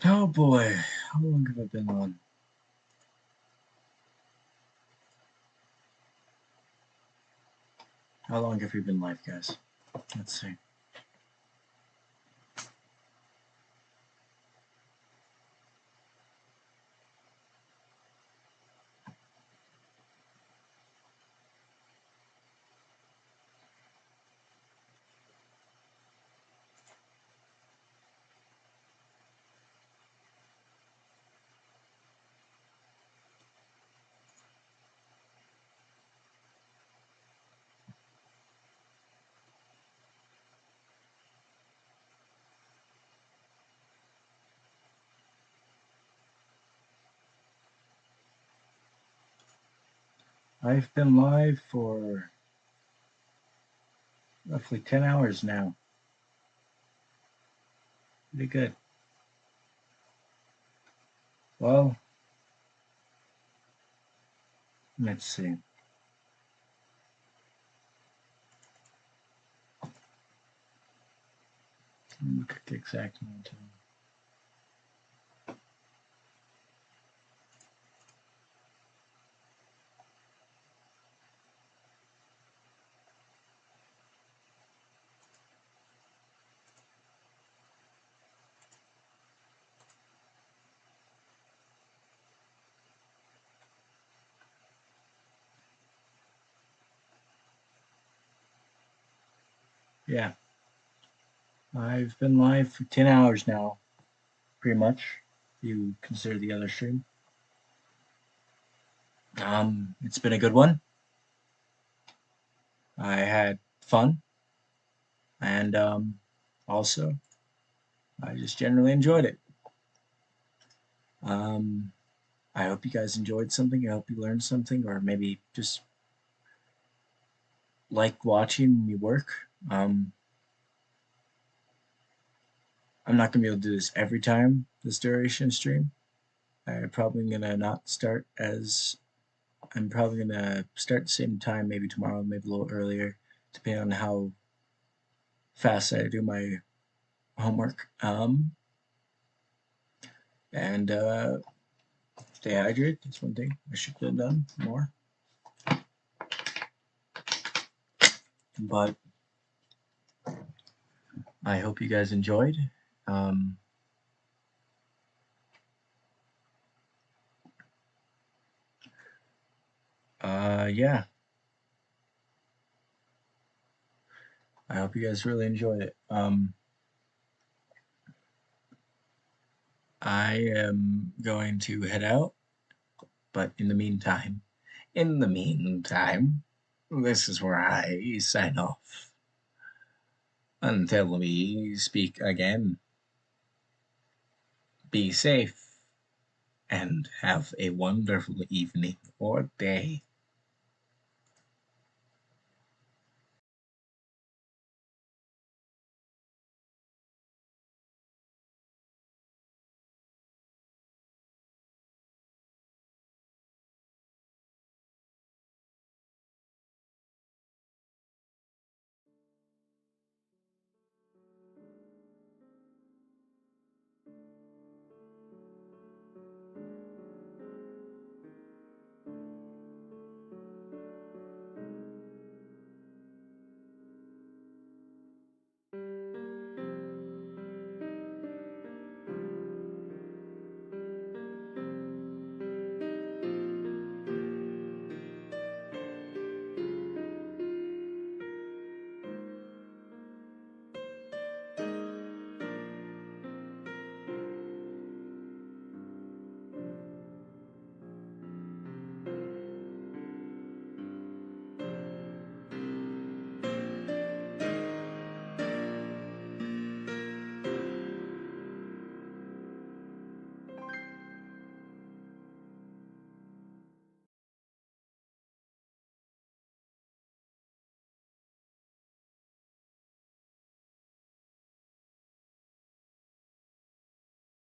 Oh boy, how long have I been on? How long have we been live, guys? Let's see. I've been live for roughly 10 hours now. Pretty good. Well, let's see. Look at the exact amount of time. Yeah, I've been live for 10 hours now, pretty much. If you consider the other stream. It's been a good one. I had fun, and also I just generally enjoyed it. I hope you guys enjoyed something. I hope you learned something, or maybe just like watching me work. I'm not gonna be able to do this every time this duration stream. I'm probably gonna not start as I'm probably gonna start the same time, maybe tomorrow, maybe a little earlier, depending on how fast I do my homework. And stay hydrated. That's one thing I should have done more. But I hope you guys enjoyed. Yeah. I hope you guys really enjoyed it. I am going to head out, but in the meantime, this is where I sign off. Until we speak again, be safe and have a wonderful evening or day.